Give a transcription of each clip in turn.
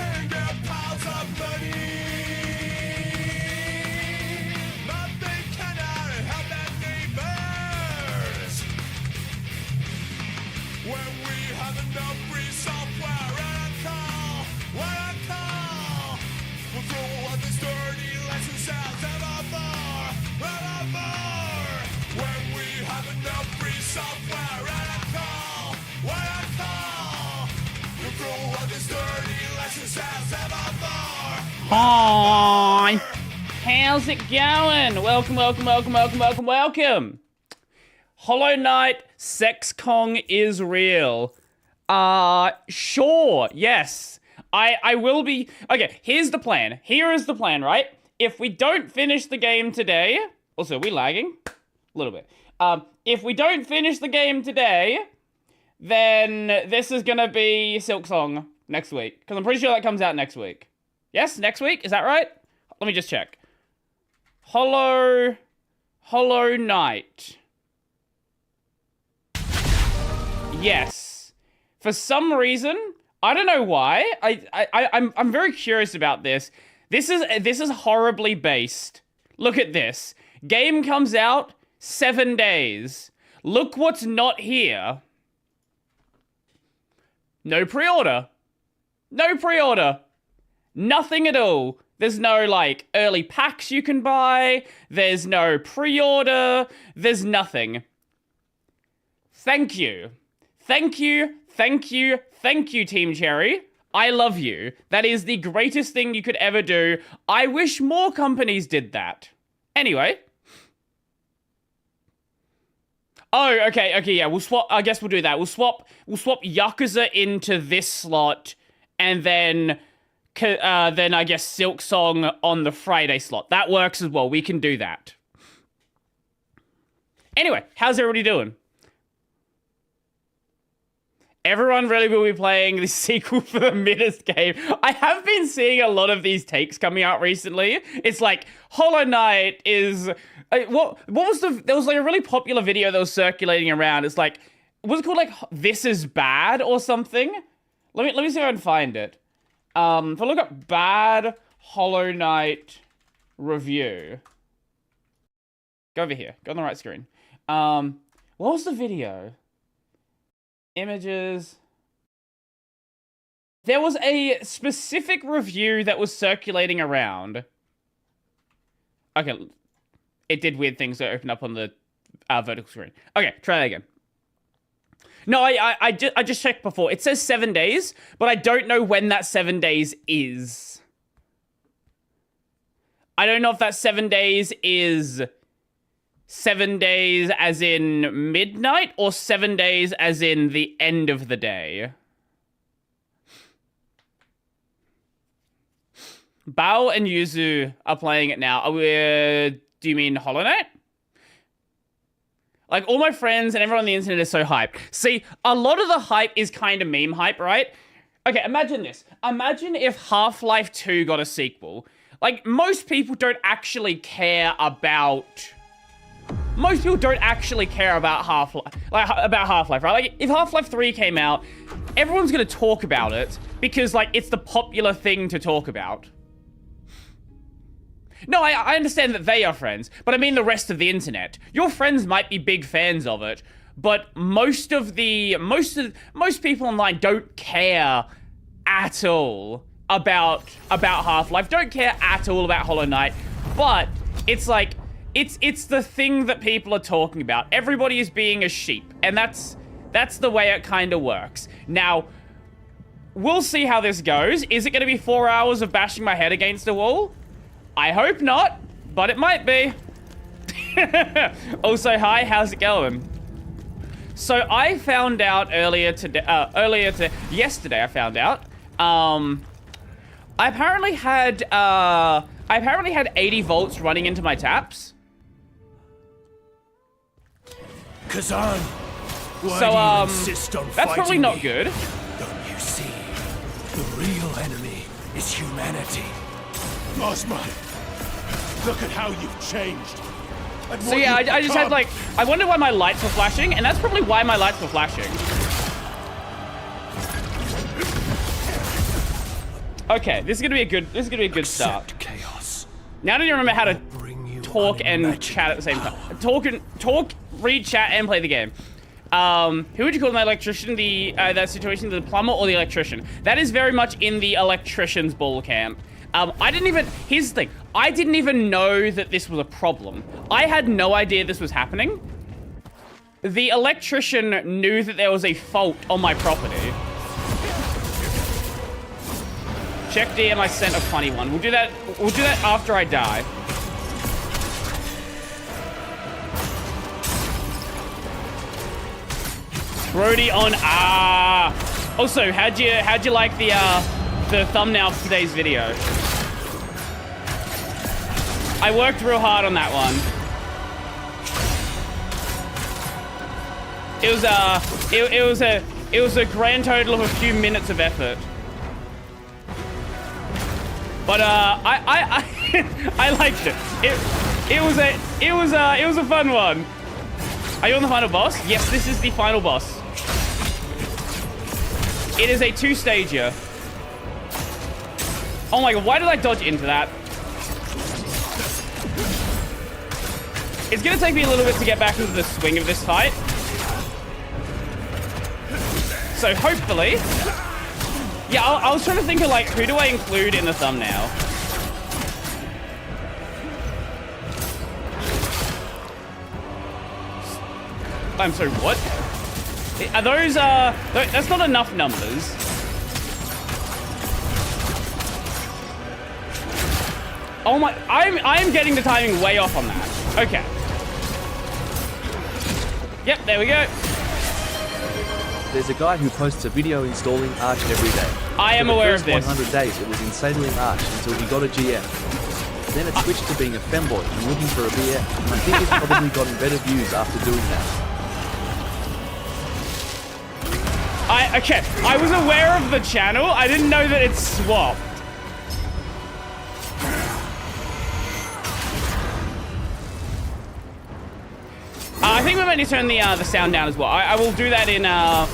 and their piles of money. But they cannot help their neighbors. When we have enough free software what I call, we'll throw out this dirty license sounds evermore. When we have enough free software what I call, we'll throw out this dirty license sounds evermore. Hi, how's it going? Welcome. Hollow Knight, Sex Kong is real. Sure, yes. I will be... Okay, here's the plan. Here is the plan, right? If we don't finish the game today... Also, are we lagging? A little bit. If we don't finish the game today, then this is gonna be Silk Song next week. Because I'm pretty sure that comes out next week. Yes, next week? Is that right? Let me just check. Hollow Knight. Yes. For some reason, I don't know why. I'm very curious about this. This is horribly based. Look at this. Game comes out 7 days. Look what's not here. No pre-order. No pre-order. Nothing at all. There's no, like, early packs you can buy. There's no pre-order. There's nothing. Thank you. Thank you, Team Cherry. I love you. That is the greatest thing you could ever do. I wish more companies did that. Anyway. Oh, okay, yeah, we'll swap, I guess we'll do that. We'll swap Yakuza into this slot, and then I guess Silk Song on the Friday slot. That works as well. We can do that. Anyway, how's everybody doing? Everyone really will be playing the sequel for the Midas game. I have been seeing a lot of these takes coming out recently. It's like, Hollow Knight is... what was there was like a really popular video that was circulating around. It's like, was it called like, This Is Bad or something? Let me see if I can find it. If I look up bad Hollow Knight review. Go over here. Go on the right screen. What was the video? Images. There was a specific review that was circulating around. Okay, it did weird things that opened up on the vertical screen. Okay, try that again. No, I just checked before. It says 7 days, but I don't know when that 7 days is. I don't know if that 7 days is 7 days as in midnight, or 7 days as in the end of the day. Bao and Yuzu are playing it now. Do you mean Hollow Knight? Like, all my friends and everyone on the internet is so hyped. See, a lot of the hype is kind of meme hype, right? Okay, imagine this. Imagine if Half-Life 2 got a sequel. Like, most people don't actually care about... Most people don't actually care about Half-Life, right? Like, if Half-Life 3 came out, everyone's gonna talk about it because, like, it's the popular thing to talk about. No, I understand that they are friends, but I mean the rest of the internet. Your friends might be big fans of it, but most people online don't care at all about Half-Life, don't care at all about Hollow Knight, but it's like, it's the thing that people are talking about. Everybody is being a sheep, and that's the way it kind of works. Now, we'll see how this goes. Is it going to be 4 hours of bashing my head against a wall? I hope not, but it might be. Also, hi, how's it going? So I found out yesterday I found out, I apparently had 80 volts running into my taps. Khazan, why So, do you insist on that's probably fighting not me? good. Don't you see? The real enemy is humanity. Osman, look at how you've changed. And So what yeah, you've I just had become. like, I wonder why my lights were flashing, and that's probably why my lights were flashing. Okay, this is gonna be a good start. Chaos. Now that you remember how to Bring you talk and chat at the same time. Talk, read, chat, and play the game. Who would you call the electrician? That situation, the plumber or the electrician? That is very much in the electrician's ball camp. Here's the thing. I didn't even know that this was a problem. I had no idea this was happening. The electrician knew that there was a fault on my property. Check DM, I sent a funny one. We'll do that after I die. Brody on Also, how'd you like the thumbnail for today's video? I worked real hard on that one. It was a grand total of a few minutes of effort. But I liked it. It was a fun one. Are you on the final boss? Yes, this is the final boss. It is a 2-stager. Oh my god, why did I dodge into that? It's gonna take me a little bit to get back into the swing of this fight. So hopefully... Yeah, I was trying to think of, like, who do I include in the thumbnail? I'm sorry, what? Are those, that's not enough numbers. Oh my, I'm getting the timing way off on that. Okay. Yep, there we go. There's a guy who posts a video installing Arch every day. I am aware of this. For the first 100 days, it was insanely Arch until he got a GF. Then it switched to being a femboy and looking for a BF. And I think he's probably gotten better views after doing that. Okay, I was aware of the channel. I didn't know that it swapped. I think we might need to turn the sound down as well. I will do that in,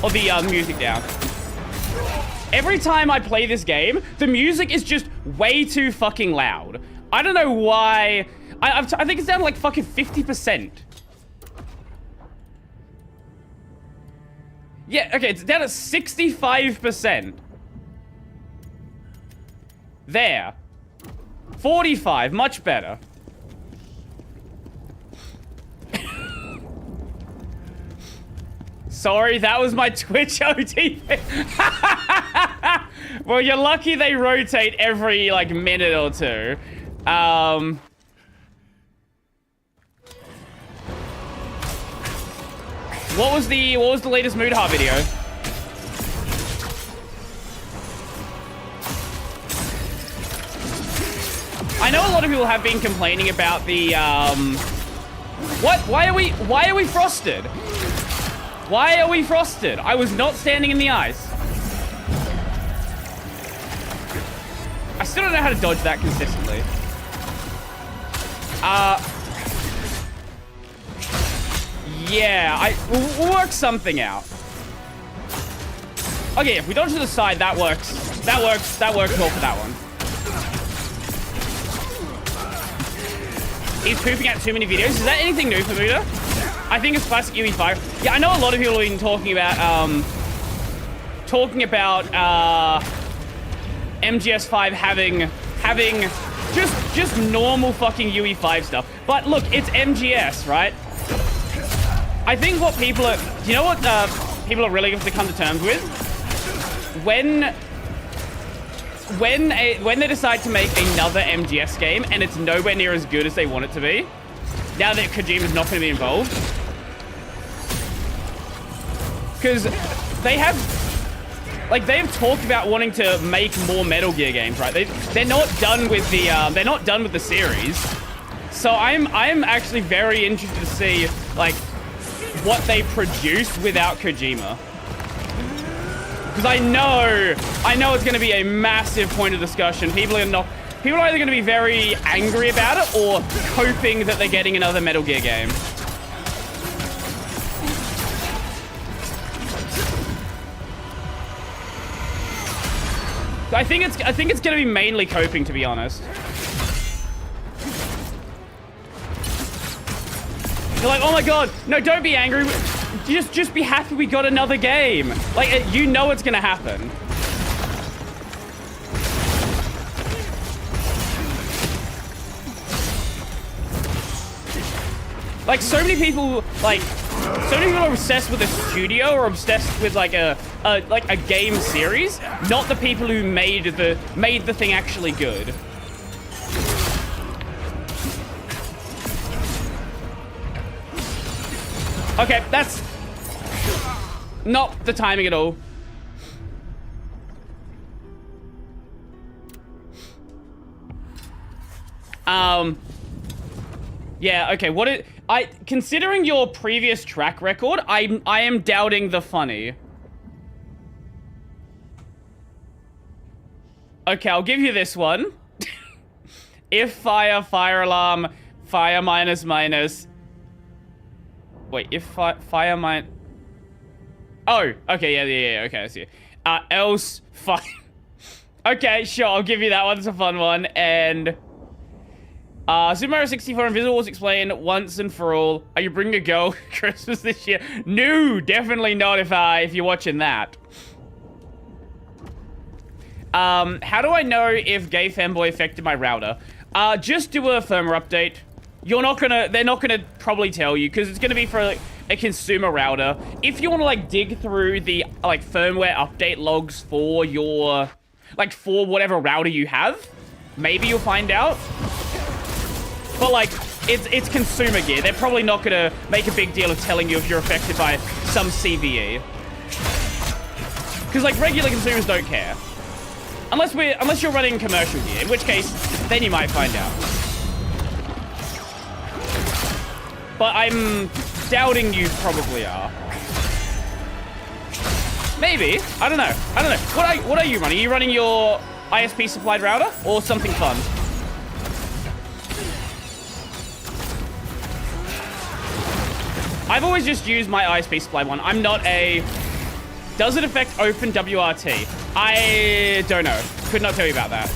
or the music down. Every time I play this game, the music is just way too fucking loud. I don't know why. I think it's down to like fucking 50%. Yeah, okay, it's down at 65%. There. 45, much better. Sorry, that was my Twitch OTP. Well, you're lucky they rotate every, like, minute or two. What was the latest Mood Heart video? I know a lot of people have been complaining about the, What? Why are we frosted? Why are we frosted? I was not standing in the ice. I still don't know how to dodge that consistently. Yeah, we'll work something out. Okay, if we dodge to the side, that works. That works well for that one. He's pooping out too many videos. Is that anything new for Muda? I think it's classic UE5. Yeah, I know a lot of people have been talking about MGS5 having just normal fucking UE5 stuff. But look, it's MGS, right? I think what people are, you know what people are really going to come to terms with? When they decide to make another MGS game and it's nowhere near as good as they want it to be, now that Kojima's not going to be involved. Because they've talked about wanting to make more Metal Gear games, right? They're not done with the series. So I'm actually very interested to see like what they produce without Kojima. Because I know it's going to be a massive point of discussion. People are either going to be very angry about it or hoping that they're getting another Metal Gear game. I think it's gonna be mainly coping, to be honest. You're like, oh my god, no, don't be angry. Just be happy we got another game. Like, you know it's gonna happen. Like, so many people are obsessed with a studio or obsessed with like a game series, not the people who made the thing actually good. Okay, that's not the timing at all. Yeah, okay, considering your previous track record, I am doubting the funny. Okay, I'll give you this one. If fire, fire alarm, fire minus minus. Wait, if fire might. Oh, okay, yeah, okay, I see. Else fire. Okay, sure, I'll give you that one. It's a fun one. And Super Mario 64 Invisible Wars explain once and for all. Are you bringing a girl Christmas this year? No, definitely not if you're watching that. How do I know if gay fanboy affected my router? Just do a firmware update. They're not gonna probably tell you, because it's gonna be for like a consumer router. If you want to like dig through the like firmware update logs for your for whatever router you have, maybe you'll find out. But like it's consumer gear. They're probably not gonna make a big deal of telling you if you're affected by some CVE, because like regular consumers don't care. Unless you're running commercial gear, in which case then you might find out. But I'm doubting you probably are. Maybe. I don't know. What are you running? Are you running your ISP supplied router or something fun? I've always just used my ISP supplied one. I'm not a... Does it affect open WRT? I don't know. Could not tell you about that.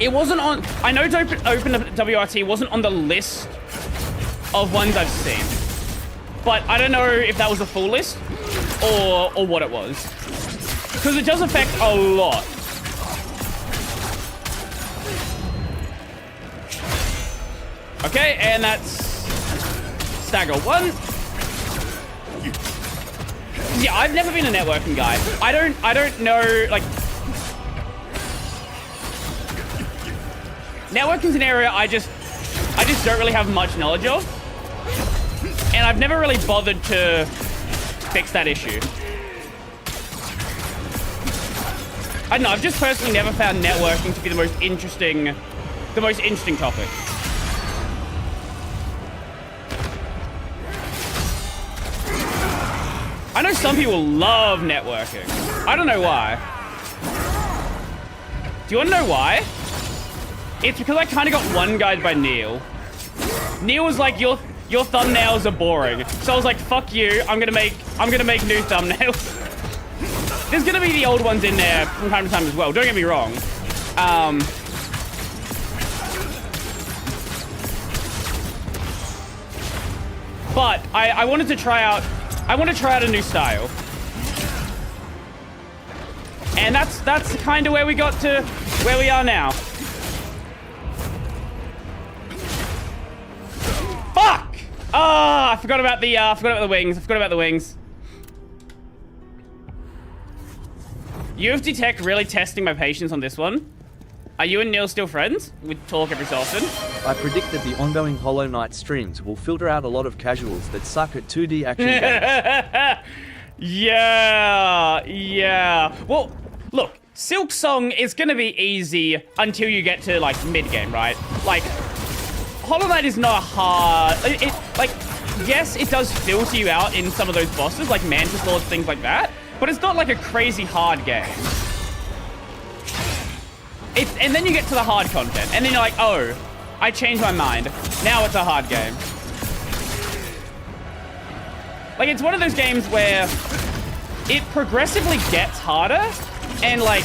It wasn't on... I know open WRT wasn't on the list of ones I've seen. But I don't know if that was the full list or what it was. Because it does affect a lot. Okay, and that's stagger one. Yeah, I've never been a networking guy. I don't know, like... Networking's an area I just don't really have much knowledge of. And I've never really bothered to fix that issue. I don't know, I've just personally never found networking to be the most interesting topic. I know some people love networking. I don't know why. Do you want to know why? It's because I kind of got one-guyed by Neil. Neil was like, your thumbnails are boring. So I was like, fuck you. I'm gonna make new thumbnails. There's gonna be the old ones in there from time to time as well. Don't get me wrong. But I wanted to try out a new style. And that's kind of where we got to where we are now. Fuck! Ah, I forgot about the wings. UFD Tech really testing my patience on this one. Are you and Neil still friends? We talk every so often. I predict that the ongoing Hollow Knight streams will filter out a lot of casuals that suck at 2D action games. Yeah. Well, look, Silk Song is gonna be easy until you get to, like, mid-game, right? Like, Hollow Knight is not hard. Like, yes, it does filter you out in some of those bosses, like Mantis Lords, things like that, but it's not like a crazy hard game. And then you get to the hard content, and then you're like, oh, I changed my mind. Now it's a hard game. Like, it's one of those games where it progressively gets harder, and, like,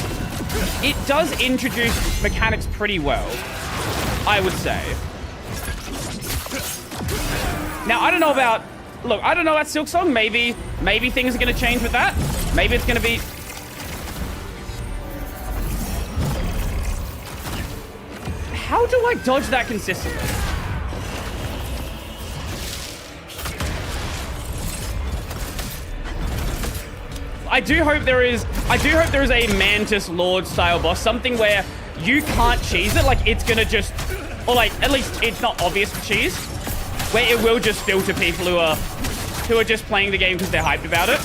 it does introduce mechanics pretty well, I would say. Now, I don't know about... Look, I don't know about Silksong. Maybe things are going to change with that. Maybe it's going to be... How do I dodge that consistently? I do hope there is a Mantis Lord style boss, something where you can't cheese it, like it's gonna just, or like at least it's not obvious to cheese, where it will just filter people who are just playing the game because they're hyped about it.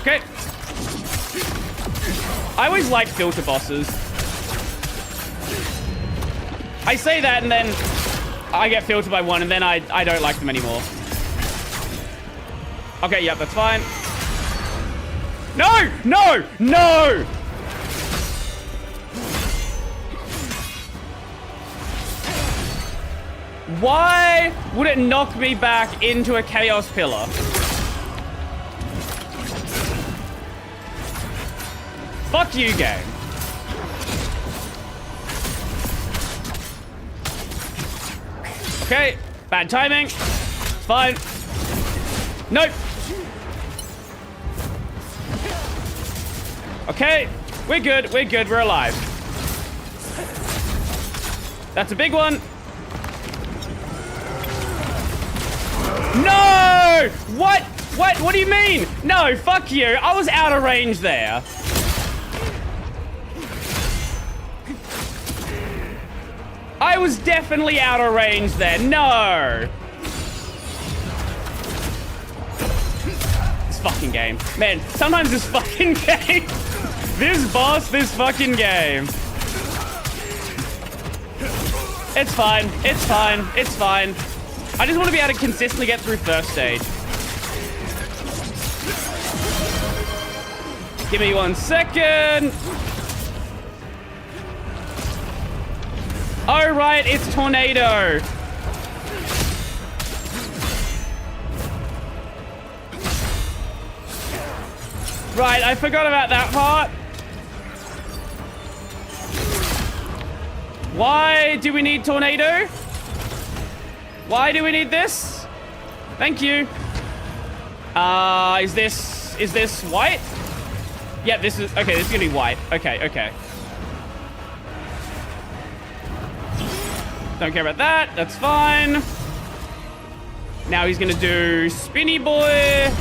Okay. I always like filter bosses. I say that and then I get filtered by one and then I don't like them anymore. Okay, yep, that's fine. No! No! No! Why would it knock me back into a chaos pillar? Fuck you, game. Okay, bad timing. Fine. Nope. Okay, we're good, we're alive. That's a big one. No! What? What do you mean? No, fuck you. I was out of range there. I was definitely out of range there. No. This fucking game. Man, sometimes this fucking game. This boss, this fucking game. It's fine. It's fine. It's fine. I just want to be able to consistently get through first stage. Give me 1 second. Oh, right, it's Tornado. Right, I forgot about that part. Why do we need Tornado? Why do we need this? Thank you. Is this white? Yeah, this is, okay, this is gonna be white. Okay, okay. Don't care about that. That's fine. Now he's gonna do Spinny Boy.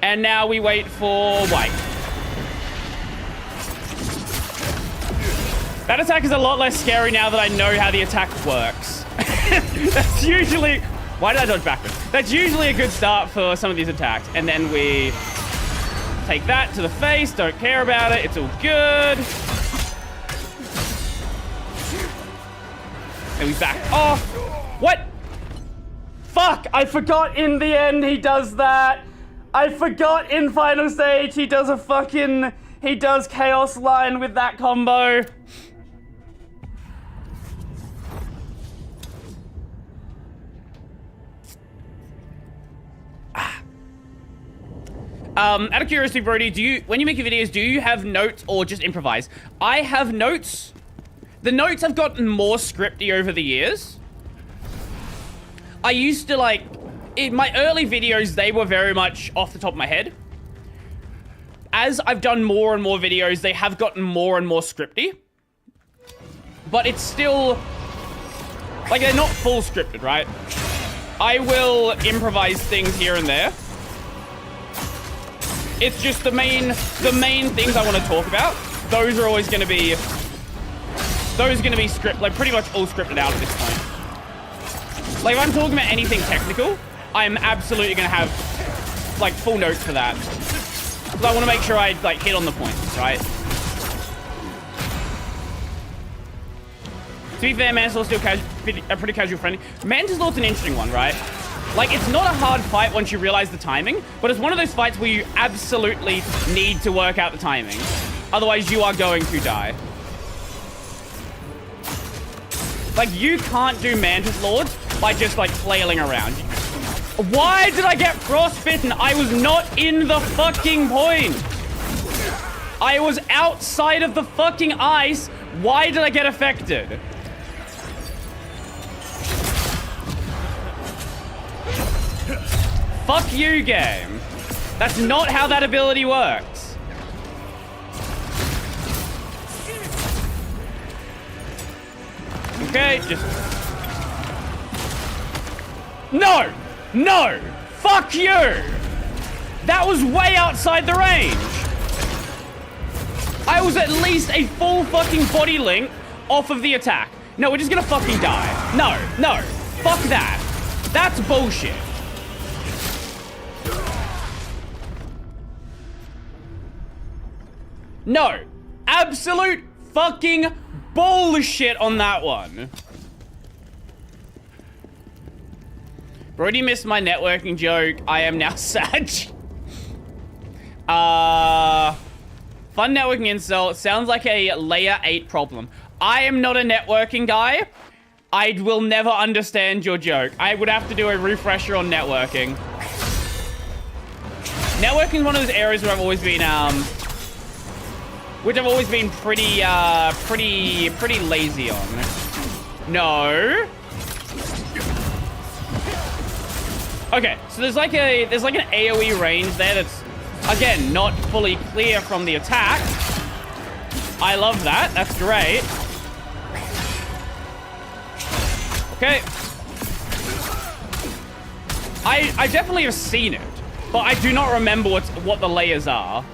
And now we wait for white. That attack is a lot less scary now that I know how the attack works. That's usually... Why did I dodge backwards? That's usually a good start for some of these attacks. And then we take that to the face. Don't care about it. It's all good. And we back off. What? Fuck! I forgot in the end he does that. I forgot in final stage he does a fucking... He does Chaos Line with that combo. Out of curiosity, Brody, when you make your videos, do you have notes or just improvise? I have notes. The notes have gotten more scripty over the years. I used to, like, in my early videos, they were very much off the top of my head. As I've done more and more videos, they have gotten more and more scripty. But it's still, like, they're not full scripted, right? I will improvise things here and there. It's just the main things I want to talk about. Those are always going to be, like, pretty much all scripted out at this point. Like, if I'm talking about anything technical, I'm absolutely going to have, like, full notes for that. Because I want to make sure I, like, hit on the points, right? To be fair, Mantislaw's still a pretty casual friendly. Mantislaw's an interesting one, right? Like, it's not a hard fight once you realize the timing, but it's one of those fights where you absolutely need to work out the timing. Otherwise, you are going to die. Like, you can't do Mantis Lords by just, like, flailing around. Why did I get frostbitten? I was not in the fucking point. I was outside of the fucking ice. Why did I get affected? Fuck you, game. That's not how that ability works. Okay, just... No! No! Fuck you! That was way outside the range. I was at least a full fucking body link off of the attack. No, we're just gonna fucking die. No, no. Fuck that. That's bullshit. No. Absolute fucking bullshit on that one. Brody missed my networking joke. I am now sad. Fun networking insult. Sounds like a layer 8 problem. I am not a networking guy. I will never understand your joke. I would have to do a refresher on networking. Networking is one of those areas where I've always been, pretty lazy on. No. Okay, so there's like an AoE range there that's, again, not fully clear from the attack. I love that. That's great. Okay. I definitely have seen it, but I do not remember what the layers are.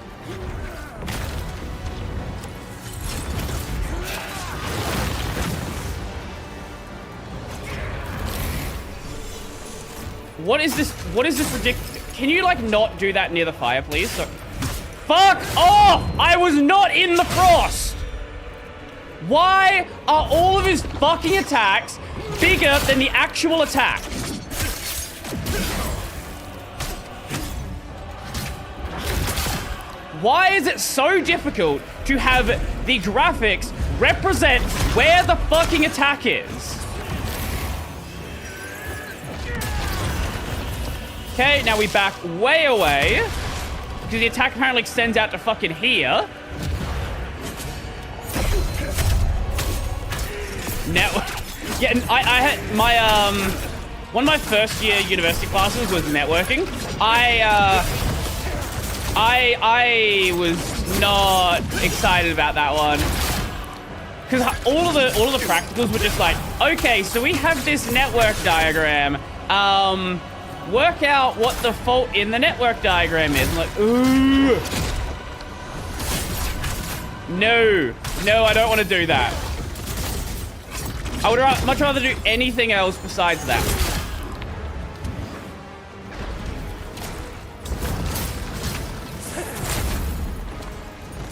What is this ridiculous? Can you, like, not do that near the fire, please? So, fuck off! I was not in the frost! Why are all of his fucking attacks bigger than the actual attack? Why is it so difficult to have the graphics represent where the fucking attack is? Okay, now we back way away. Because the attack apparently extends out to fucking here. Now, yeah, I had my, one of my first year university classes was networking. I was not excited about that one. Because all of the practicals were just like, okay, so we have this network diagram. Work out what the fault in the network diagram is. I'm like, ooh. No, I don't want to do that. I would much rather do anything else besides that.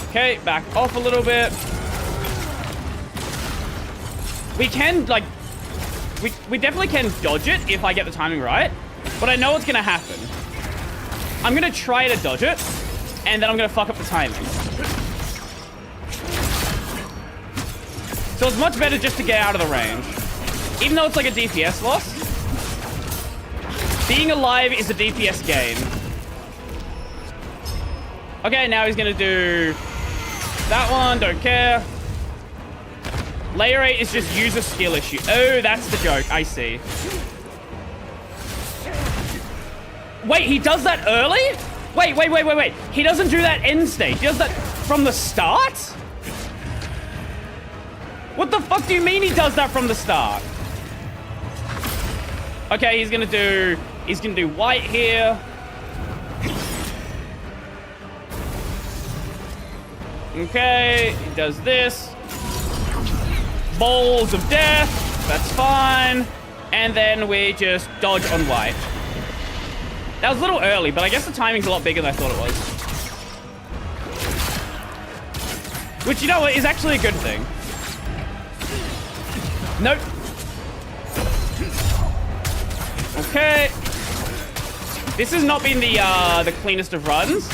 Okay, back off a little bit. We can, like, we definitely can dodge it if I get the timing right. But I know what's gonna happen. I'm gonna try to dodge it, and then I'm gonna fuck up the timing. So it's much better just to get out of the range. Even though it's like a DPS loss, being alive is a DPS gain. Okay, now he's gonna do that one, don't care. Layer 8 is just user skill issue. Oh, that's the joke, I see. Wait, he does that early? Wait. He doesn't do that end stage. He does that from the start? What the fuck do you mean he does that from the start? Okay, he's gonna do white here. Okay, he does this. Balls of death. That's fine. And then we just dodge on white. That was a little early, but I guess the timing's a lot bigger than I thought it was. Which, you know what, is actually a good thing. Nope. Okay. This has not been the cleanest of runs.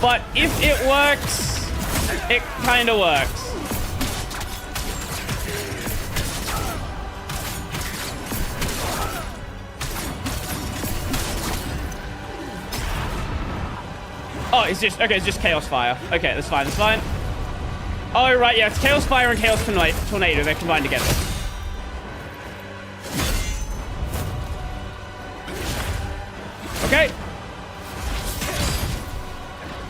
But if it works, it kind of works. Oh, it's just, okay, it's just Chaos Fire. Okay, that's fine, that's fine. Oh, right, yeah, it's Chaos Fire and Chaos Tornado. They're combined together. Okay.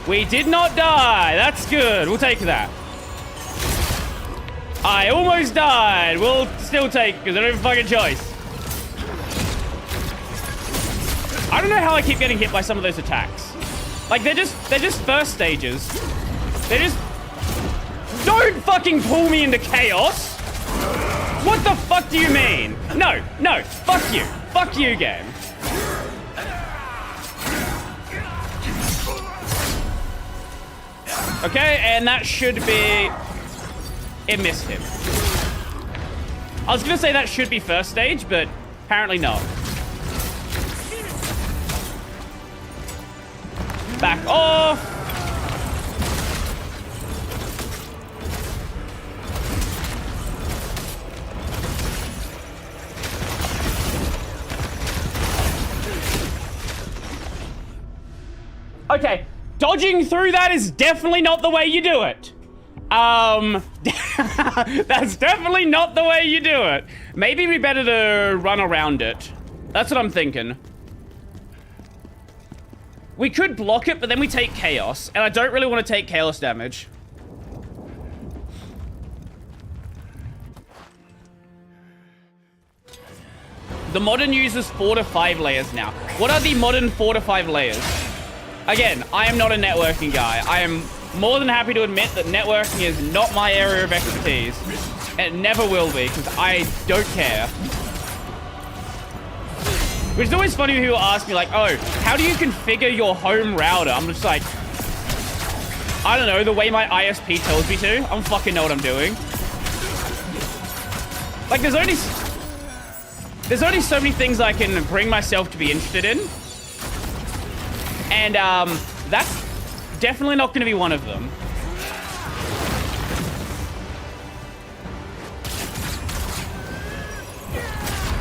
We did not die. That's good. We'll take that. I almost died. We'll still take because I don't have a fucking choice. I don't know how I keep getting hit by some of those attacks. Like, they're just first stages. They're just... Don't fucking pull me into chaos! What the fuck do you mean? No, no, fuck you. Fuck you, game. Okay, and that should be... It missed him. I was gonna say that should be first stage, but apparently not. Back off. Okay, dodging through that is definitely not the way you do it. That's definitely not the way you do it. Maybe it'd be better to run around it. That's what I'm thinking. We could block it, but then we take chaos, and I don't really want to take chaos damage. The modern uses 4 to 5 layers now. What are the modern 4 to 5 layers? Again, I am not a networking guy. I am more than happy to admit that networking is not my area of expertise. It never will be, because I don't care. Which is always funny when people ask me, like, oh, how do you configure your home router? I'm just like, I don't know, the way my ISP tells me to. I don't fucking know what I'm doing. Like, there's only so many things I can bring myself to be interested in. And, that's definitely not going to be one of them.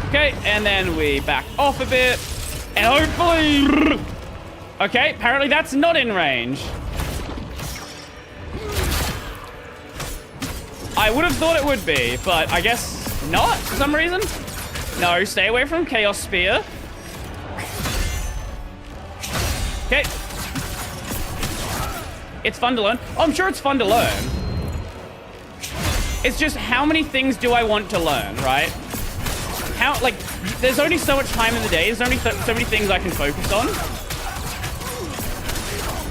Okay, and then we back off a bit. And hopefully... Okay, apparently that's not in range. I would have thought it would be, but I guess not for some reason. No, stay away from Chaos Spear. Okay. It's fun to learn. Oh, I'm sure it's fun to learn. It's just how many things do I want to learn, right? How, like, there's only so much time in the day. There's only so many things I can focus on.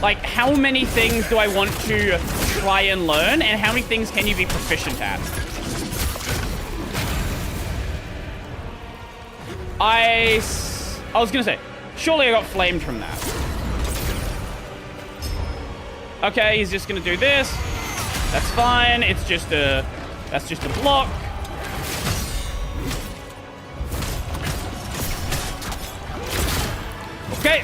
Like, how many things do I want to try and learn? And how many things can you be proficient at? I was gonna say, surely I got flamed from that. Okay, he's just gonna do this. That's fine. It's just a... That's just a block. Okay.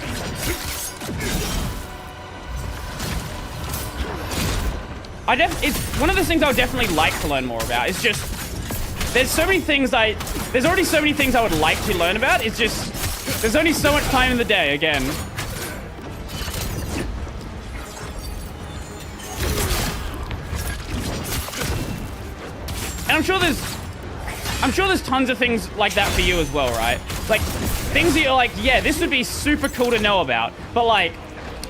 It's one of the things I would definitely like to learn more about. It's just... There's so many things There's already so many things I would like to learn about. It's just... There's only so much time in the day, again. And I'm sure there's tons of things like that for you as well, right? Like, things that you're like, yeah, this would be super cool to know about. But, like,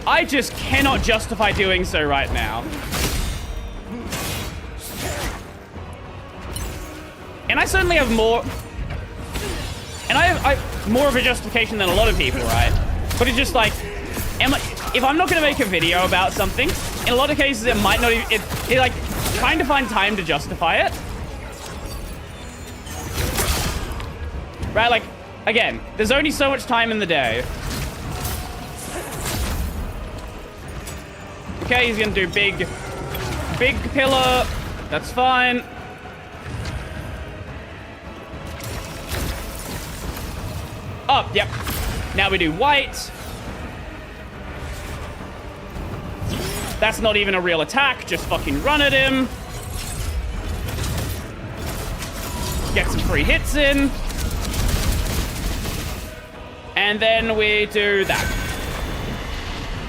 I just cannot justify doing so right now. And I certainly have more... And I have more of a justification than a lot of people, right? But it's just like, if I'm not going to make a video about something, in a lot of cases it might not even... It like, trying to find time to justify it. Right, like, again, there's only so much time in the day. Okay, he's gonna do big pillar. That's fine. Oh, yep. Now we do white. That's not even a real attack. Just fucking run at him. Get some free hits in. And then we do that.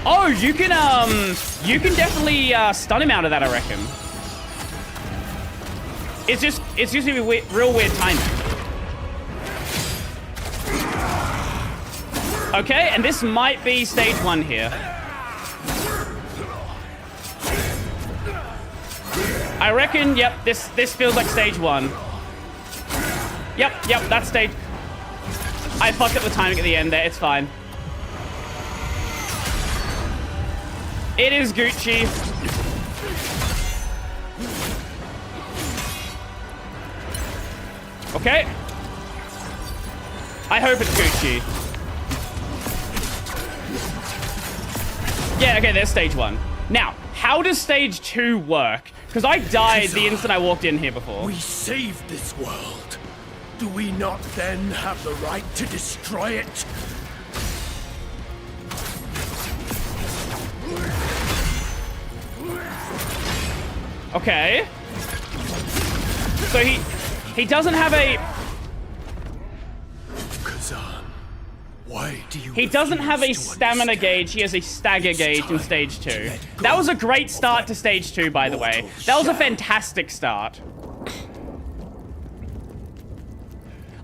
Oh, you can definitely stun him out of that, I reckon. It's just gonna be real weird timing. Okay, and this might be stage 1 here. I reckon, yep, this feels like stage 1. Yep, that's stage... I fucked up the timing at the end there, it's fine. It is Gucci. Okay. I hope it's Gucci. Yeah, okay, there's stage 1. Now, how does stage 2 work? Because I died the instant I walked in here before. We saved this world. Do we not then have the right to destroy it? Okay. So he doesn't have a... Khazan, why do you... He doesn't have a refuse to stamina understand? gauge, he has a stagger gauge in time stage 2. to let That go was a great of start to that stage 2, by the way. mortal That was a shell. fantastic start.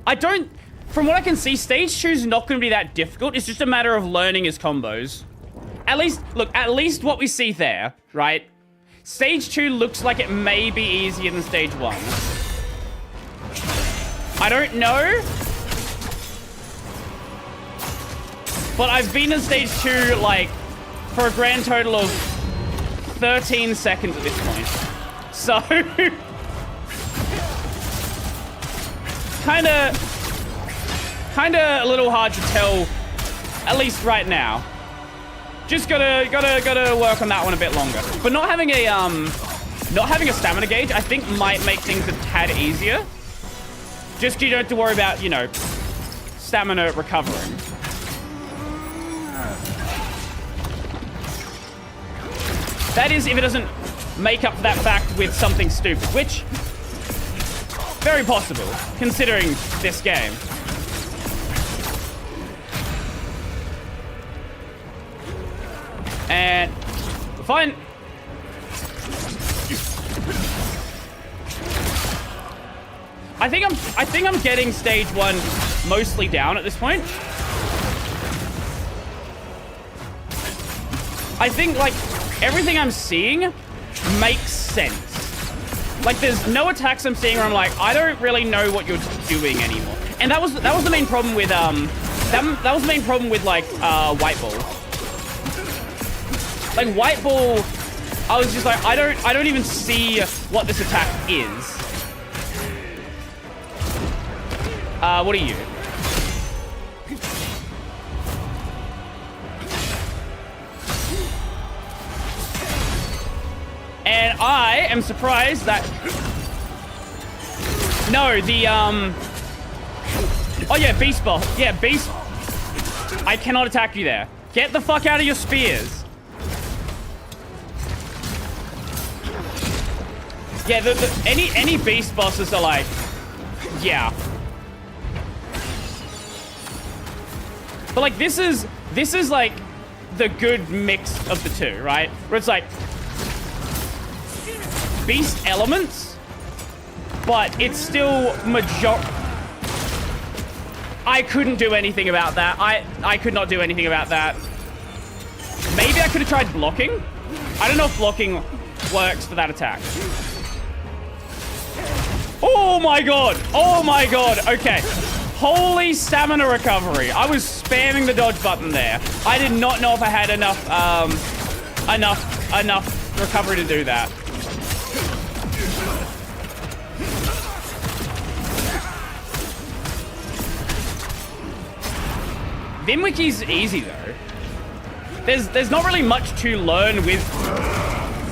I don't... From what I can see, stage 2 is not going to be that difficult. It's just a matter of learning his combos. At least, look, at least what we see there, right? Stage 2 looks like it may be easier than stage 1. I don't know. But I've been in stage 2, like, for a grand total of 13 seconds at this point. So... Kinda a little hard to tell, at least right now. Just gotta work on that one a bit longer. But not having a stamina gauge, I think might make things a tad easier. Just you don't have to worry about, you know, stamina recovering. That is, if it doesn't make up that fact with something stupid, which very possible, considering this game. And we're fine. I think I'm getting stage 1 mostly down at this point. I think like everything I'm seeing makes sense. Like there's no attacks I'm seeing where I'm like, I don't really know what you're doing anymore. And that was the main problem with that was the main problem with like White Ball. Like White Ball, I was just like, I don't even see what this attack is. What are you? And I am surprised that... No, the, Oh yeah, Beast Ball. Yeah, Beast... I cannot attack you there. Get the fuck out of your spears. Yeah, any beast bosses are like, yeah. But like this is like the good mix of the two, right? Where it's like beast elements, but it's still I couldn't do anything about that. I could not do anything about that. Maybe I could have tried blocking. I don't know if blocking works for that attack. Oh my god! Oh my god! Okay. Holy stamina recovery. I was spamming the dodge button there. I did not know if I had enough recovery to do that. Vimwiki's easy though. There's not really much to learn with.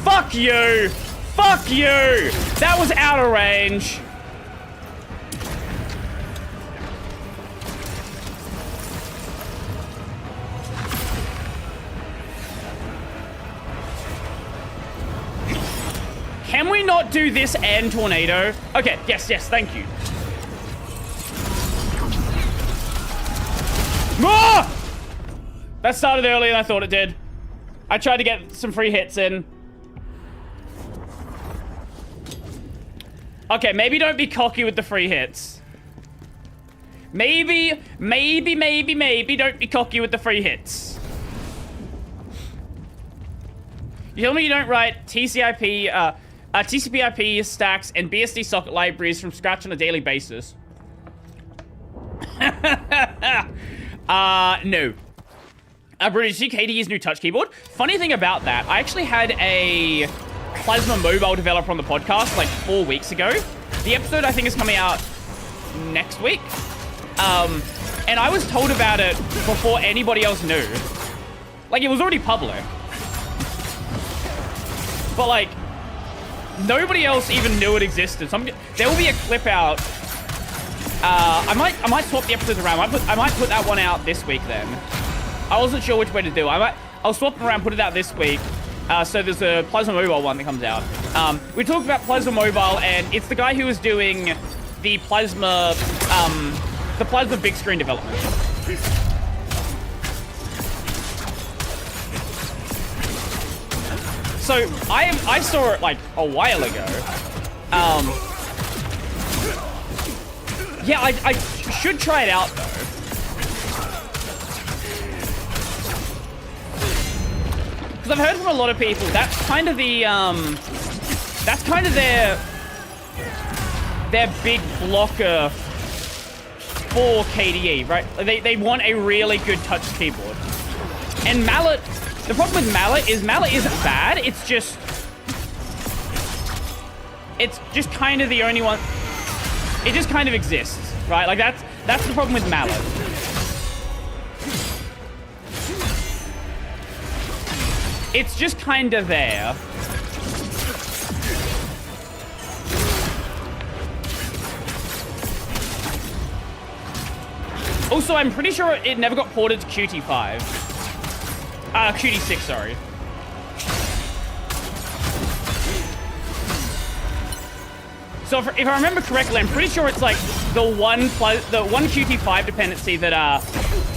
Fuck you! Fuck you! That was out of range. Can we not do this and tornado? Okay, yes, thank you. Ah! That started earlier than I thought it did. I tried to get some free hits in. Okay, maybe don't be cocky with the free hits. Maybe don't be cocky with the free hits. You tell me you don't write TCP/IP stacks and BSD socket libraries from scratch on a daily basis. No. Bruno, did you see KDE's new touch keyboard? Funny thing about that, I actually had a Plasma Mobile developer on the podcast like 4 weeks ago. The episode, I think, is coming out next week. And I was told about it before anybody else knew. Like, it was already public. But, like, nobody else even knew it existed. So there will be a clip out. I might swap the episodes around. I might put that one out this week then. I wasn't sure which way to do. I'll swap them around, put it out this week. So there's a Plasma Mobile one that comes out. We talked about Plasma Mobile, and it's the guy who was doing the Plasma big screen development. So I saw it like a while ago. Yeah, I should try it out though. Because I've heard from a lot of people that's kind of the that's kind of their big blocker for KDE, right? They want a really good touch keyboard. And Mallet, the problem with Mallet isn't bad. It's just kind of the only one. It just kind of exists, right? Like that's the problem with Mallet. It's just kind of there. Also, I'm pretty sure it never got ported to Qt5. Qt6, sorry. So if I remember correctly, I'm pretty sure it's like the one Qt5 dependency that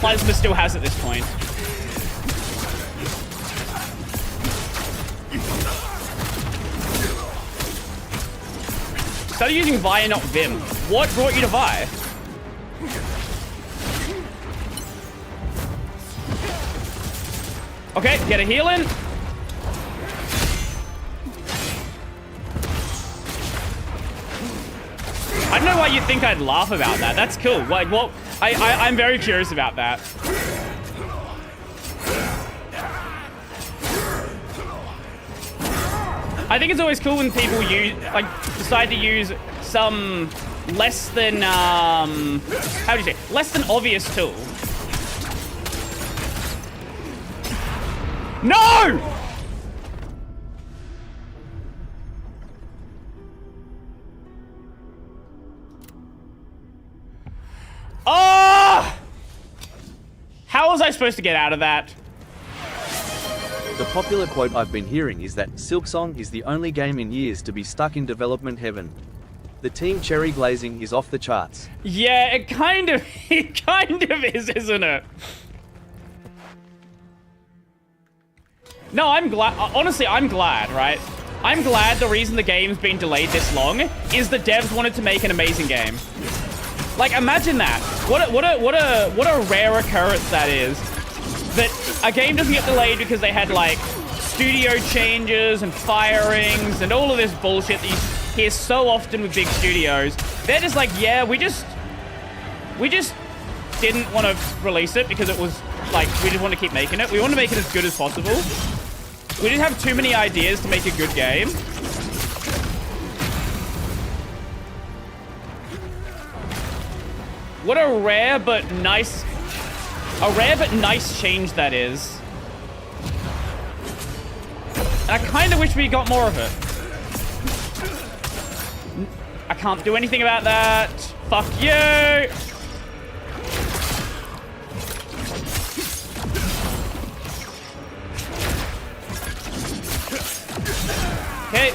Plasma still has at this point. Started using Vi and not Vim. What brought you to Vi? Okay, get a heal in. I don't know why you think I'd laugh about that. That's cool. Like, what? I'm very curious about that. I think it's always cool when people decide to use some less than how do you say, less than obvious tool. No! Oh! How was I supposed to get out of that? The popular quote I've been hearing is that Silksong is the only game in years to be stuck in development heaven. The team cherry glazing is off the charts. Yeah, it kind of is, isn't it? No, I'm glad. Honestly, I'm glad, right? I'm glad the reason the game's been delayed this long is the devs wanted to make an amazing game. Like, imagine that. What a rare occurrence that is. That a game doesn't get delayed because they had, like, studio changes and firings and all of this bullshit that you hear so often with big studios. They're just like, yeah, we just didn't want to release it because it was, like, we just want to keep making it. We want to make it as good as possible. We didn't have too many ideas to make a good game. What a rare but nice change that is. And I kind of wish we got more of it. I can't do anything about that. Fuck you! Okay.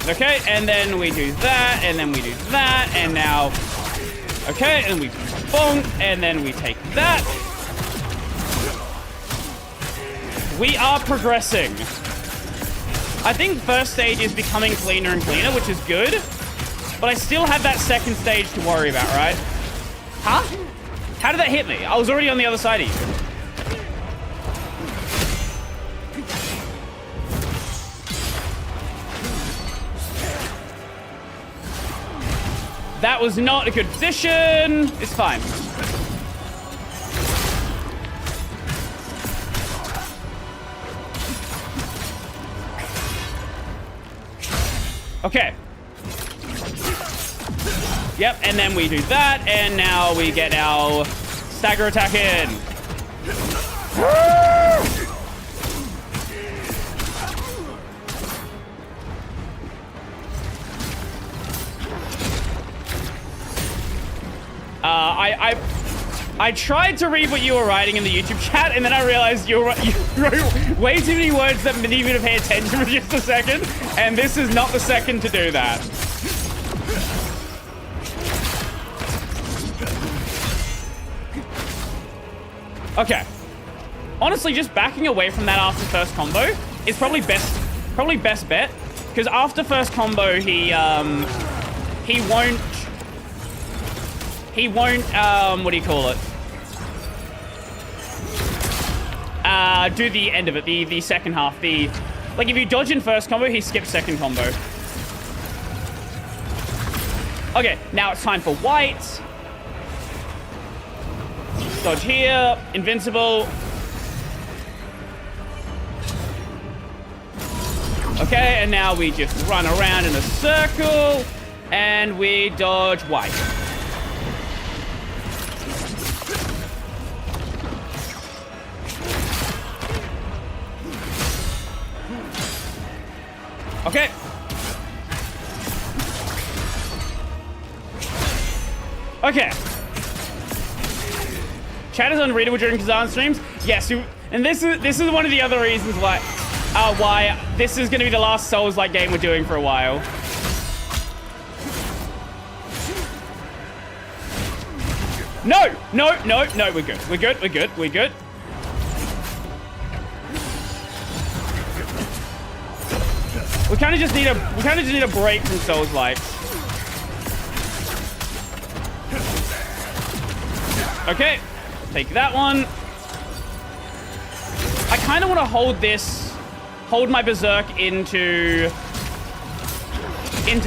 Okay, and then we do that, and then we do that, and now... Okay, and we bonk, and then we take that. We are progressing. I think first stage is becoming cleaner and cleaner, which is good. But I still have that second stage to worry about, right? Huh? How did that hit me? I was already on the other side of you. That was not a good position. It's fine. Okay. Yep, and then we do that, and now we get our stagger attack in. I tried to read what you were writing in the YouTube chat, and then I realized you wrote way too many words that didn't even pay attention for just a second, and this is not the second to do that. Okay. Honestly, just backing away from that after first combo is probably best bet, because after first combo he won't what do you call it? Do the end of it, the second half. Like if you dodge in first combo, he skips second combo. Okay, now it's time for white. Dodge here, invincible. Okay, and now we just run around in a circle, and we dodge white. Okay. Okay. Chat is unreadable during Khazan streams. Yes, and this is one of the other reasons why this is going to be the last Souls-like game we're doing for a while. No, we're good. We kind of just need a break from Souls-like. Okay, take that one. I kind of want to hold my Berserk into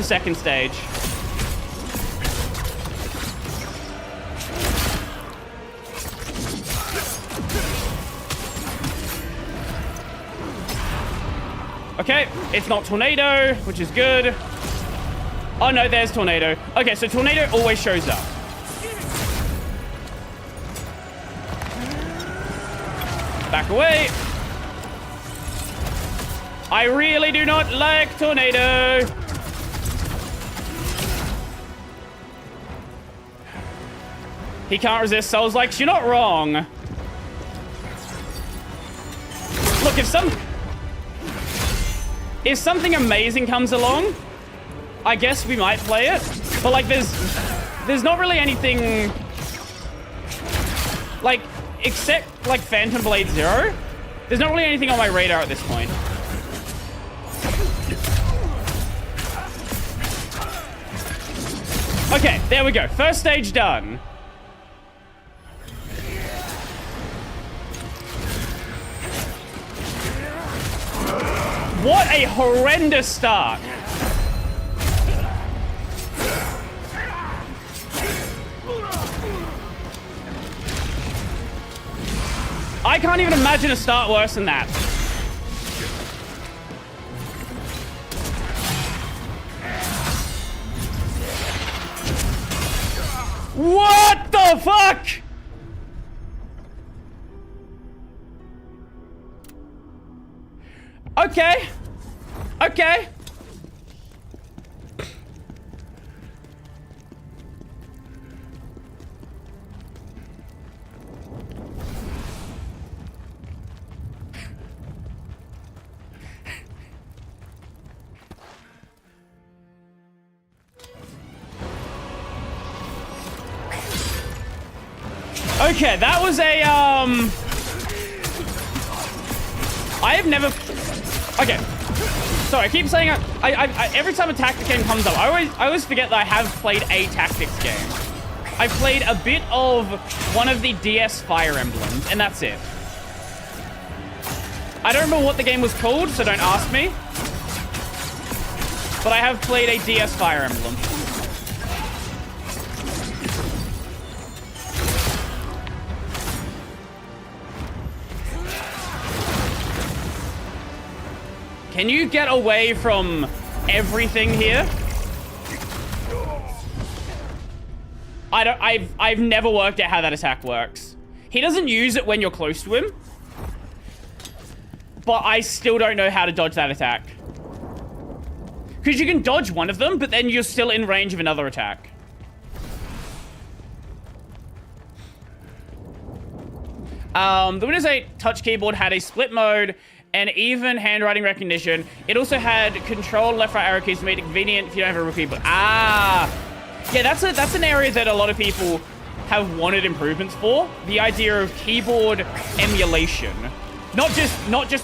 second stage. Okay, it's not Tornado, which is good. Oh no, there's Tornado. Okay, so Tornado always shows up. Back away. I really do not like Tornado. He can't resist Souls-likes. You're not wrong. Look, if something amazing comes along, I guess we might play it. But like, there's not really anything like, except like Phantom Blade Zero. There's not really anything on my radar at this point. Okay, there we go. First stage done. What a horrendous start. I can't even imagine a start worse than that. What the fuck? Okay. Okay. Okay, that was a, I have never... Okay. Sorry, I keep saying I every time a tactic game comes up, I always forget that I have played a tactics game. I've played a bit of one of the DS Fire Emblems, and that's it. I don't remember what the game was called, so don't ask me. But I have played a DS Fire Emblem. Can you get away from everything here? I've never worked out how that attack works. He doesn't use it when you're close to him. But I still don't know how to dodge that attack. Because you can dodge one of them, but then you're still in range of another attack. The Windows 8 touch keyboard had a split mode and even handwriting recognition. It also had control left right arrow keys to make it convenient if you don't have a real keyboard. Ah! Yeah, that's an area that a lot of people have wanted improvements for. The idea of keyboard emulation. Not just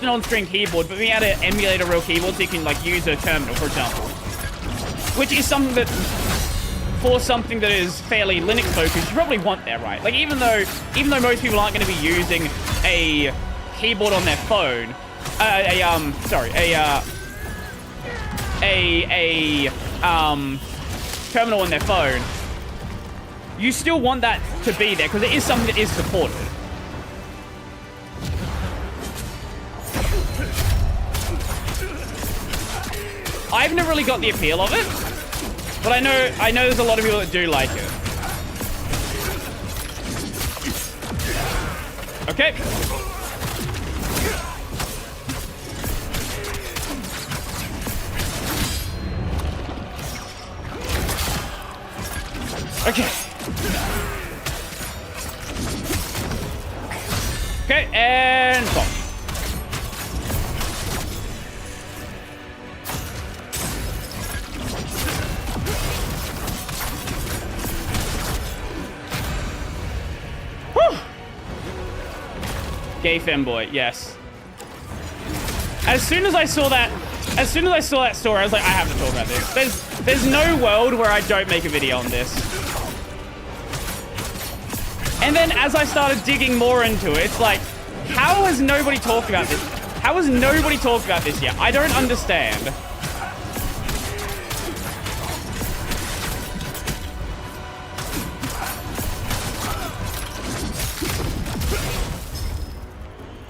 an on-screen keyboard, but being able to emulate a real keyboard so you can, like, use a terminal, for example. Which is something that, for something that is fairly Linux-focused, you probably want that, right? Like, even though most people aren't going to be using a keyboard on their phone, terminal on their phone, you still want that to be there, because it is something that is supported. I've never really got the appeal of it, but I know there's a lot of people that do like it. Okay. Okay. Okay, and stop. Gay femboy, yes. As soon as I saw that story, I was like, I have to talk about this. There's no world where I don't make a video on this. And then as I started digging more into it, it's like, how has nobody talked about this? How has nobody talked about this yet? I don't understand.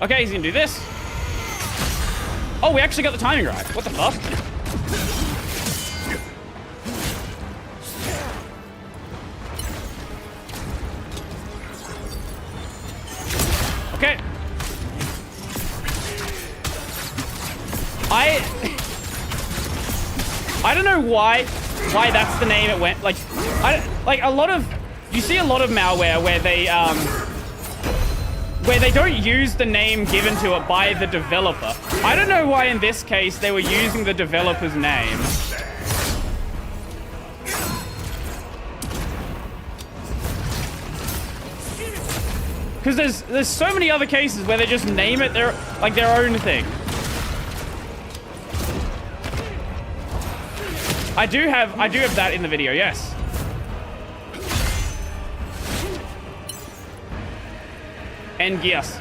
Okay, he's gonna do this. Oh, we actually got the timing right. What the fuck? Okay. I don't know why that's the name it went. Like you see a lot of malware where they don't use the name given to it by the developer. I don't know why in this case they were using the developer's name. Because there's so many other cases where they just name it their own thing. I do have that in the video, yes. And yes.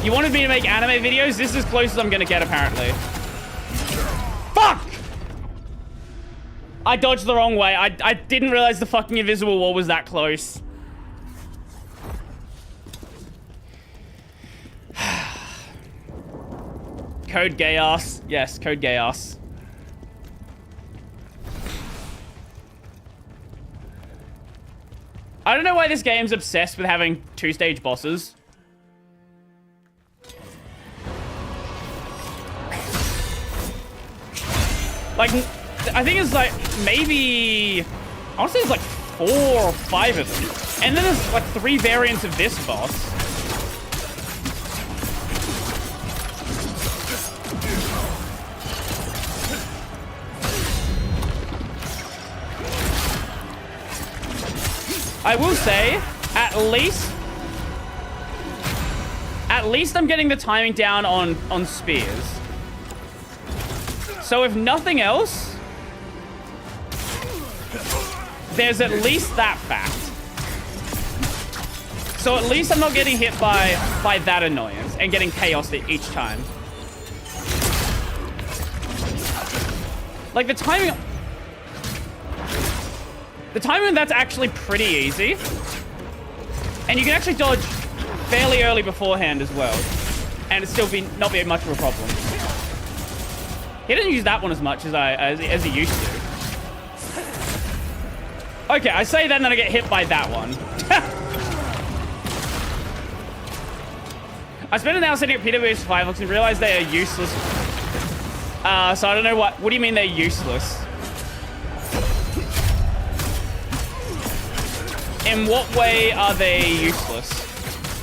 You wanted me to make anime videos? This is as close as I'm gonna get, apparently. Fuck! I dodged the wrong way. I didn't realize the fucking invisible wall was that close. Code gay ass. Yes, code gay ass. I don't know why this game's obsessed with having two-stage bosses. Like, I think it's like, maybe... I want to say it's like 4 or 5 of them. And then there's like 3 variants of this boss. I will say, at least I'm getting the timing down on spears. So if nothing else, there's at least that fact. So at least I'm not getting hit by that annoyance and getting chaos each time. Like the timing on that's actually pretty easy. And you can actually dodge fairly early beforehand as well. And it still not be much of a problem. He doesn't use that one as much as he used to. Okay, I say that and then I get hit by that one. I spent an hour setting up PWH survivals and realized they are useless. So I don't know what do you mean they're useless? In what way are they useless?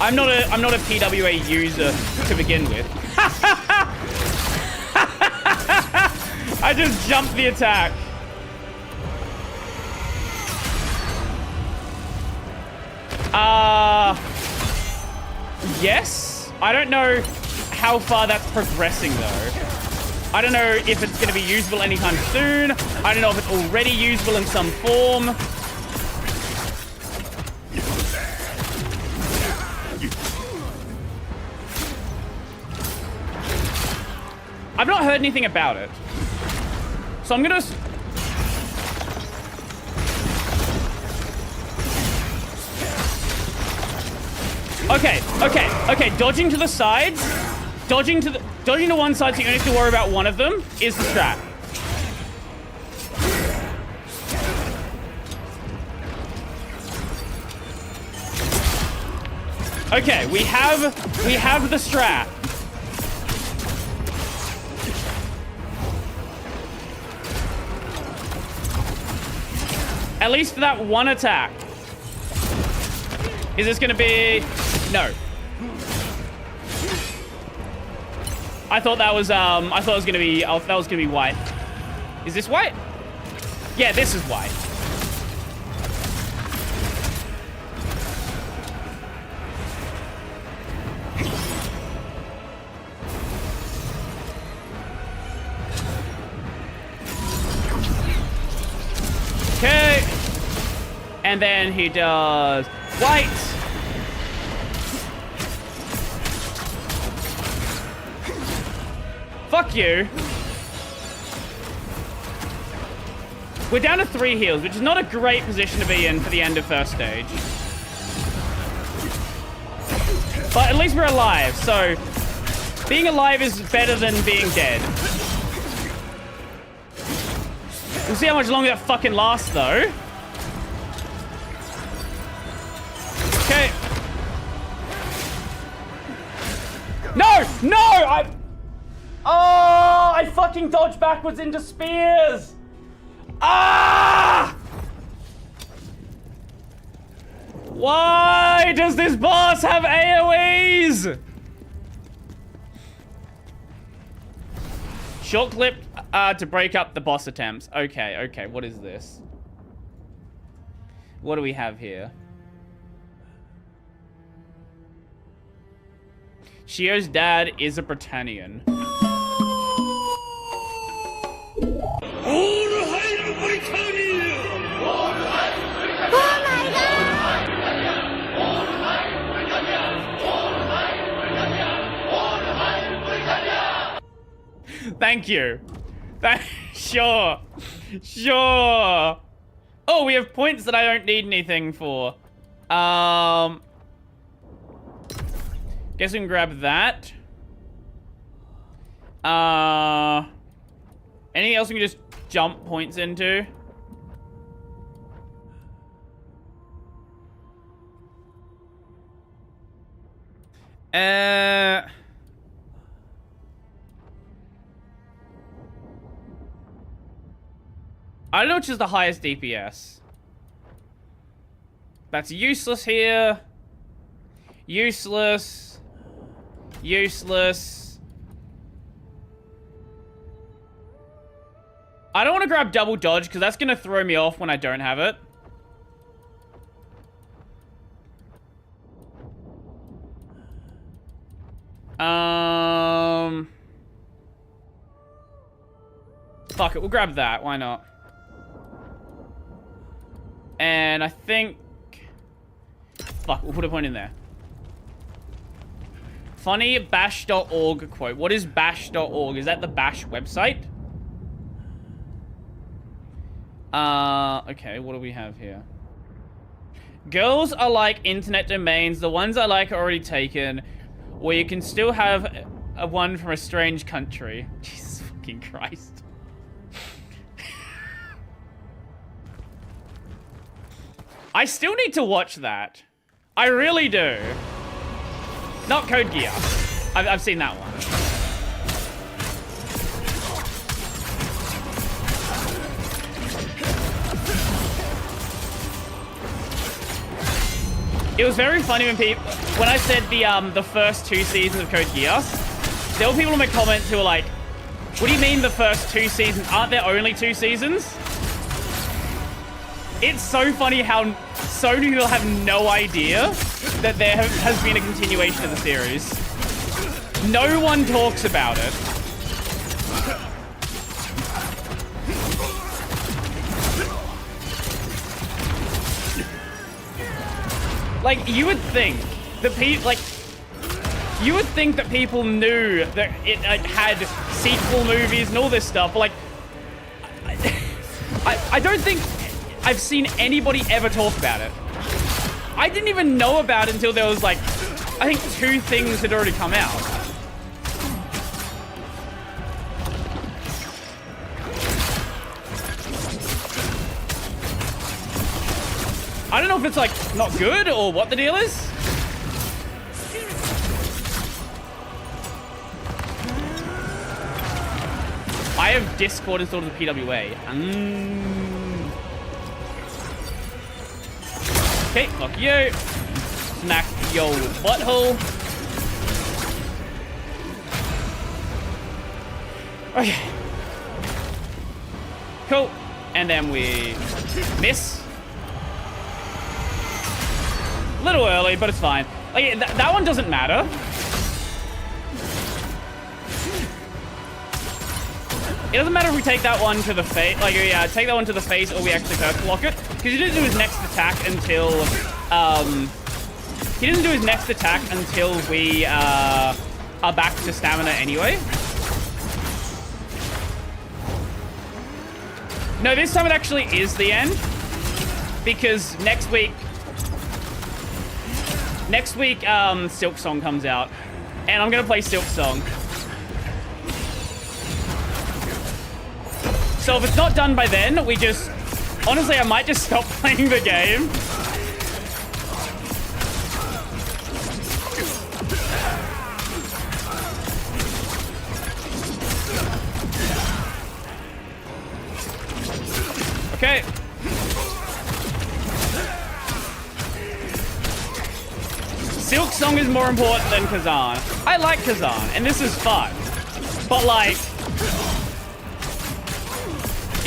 I'm not a PWA user to begin with. I just jumped the attack. Yes. I don't know how far that's progressing though. I don't know if it's going to be usable anytime soon. I don't know if it's already usable in some form. I've not heard anything about it. So I'm going to... Okay. Dodging to the sides. Dodging to one side so you only have to worry about one of them is the strat. Okay, we have the strat. At least for that one attack. Is this gonna be... No. I thought that was gonna be white. Is this white? Yeah, this is white. Okay. And then he does white. Fuck you. We're down to 3 heals, which is not a great position to be in for the end of first stage. But at least we're alive, so being alive is better than being dead. We'll see how much longer that fucking lasts, though. Okay. No! I fucking dodged backwards into spears! Ah! Why does this boss have AoEs? Short clip to break up the boss attempts. Okay, what is this? What do we have here? Shio's dad is a Britannian. Thank you. Sure. Oh, we have points that I don't need anything for. Guess we can grab that. Anything else we can just jump points into? I don't know which is the highest DPS. That's useless here. Useless. I don't want to grab double dodge because that's going to throw me off when I don't have it. Fuck it, we'll grab that. Why not? And I think... Fuck, we'll put a point in there. Funny bash.org quote. What is bash.org? Is that the bash website? Okay, what do we have here? Girls are like internet domains. The ones I like are already taken. Where you can still have a one from a strange country. Jesus fucking Christ. I still need to watch that. I really do. Not Code Geass. I've seen that one. It was very funny when I said the first 2 seasons of Code Geass, there were people in my comments who were like, what do you mean the first 2 seasons? Aren't there only 2 seasons? It's so funny how so many people have no idea that there has been a continuation of the series. No one talks about it. Like, you would think that people knew that it had sequel movies and all this stuff, but like, I don't think I've seen anybody ever talk about it. I didn't even know about it until there was like, I think 2 things had already come out. I don't know if it's like not good or what the deal is. I have Discord installed as a PWA. Okay, fuck you. Smack yo butthole. Okay. Cool. And then we miss. A little early, but it's fine. Like, that one doesn't matter. It doesn't matter if we take that one to the face, like, yeah, take that one to the face, or we actually purple lock it. Because he didn't do his next attack until, he doesn't do his next attack until we, are back to stamina anyway. No, this time it actually is the end. Because next week, Silk Song comes out. And I'm gonna play Silk Song. So if it's not done by then, we just... Honestly, I might just stop playing the game. Okay. Silk Song is more important than Khazan. I like Khazan, and this is fun. But like...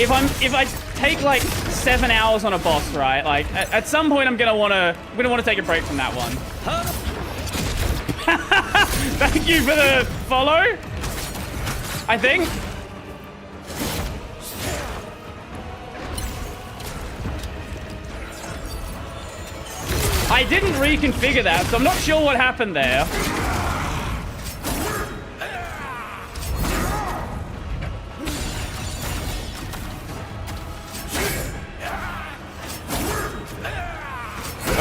If I take like 7 hours on a boss, right? Like at some point I'm gonna wanna take a break from that one. Thank you for the follow. I think. I didn't reconfigure that, so I'm not sure what happened there.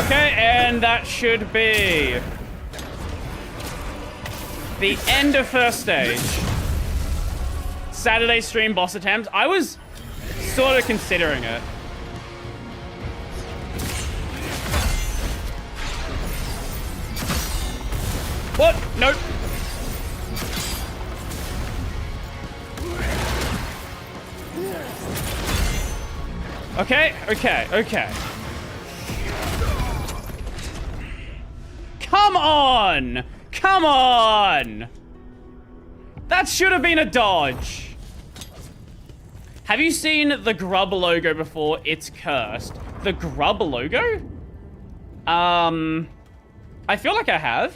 Okay, and that should be the end of first stage. Saturday stream boss attempt. I was sort of considering it. What? Nope. Okay. Come on! Come on! That should have been a dodge. Have you seen the Grub logo before? It's cursed. The Grub logo? I feel like I have.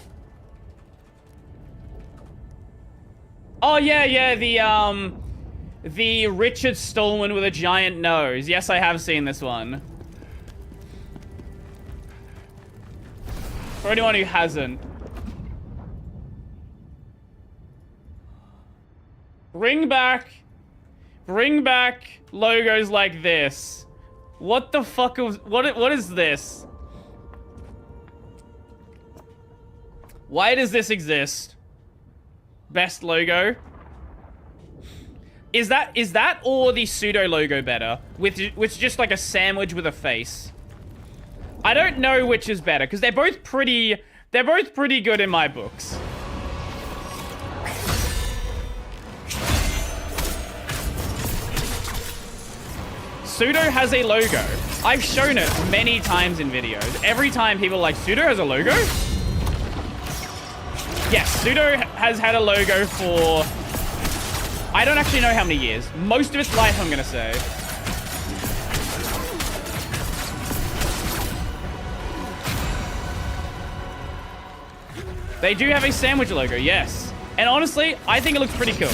Oh, yeah, the Richard Stallman with a giant nose. Yes, I have seen this one. For anyone who hasn't. Bring back logos like this. What the fuck what is this? Why does this exist? Best logo? Is that or the pseudo logo better? Which just like a sandwich with a face. I don't know which is better, because they're both pretty good in my books. Pseudo has a logo. I've shown it many times in videos. Every time people are like, Pseudo has a logo? Yes, Pseudo has had a logo for... I don't actually know how many years. Most of its life, I'm gonna say. They do have a sandwich logo, yes. And honestly, I think it looks pretty cool.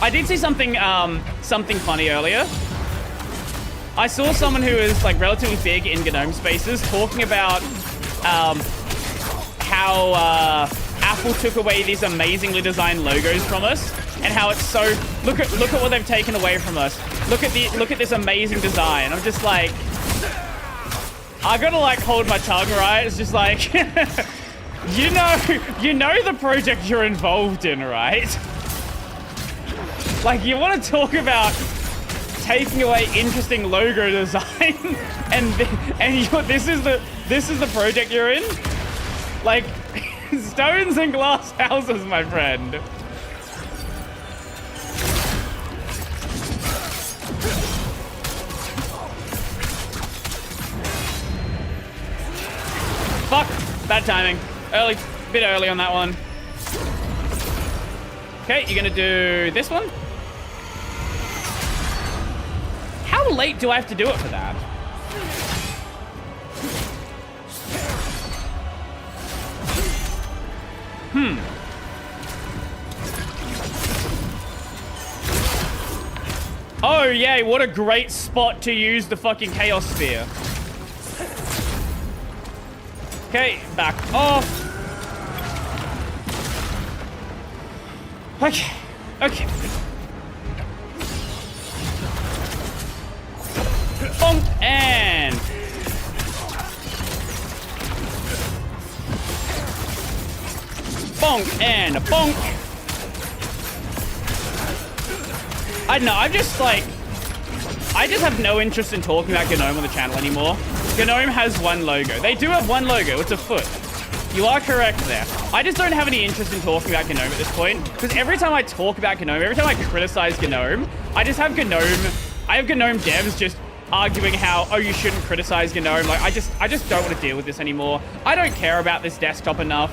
I did see something funny earlier. I saw someone who is like relatively big in GNOME spaces talking about how Apple took away these amazingly designed logos from us, and how it's so look at what they've taken away from us. Look at this amazing design. I'm just like, I gotta like hold my tongue, right? It's just like you know the project you're involved in, right? Like, you want to talk about taking away interesting logo design, and this is the project you're in? Like, stones and glass houses, my friend. Fuck, bad timing. Bit early on that one. Okay, you're gonna do this one? How late do I have to do it for that? Oh, yay, what a great spot to use the fucking Chaos Sphere. Okay, back off. Okay, okay. Bonk and... bonk and a bonk. I don't know, I just have no interest in talking about GNOME on the channel anymore. GNOME has one logo. They do have one logo, it's a foot. You are correct there. I just don't have any interest in talking about GNOME at this point, because every time I talk about GNOME, every time I criticize GNOME, I have GNOME devs just arguing how, oh, you shouldn't criticize GNOME. Like, I just don't want to deal with this anymore. I don't care about this desktop enough.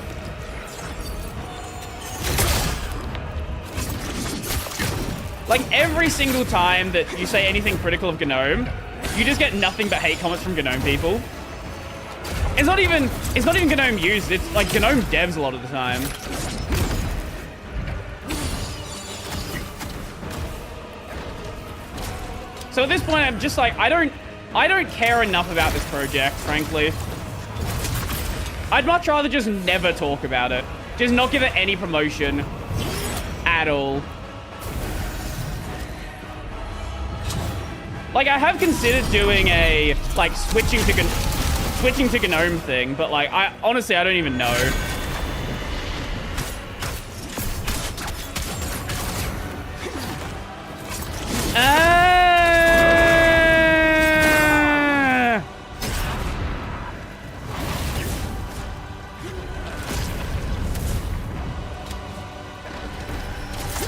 Like, every single time that you say anything critical of GNOME, you just get nothing but hate comments from GNOME people. It's not even GNOME users, it's like GNOME devs a lot of the time. So at this point, I'm just like, I don't care enough about this project, frankly. I'd much rather just never talk about it. Just not give it any promotion at all. Like, I have considered doing a, like, switching to GNOME thing, but, like, honestly, I don't even know.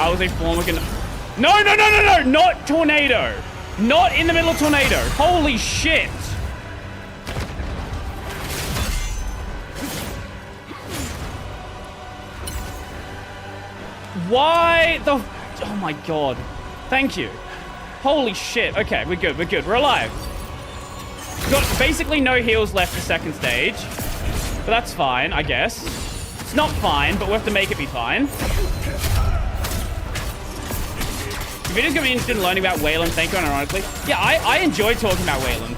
I was a former No, not tornado. Not in the middle of tornado. Holy shit. Why the... oh my god. Thank you. Holy shit. Okay, we're good. We're alive. We've got basically no heals left for second stage. But that's fine, I guess. It's not fine, but we have to make it be fine. The video's gonna be interested in learning about Wayland, thank you, ironically. Yeah, I enjoy talking about Wayland.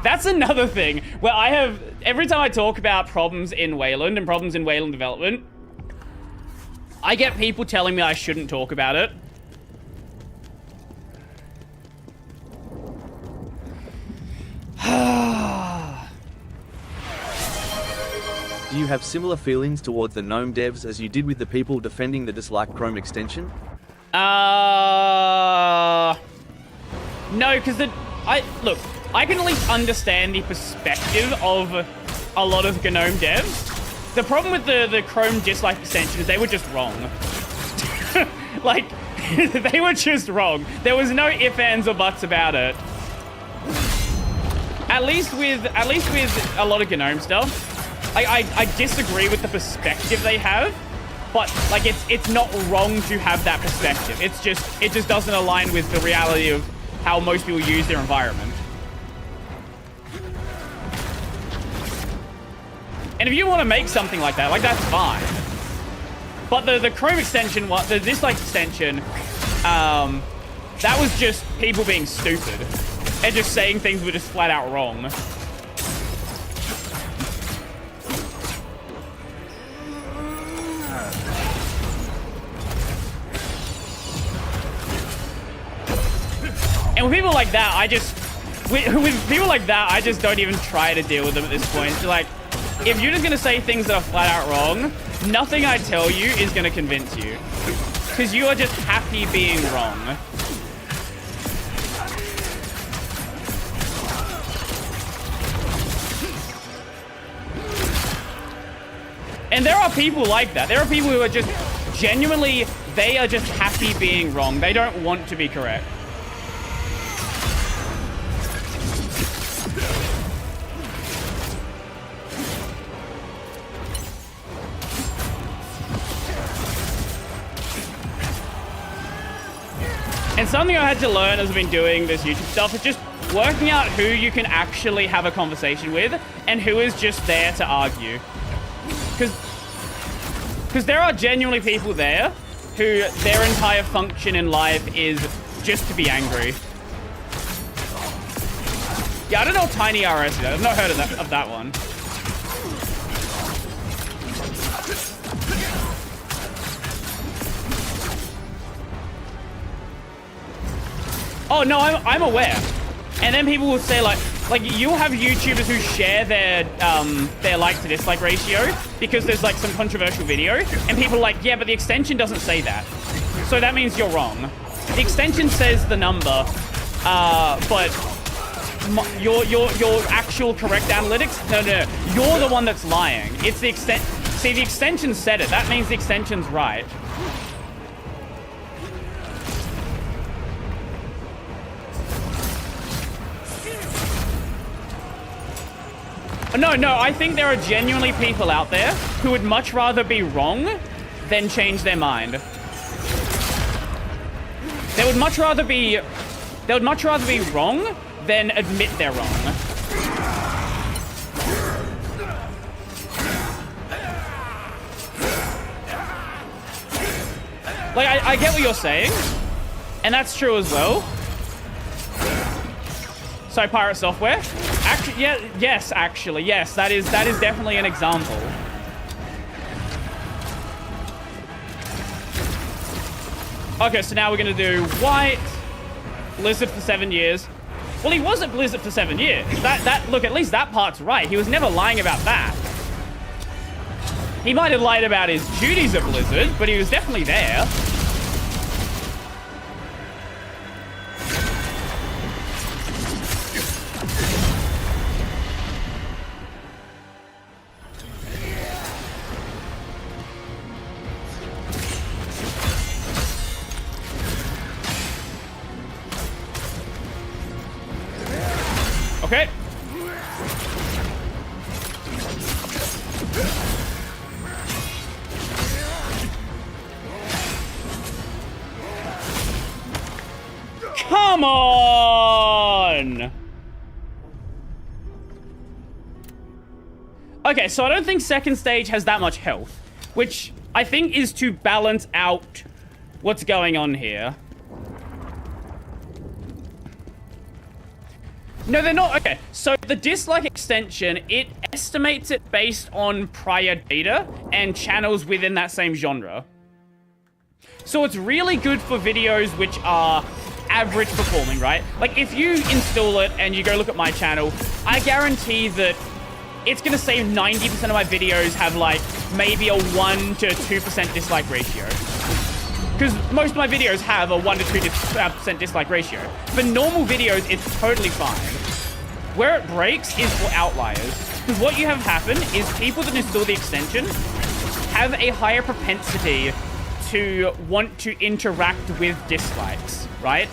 That's another thing where I have, every time I talk about problems in Wayland and problems in Wayland development, I get people telling me I shouldn't talk about it. Do you have similar feelings towards the GNOME devs as you did with the people defending the disliked Chrome extension? No, because look, I can at least understand the perspective of a lot of GNOME devs. The problem with the Chrome dislike extension is they were just wrong. Like, they were just wrong. There was no ifs, ands, or buts about it. At least with a lot of GNOME stuff, I disagree with the perspective they have, but like it's not wrong to have that perspective. It just doesn't align with the reality of how most people use their environment. And if you want to make something like that, that's fine. But the Chrome extension, the dislike extension, that was just people being stupid and just saying things were just flat out wrong. And with people like that, with people like that, I just don't even try to deal with them at this point. So, like, if you're just gonna say things that are flat out wrong, nothing I tell you is gonna convince you. Because you are just happy being wrong. And there are people like that. There are people who are just genuinely, they are just happy being wrong. They don't want to be correct. And something I had to learn as I've been doing this YouTube stuff is just working out who you can actually have a conversation with and who is just there to argue. Because there are genuinely people there who their entire function in life is just to be angry. Yeah, I don't know what Tiny RS is. I've not heard of that one. Oh, no, I'm aware. And then people will say, like you'll have YouTubers who share their like to dislike ratio because there's, like, some controversial video. And people are like, yeah, but the extension doesn't say that. So that means you're wrong. The extension says the number, but your actual correct analytics, no, you're the one that's lying. It's the See, the extension said it. That means the extension's right. No, I think there are genuinely people out there who would much rather be wrong than change their mind. They would much rather be wrong than admit they're wrong. Like, I get what you're saying, and that's true as well. So, Pirate Software? Actually, yeah, yes, actually, yes. That is definitely an example. Okay, so now we're gonna do White, Blizzard for 7 years. Well, he was at Blizzard for 7 years. Look, at least that part's right. He was never lying about that. He might have lied about his duties at Blizzard, but he was definitely there. Okay. Come on! Okay, so I don't think second stage has that much health, which I think is to balance out what's going on here. No, they're not. Okay, so the dislike extension, it estimates it based on prior data and channels within that same genre. So it's really good for videos which are average performing, right? Like, if you install it and you go look at my channel, I guarantee that it's going to say 90% of my videos have, like, maybe a 1 to 2% dislike ratio. Because most of my videos have a 1 to 2% dislike ratio. For normal videos, it's totally fine. Where it breaks is for outliers. Because what you have happen is people that install the extension have a higher propensity to want to interact with dislikes, right?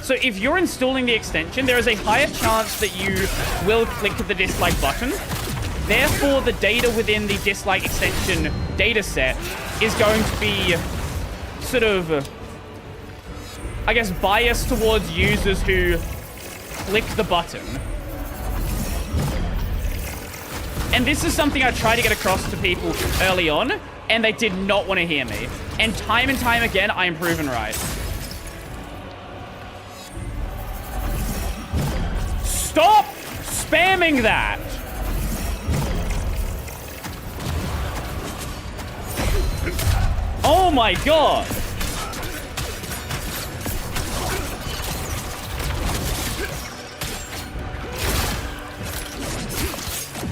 So if you're installing the extension, there is a higher chance that you will click the dislike button. Therefore, the data within the dislike extension data set is going to be sort of, I guess, biased towards users who click the button. And this is something I tried to get across to people early on, and they did not want to hear me. And time again, I am proven right. Stop spamming that! Oh my god!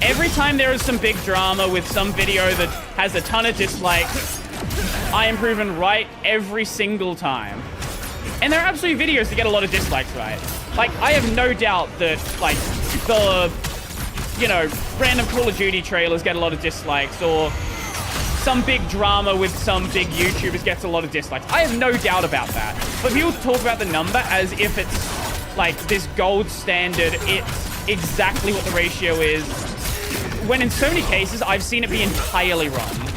Every time there is some big drama with some video that has a ton of dislikes, I am proven right every single time. And there are absolutely videos that get a lot of dislikes, right? Like, I have no doubt that, like, the, you know, random Call of Duty trailers get a lot of dislikes, or some big drama with some big YouTubers gets a lot of dislikes. I have no doubt about that. But people talk about the number as if it's, like, this gold standard, it's exactly what the ratio is, when in so many cases, I've seen it be entirely wrong.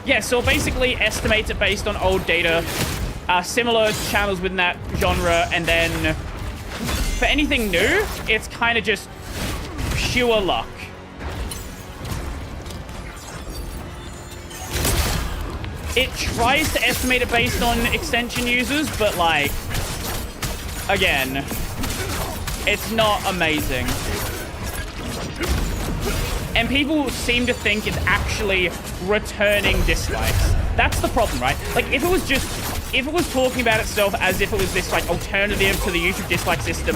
Yeah, so basically estimates it based on old data, similar channels within that genre, and then for anything new, it's kind of just pure luck. It tries to estimate it based on extension users, but, like, again, it's not amazing. And people seem to think it's actually returning dislikes. That's the problem, right? Like, if it was talking about itself as if it was this, like, alternative to the YouTube dislike system,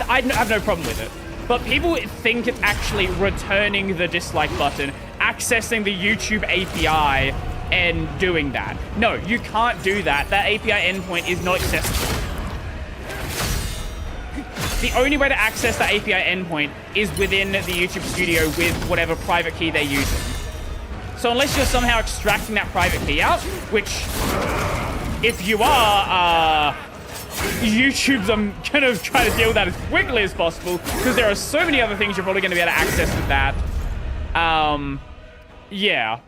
I'd have no problem with it. But people think it's actually returning the dislike button, accessing the YouTube API, and doing that. No, you can't do that. That API endpoint is not accessible. The only way to access that API endpoint is within the YouTube Studio with whatever private key they're using. So unless you're somehow extracting that private key out, which, if you are, YouTube's gonna try to deal with that as quickly as possible, because there are so many other things you're probably gonna be able to access with that. Yeah.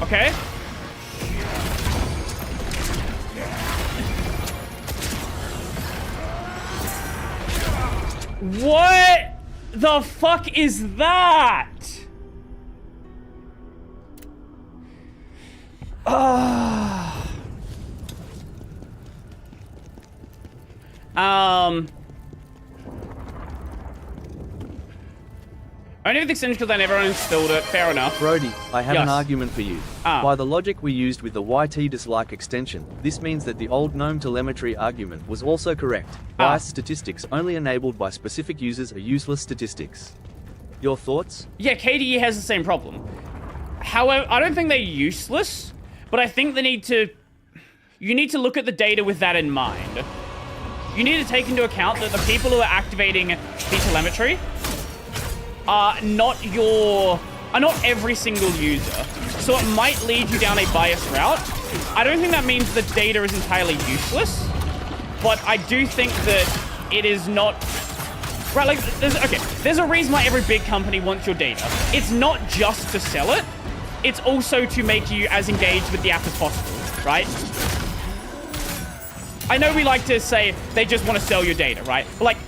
Okay. What the fuck is that? Only with extension because I never installed it. Fair enough. Brody, I have Yes. an argument for you. By the logic we used with the YT dislike extension, this means that the old GNOME telemetry argument was also correct. Biased statistics only enabled by specific users are useless statistics. Your thoughts? Yeah, KDE has the same problem. However, I don't think they're useless, but I think they need to... You need to look at the data with that in mind. You need to take into account that the people who are activating the telemetry are not every single user. So so it might lead you down a biased route. I don't think that means the data is entirely useless, but I do think that it is not... Right, like, there's a reason why every big company wants your data. It's not just to sell it, it's also to make you as engaged with the app as possible, right? I know we like to say they just want to sell your data, right? But like,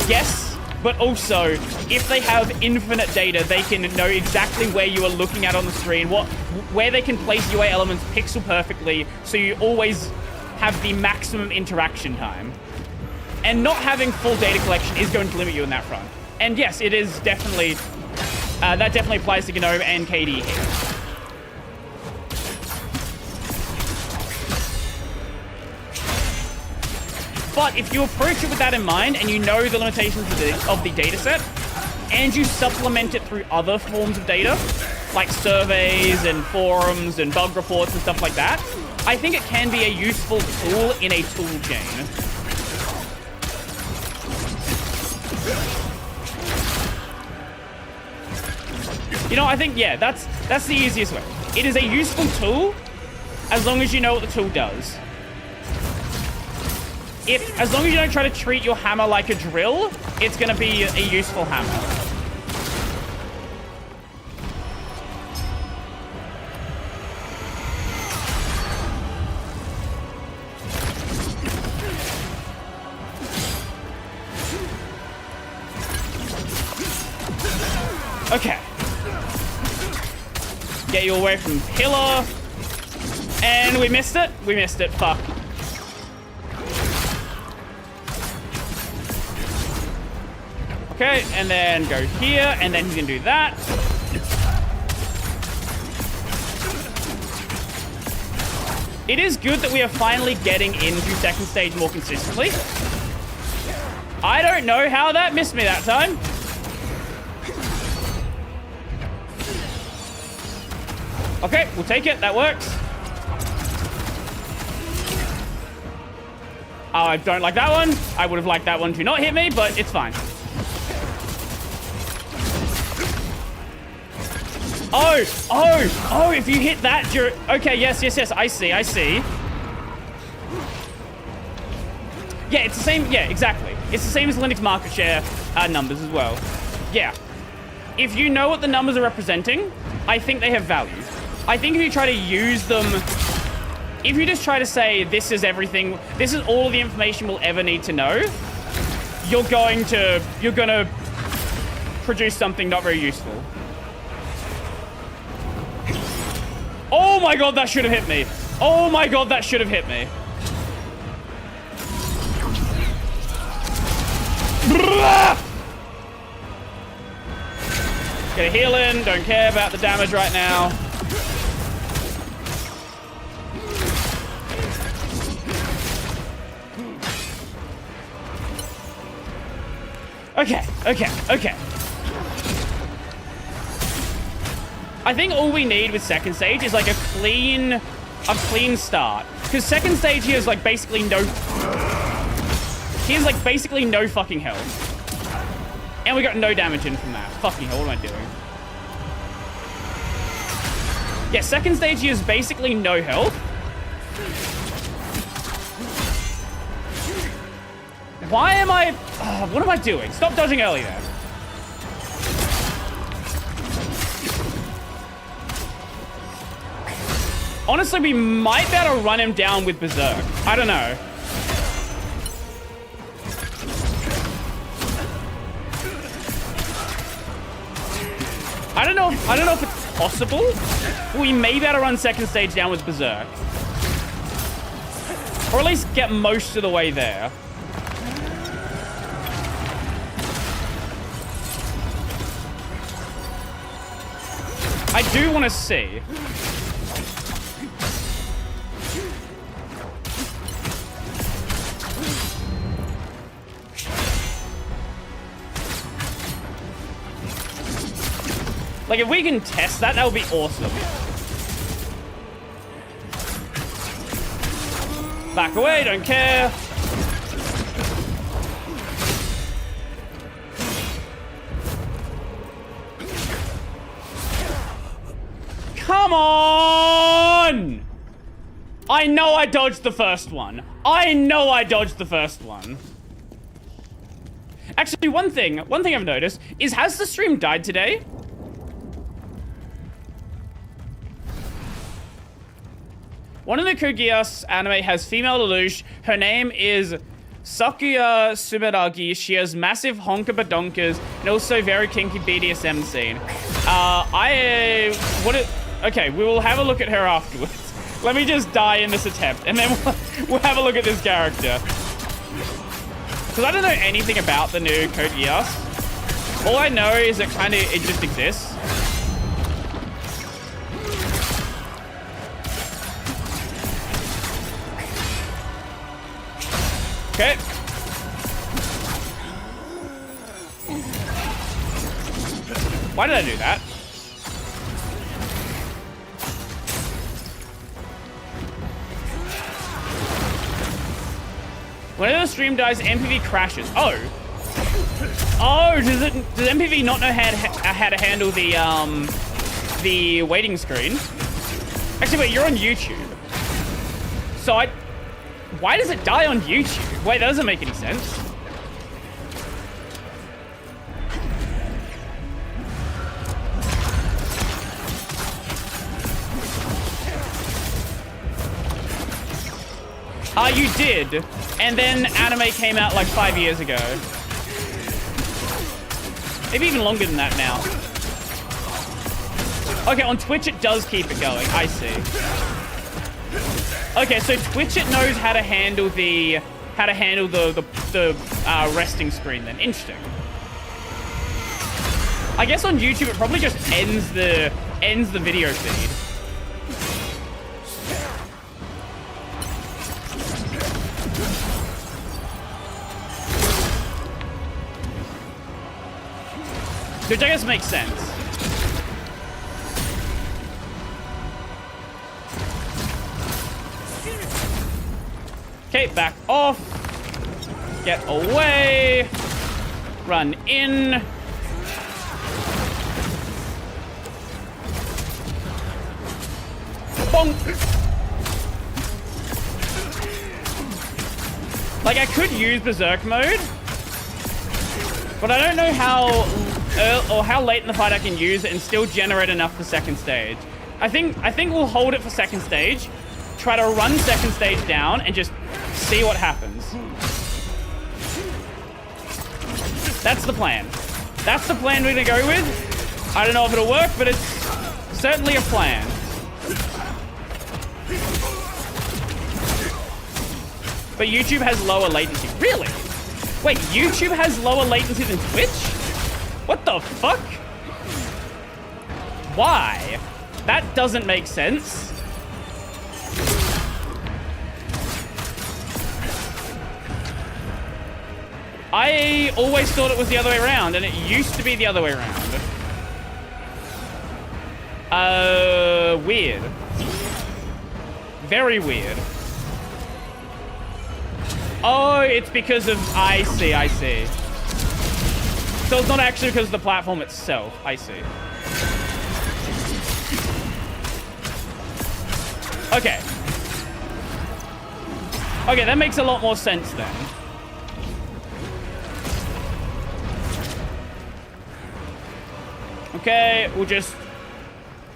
yes, but also, if they have infinite data, they can know exactly where you are looking at on the screen, where they can place UI elements pixel perfectly, so you always have the maximum interaction time. And not having full data collection is going to limit you in that front. And yes, it is definitely... that definitely applies to GNOME and KDE here. But if you approach it with that in mind, and you know the limitations of the data set, and you supplement it through other forms of data, like surveys and forums and bug reports and stuff like that, I think it can be a useful tool in a tool chain. You know, I think, yeah, that's the easiest way. It is a useful tool as long as you know what the tool does. As long as you don't try to treat your hammer like a drill, it's going to be a useful hammer. Okay. Get you away from pillar. And we missed it. We missed it. Fuck. Okay, and then go here, and then he's gonna do that. It is good that we are finally getting into second stage more consistently. I don't know how that missed me that time. Okay, we'll take it. That works. Oh, I don't like that one. I would have liked that one to not hit me, but it's fine. Oh, if you hit that during... Okay, yes, I see. Yeah, it's the same... Yeah, exactly. It's the same as Linux market share numbers as well. Yeah. If you know what the numbers are representing, I think they have value. I think if you try to use them... If you just try to say, this is everything, this is all the information we'll ever need to know, you're gonna produce something not very useful. Oh my god, that should have hit me. Oh my god, that should have hit me. Get a heal in, don't care about the damage right now. Okay. I think all we need with second stage is like a clean start. Because second stage he has like basically no... He has like basically no fucking health. And we got no damage in from that. Fucking hell, what am I doing? Yeah, second stage he has basically no health. Why am I... what am I doing? Stop dodging earlier. Honestly, we might be able to run him down with Berserk. I don't know. I don't know if it's possible. We may be able to run second stage down with Berserk. Or at least get most of the way there. I do want to see. Like, if we can test that, that would be awesome. Back away, don't care. Come Come on! I know I dodged the first one. I know I dodged the first one. Actually, one thing I've noticed is, has the stream died today? One of the Code Geass anime has female Lelouch. Her name is Sakuya Sumeragi. She has massive honker badonkers and also very kinky BDSM scene. Okay, we will have a look at her afterwards. Let me just die in this attempt, and then we'll have a look at this character. Because I don't know anything about the new Code Geass. All I know is that it just exists. Okay. Why did I do that? Whenever the stream dies, MPV crashes. Oh. Oh, does MPV not know how to handle the waiting screen? Actually, wait, you're on YouTube. So why does it die on YouTube? Wait, that doesn't make any sense. You did. And then anime came out like 5 years ago. Maybe even longer than that now. Okay, on Twitch it does keep it going. I see. Okay, so Twitch it knows how to handle the resting screen then. Interesting. I guess on YouTube it probably just ends the video feed. Which I guess makes sense. Okay, back off. Get away. Run in. Bonk. Like, I could use Berserk mode, but I don't know how late in the fight I can use it and still generate enough for second stage. I think we'll hold it for second stage, try to run second stage down, and just see what happens. That's the plan. That's the plan we're gonna go with. I don't know if it'll work, but it's certainly a plan. But YouTube has lower latency. Really? Wait, YouTube has lower latency than Twitch? What the fuck? Why? That doesn't make sense. I always thought it was the other way around, and it used to be the other way around. Weird. Very weird. Oh, it's because of... I see. So it's not actually because of the platform itself. I see. Okay. Okay, that makes a lot more sense then. Okay, we'll just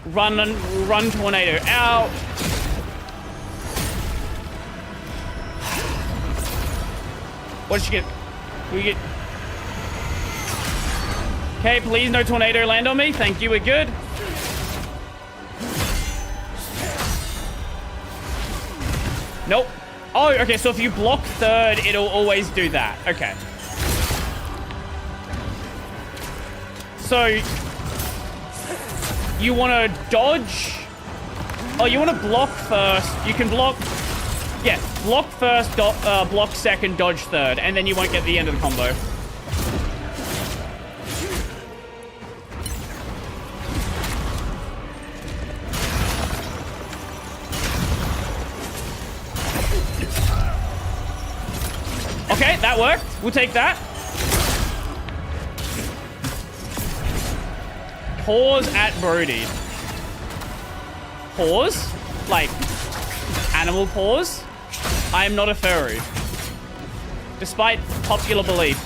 run tornado out. What did she get? We get... Okay, please no tornado land on me. Thank you, we're good. Nope. Oh, okay, so if you block third, it'll always do that. Okay. So, you want to dodge? Oh, you want to block first. You can block... Yeah, block first, block second, dodge third, and then you won't get the end of the combo. Okay, that worked. We'll take that. Pause at Brody. paws, like animal paws, I am not a furry. Despite popular belief.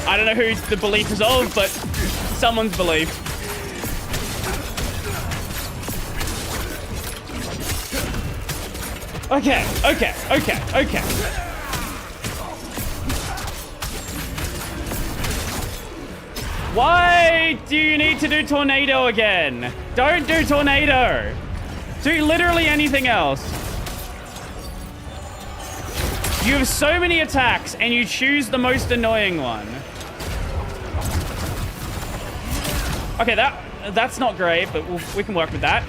I don't know who the belief is of, but someone's belief. Okay. Why do you need to do tornado again? Don't do tornado. Do literally anything else. You have so many attacks and you choose the most annoying one. Okay, that's not great, but we can work with that.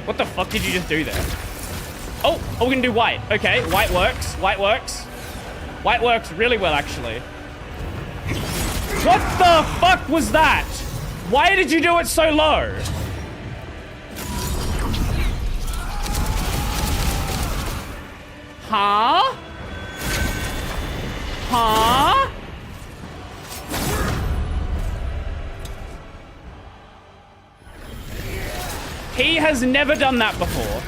What the fuck did you just do there? Oh, we're gonna do white. Okay, white works. White works. White works really well, actually. What the fuck was that? Why did you do it so low? Huh? Huh? He has never done that before.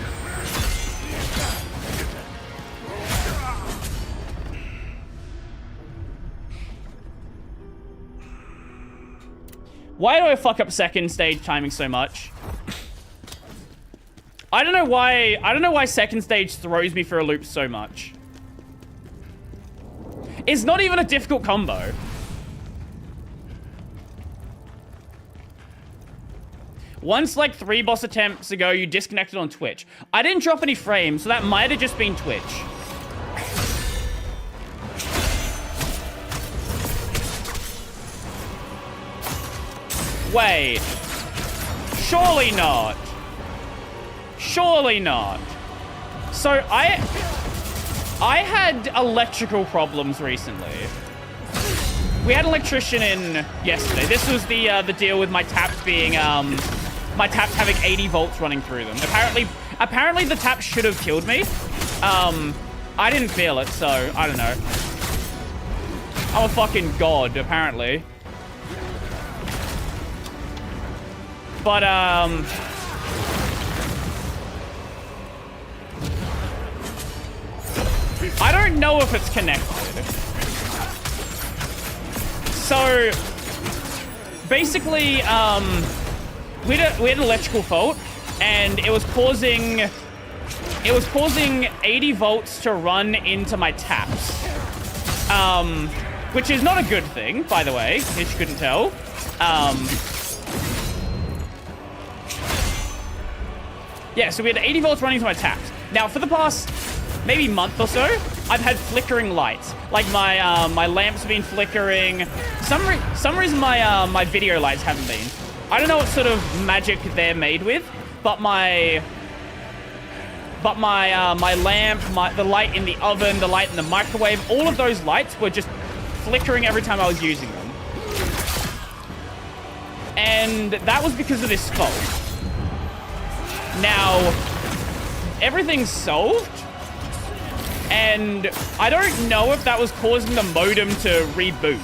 Why do I fuck up second stage timing so much? I don't know why second stage throws me for a loop so much. It's not even a difficult combo. Once, like 3 boss attempts ago, you disconnected on Twitch. I didn't drop any frames, so that might have just been Twitch. Wait. Surely not. Surely not. So I had electrical problems recently. We had an electrician in yesterday. This was the deal with my taps being my taps having 80 volts running through them. Apparently the tap should have killed me. I didn't feel it, so I don't know. I'm a fucking god, apparently. But, I don't know if it's connected. So, basically, we had an electrical fault, and it was causing 80 volts to run into my taps. Which is not a good thing, by the way, if you couldn't tell. Yeah, so we had 80 volts running to my taps. Now, for the past maybe month or so, I've had flickering lights. Like my lamps have been flickering. Some reason my video lights haven't been. I don't know what sort of magic they're made with, but my lamp, the light in the oven, the light in the microwave, all of those lights were just flickering every time I was using them. And that was because of this fault. Now, everything's solved, and I don't know if that was causing the modem to reboot,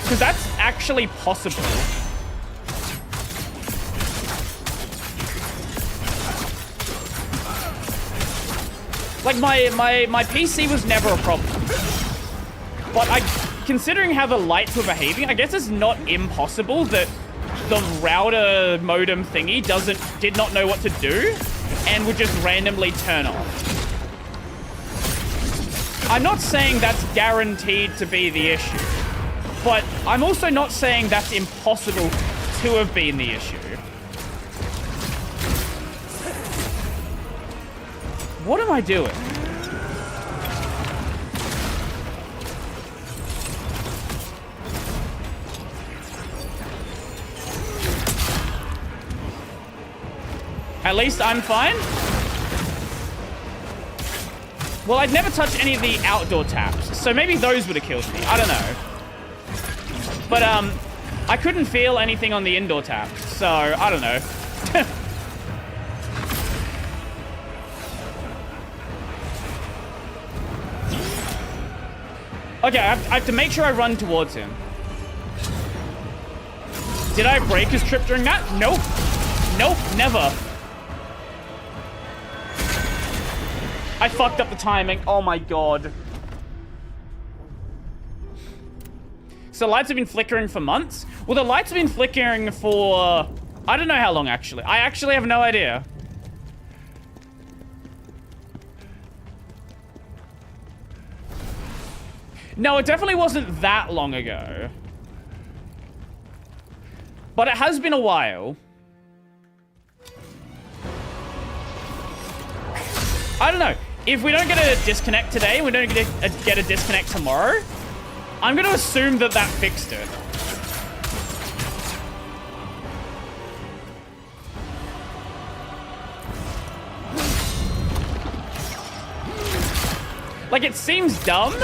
because that's actually possible. Like, my PC was never a problem, but considering how the lights were behaving, I guess it's not impossible that the router modem thingy did not know what to do and would just randomly turn off. I'm not saying that's guaranteed to be the issue, but I'm also not saying that's impossible to have been the issue. What am I doing? At least I'm fine. Well, I'd never touched any of the outdoor taps, so maybe those would have killed me. I don't know. But, I couldn't feel anything on the indoor taps, so I don't know. Okay, I have to make sure I run towards him. Did I break his trip during that? Nope. Nope, never. I fucked up the timing. Oh my god. So lights have been flickering for months? Well, the lights have been flickering for... I don't know how long, actually. I actually have no idea. No, it definitely wasn't that long ago. But it has been a while. I don't know. If we don't get a disconnect today, we don't get a disconnect tomorrow, I'm going to assume that that fixed it. Like, it seems dumb,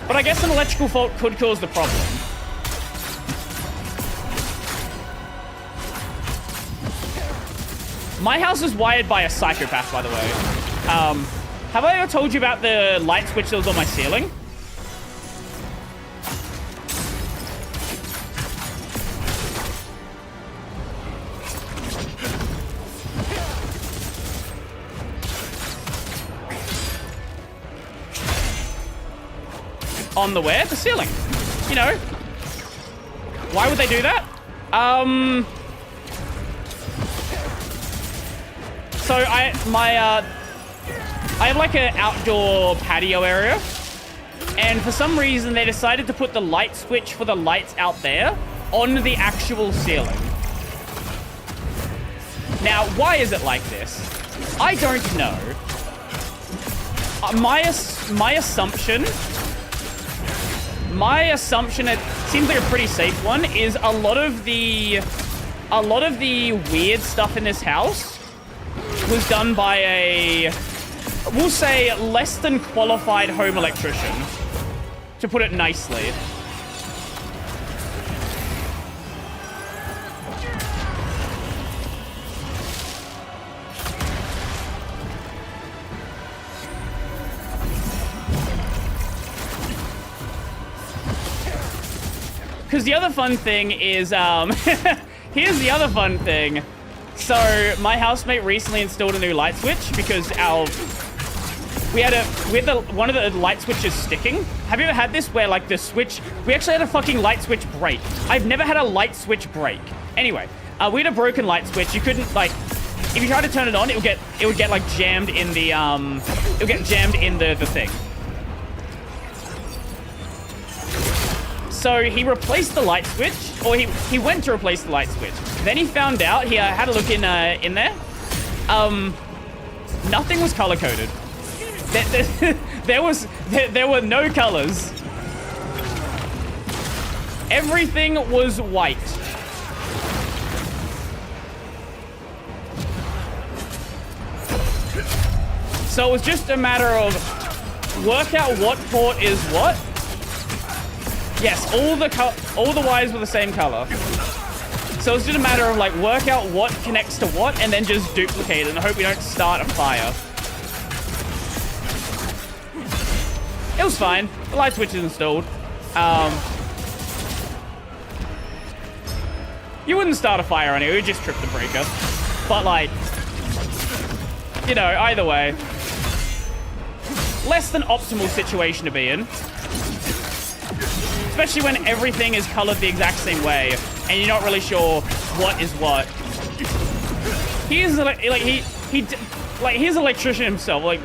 but I guess an electrical fault could cause the problem. My house is wired by a psychopath, by the way. Have I ever told you about the light switch that was on my ceiling? On the where? The ceiling. You know. Why would they do that? So I have like an outdoor patio area, and for some reason they decided to put the light switch for the lights out there on the actual ceiling. Now, why is it like this? I don't know. My assumption, it seems like a pretty safe one, is a lot of the weird stuff in this house was done by a, we'll say, less than qualified home electrician, to put it nicely. Because the other fun thing is, here's the other fun thing. So my housemate recently installed a new light switch because one of the light switches sticking. Have you ever had this where like the switch, we actually had a fucking light switch break. I've never had a light switch break. Anyway, we had a broken light switch. You couldn't like, if you tried to turn it on, it would get like jammed in the the thing. So he replaced the light switch, or he went to replace the light switch. Then he found out, he had a look in there. Nothing was color coded. There were no colors. Everything was white. So it was just a matter of work out what port is what. Yes, all the wires were the same color. So it's just a matter of like work out what connects to what and then just duplicate it and hope we don't start a fire. It was fine. The light switch is installed. You wouldn't start a fire anyway, you would just trip the breaker. But like, you know, either way. Less than optimal situation to be in. Especially when everything is colored the exact same way and you're not really sure what is what. He's like he's an electrician himself. Like,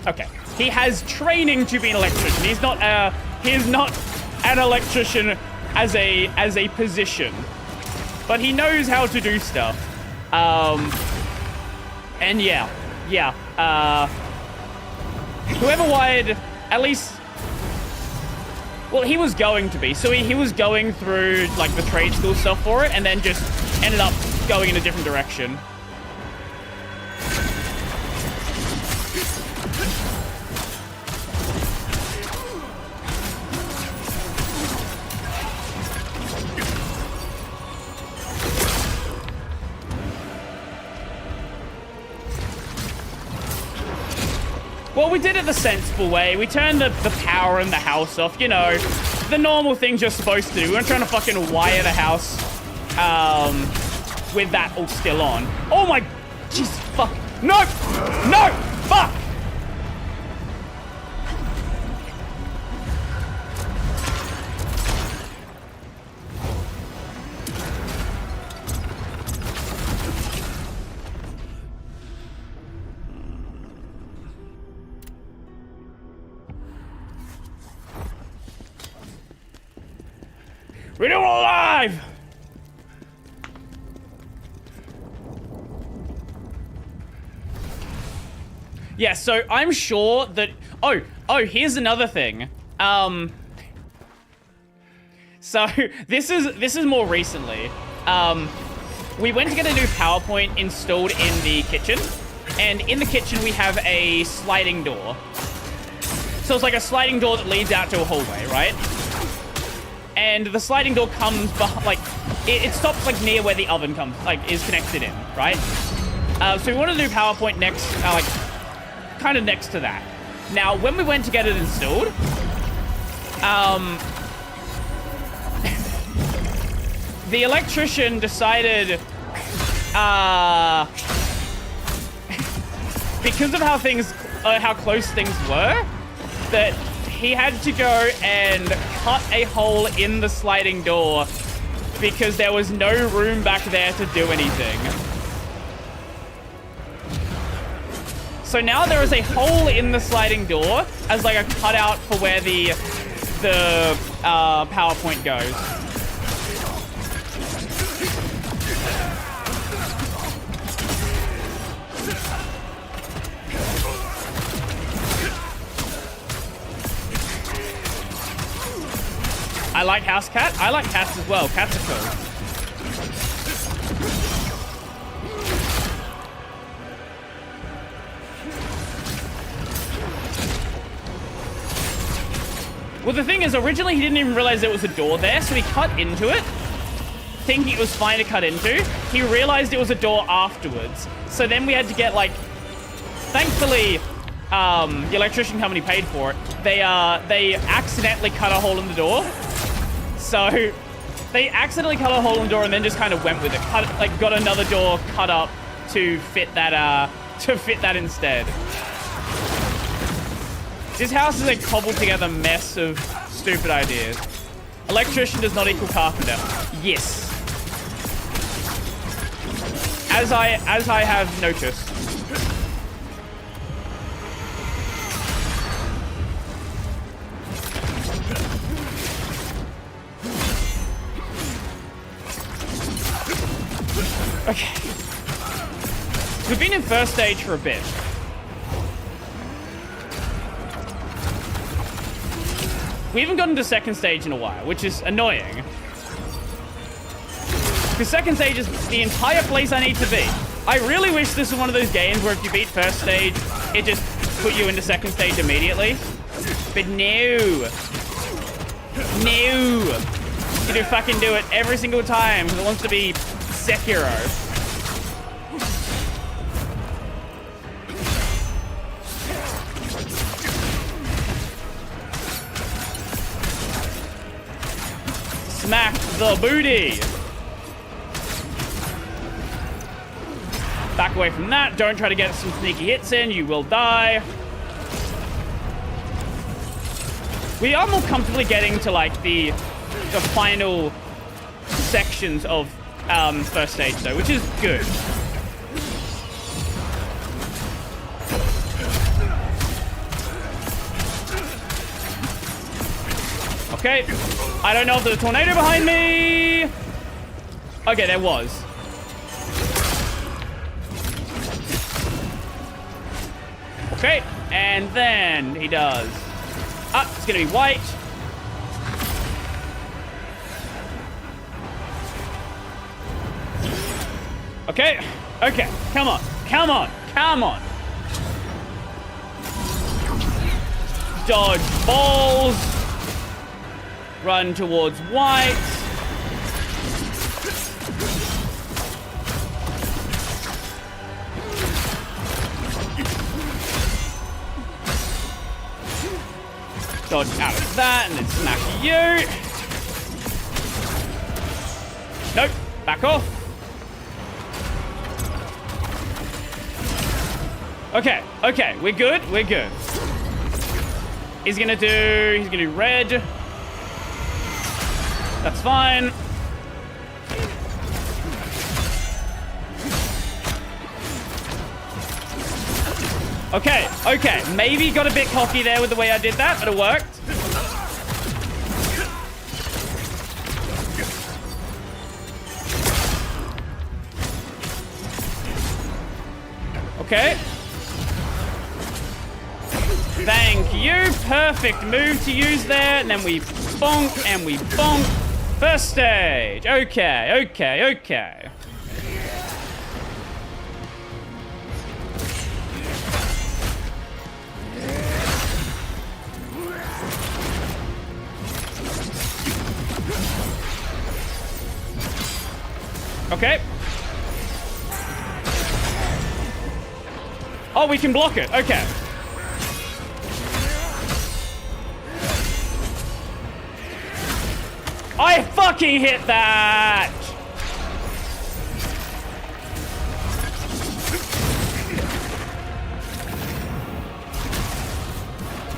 okay, he has training to be an electrician. He's not an electrician as a position, but he knows how to do stuff. And yeah. Whoever wired, at least. Well, he was going to be. So he was going through, like, the trade school stuff for it, and then just ended up going in a different direction. Well, we did it the sensible way. We turned the power in the house off, you know. the normal things you're supposed to do. We weren't trying to fucking wire the house with that all still on. Oh my... Jesus, fuck. No! No! Fuck! We're doing alive! Yeah, so I'm sure that... Oh, here's another thing. So this is more recently. We went to get a new PowerPoint installed in the kitchen. And in the kitchen, we have a sliding door. So it's like a sliding door that leads out to a hallway, right? And the sliding door comes behind, like, it stops like near where the oven comes, like, is connected in, right? So we want to do PowerPoint next, like, kind of next to that. Now, when we went to get it installed, the electrician decided, because of how close things were, that he had to go and cut a hole in the sliding door because there was no room back there to do anything. So now there is a hole in the sliding door as like a cutout for where the PowerPoint goes. I like house cat. I like cats as well. Cats are cool. Well, the thing is, originally he didn't even realize there was a door there, so he cut into it, thinking it was fine to cut into. He realized it was a door afterwards. So then we had to get, like... Thankfully, the electrician company paid for it. They accidentally cut a hole in the door. So they accidentally cut a hole in the door and then just kind of went with it. Got another door cut up to fit that instead. This house is a cobbled together mess of stupid ideas. Electrician does not equal carpenter. Yes. As I have noticed. Okay. We've been in first stage for a bit. We haven't gotten to second stage in a while, which is annoying. Because second stage is the entire place I need to be. I really wish this was one of those games where if you beat first stage, it just put you into second stage immediately. But no. No. You do fucking do it every single time because it wants to be Sekiro. Smack the booty. Back away from that. Don't try to get some sneaky hits in. You will die. We are more comfortably getting to like the final sections of first stage though, which is good. Okay, I don't know if there's a tornado behind me. Okay, there was. Okay, and then he does. Ah, it's gonna be white. Okay, okay, come on, come on, come on. Dodge balls. Run towards white. Dodge out of that, and then smack you. Nope. Back off. Okay, okay, we're good, we're good. He's gonna do red. That's fine. Okay, okay, maybe got a bit cocky there with the way I did that, but it worked. Okay. Thank you. Perfect move to use there. And then we bonk and we bonk. First stage. Okay, okay, okay. Okay. Oh, we can block it. Okay. I fucking hit that!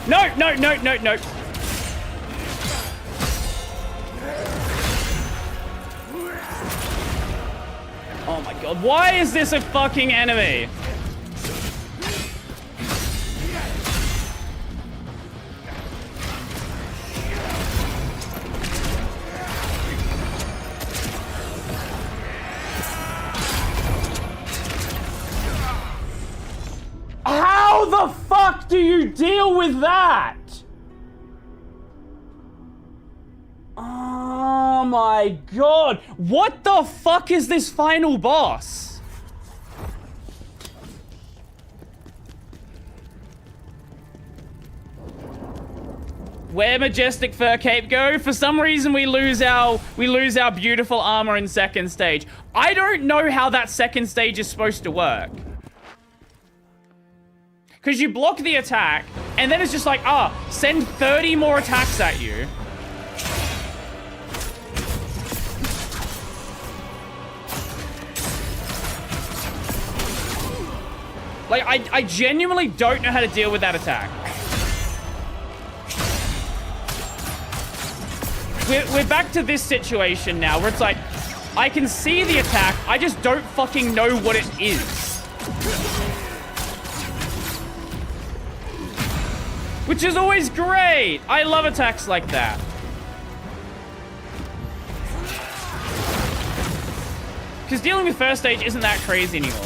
No, no, no, no, no. Oh my god, why is this a fucking enemy? How the fuck do you deal with that? Oh my god. What the fuck is this final boss? Where Majestic Fur Cape go? For some reason we lose our beautiful armor in second stage. I don't know how that second stage is supposed to work. Because you block the attack, and then it's just like, send 30 more attacks at you. Like, I genuinely don't know how to deal with that attack. We're back to this situation now, where it's like, I can see the attack, I just don't fucking know what it is. Which is always great. I love attacks like that. Because dealing with first stage isn't that crazy anymore.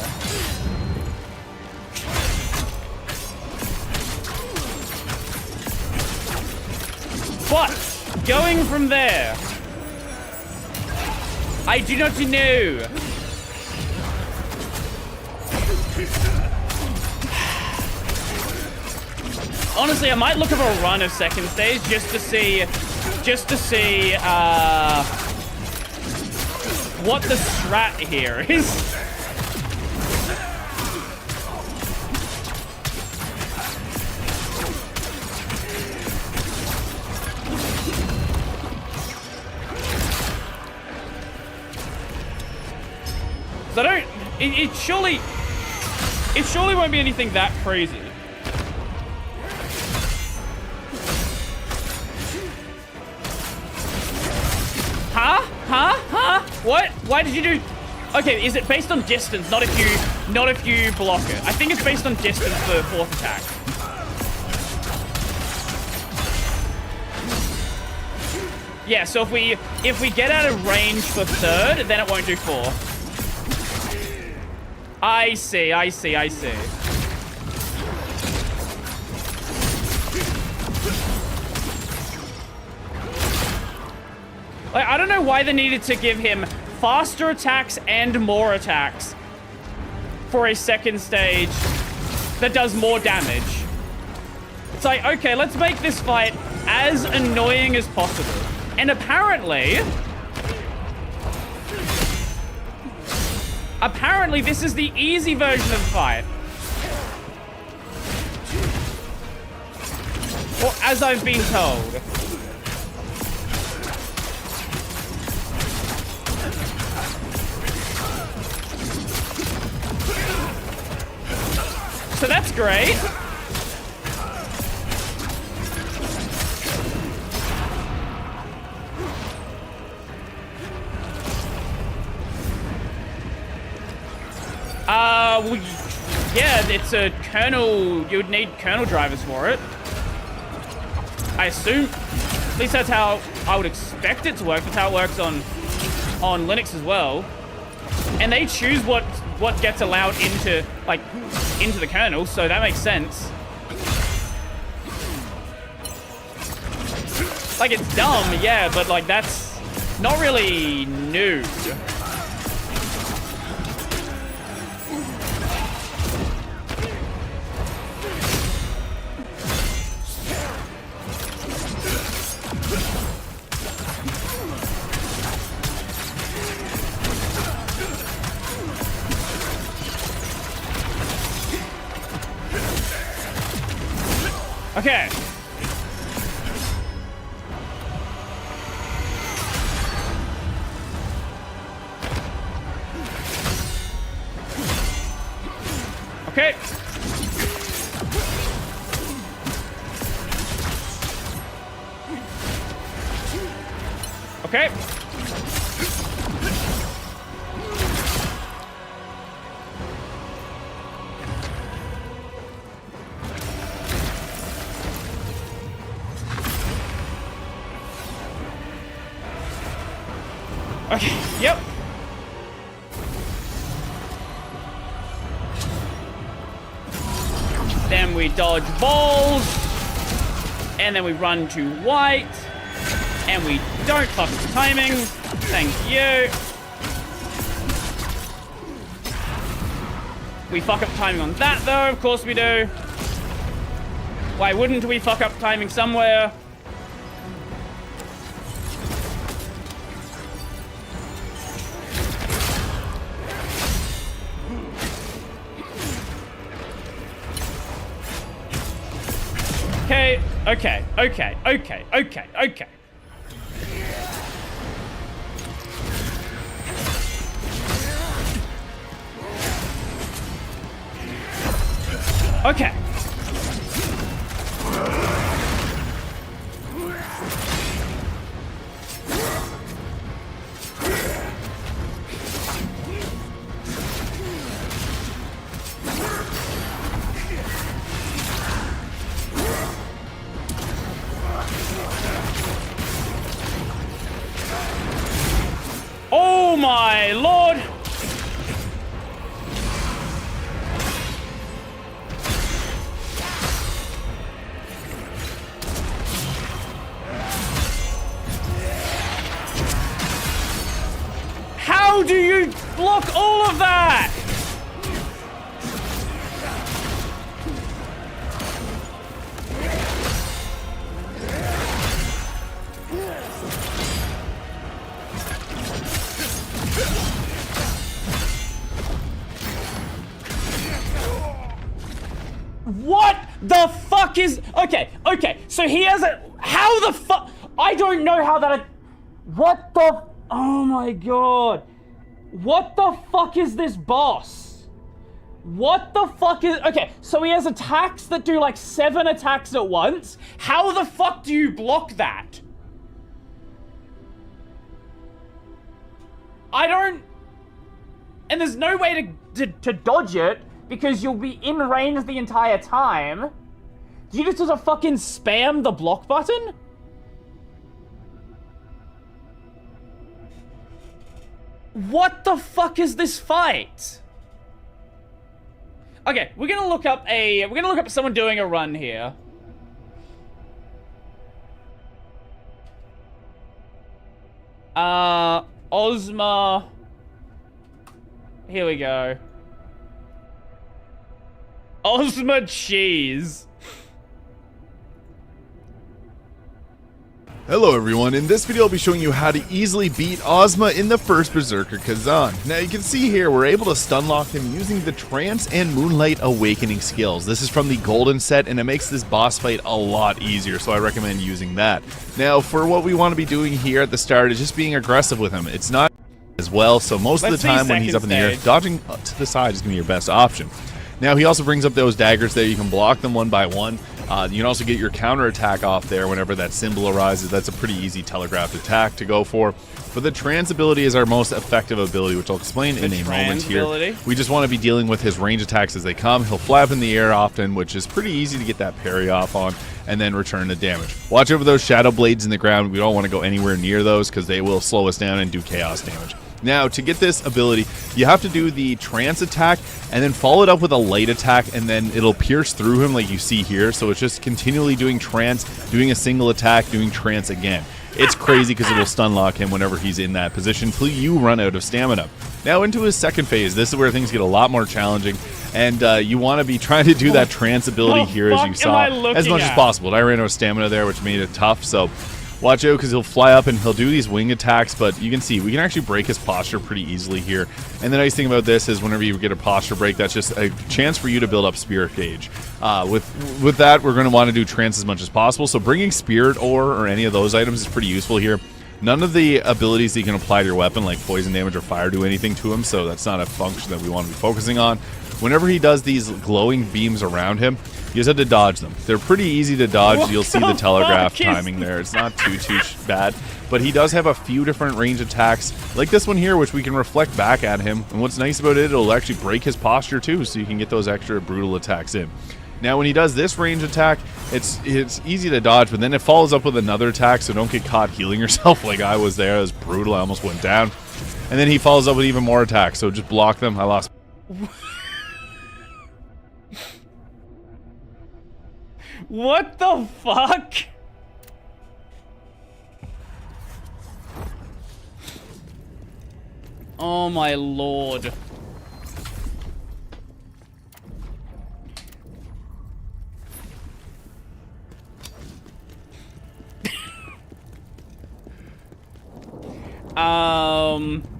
But, going from there, I do not know. Honestly, I might look up a run of second stage just to see what the strat here is. So it surely won't be anything that crazy. Huh? What? Why did you do... Okay, is it based on distance, not if you block it? I think it's based on distance for the fourth attack. Yeah, so if we get out of range for third, then it won't do four. I see. Like, I don't know why they needed to give him faster attacks and more attacks for a second stage that does more damage. It's like, okay, let's make this fight as annoying as possible. And apparently this is the easy version of the fight. Or as I've been told. So that's great. Well, yeah, it's a kernel. You would need kernel drivers for it. I assume. At least that's how I would expect it to work. That's how it works on Linux as well. And they choose what gets allowed into the kernel, so that makes sense. Like, it's dumb, yeah, but like that's not really new. Okay. Okay. Okay. Okay, yep. Then we dodge balls. And then we run to white. And we don't fuck with timing. Thank you. We fuck up timing on that, though. Of course we do. Why wouldn't we fuck up timing somewhere? Okay, okay, okay, okay, okay, okay. Okay. Oh my lord! How do you block all of that? What the fuck is... Okay, okay, so he has a... How the fuck... I don't know how that... What the... Oh my god. What the fuck is this boss? What the fuck is... Okay, so he has attacks that do like 7 attacks at once. How the fuck do you block that? I don't... And there's no way to dodge it because you'll be in range the entire time. Do you just have to fucking spam the block button? What the fuck is this fight? Okay, we're gonna look up someone doing a run here. Ozma. Here we go. Ozma Cheese. Hello everyone, in this video I'll be showing you how to easily beat Ozma in the First Berserker Khazan. Now you can see here we're able to stun lock him using the Trance and Moonlight Awakening skills. This is from the Golden set and it makes this boss fight a lot easier, so I recommend using that. Now for what we want to be doing here at the start is just being aggressive with him. It's not as well, so most of the time when he's up in the air, dodging to the side is going to be your best option. Now he also brings up those daggers there, you can block them one by one. You can also get your counter attack off there whenever that symbol arises. That's a pretty easy telegraphed attack to go for. But the trance ability is our most effective ability, which I'll explain in a moment here. We just want to be dealing with his range attacks as they come. He'll fly up in the air often, which is pretty easy to get that parry off on, and then return the damage. Watch over those shadow blades in the ground. We don't want to go anywhere near those because they will slow us down and do chaos damage. Now, to get this ability, you have to do the trance attack and then follow it up with a light attack, and then it'll pierce through him like you see here. So it's just continually doing trance, doing a single attack, doing trance again. It's crazy because it will stun lock him whenever he's in that position until you run out of stamina. Now into his second phase, this is where things get a lot more challenging, and you want to be trying to do that trance ability here as you saw as much as possible. I ran out of stamina there, which made it tough, so watch out because he'll fly up and he'll do these wing attacks, but you can see we can actually break his posture pretty easily here. And the nice thing about this is whenever you get a posture break, that's just a chance for you to build up spirit gauge. With that, we're going to want to do trance as much as possible, so bringing spirit ore or any of those items is pretty useful here. None of the abilities that you can apply to your weapon, like poison damage or fire, do anything to him, so that's not a function that we want to be focusing on. Whenever he does these glowing beams around him, you just have to dodge them. They're pretty easy to dodge. You'll see the telegraph timing there. It's not too bad. But he does have a few different range attacks, like this one here, which we can reflect back at him. And what's nice about it, it'll actually break his posture too, so you can get those extra brutal attacks in. Now when he does this range attack, it's easy to dodge, but then it follows up with another attack, so don't get caught healing yourself like I was there. It was brutal. I almost went down. And then he follows up with even more attacks, so just block them. I lost. What the fuck? Oh my lord.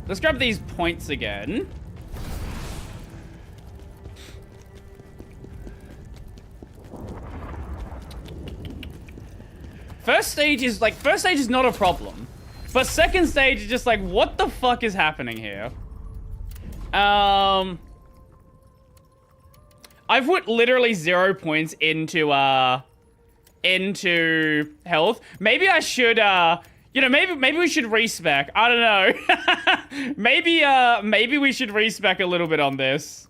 Let's grab these points again. First stage is not a problem. But second stage is just like, what the fuck is happening here? I've put literally 0 points into health. Maybe I should you know, maybe we should respec. I don't know. maybe we should respec a little bit on this.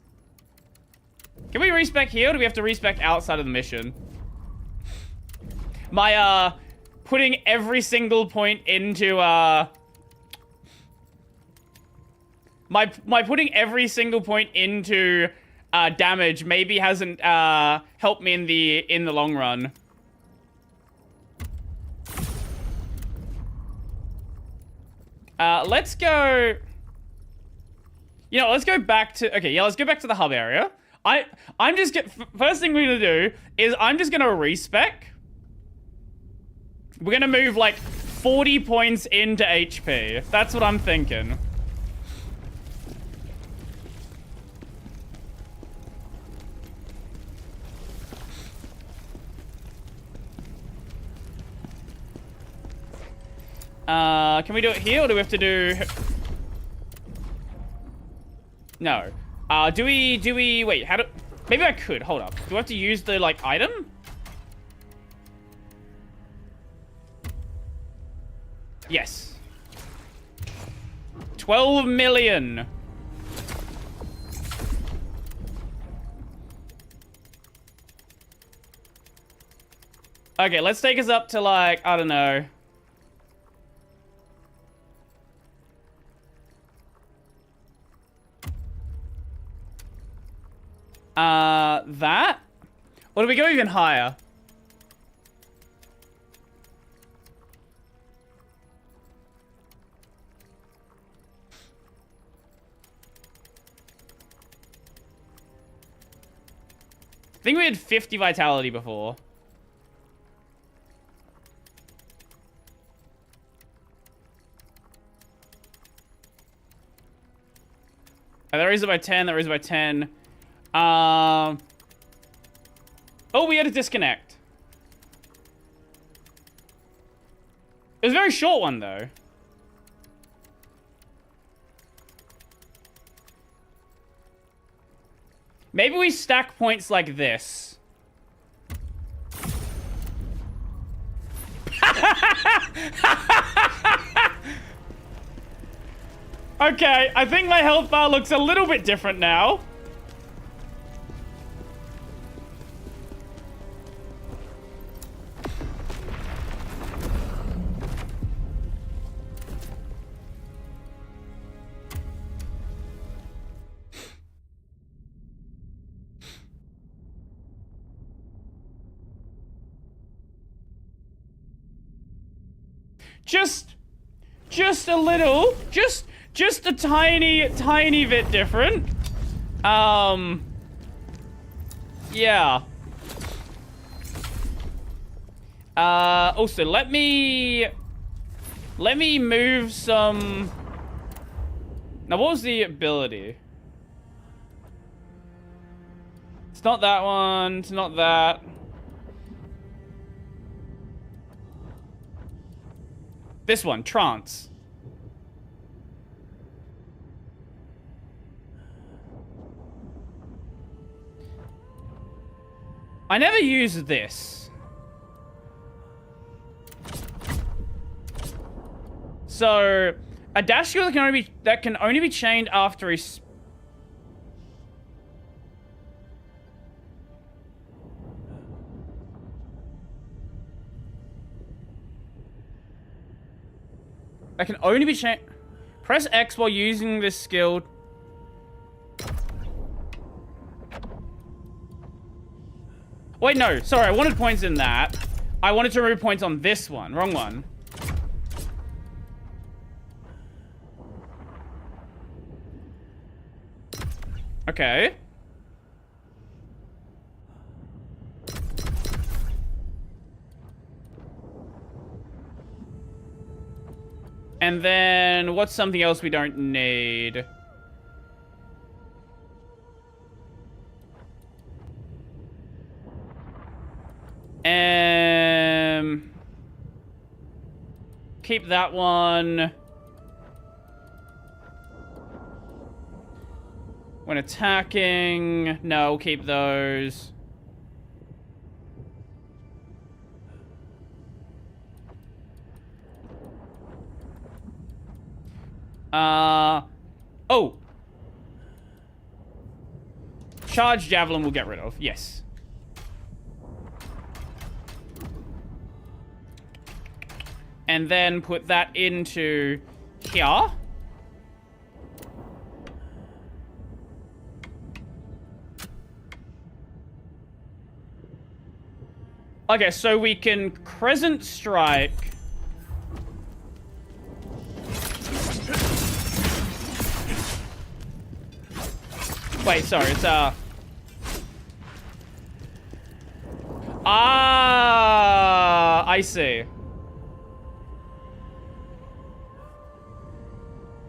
Can we respec here, or do we have to respec outside of the mission? My putting every single point into my putting every single point into damage maybe hasn't helped me in the long run. Let's go. You know, let's go back to. Okay, yeah, let's go back to the hub area. I'm just first thing we're gonna do is I'm just gonna respec. We're gonna move like 40 points into HP. That's what I'm thinking. Can we do it here, or do we have to do... No. Do we... Wait, how do... Maybe I could. Hold up. Do I have to use the, like, item? Yes. 12 million. Okay, let's take us up to, like, I don't know. That? Or do we go even higher? I think we had 50 vitality before. They raised it by 10. They raised it by 10. Oh, we had a disconnect. It was a very short one, though. Maybe we stack points like this. Okay, I think my health bar looks a little bit different now. Just a little, just a tiny bit different. Yeah. Also, let me move some. Now, what was the ability? It's not that one. It's not that. This one, trance. I never used this. So, a dash skill that can only be chained after a I can only be chained. Press X while using this skill. Wait, no. Sorry, I wanted points in that. I wanted to remove points on this one. Wrong one. Okay. And then, what's something else we don't need? Keep that one. When attacking, no, keep those. Oh. Charge javelin we'll get rid of, yes. And then put that into here. Okay, so we can crescent strike. Wait, sorry, it's I see.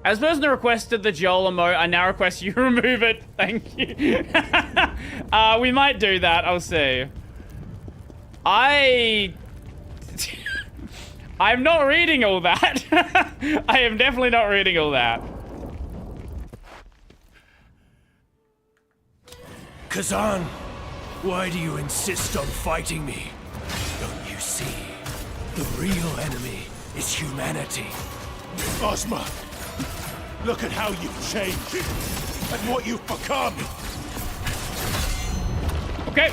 As person who requested the Joel emote, I now request you remove it. Thank you. We might do that, I'll see. I'm not reading all that. I am definitely not reading all that. Khazan, why do you insist on fighting me? Don't you see? The real enemy is humanity. Ozma, look at how you've changed and what you've become. Okay.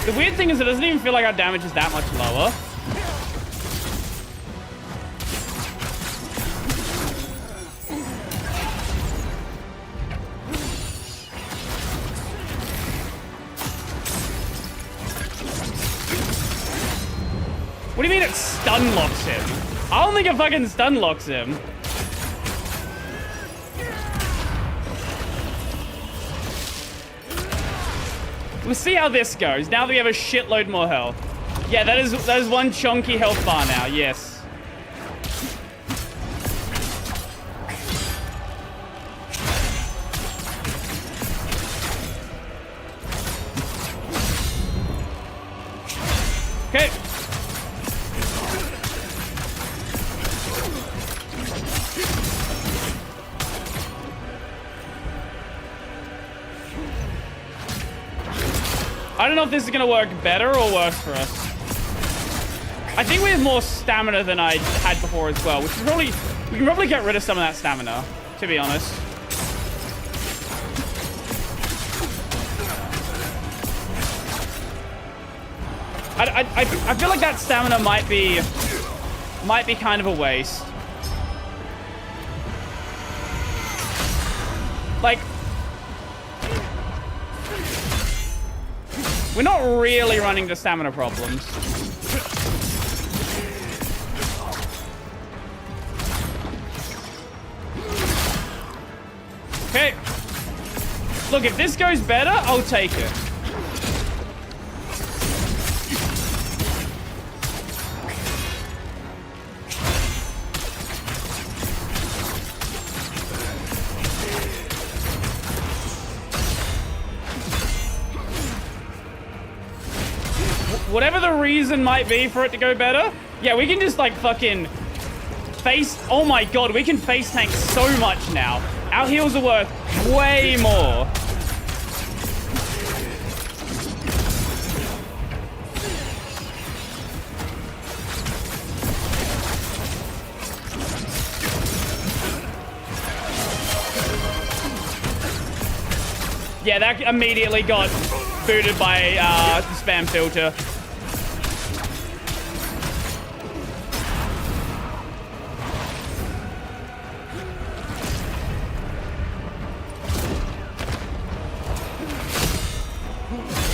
The weird thing is it doesn't even feel like our damage is that much lower. What do you mean it stun locks him? I don't think it fucking stun locks him. We'll see how this goes, now that we have a shitload more health. Yeah, that is one chunky health bar now, yes. Okay. I don't know if this is gonna work better or worse for us. I think we have more stamina than I had before as well, which is probably, we can probably get rid of some of that stamina, to be honest. I feel like that stamina might be kind of a waste. Like, we're not really running into stamina problems. Okay. Look, if this goes better, I'll take it. Whatever the reason might be for it to go better, yeah, we can just like fucking face. Oh my god, we can face tank so much now. Our heals are worth way more. Yeah, that immediately got booted by the spam filter.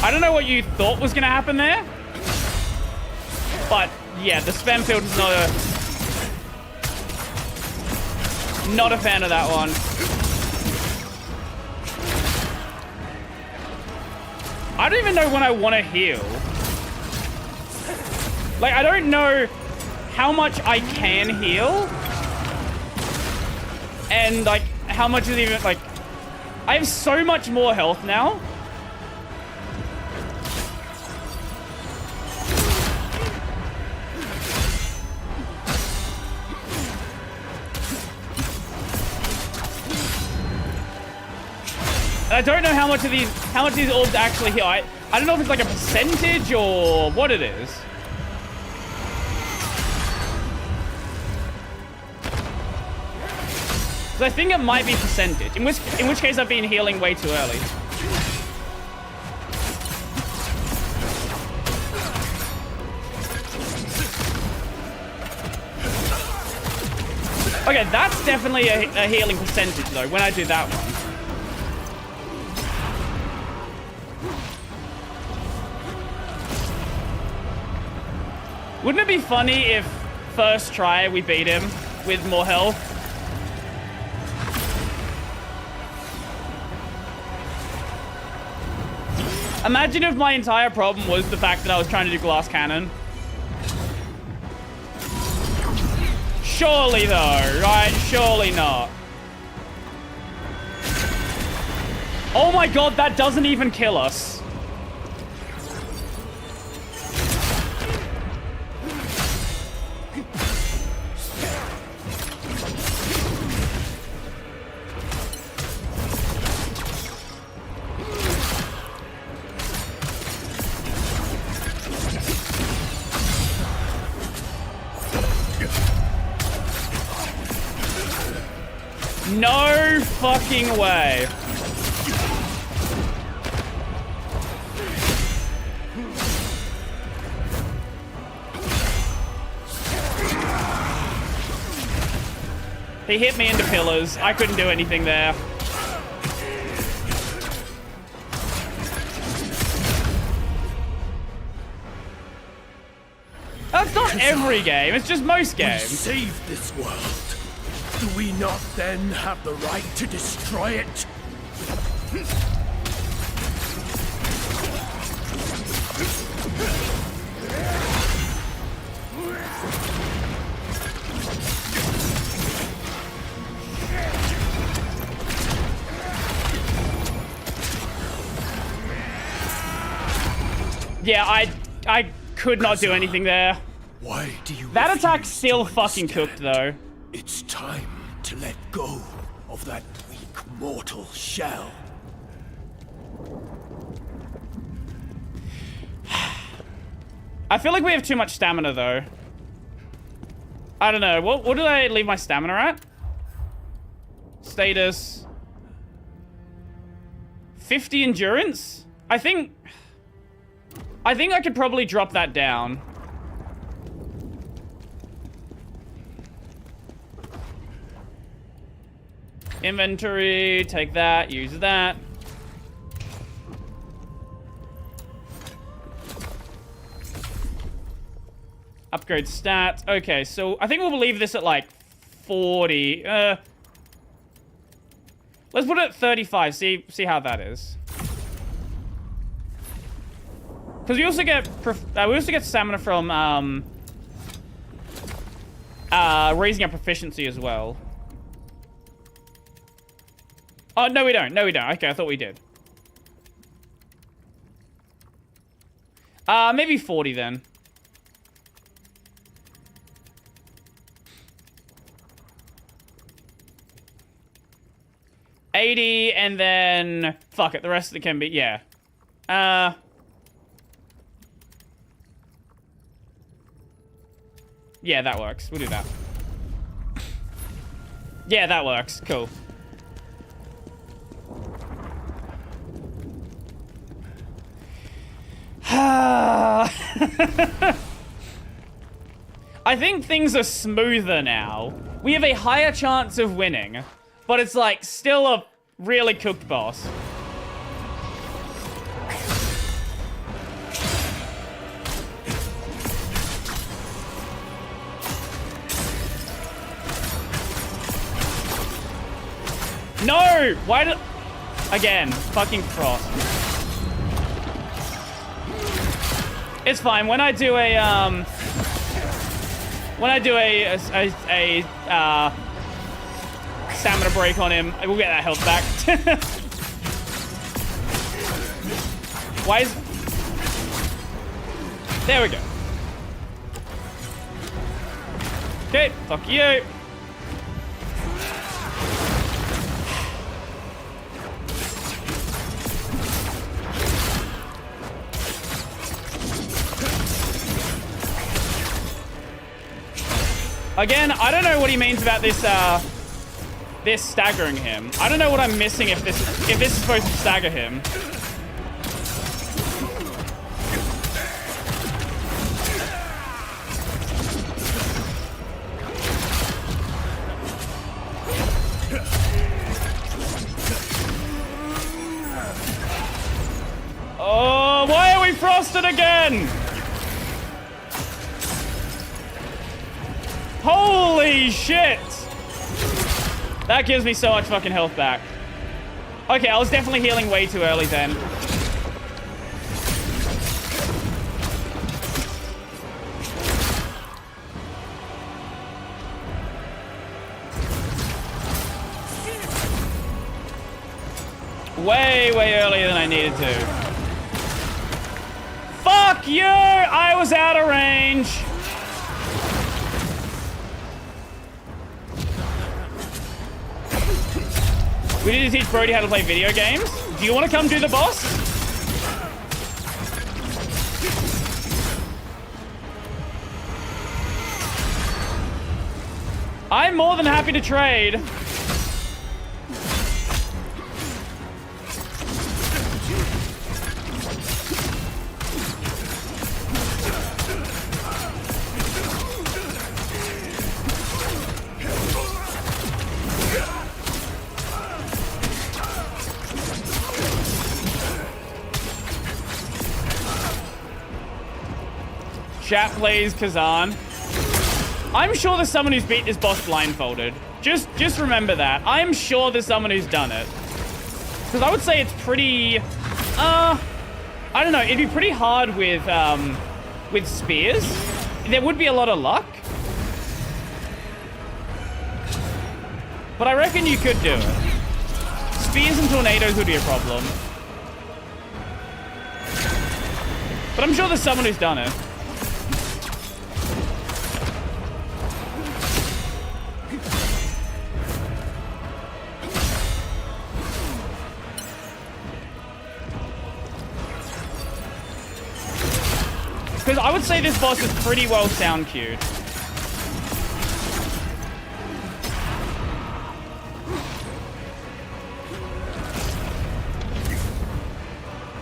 I don't know what you thought was going to happen there, but yeah, the spam filter's not a fan of that one. I don't even know when I want to heal. Like, I don't know how much I can heal, and like how much is even like. I have so much more health now. And I don't know how much these orbs actually heal. I don't know if it's like a percentage or what it is. So I think it might be percentage. In which case I've been healing way too early. Okay, that's definitely a healing percentage though, when I do that one. Wouldn't it be funny if first try we beat him with more health? Imagine if my entire problem was the fact that I was trying to do glass cannon. Surely though, right? Surely not. Oh my god, that doesn't even kill us. No fucking way. He hit me into pillars. I couldn't do anything there. That's not every game. It's just most games. We saved this world. Do we not then have the right to destroy it? Yeah, I could not do anything there. Why do you That attack refuse still to fucking understand? cooked, though. It's time to let go of that weak mortal shell. I feel like we have too much stamina, though. I don't know. What did I leave my stamina at? Status. 50 endurance? I think I could probably drop that down. Inventory, take that, use that. Upgrade stats. Okay, so I think we'll leave this at like 40. Let's put it at 35. See how that is. Because we also get stamina from raising our proficiency as well. Oh no, we don't. No, we don't. Okay, I thought we did. Maybe 40 then. $80, and then fuck it. The rest of it can be yeah. Yeah, that works. We'll do that. Yeah, that works. Cool. I think things are smoother now. We have a higher chance of winning, but it's like still a really cooked boss. No! Why did... Again, fucking Frost. It's fine. When I do a, stamina break on him, we'll get that health back. Why is... There we go. Okay, fuck you. Again, I don't know what he means about this, this staggering him. I don't know what I'm missing if this is supposed to stagger him. Oh, why are we frosted again? Holy shit! That gives me so much fucking health back. Okay, I was definitely healing way too early then. Way, way earlier than I needed to. Fuck you! I was out of range! We need to teach Brody how to play video games. Do you want to come do the boss? I'm more than happy to trade. Chat plays Khazan. I'm sure there's someone who's beat this boss blindfolded. Just remember that. I'm sure there's someone who's done it. Because I would say it's pretty... I don't know. It'd be pretty hard with spears. there would be a lot of luck. But I reckon you could do it. Spears and tornadoes would be a problem. But I'm sure there's someone who's done it. Because I would say this boss is pretty well sound cued.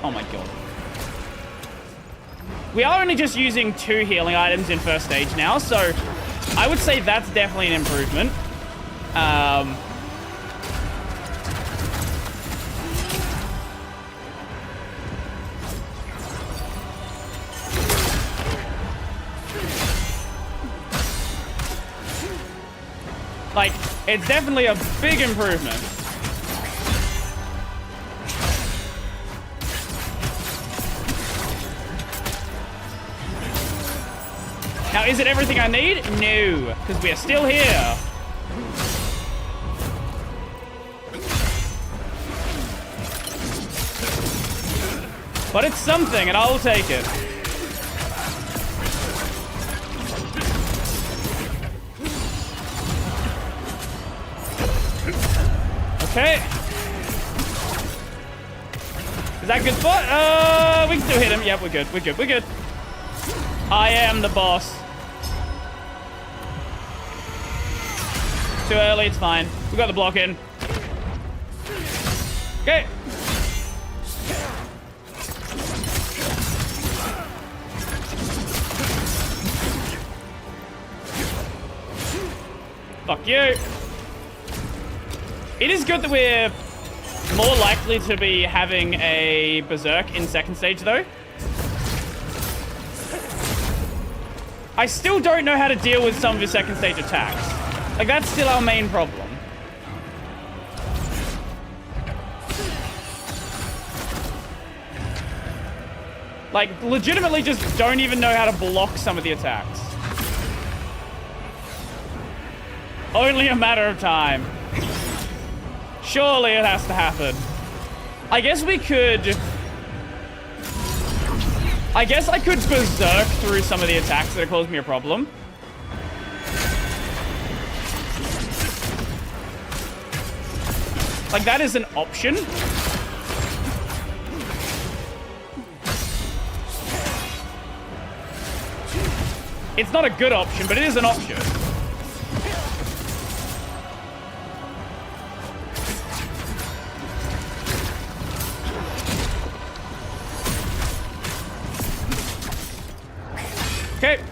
Oh my god. We are only just using 2 healing items in first stage now, so I would say that's definitely an improvement. Like, it's definitely a big improvement. Now, is it everything I need? No, because we are still here. But it's something, and I will take it. Okay. Is that a good spot? We can still hit him. Yep, we're good. We're good. We're good. I am the boss. Too early, it's fine. We got the block in. Okay. Fuck you. It is good that we're more likely to be having a Berserk in second stage, though. I still don't know how to deal with some of his second stage attacks. Like, that's still our main problem. Like, legitimately just don't even know how to block some of the attacks. Only a matter of time. Surely it has to happen. I guess we could... I guess I could berserk through some of the attacks that are causing me a problem. Like, that is an option. It's not a good option, but it is an option. Okay.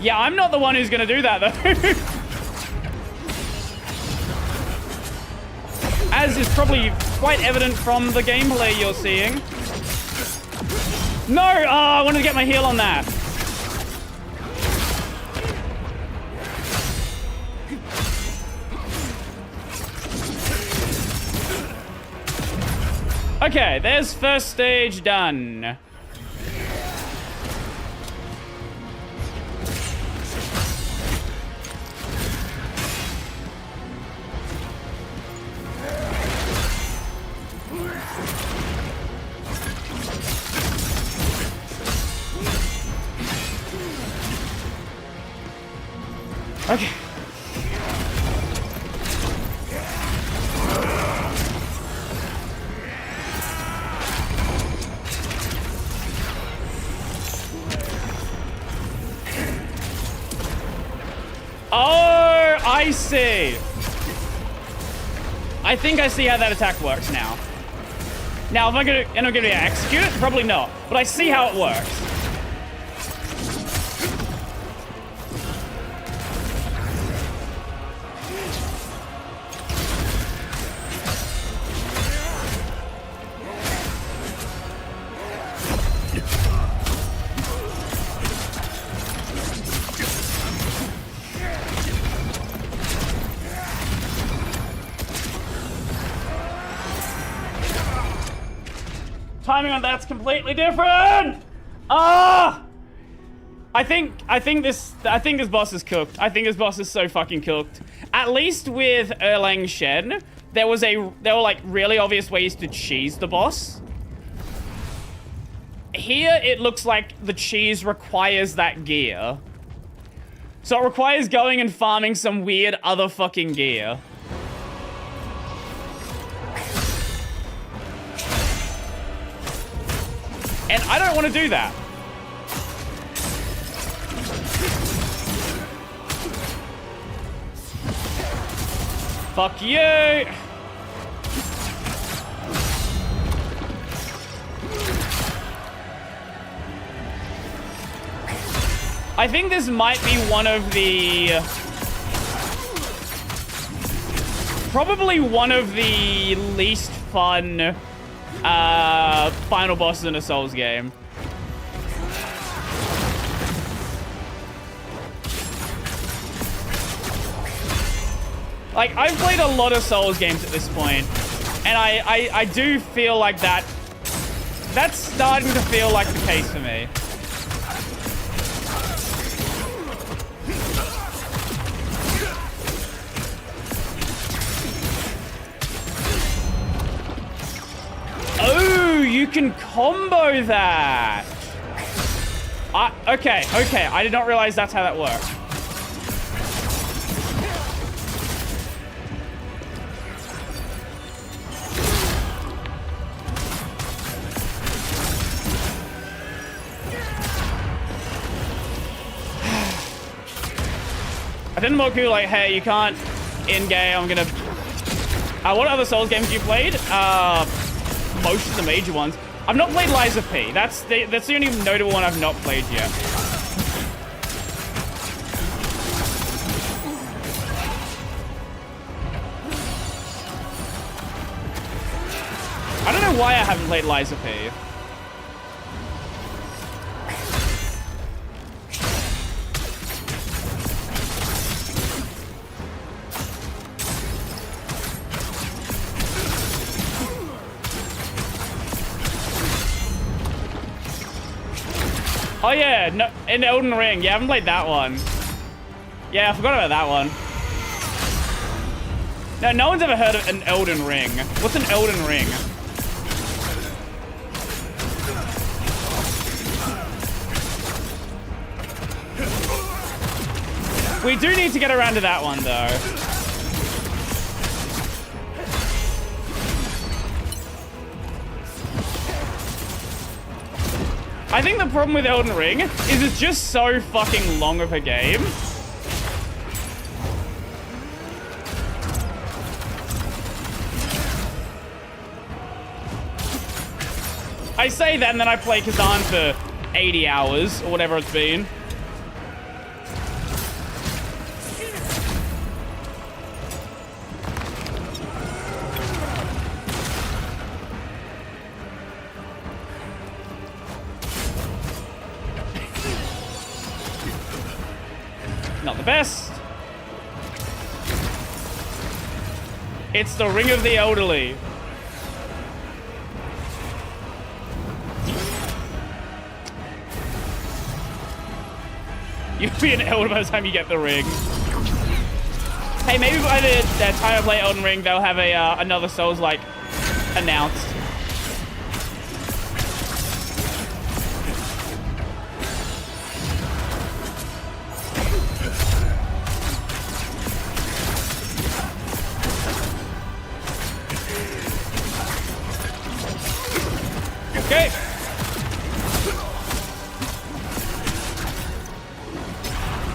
Yeah, I'm not the one who's gonna do that, though. As is probably quite evident from the gameplay you're seeing. No! Oh, I wanted to get my heal on that. Okay, there's first stage done. Okay. Oh, I see. I think I see how that attack works now. Now, am I gonna execute it? Probably not. But I see how it works. timing on that's completely different. Ah! I think this boss is cooked. I think this boss is so fucking cooked. At least with Erlang Shen, there were like really obvious ways to cheese the boss. Here, it looks like the cheese requires that gear. So it requires going and farming some weird other fucking gear. And I don't want to do that. Fuck you! I think this might be one of the... probably one of the least fun final bosses in a Souls game. Like, I've played a lot of Souls games at this point, and I do feel like that's starting to feel like the case for me. Oh, you can combo that. Okay, I did not realize that's how that worked. I didn't more cool like, hey, you can't in-game, I'm gonna... what other Souls games have you played? Most of the major ones. I've not played Lies of P. That's the only notable one I've not played yet. I don't know why I haven't played Lies of P. Oh yeah, no, in Elden Ring. Yeah, I haven't played that one. Yeah, I forgot about that one. No one's ever heard of an Elden Ring. What's an Elden Ring? We do need to get around to that one, though. I think the problem with Elden Ring is it's just so fucking long of a game. I say that and then I play Khazan for 80 hours or whatever it's been. Not the best. It's the Ring of the Elderly. You'll be an elder by the time you get the ring. Hey, maybe by the time I play Elden Ring, they'll have another Souls-like announced.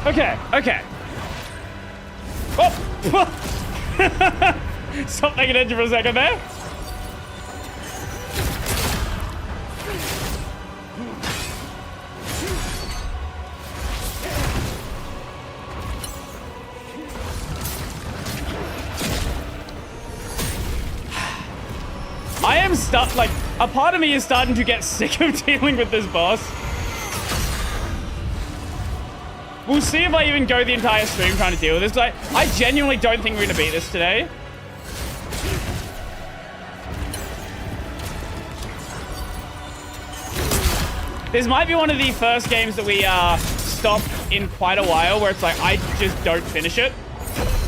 Okay. Okay. Oh! Stop taking it for a second there. I am stuck, like, a part of me is starting to get sick of dealing with this boss. We'll see if I even go the entire stream trying to deal with this. Like, I genuinely don't think we're going to beat this today. This might be one of the first games that we stop in quite a while where it's like I just don't finish it.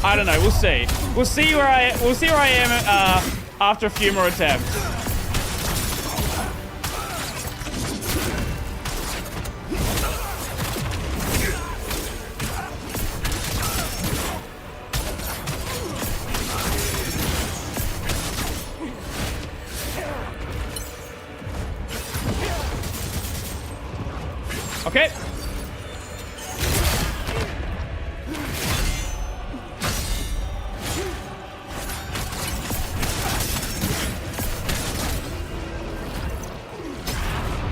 I don't know. We'll see. We'll see where I am after a few more attempts. Okay.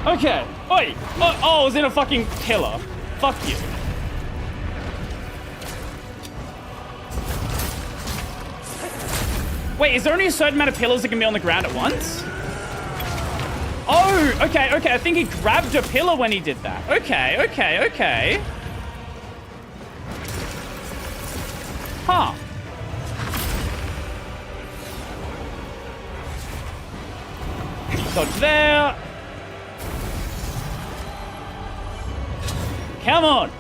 Okay. Oi. Oh, I was in a fucking pillar. Fuck you. Wait, is there only a certain amount of pillars that can be on the ground at once? Oh, okay, okay. I think he grabbed a pillar when he did that. Okay, okay, okay. Huh. Dodge there. Come on.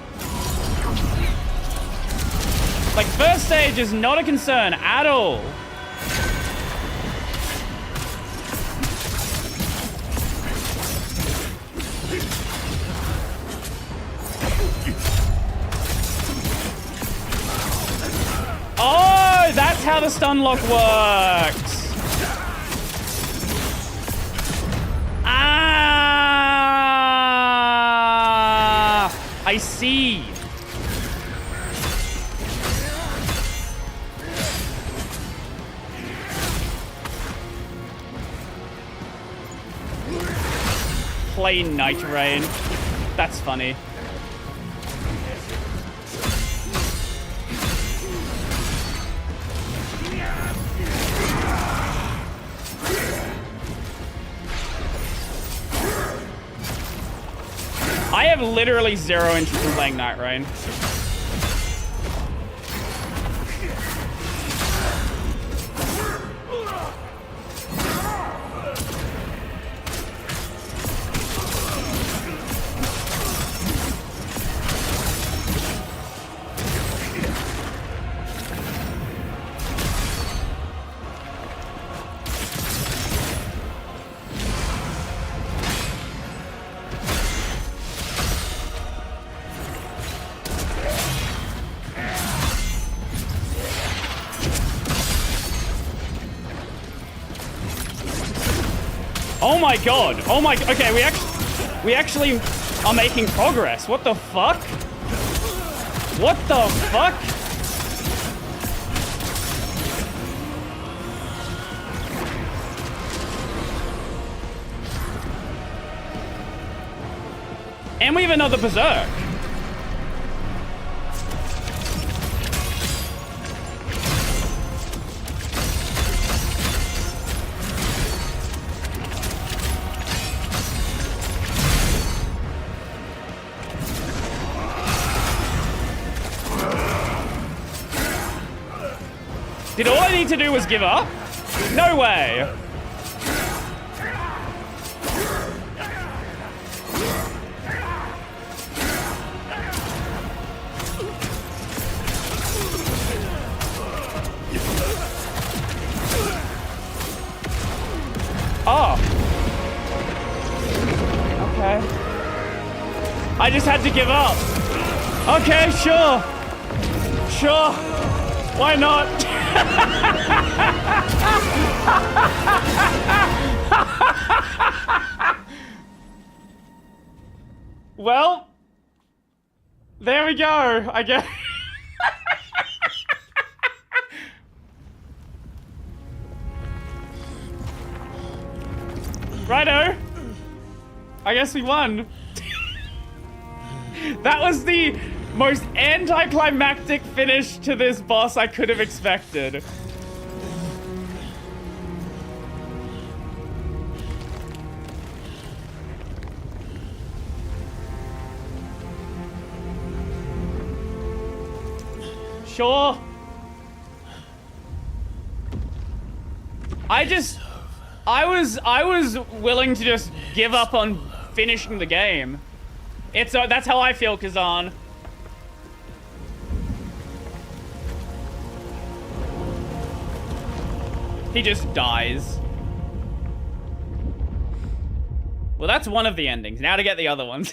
Like, first stage is not a concern at all. Oh, that's how the stun lock works. Ah, I see. Plain Night Rain. That's funny. I have literally zero interest in playing Night Rain. Oh my god. Oh my... Okay, we actually are making progress. What the fuck? What the fuck? And we have another Berserk. Did all I need to do was give up? No way. Oh. Okay. I just had to give up. Okay, sure. Sure. Why not? Well, there we go, I guess. Righto. I guess we won. That was the most anticlimactic finish to this boss I could have expected. Sure. I was willing to just give up on finishing the game. That's how I feel, Khazan. He just dies. Well, that's one of the endings. Now to get the other ones.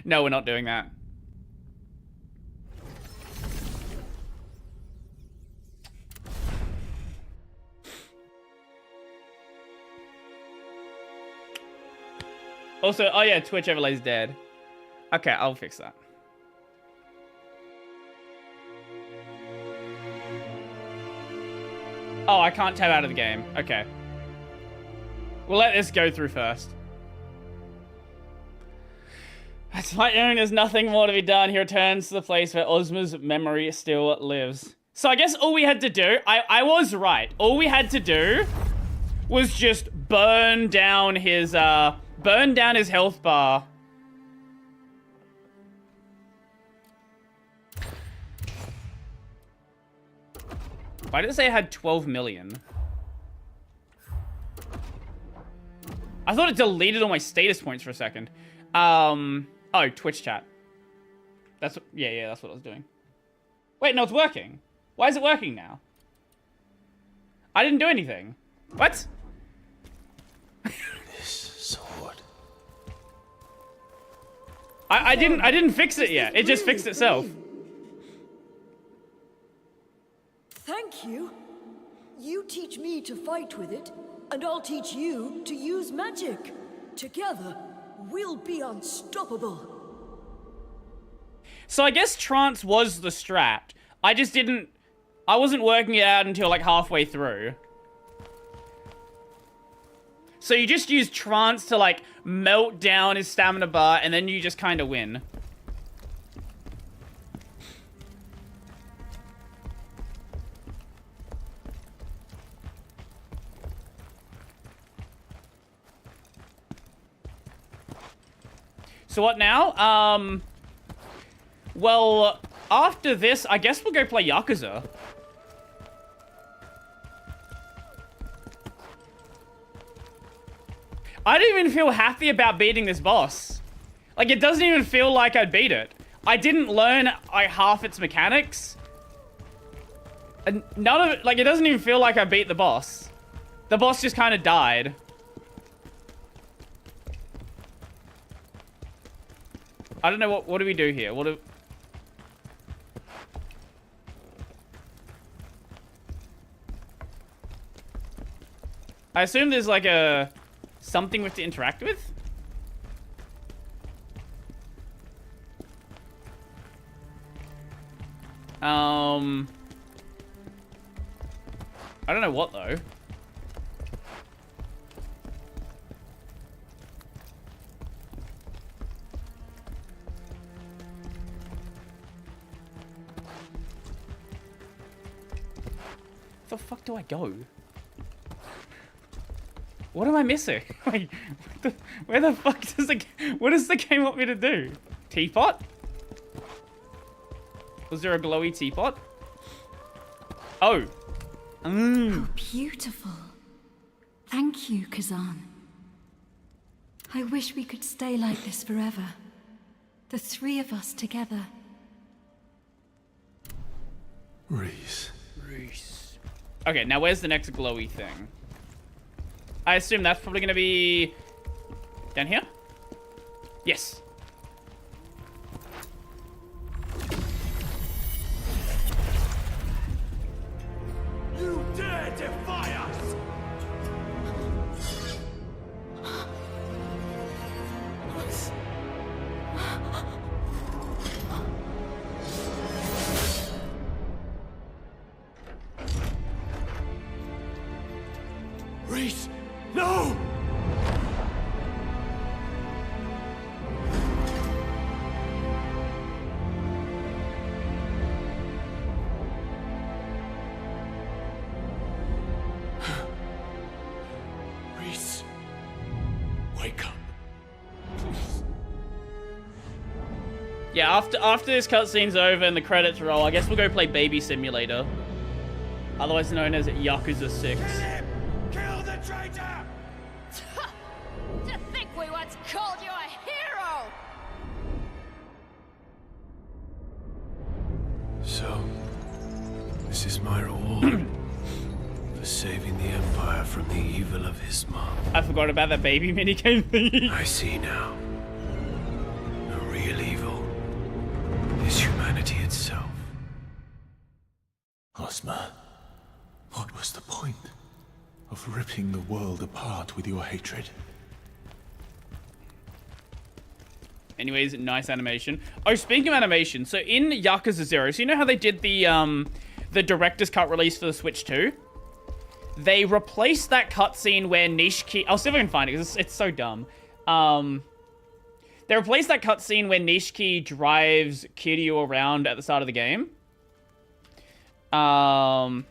No, we're not doing that. Also, oh yeah, Twitch overlay's dead. Okay, I'll fix that. Oh, I can't tab out of the game. Okay. We'll let this go through first. That's my own. There's nothing more to be done. He returns to the place where Ozma's memory still lives. So I guess all we had to do, I was right. All we had to do was just burn down his health bar. Why did it say it had 12 million? I thought it deleted all my status points for a second. Oh, Twitch chat. That's yeah, that's what I was doing. Wait, no, it's working. Why is it working now? I didn't do anything. What? This sword. I didn't fix it yet. It just fixed itself. Thank you. You teach me to fight with it, and I'll teach you to use magic. Together, we'll be unstoppable. So I guess trance was the strat. I wasn't working it out until like halfway through. So you just use trance to like melt down his stamina bar, and then you just kind of win. So what now? Well, after this, I guess we'll go play Yakuza. I don't even feel happy about beating this boss. Like, it doesn't even feel like I beat it. I didn't learn half its mechanics. And none of it, like, it doesn't even feel like I beat the boss. The boss just kind of died. I don't know, what do we do here? I assume there's like something we have to interact with? I don't know what though. Where the fuck do I go? What am I missing? Wait, where the fuck what does the game want me to do? Teapot? Was there a glowy teapot? Oh. How beautiful. Thank you, Khazan. I wish we could stay like this forever. The three of us together. Reese. Okay, now where's the next glowy thing? I assume that's probably gonna be down here? Yes. You dare defy us! Reese, no! Reese, wake up. Yeah, after this cutscene's over and the credits roll, I guess we'll go play Baby Simulator. Otherwise known as Yakuza 6. Kill the traitor! is my reward for saving the Empire from the evil of Isma. I forgot about that baby minigame thingy. I see now. The real evil is humanity itself. Ozma, what was the point of ripping the world apart with your hatred? Anyways, nice animation. Oh, speaking of animation, so in Yakuza 0, so you know how they did the director's cut release for the Switch 2? They replaced that cutscene where Nishiki... I'll see if I can find it, because it's so dumb. They replaced that cutscene where Nishiki drives Kiryu around at the start of the game. And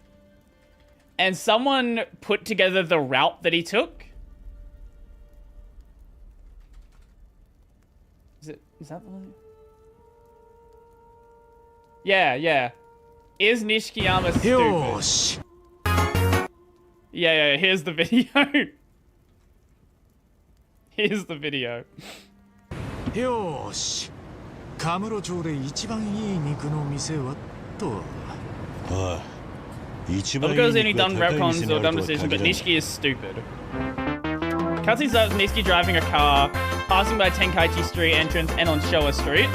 someone put together the route that he took. Is that the one? Yeah. Is Nishikiyama stupid? Yeah, here's the video. Here's the video. よーし、カムロ町で一番いい肉の店はと。ああ、一番いい Because 肉 any が done 高い retcons 店に or ある done とは decisions, 限 but らない。 Nishiki is stupid. Cutscene starts with Nishiki driving a car, passing by Tenkaichi Street entrance and on Showa Street.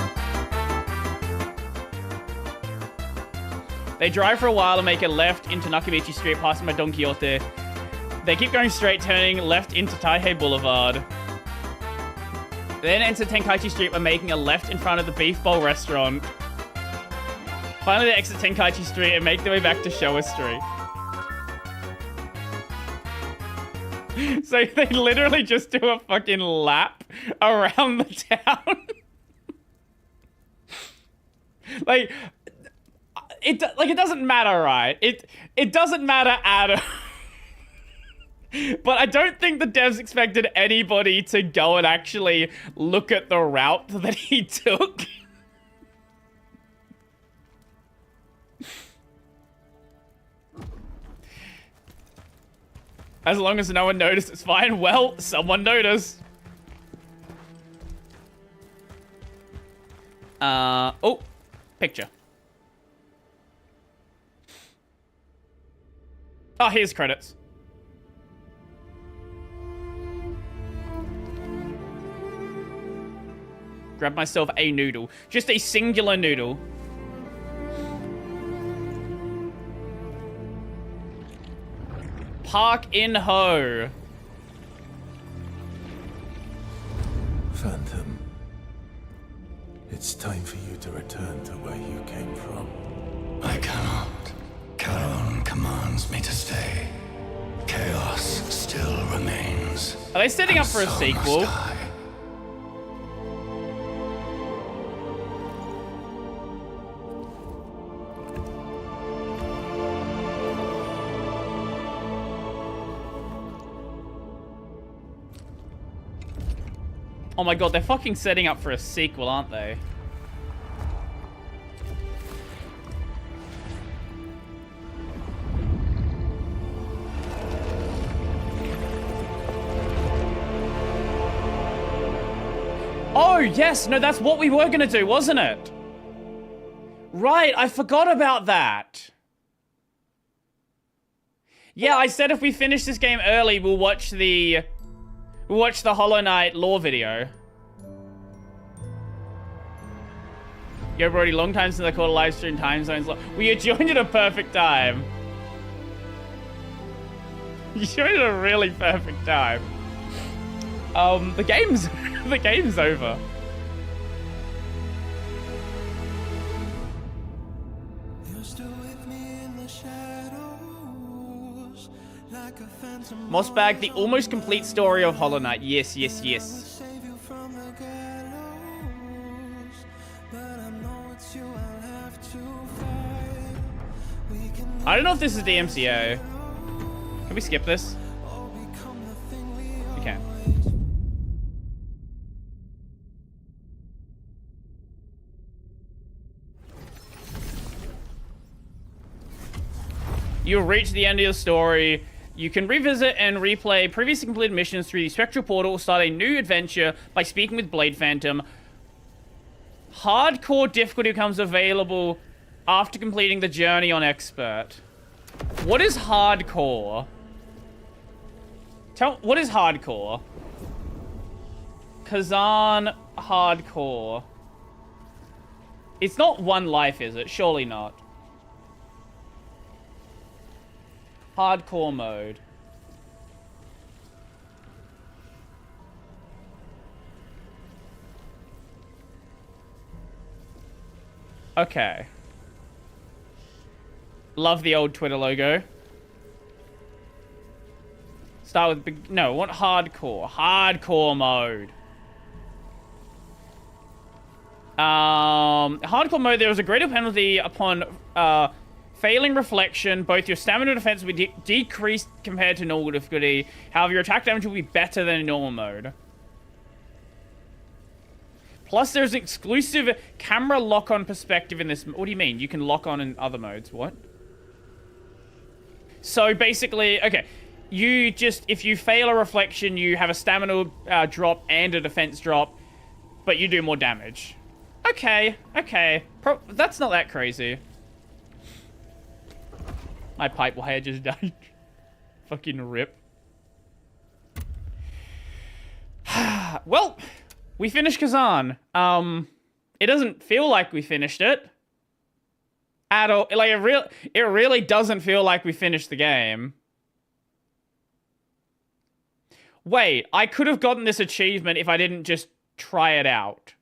They drive for a while and make a left into Nakamichi Street, passing by Don Quixote. They keep going straight, turning left into Taihei Boulevard. Then enter Tenkaichi Street by making a left in front of the Beef Bowl restaurant. Finally, they exit Tenkaichi Street and make their way back to Showa Street. So they literally just do a fucking lap around the town. Like, it doesn't matter, right? It doesn't matter at all. But I don't think the devs expected anybody to go and actually look at the route that he took. As long as no one noticed, it's fine. Well, someone noticed. Oh, picture. Oh, here's credits. Grab myself a noodle. Just a singular noodle. Park in Ho. Phantom, it's time for you to return to where you came from. I cannot. Charon commands me to stay. Chaos still remains. Are they setting up for a So sequel? must I. Oh my god, they're fucking setting up for a sequel, aren't they? Oh, yes! No, that's what we were gonna do, wasn't it? Right, I forgot about that. Yeah, I said if we finish this game early, we'll watch the Hollow Knight lore video. Yo, Brody, long time since I caught a live stream time zones. Well, you joined at a perfect time. You joined at a really perfect time. The game's over. Mossbag, the almost complete story of Hollow Knight. Yes, yes, yes. I don't know if this is the MCO. Can we skip this? We can. You've reached the end of your story. You can revisit and replay previously completed missions through the Spectral Portal, start a new adventure by speaking with Blade Phantom. Hardcore difficulty becomes available after completing the journey on expert. What is hardcore? What is hardcore? Khazan hardcore. It's not one life, is it? Surely not. Hardcore mode. Okay. Love the old Twitter logo. Start with big... No, I want hardcore. Hardcore mode. Hardcore mode, there is a greater penalty upon failing reflection. Both your stamina and defense will be decreased compared to normal difficulty. However, your attack damage will be better than in normal mode. Plus, there's an exclusive camera lock-on perspective in this. What do you mean? You can lock on in other modes. What? So, basically, okay. You just, if you fail a reflection, you have a stamina drop and a defense drop, but you do more damage. Okay, okay. That's not that crazy. My pipe wire just died. Fucking rip. Well, we finished Khazan. It doesn't feel like we finished it. At all. Like, it really doesn't feel like we finished the game. Wait, I could have gotten this achievement if I didn't just try it out.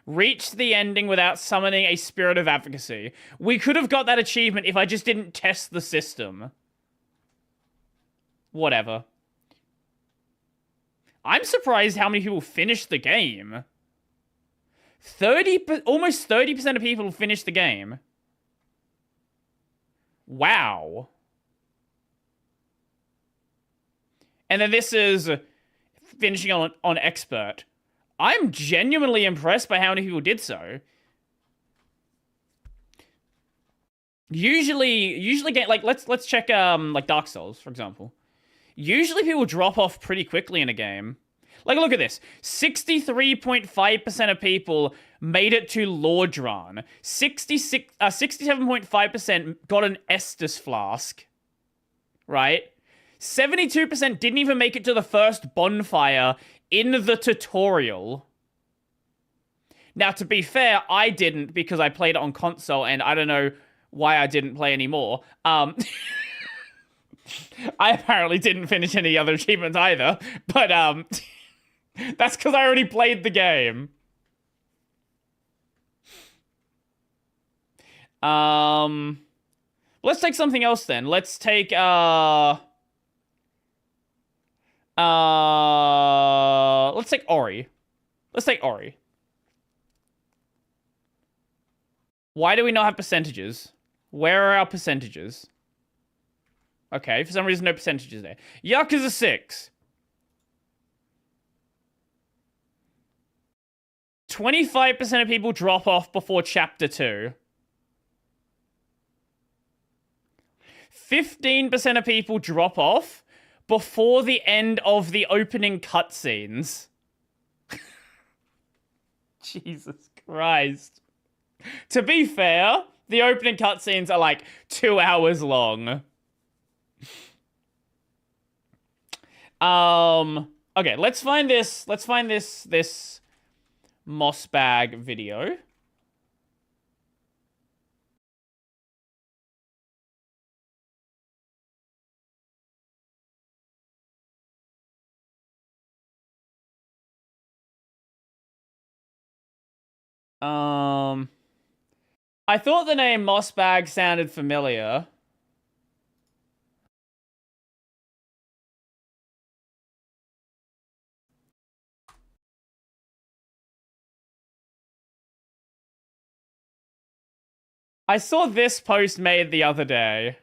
Reach the ending without summoning a spirit of advocacy. We could have got that achievement if I just didn't test the system. Whatever. I'm surprised how many people finished the game. Almost 30% of people finished the game. Wow. And then this is finishing on expert. I'm genuinely impressed by how many people did so. Usually get like let's check like Dark Souls, for example. Usually people drop off pretty quickly in a game. Like, look at this. 63.5% of people made it to Lordran. 67.5% got an Estus flask. Right? 72% didn't even make it to the first bonfire in the tutorial. Now, to be fair, I didn't because I played it on console, and I don't know why I didn't play anymore. I apparently didn't finish any other achievements either, but that's because I already played the game. Let's take something else then. Let's take let's take Ori. Let's take Ori. Why do we not have percentages? Where are our percentages? Okay, for some reason no percentages there. Yakuza 6. 25% of people drop off before Chapter 2. 15% of people drop off before the end of the opening cutscenes. Jesus Christ. To be fair, the opening cutscenes are like 2 hours long. Okay, let's find this moss bag video. I thought the name Mossbag sounded familiar. I saw this post made the other day.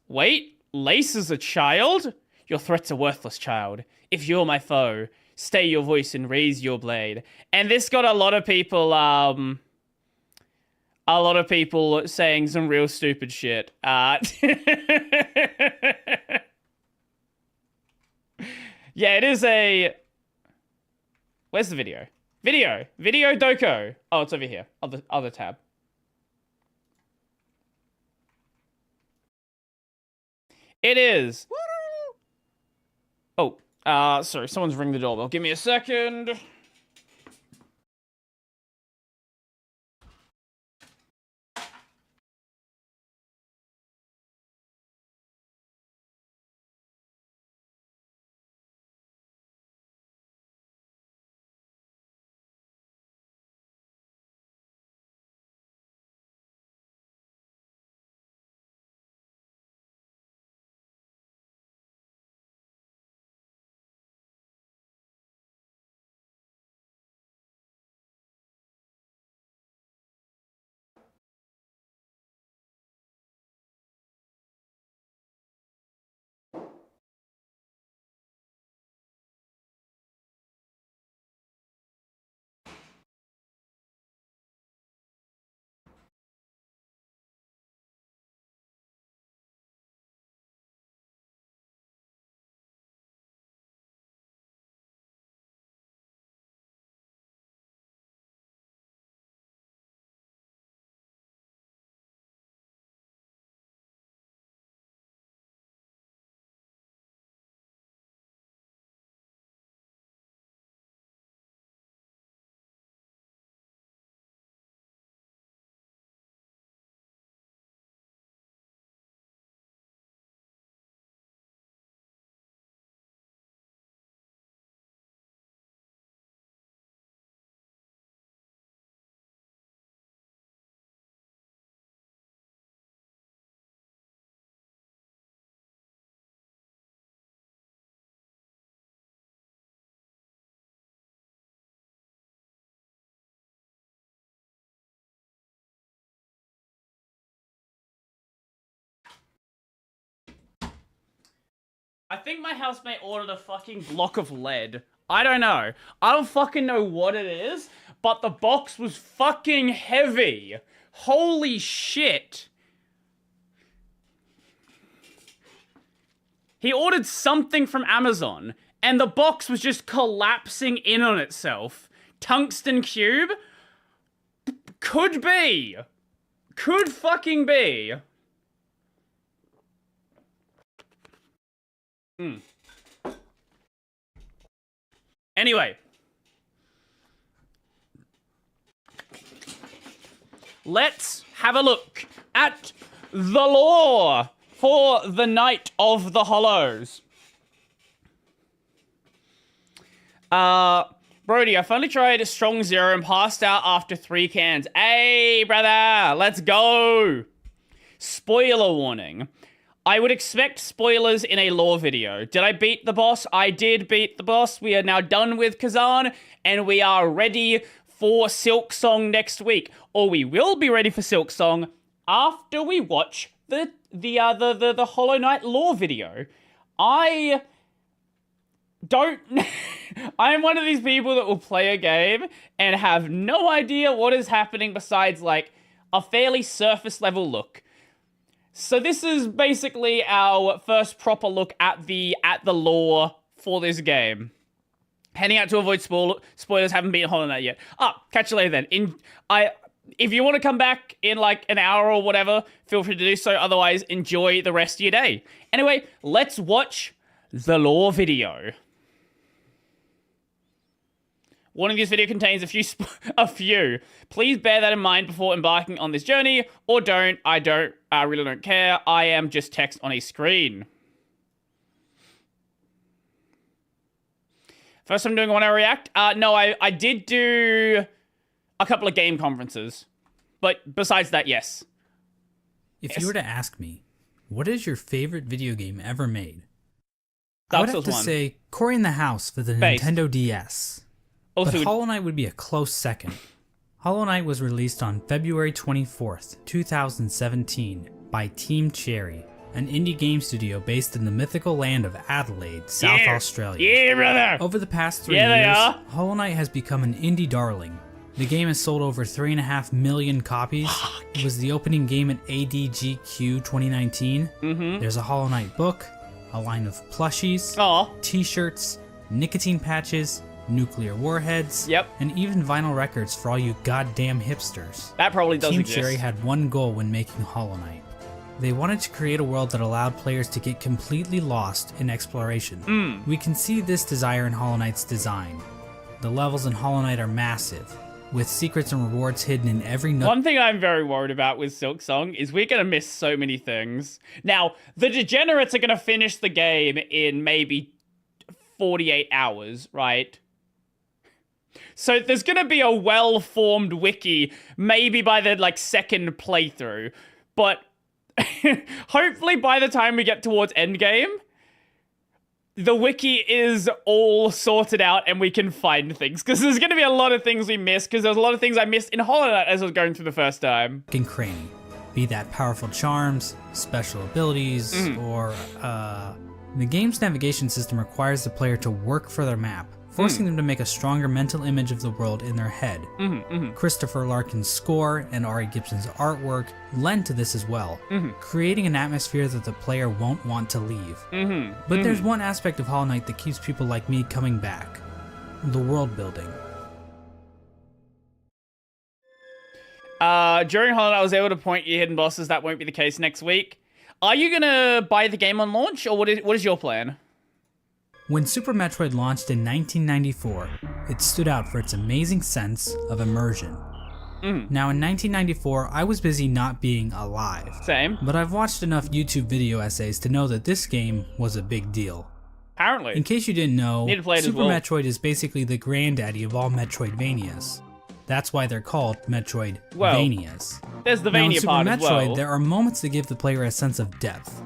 Wait, Lace is a child? Your threats are worthless, child. If you're my foe, stay your voice and raise your blade. And this got a lot of people saying some real stupid shit. Yeah, it is a... Where's the video? Video Doko. Oh, it's over here. Other tab. It is. Oh, sorry, someone's ringing the doorbell. Give me a second. I think my housemate ordered a fucking block of lead. I don't know. I don't fucking know what it is, but the box was fucking heavy. Holy shit. He ordered something from Amazon, and the box was just collapsing in on itself. Tungsten cube? Could be. Could fucking be. Anyway. Let's have a look at the lore for the Night of the Hollows. Brody, I finally tried a strong zero and passed out after 3 cans. Hey, brother, let's go. Spoiler warning. I would expect spoilers in a lore video. Did I beat the boss? I did beat the boss. We are now done with Khazan, and we are ready for Silk Song next week. Or we will be ready for Silk Song after we watch the Hollow Knight lore video. I don't... I am one of these people that will play a game and have no idea what is happening besides, like, a fairly surface level look. So this is basically our first proper look at the lore for this game. Heading out to avoid spoilers, haven't beaten Hollow Knight yet. Catch you later then. If you want to come back in like an hour or whatever, feel free to do so. Otherwise, enjoy the rest of your day. Anyway, let's watch the lore video. Warning, this video contains a few. Please bear that in mind before embarking on this journey, or don't. I really don't care. I am just text on a screen. First time doing one I react? No, I did do a couple of game conferences. But besides that, yes. If you were to ask me, what is your favorite video game ever made? Dark I would have Souls to 1. say Cory in the House for the Based. Nintendo DS. Also, But Hollow Knight would be a close second. Hollow Knight was released on February 24th, 2017 by Team Cherry, an indie game studio based in the mythical land of Adelaide, South Australia. Yeah, brother! Over the past 3 Yeah, they years, are. Hollow Knight has become an indie darling. The game has sold over 3.5 million copies. It was the opening game at ADGQ 2019. There's a Hollow Knight book, a line of plushies, Aw. t-shirts, nicotine patches, nuclear warheads, and even vinyl records for all you goddamn hipsters. That probably does Team exist. Cherry had one goal when making Hollow Knight. They wanted to create a world that allowed players to get completely lost in exploration. We can see this desire in Hollow Knight's design. The levels in Hollow Knight are massive, with secrets and rewards hidden in every nook. One thing I'm very worried about with Silk Song is we're going to miss so many things. Now, the degenerates are going to finish the game in maybe 48 hours, right? So there's going to be a well-formed wiki maybe by the second playthrough, but hopefully by the time we get towards endgame, the wiki is all sorted out and we can find things. Because there's going to be a lot of things we missed, because there's a lot of things I missed in Hollow Knight as I was going through the first time. Cranny. Be that powerful charms, special abilities, or, the game's navigation system requires the player to work for their map, forcing them to make a stronger mental image of the world in their head. Christopher Larkin's score and Ari Gibson's artwork lend to this as well, creating an atmosphere that the player won't want to leave. But there's one aspect of Hollow Knight that keeps people like me coming back: the world building. During Hollow Knight, I was able to point you hidden bosses. That won't be the case next week. Are you gonna buy the game on launch, or what is your plan? When Super Metroid launched in 1994, it stood out for its amazing sense of immersion. Now in 1994, I was busy not being alive. Same. But I've watched enough YouTube video essays to know that this game was a big deal. Apparently. In case you didn't know, Need to play it as Super well. Metroid is basically the granddaddy of all Metroidvanias. That's why they're called Metroidvanias. There's the Now, in Vania Super part Metroid, as well. there are moments that give the player a sense of depth.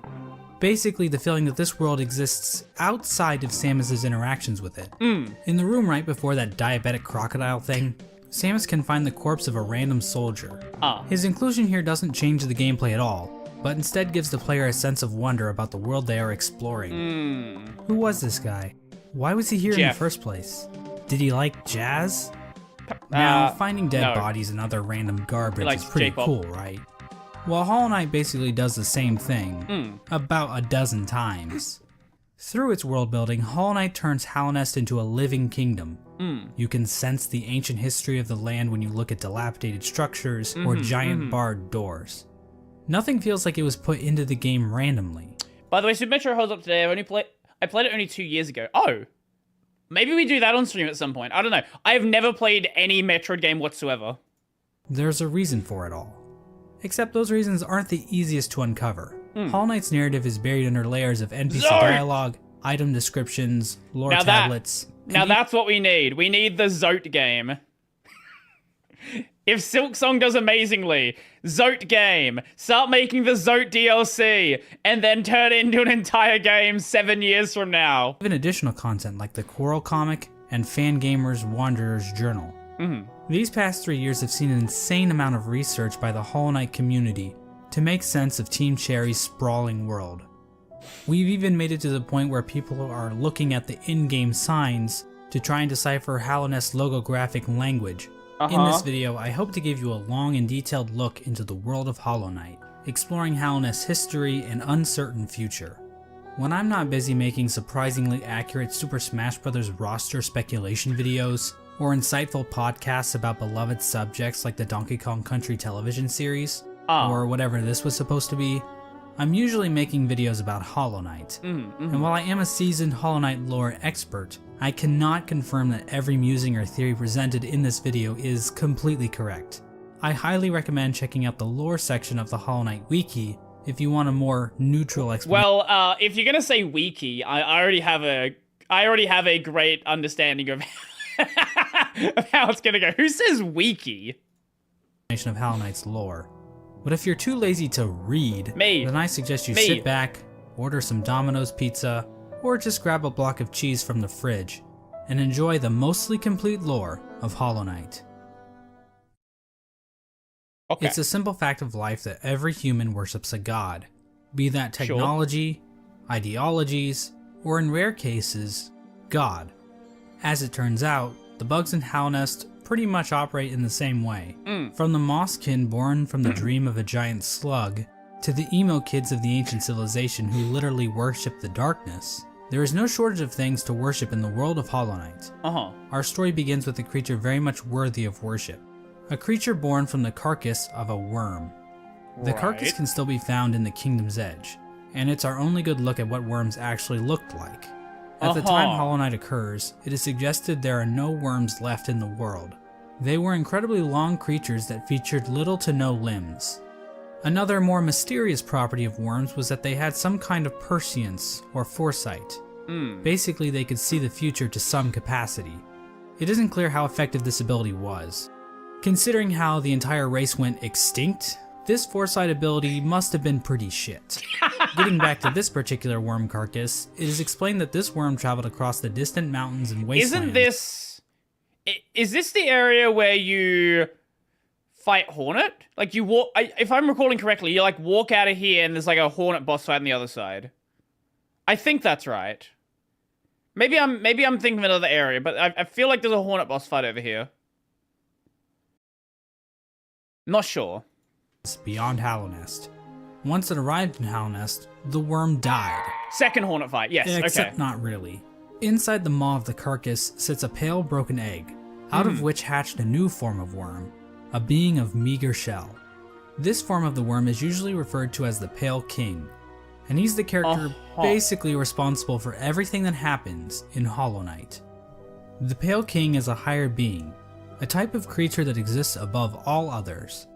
Basically, the feeling that this world exists outside of Samus's interactions with it. In the room right before that diabetic crocodile thing, Samus can find the corpse of a random soldier. His inclusion here doesn't change the gameplay at all, but instead gives the player a sense of wonder about the world they are exploring. Who was this guy? Why was he here in the first place? Did he like jazz? Now, finding dead bodies and other random garbage is pretty J-pop. cool, right? Well, Hollow Knight basically does the same thing, about a dozen times. Through its world building, Hollow Knight turns Hallownest into a living kingdom. You can sense the ancient history of the land when you look at dilapidated structures or giant barred doors. Nothing feels like it was put into the game randomly. By the way, Super Metro holds up today. I played it only 2 years ago. Oh, maybe we do that on stream at some point. I don't know. I have never played any Metroid game whatsoever. There's a reason for it all. Except those reasons aren't the easiest to uncover. Hollow Knight's narrative is buried under layers of NPC dialogue, item descriptions, lore tablets. Now that's what we need. We need the Zote game. If Silk Song does amazingly, Zote game. Start making the Zote DLC, and then turn it into an entire game 7 years from now. Even additional content like the Quarrel comic and Fangamer's Wanderer's Journal. These past 3 years have seen an insane amount of research by the Hollow Knight community to make sense of Team Cherry's sprawling world. We've even made it to the point where people are looking at the in-game signs to try and decipher Hallownest's logographic language. In this video, I hope to give you a long and detailed look into the world of Hollow Knight, exploring Hallownest's history and uncertain future. When I'm not busy making surprisingly accurate Super Smash Bros. Roster speculation videos, or insightful podcasts about beloved subjects like the Donkey Kong Country television series, or whatever this was supposed to be, I'm usually making videos about Hollow Knight. And while I am a seasoned Hollow Knight lore expert, I cannot confirm that every musing or theory presented in this video is completely correct. I highly recommend checking out the lore section of the Hollow Knight wiki if you want a more neutral explanation. Well, if you're gonna say wiki, I already have a great understanding of of how it's gonna go. Who says wiki? Of Hollow Knight's lore. But if you're too lazy to read, then I suggest you sit back, order some Domino's pizza, or just grab a block of cheese from the fridge, and enjoy the mostly complete lore of Hollow Knight. Okay. It's a simple fact of life that every human worships a god, be that technology, ideologies, or in rare cases, God. As it turns out, the bugs in Hallownest pretty much operate in the same way. From the Mosskin born from the dream of a giant slug, to the emo kids of the ancient civilization who literally worship the darkness, There is no shortage of things to worship in the world of Hollow Knight. Our story begins with a creature very much worthy of worship. A creature born from the carcass of a worm. The carcass can still be found in the Kingdom's Edge, and it's our only good look at what worms actually looked like. At the time Hollow Knight occurs, it is suggested there are no worms left in the world. They were incredibly long creatures that featured little to no limbs. Another more mysterious property of worms was that they had some kind of prescience or foresight. Basically, they could see the future to some capacity. It isn't clear how effective this ability was. Considering how the entire race went extinct, this foresight ability must have been pretty shit. Getting back to this particular worm carcass, it is explained that this worm traveled across the distant mountains and wastelands. Is this the area where you fight Hornet? Like you walk, if I'm recalling correctly, you like walk out of here and there's like a Hornet boss fight on the other side. I think that's right. Maybe I'm thinking of another area, but I feel like there's a Hornet boss fight over here. Not sure. Beyond Hallownest. Once it arrived in Hallownest, the worm died. Second Hornet fight, yes, Except not really. Inside the maw of the carcass sits a pale broken egg, out of which hatched a new form of worm, a being of meager shell. This form of the worm is usually referred to as the Pale King, and he's the character basically responsible for everything that happens in Hollow Knight. The Pale King is a higher being, a type of creature that exists above all others.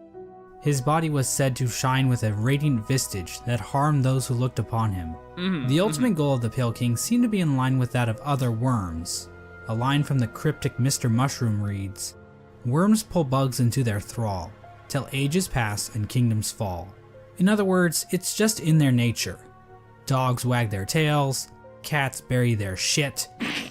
His body was said to shine with a radiant visage that harmed those who looked upon him. The ultimate goal of the Pale King seemed to be in line with that of other worms. A line from the cryptic Mr. Mushroom reads, "Worms pull bugs into their thrall, till ages pass and kingdoms fall." In other words, it's just in their nature. Dogs wag their tails, cats bury their shit,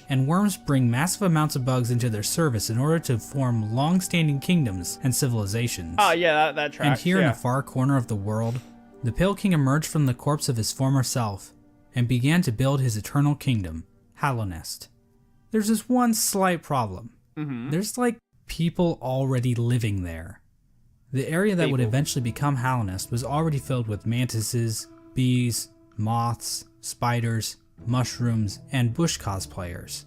and worms bring massive amounts of bugs into their service in order to form long-standing kingdoms and civilizations. Oh yeah, that tracks. And here in a far corner of the world, the Pale King emerged from the corpse of his former self and began to build his eternal kingdom, Hallownest. There's this one slight problem. There's like people already living there. The area that would eventually become Hallownest was already filled with mantises, bees, moths, spiders, mushrooms, and bush cosplayers.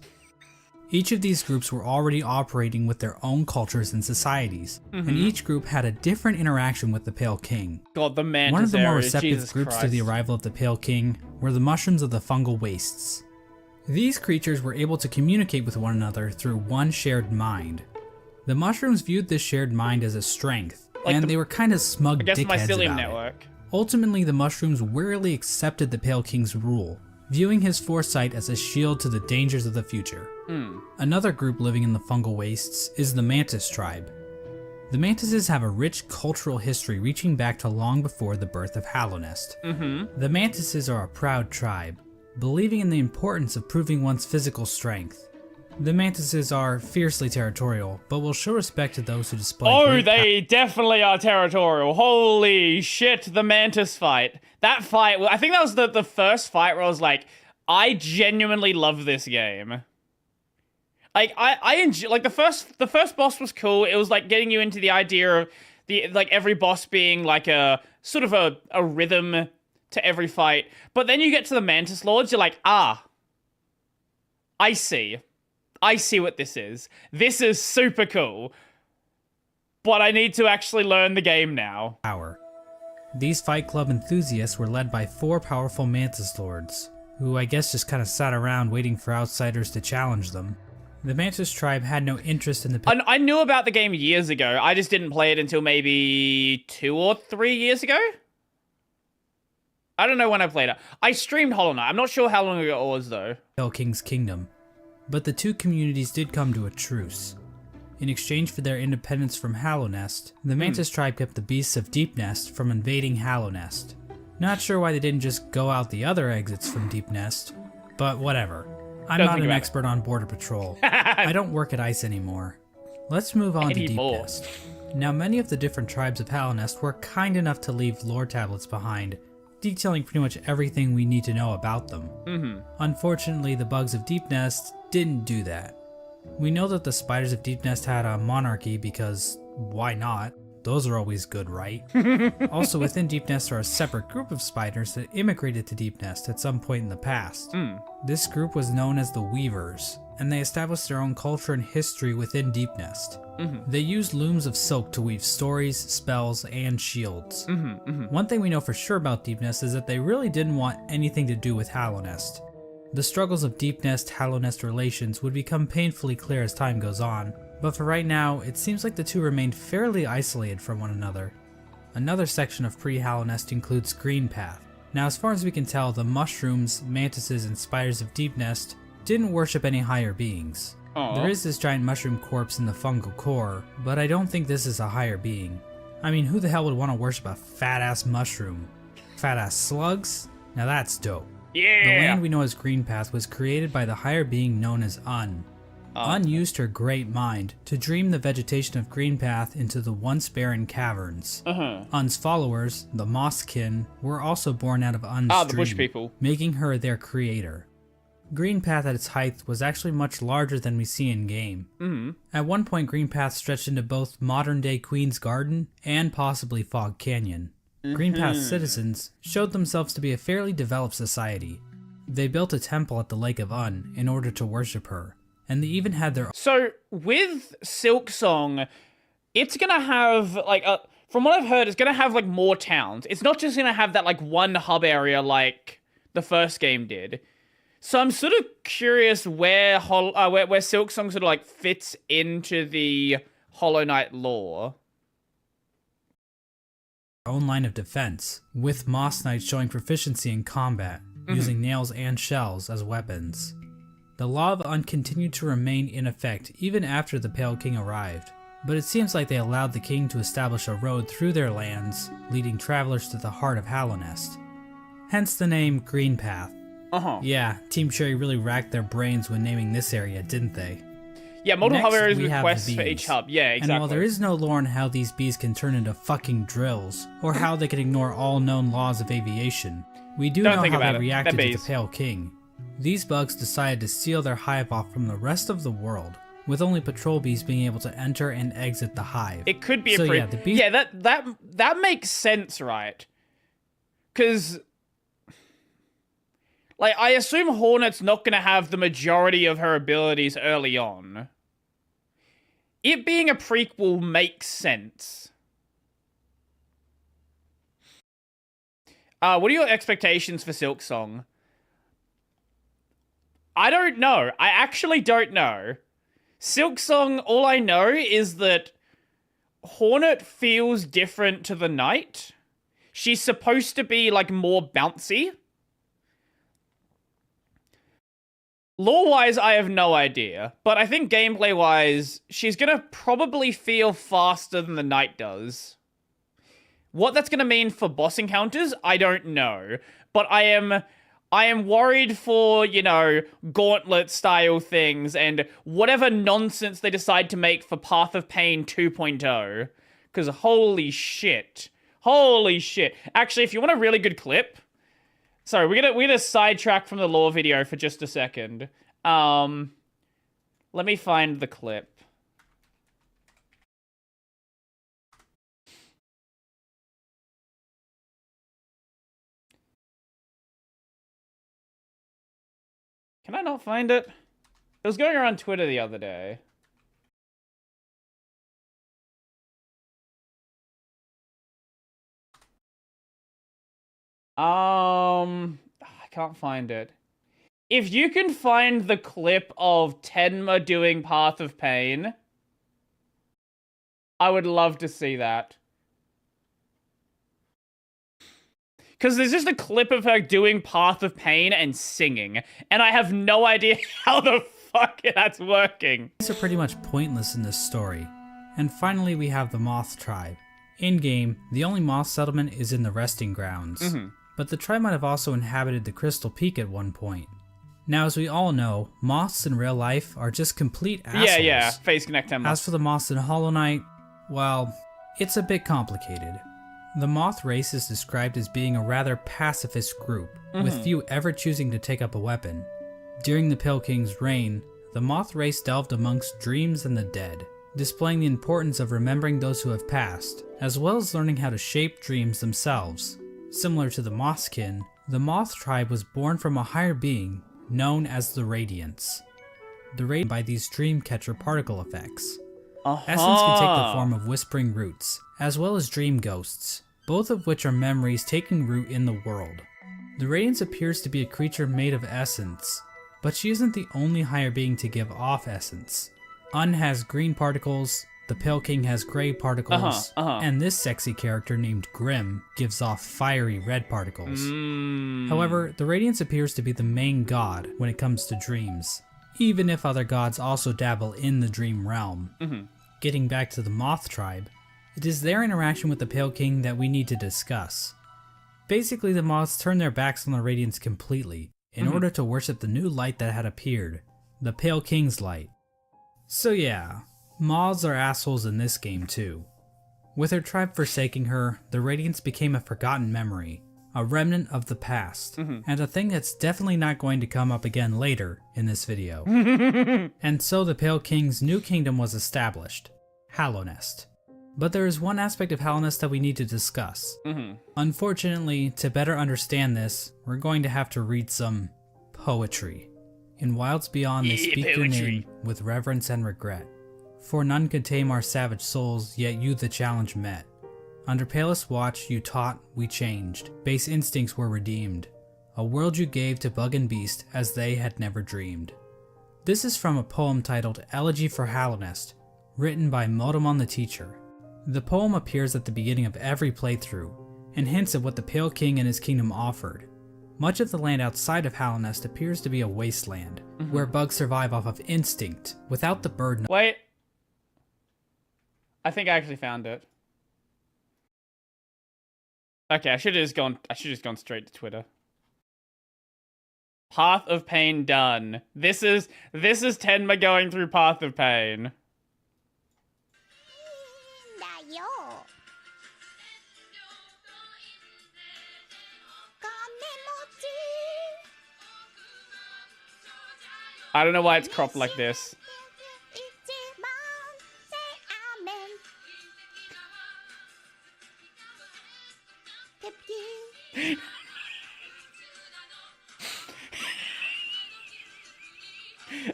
Each of these groups were already operating with their own cultures and societies, and each group had a different interaction with the Pale King. God, the mantis One of the more area, receptive Jesus groups Christ. to the arrival of the Pale King were the mushrooms of the fungal wastes. These creatures were able to communicate with one another through one shared mind. The mushrooms viewed this shared mind as a strength, and they were kind of smug dickheads mycelium about network. it. Ultimately, the mushrooms wearily accepted the Pale King's rule, viewing his foresight as a shield to the dangers of the future. Another group living in the fungal wastes is the Mantis tribe. The Mantises have a rich cultural history reaching back to long before the birth of Hallownest. The Mantises are a proud tribe, believing in the importance of proving one's physical strength. The Mantises are fiercely territorial, but will show respect to those who display great They definitely are territorial. Holy shit, the mantis fight. That fight, I think that was the first fight where I was like, I genuinely love this game. Like, I enjoy, like, the first boss was cool. It was like getting you into the idea of every boss being like a sort of a rhythm to every fight. But then you get to the Mantis Lords, you're like, I see what this is. This is super cool. But I need to actually learn the game now. power. These Fight Club enthusiasts were led by 4 powerful Mantis Lords, who I guess just kind of sat around waiting for outsiders to challenge them. The Mantis tribe had no interest in the... I knew about the game years ago. I just didn't play it until maybe 2 or 3 years ago. I don't know when I played it. I streamed Hollow Knight. I'm not sure how long ago it was, though. Pale King's kingdom. But the two communities did come to a truce. In exchange for their independence from Hallownest, the Mantis tribe kept the beasts of Deepnest from invading Hallownest. Not sure why they didn't just go out the other exits from Deepnest, but whatever. I'm not an expert on border patrol. I don't work at ICE anymore. Let's move on to Deepnest. Now, many of the different tribes of Hallownest were kind enough to leave lore tablets behind, detailing pretty much everything we need to know about them. Unfortunately, the bugs of Deepnest didn't do that. We know that the spiders of Deepnest had a monarchy because why not? Those are always good, right? Also, within Deep Nest are a separate group of spiders that immigrated to Deep Nest at some point in the past. This group was known as the Weavers, and they established their own culture and history within Deep Nest. They used looms of silk to weave stories, spells, and shields. One thing we know for sure about Deep Nest is that they really didn't want anything to do with Hallownest. The struggles of Deep Nest-Hallownest relations would become painfully clear as time goes on, but for right now, it seems like the two remained fairly isolated from one another. Another section of pre-Hallownest includes Green Path. Now, as far as we can tell, the mushrooms, mantises, and spiders of Deep Nest didn't worship any higher beings. There is this giant mushroom corpse in the fungal core, but I don't think this is a higher being. I mean, who the hell would want to worship a fat-ass mushroom? Fat-ass slugs? Now that's dope. Yeah! The land we know as Green Path was created by the higher being known as Un. Un used her great mind to dream the vegetation of Green Path into the once barren caverns. Un's followers, the Mosskin, were also born out of Un's the dream, bush people. making her their creator. Green Path at its height was actually much larger than we see in game. At one point, Green Path stretched into both modern-day Queen's Garden and possibly Fog Canyon. Green Path's citizens showed themselves to be a fairly developed society. They built a temple at the Lake of Un in order to worship her, and they even had their... So, with Silksong, it's gonna have, like, from what I've heard, it's gonna have, like, more towns. It's not just gonna have that, like, one hub area like the first game did. So I'm sort of curious where Silksong sort of, like, fits into the Hollow Knight lore. own line of defense, with Moss Knight showing proficiency in combat, using nails and shells as weapons. The Law of Un continued to remain in effect even after the Pale King arrived, but it seems like they allowed the king to establish a road through their lands, leading travelers to the heart of Hallownest. Hence the name Green Path. Yeah, Team Cherry really racked their brains when naming this area, didn't they? Yeah, multiple hub Next, areas we with have quests the for bees. each hub. Yeah, exactly. And while there is no lore on how these bees can turn into fucking drills, or how they can ignore all known laws of aviation, we do know how they reacted to the Pale King. These bugs decided to seal their hive off from the rest of the world, with only patrol bees being able to enter and exit the hive. It could be So a yeah, the bees... yeah, that makes sense, right? Because, like, I assume Hornet's not going to have the majority of her abilities early on. It being a prequel makes sense. What are your expectations for Silksong? I don't know. I actually don't know. Silksong, all I know is that Hornet feels different to the Knight. She's supposed to be, like, more bouncy. Lore-wise, I have no idea. But I think gameplay-wise, she's gonna probably feel faster than the Knight does. What that's gonna mean for boss encounters, I don't know. But I am worried for, you know, gauntlet-style things and whatever nonsense they decide to make for Path of Pain 2.0. Because holy shit. Holy shit. Actually, if you want a really good clip... Sorry, we're gonna sidetrack from the lore video for just a second. Let me find the clip. Can I not find it? It was going around Twitter the other day. I can't find it. If you can find the clip of Tenma doing Path of Pain, I would love to see that. Because there's just a clip of her doing Path of Pain and singing, and I have no idea how the fuck that's working. These are pretty much pointless in this story. And finally we have the Moth Tribe. In-game, the only Moth settlement is in the Resting Grounds. But the tribe might have also inhabited the Crystal Peak at one point. Now, as we all know, moths in real life are just complete assholes. Yeah, Phase Connect 10 As for the moths in Hollow Knight, well, it's a bit complicated. The moth race is described as being a rather pacifist group, with few ever choosing to take up a weapon. During the Pale King's reign, the moth race delved amongst dreams and the dead. displaying the importance of remembering those who have passed, as well as learning how to shape dreams themselves. Similar to the Mothkin, the Moth tribe was born from a higher being known as the Radiants. The Radiant by these Dreamcatcher particle effects. Essence can take the form of whispering roots, as well as dream ghosts, both of which are memories taking root in the world. The Radiance appears to be a creature made of essence, but she isn't the only higher being to give off essence. Un has green particles, the Pale King has gray particles, and this sexy character named Grim gives off fiery red particles. However, the Radiance appears to be the main god when it comes to dreams, even if other gods also dabble in the dream realm. Getting back to the Moth tribe, it is their interaction with the Pale King that we need to discuss. Basically, the Moths turned their backs on the Radiants completely in order to worship the new light that had appeared, the Pale King's light. So yeah, Moths are assholes in this game too. With her tribe forsaking her, the Radiants became a forgotten memory, a remnant of the past, and a thing that's definitely not going to come up again later in this video. And so the Pale King's new kingdom was established, Hallownest. But there is one aspect of Hallownest that we need to discuss. Unfortunately, to better understand this, we're going to have to read some poetry. In Wilds Beyond, they speak your name with reverence and regret. For none could tame our savage souls, yet you the challenge met. Under palest watch, you taught, we changed. Base instincts were redeemed. A world you gave to bug and beast as they had never dreamed. This is from a poem titled Elegy for Hallownest, written by Motomon the Teacher. The poem appears at the beginning of every playthrough, and hints at what the Pale King and his kingdom offered. Much of the land outside of Hallownest appears to be a wasteland, where bugs survive off of instinct, without the burden. Wait. I think I actually found it. Okay, I should have just gone straight to Twitter. Path of Pain done. This is Tenma going through Path of Pain. I don't know why it's cropped like this.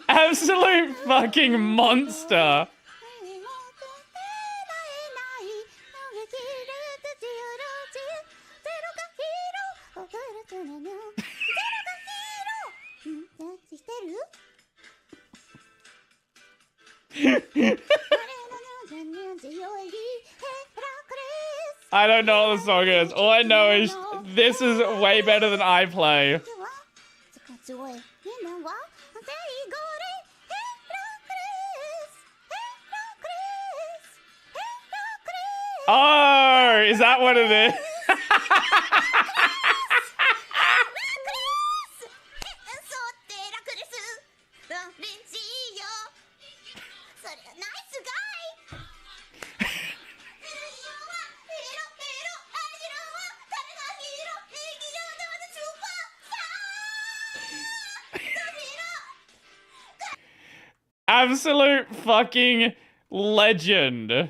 Absolute fucking monster. I don't know what the song is. All I know is this is way better than I play. Oh, is that what it is? Absolute fucking legend.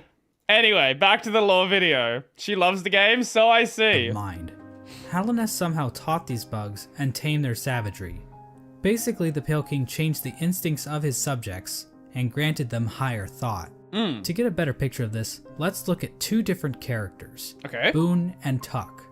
Anyway, back to the lore video. She loves the game, so I see. Mind. Hallownest somehow taught these bugs and tamed their savagery. Basically, the Pale King changed the instincts of his subjects and granted them higher thought. To get a better picture of this, let's look at two different characters, Boone and Tuck.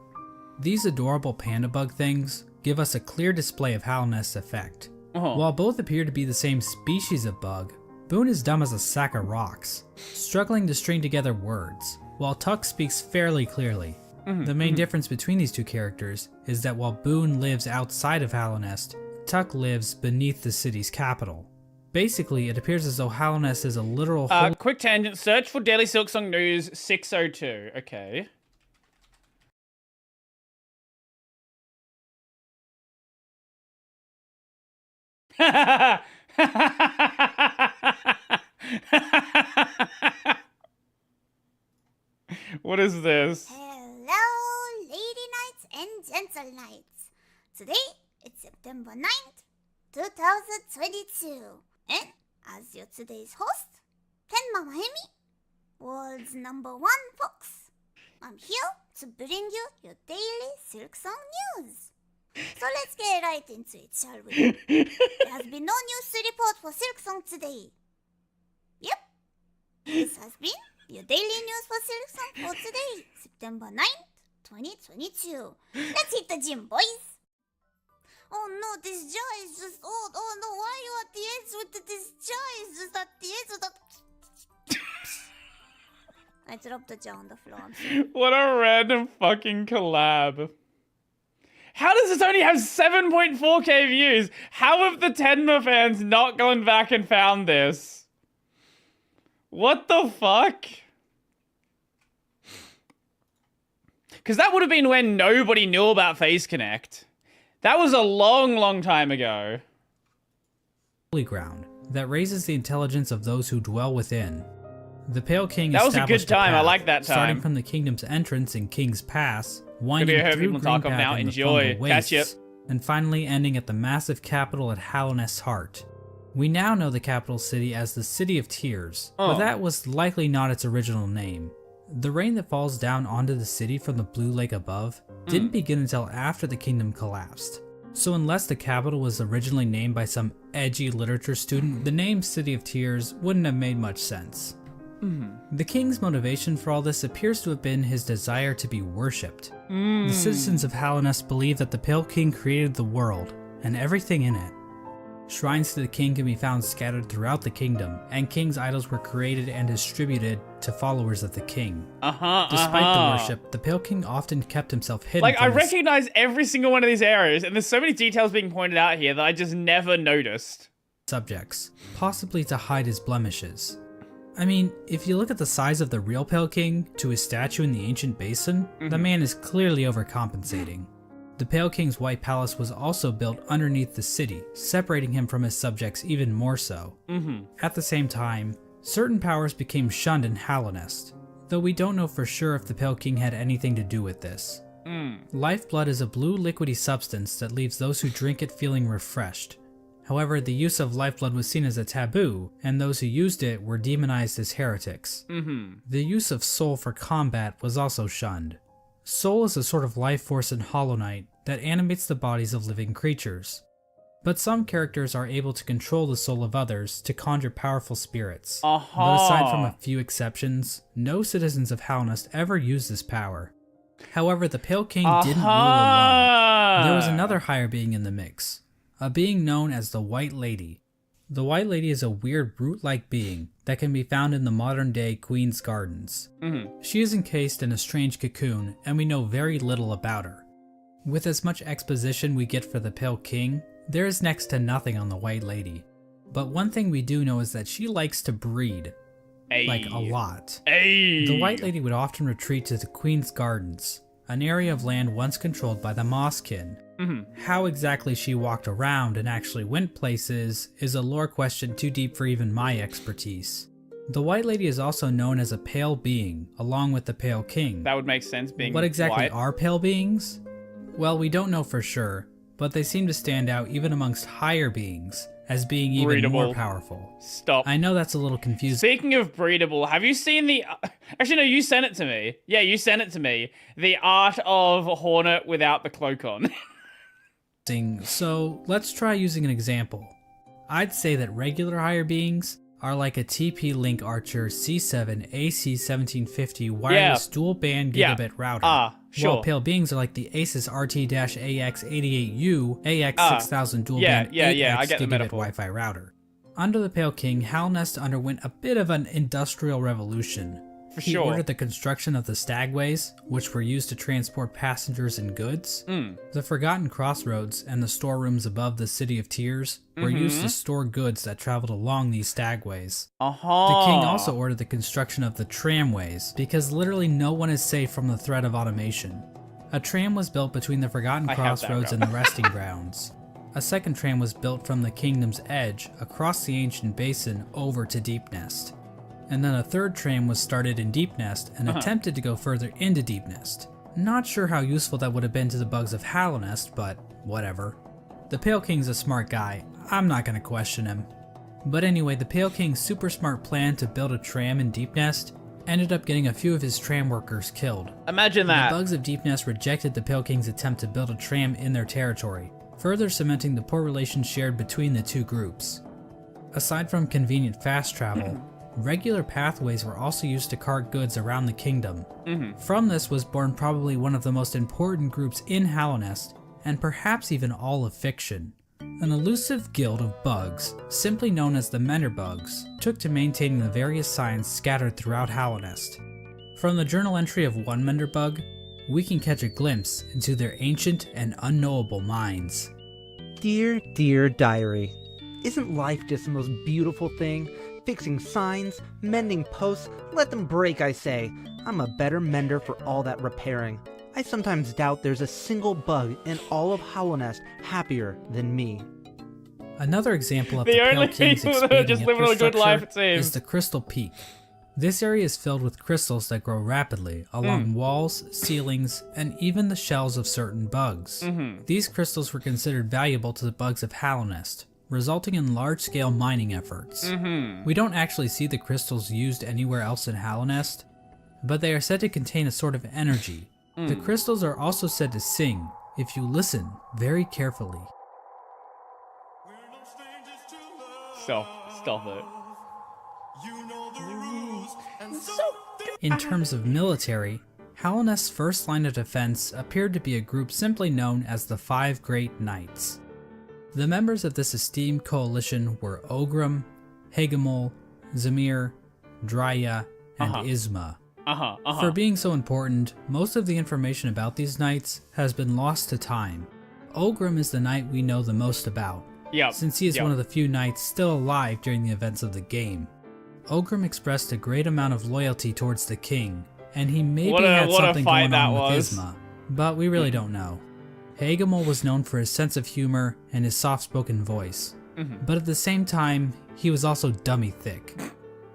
These adorable panda bug things give us a clear display of Hallownest's effect. While both appear to be the same species of bug, Boone is dumb as a sack of rocks, struggling to string together words, while Tuck speaks fairly clearly. The main difference between these two characters is that while Boone lives outside of Hallownest, Tuck lives beneath the city's capital. Basically, it appears as though Hallownest is a literal quick tangent, search for Daily Silksong News 602, okay. What is this? Hello, lady knights and gentle knights. Today, it's September 9th, 2022. And as your today's host, Mama Emi, world's #1 fox. I'm here to bring you your daily Silk Song news. So let's get right into it, shall we? There has been no news to report for Silk Song today. Yep, this has been your daily news for Silk Song for today, September 9th, 2022. Let's hit the gym, boys. Oh no, this jar is just old. Oh no, why are you at the edge with this jar is just at the edge of the... I dropped the jar on the floor. I'm sorry. What a random fucking collab. How does this only have 7.4k views? How have the Tenma fans not gone back and found this? What the fuck? Because that would have been when nobody knew about Face Connect. That was a long, long time ago. Holy ground that raises the intelligence of those who dwell within. The Pale King That was a good established time. I path, like that time. starting from the kingdom's entrance in King's Pass, winding Good to hear through people talk of Greenpath now. and the Enjoy. Fungal Catch ya. Wastes, and finally ending at the massive capital at Hallownest's heart. We now know the capital city as the City of Tears, but that was likely not its original name. The rain that falls down onto the city from the blue lake above didn't begin until after the kingdom collapsed. So unless the capital was originally named by some edgy literature student, the name City of Tears wouldn't have made much sense. The king's motivation for all this appears to have been his desire to be worshipped. The citizens of Hallownest believe that the Pale King created the world, and everything in it. Shrines to the king can be found scattered throughout the kingdom, and king's idols were created and distributed to followers of the king. Despite the worship, the Pale King often kept himself hidden. Like, I from his recognize every single one of these areas, and there's so many details being pointed out here that I just never noticed. subjects, possibly to hide his blemishes. I mean, if you look at the size of the real Pale King to his statue in the ancient basin, the man is clearly overcompensating. The Pale King's White Palace was also built underneath the city, separating him from his subjects even more so. At the same time, certain powers became shunned in Hallownest, though we don't know for sure if the Pale King had anything to do with this. Lifeblood is a blue liquidy substance that leaves those who drink it feeling refreshed. However, the use of lifeblood was seen as a taboo, and those who used it were demonized as heretics. The use of soul for combat was also shunned. Soul is a sort of life force in Hollow Knight that animates the bodies of living creatures. But some characters are able to control the soul of others to conjure powerful spirits. But aside from a few exceptions, no citizens of Hallownest ever used this power. However, the Pale King didn't rule alone. There was another higher being in the mix, a being known as the White Lady. The White Lady is a weird brute-like being that can be found in the modern-day Queen's Gardens. She is encased in a strange cocoon, and we know very little about her. With as much exposition we get for the Pale King, there is next to nothing on the White Lady. But one thing we do know is that she likes to breed. Like a lot. The White Lady would often retreat to the Queen's Gardens, an area of land once controlled by the Mosskin. How exactly she walked around and actually went places is a lore question too deep for even my expertise. The White Lady is also known as a pale being, along with the Pale King. That would make sense, being What exactly white. are pale beings? Well, we don't know for sure, but they seem to stand out even amongst higher beings, as being even more powerful. Stop. I know that's a little confusing. Speaking of breedable, have you seen the... Actually, no, you sent it to me. Yeah, you sent it to me. The art of Hornet without the cloak on. So let's try using an example. I'd say that regular higher beings are like a TP-Link Archer C7 AC1750 wireless dual band gigabit router. Sure. While pale beings are like the Asus RT-AX88U AX6000 dual band 8X gigabit Wi-Fi router. Under the Pale King, Hallownest underwent a bit of an industrial revolution. He ordered the construction of the stagways, which were used to transport passengers and goods. The Forgotten Crossroads and the storerooms above the City of Tears were used to store goods that traveled along these stagways. The king also ordered the construction of the tramways, because literally no one is safe from the threat of automation. A tram was built between the Forgotten Crossroads and the resting grounds. A second tram was built from the kingdom's edge across the ancient basin over to Deep Nest. And then a third tram was started in Deep Nest and attempted to go further into Deep Nest. Not sure how useful that would have been to the bugs of Hallownest, but whatever. The Pale King's a smart guy, I'm not gonna question him. But anyway, the Pale King's super smart plan to build a tram in Deep Nest ended up getting a few of his tram workers killed. Imagine that. The bugs of Deep Nest rejected the Pale King's attempt to build a tram in their territory, further cementing the poor relations shared between the two groups. Aside from convenient fast travel, regular pathways were also used to cart goods around the kingdom. From this was born probably one of the most important groups in Hallownest, and perhaps even all of fiction. An elusive guild of bugs, simply known as the Menderbugs, took to maintaining the various signs scattered throughout Hallownest. From the journal entry of one Menderbug, we can catch a glimpse into their ancient and unknowable minds. Dear, dear diary, isn't life just the most beautiful thing? Fixing signs, mending posts, let them break, I say. I'm a better mender for all that repairing. I sometimes doubt there's a single bug in all of Hallownest happier than me. Another example of The the Pale only King's people that are expanding just living a good life, it infrastructure seems. is the Crystal Peak. This area is filled with crystals that grow rapidly along walls, ceilings, and even the shells of certain bugs. These crystals were considered valuable to the bugs of Hallownest, resulting in large-scale mining efforts. We don't actually see the crystals used anywhere else in Hallownest, but they are said to contain a sort of energy. The crystals are also said to sing, if you listen very carefully. Stop it. In terms of military, Hallownest's first line of defense appeared to be a group simply known as the Five Great Knights. The members of this esteemed coalition were Ogrim, Hagamol, Zamir, Drya, and Isma. For being so important, most of the information about these knights has been lost to time. Ogrim is the knight we know the most about, since he is one of the few knights still alive during the events of the game. Ogrim expressed a great amount of loyalty towards the king, and he maybe had something going on with Isma, but we really don't know. Hagamol was known for his sense of humor and his soft-spoken voice, but at the same time, he was also dummy thick.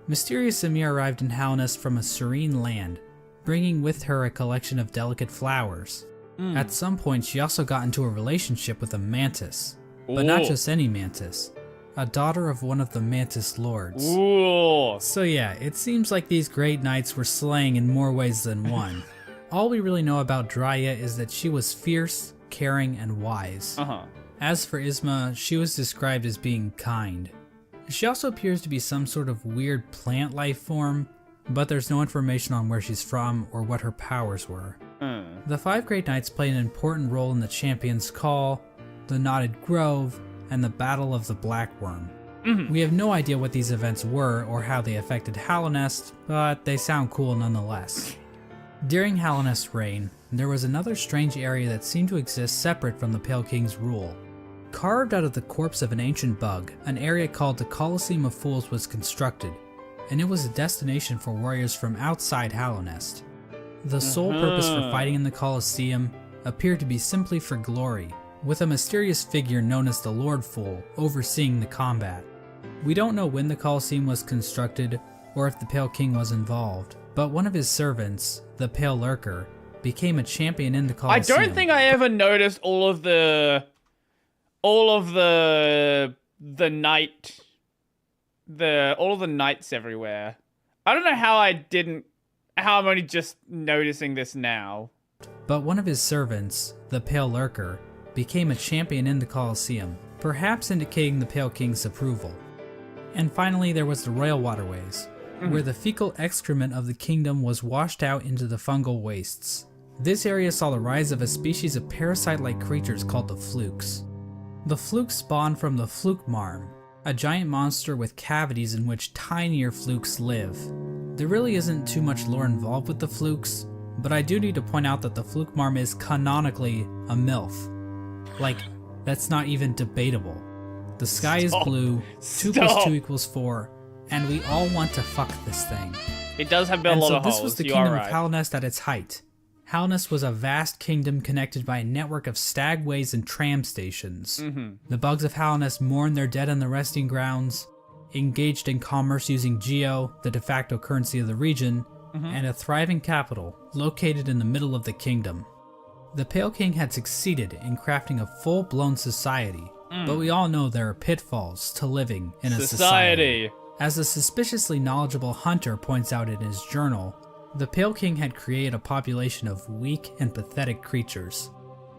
Mysterious Samir arrived in Hallownest from a serene land, bringing with her a collection of delicate flowers. At some point, she also got into a relationship with a mantis, but not just any mantis, a daughter of one of the mantis lords. So yeah, it seems like these great knights were slaying in more ways than one. All we really know about Drya is that she was fierce, caring, and wise. As for Isma, she was described as being kind. She also appears to be some sort of weird plant life form, but there's no information on where she's from or what her powers were. The Five Great Knights play an important role in the Champion's Call, the Knotted Grove, and the Battle of the Blackworm. We have no idea what these events were or how they affected Hallownest, but they sound cool nonetheless. During Hallownest's reign, there was another strange area that seemed to exist separate from the Pale King's rule. Carved out of the corpse of an ancient bug, an area called the Colosseum of Fools was constructed, and it was a destination for warriors from outside Hallownest. The sole purpose for fighting in the Colosseum appeared to be simply for glory, with a mysterious figure known as the Lord Fool overseeing the combat. We don't know when the Colosseum was constructed or if the Pale King was involved, but one of his servants, the Pale Lurker, became a champion in the Colosseum. I don't think I ever noticed all of the knights everywhere. I don't know how I'm only just noticing this now. But one of his servants, the Pale Lurker, became a champion in the Colosseum, perhaps indicating the Pale King's approval. And finally, there was the Royal Waterways, where the fecal excrement of the kingdom was washed out into the fungal wastes. This area saw the rise of a species of parasite-like creatures called the Flukes. The Flukes spawned from the Fluke Marm, a giant monster with cavities in which tinier Flukes live. There really isn't too much lore involved with the Flukes, but I do need to point out that the Fluke Marm is canonically a MILF. Like, that's not even debatable. The sky is blue, 2 plus 2 equals 4, and we all want to fuck this thing. It does have a lot of holes. This was the kingdom of Hallownest at its height. Hallownest was a vast kingdom connected by a network of stagways and tram stations. The bugs of Hallownest mourned their dead on the resting grounds, engaged in commerce using Geo, the de facto currency of the region, and a thriving capital located in the middle of the kingdom. The Pale King had succeeded in crafting a full-blown society But we all know there are pitfalls to living in a society. As a suspiciously knowledgeable hunter points out in his journal, the Pale King had created a population of weak and pathetic creatures.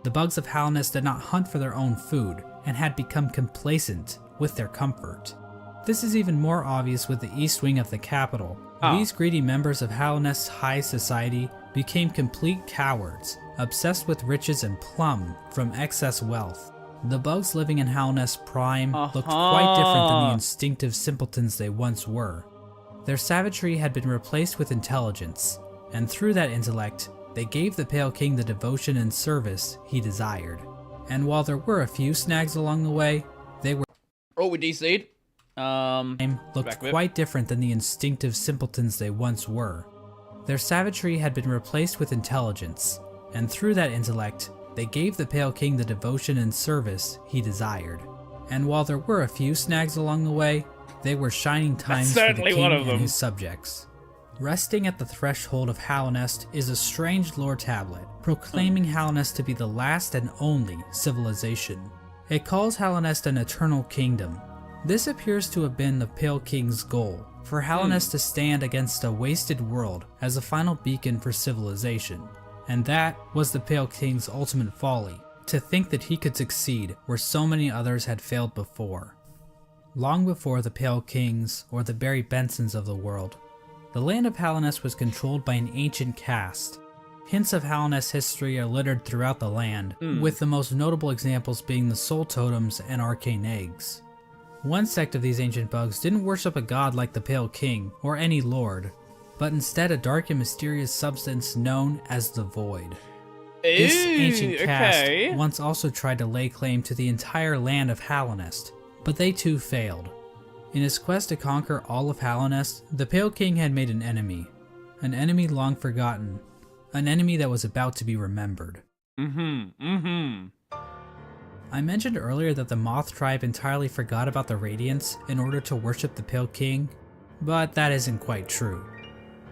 The bugs of Hallownest did not hunt for their own food and had become complacent with their comfort. This is even more obvious with the east wing of the capital. These greedy members of Hallownest's high society became complete cowards, obsessed with riches and plum from excess wealth. The bugs living in Hallownest Prime looked quite different than the instinctive simpletons they once were. Their savagery had been replaced with intelligence, and through that intellect, they gave the Pale King the devotion and service he desired. And while there were a few snags along the way, they were we DC'd. looked quite different than the instinctive simpletons they once were. Their savagery had been replaced with intelligence, and through that intellect, they gave the Pale King the devotion and service he desired. And while there were a few snags along the way, they were shining times for the king and his subjects. Resting at the threshold of Hallownest is a strange lore tablet, proclaiming Hallownest to be the last and only civilization. It calls Hallownest an eternal kingdom. This appears to have been the Pale King's goal, for Hallownest to stand against a wasted world as a final beacon for civilization. And that was the Pale King's ultimate folly, to think that he could succeed where so many others had failed before. Long before the Pale Kings or the Barry Bensons of the world, the land of Hallownest was controlled by an ancient caste. Hints of Hallownest's history are littered throughout the land, with the most notable examples being the soul totems and arcane eggs. One sect of these ancient bugs didn't worship a god like the Pale King or any lord, but instead a dark and mysterious substance known as the Void. This ancient caste once also tried to lay claim to the entire land of Hallownest, but they too failed. In his quest to conquer all of Hallownest, the Pale King had made an enemy long forgotten, an enemy that was about to be remembered. I mentioned earlier that the Moth tribe entirely forgot about the Radiance in order to worship the Pale King, but that isn't quite true.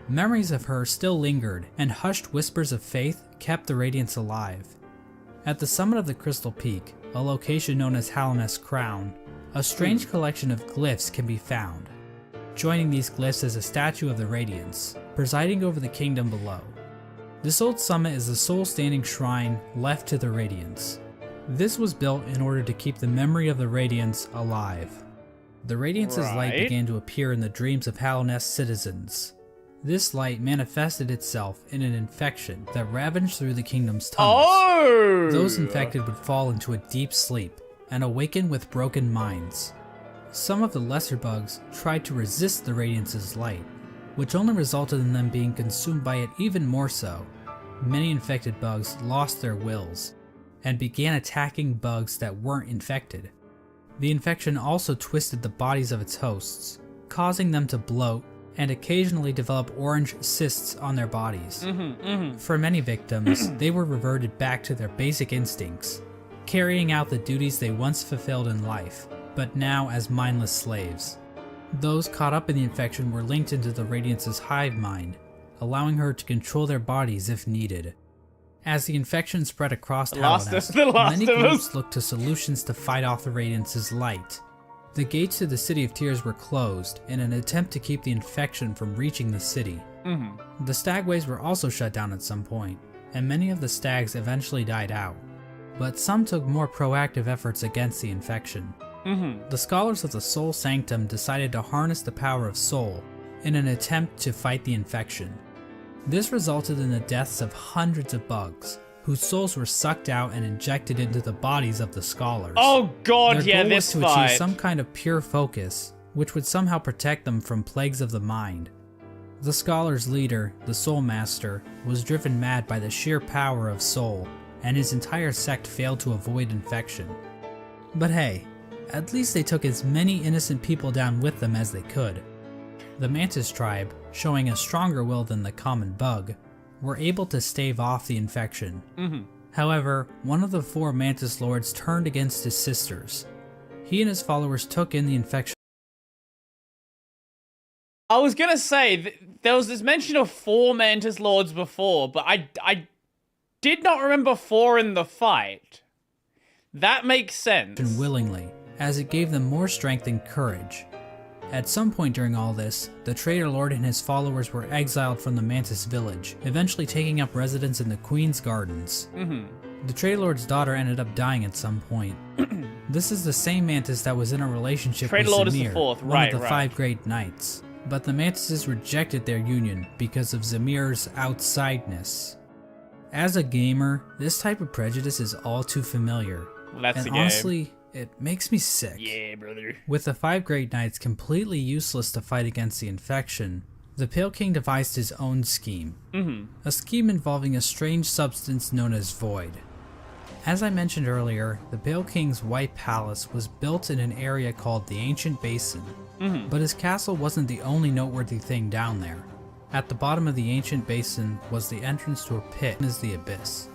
Memories of her still lingered, and hushed whispers of faith kept the Radiance alive. At the summit of the Crystal Peak, a location known as Hallownest Crown, a strange collection of glyphs can be found. Joining these glyphs is a statue of the Radiance, presiding over the kingdom below. This old summit is the sole standing shrine left to the Radiance. This was built in order to keep the memory of the Radiance alive. The Radiance's light began to appear in the dreams of Hallownest citizens. This light manifested itself in an infection that ravaged through the kingdom's tunnels. Those infected would fall into a deep sleep and awaken with broken minds. Some of the lesser bugs tried to resist the Radiance's light, which only resulted in them being consumed by it even more so. Many infected bugs lost their wills and began attacking bugs that weren't infected. The infection also twisted the bodies of its hosts, causing them to bloat and occasionally develop orange cysts on their bodies. For many victims, they were reverted back to their basic instincts, carrying out the duties they once fulfilled in life, but now as mindless slaves. Those caught up in the infection were linked into the Radiance's hive mind, allowing her to control their bodies if needed. As the infection spread across Hallownest, many groups looked to solutions to fight off the Radiance's light. The gates to the City of Tears were closed in an attempt to keep the infection from reaching the city. The stagways were also shut down at some point, and many of the stags eventually died out. But some took more proactive efforts against the infection. The scholars of the Soul Sanctum decided to harness the power of Soul in an attempt to fight the infection. This resulted in the deaths of hundreds of bugs, whose souls were sucked out and injected into the bodies of the scholars. Oh god, Their goal this was to fight. achieve some kind of pure focus, which would somehow protect them from plagues of the mind. The scholars' leader, the Soul Master, was driven mad by the sheer power of Soul, and his entire sect failed to avoid infection. But hey, at least they took as many innocent people down with them as they could. The Mantis tribe, showing a stronger will than the common bug, were able to stave off the infection. However, one of the 4 Mantis Lords turned against his sisters. He and his followers took in the infection. I was gonna say, there was this mention of 4 Mantis Lords before, but I did not remember 4 in the fight. That makes sense. willingly, as it gave them more strength and courage. At some point during all this, the Traitor Lord and his followers were exiled from the Mantis village, eventually taking up residence in the Queen's Gardens. The Traitor Lord's daughter ended up dying at some point. This is the same Mantis that was in a relationship Traitor with Lord Zamir, is the fourth, one of the right. 5 Great Knights. But the Mantises rejected their union because of Zamir's outsideness. As a gamer, this type of prejudice is all too familiar. Well, that's and the game. honestly, it makes me sick. Yeah, brother. With the 5 Great Knights completely useless to fight against the infection, the Pale King devised his own scheme. A scheme involving a strange substance known as Void. As I mentioned earlier, the Pale King's White Palace was built in an area called the Ancient Basin, but his castle wasn't the only noteworthy thing down there. At the bottom of the Ancient Basin was the entrance to a pit known as the Abyss.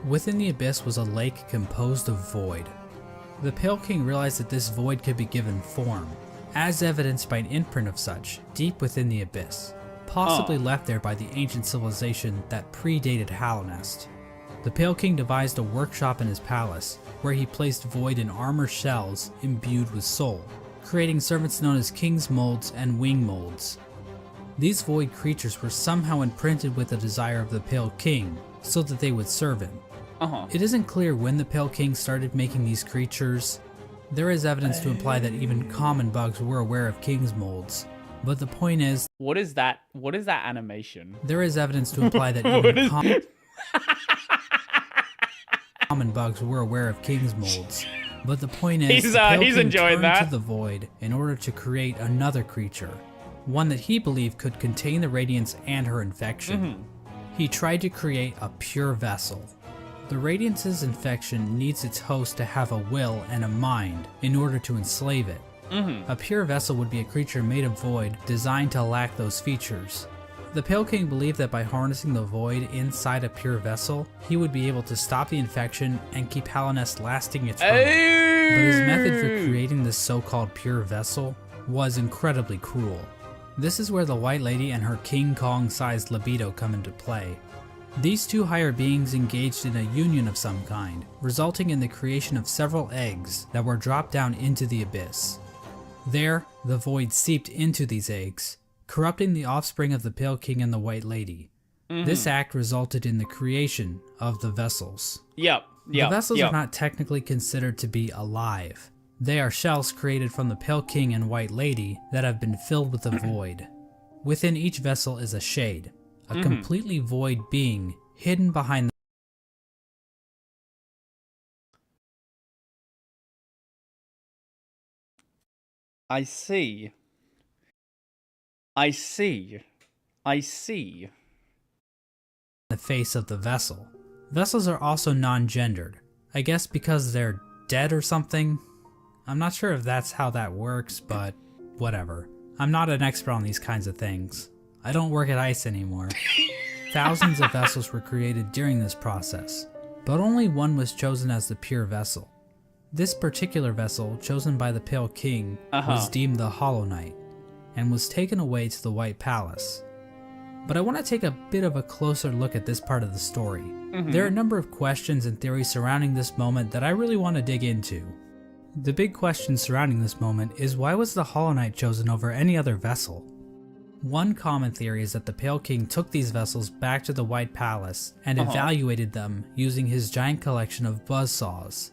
Within the Abyss was a lake composed of void. The Pale King realized that this void could be given form, as evidenced by an imprint of such deep within the Abyss, possibly left there by the ancient civilization that predated Hallownest. The Pale King devised a workshop in his palace, where he placed void in armor shells imbued with soul, creating servants known as King's Molds and Wing Molds. These void creatures were somehow imprinted with the desire of the Pale King, so that they would serve him. It isn't clear when the Pale King started making these creatures. There is evidence to imply that even common bugs were aware of King's Molds, but the point is... What is that? What is that animation? There is evidence to imply that even common bugs were aware of King's Molds, but the point is He's the Pale King enjoying turned that. to the void in order to create another creature, one that he believed could contain the Radiance and her infection. He tried to create a pure vessel. The Radiance's infection needs its host to have a will and a mind in order to enslave it. A pure vessel would be a creature made of void designed to lack those features. The Pale King believed that by harnessing the void inside a pure vessel, he would be able to stop the infection and keep Hallownest lasting eternal. But his method for creating this so-called pure vessel was incredibly cruel. This is where the White Lady and her King Kong-sized libido come into play. These two higher beings engaged in a union of some kind, resulting in the creation of several eggs that were dropped down into the abyss. There, the void seeped into these eggs, corrupting the offspring of the Pale King and the White Lady. This act resulted in the creation of the vessels. The vessels are not technically considered to be alive. They are shells created from the Pale King and White Lady that have been filled with the void. Within each vessel is a shade, a completely void being hidden behind the I see. the face of the vessel. Vessels are also non-gendered. I guess because they're dead or something? I'm not sure if that's how that works, but whatever. I'm not an expert on these kinds of things. I don't work at ICE anymore. Thousands of vessels were created during this process, but only one was chosen as the pure vessel. This particular vessel, chosen by the Pale King, was deemed the Hollow Knight, and was taken away to the White Palace. But I want to take a bit of a closer look at this part of the story. There are a number of questions and theories surrounding this moment that I really want to dig into. The big question surrounding this moment is, why was the Hollow Knight chosen over any other vessel? One common theory is that the Pale King took these vessels back to the White Palace and evaluated them using his giant collection of buzzsaws.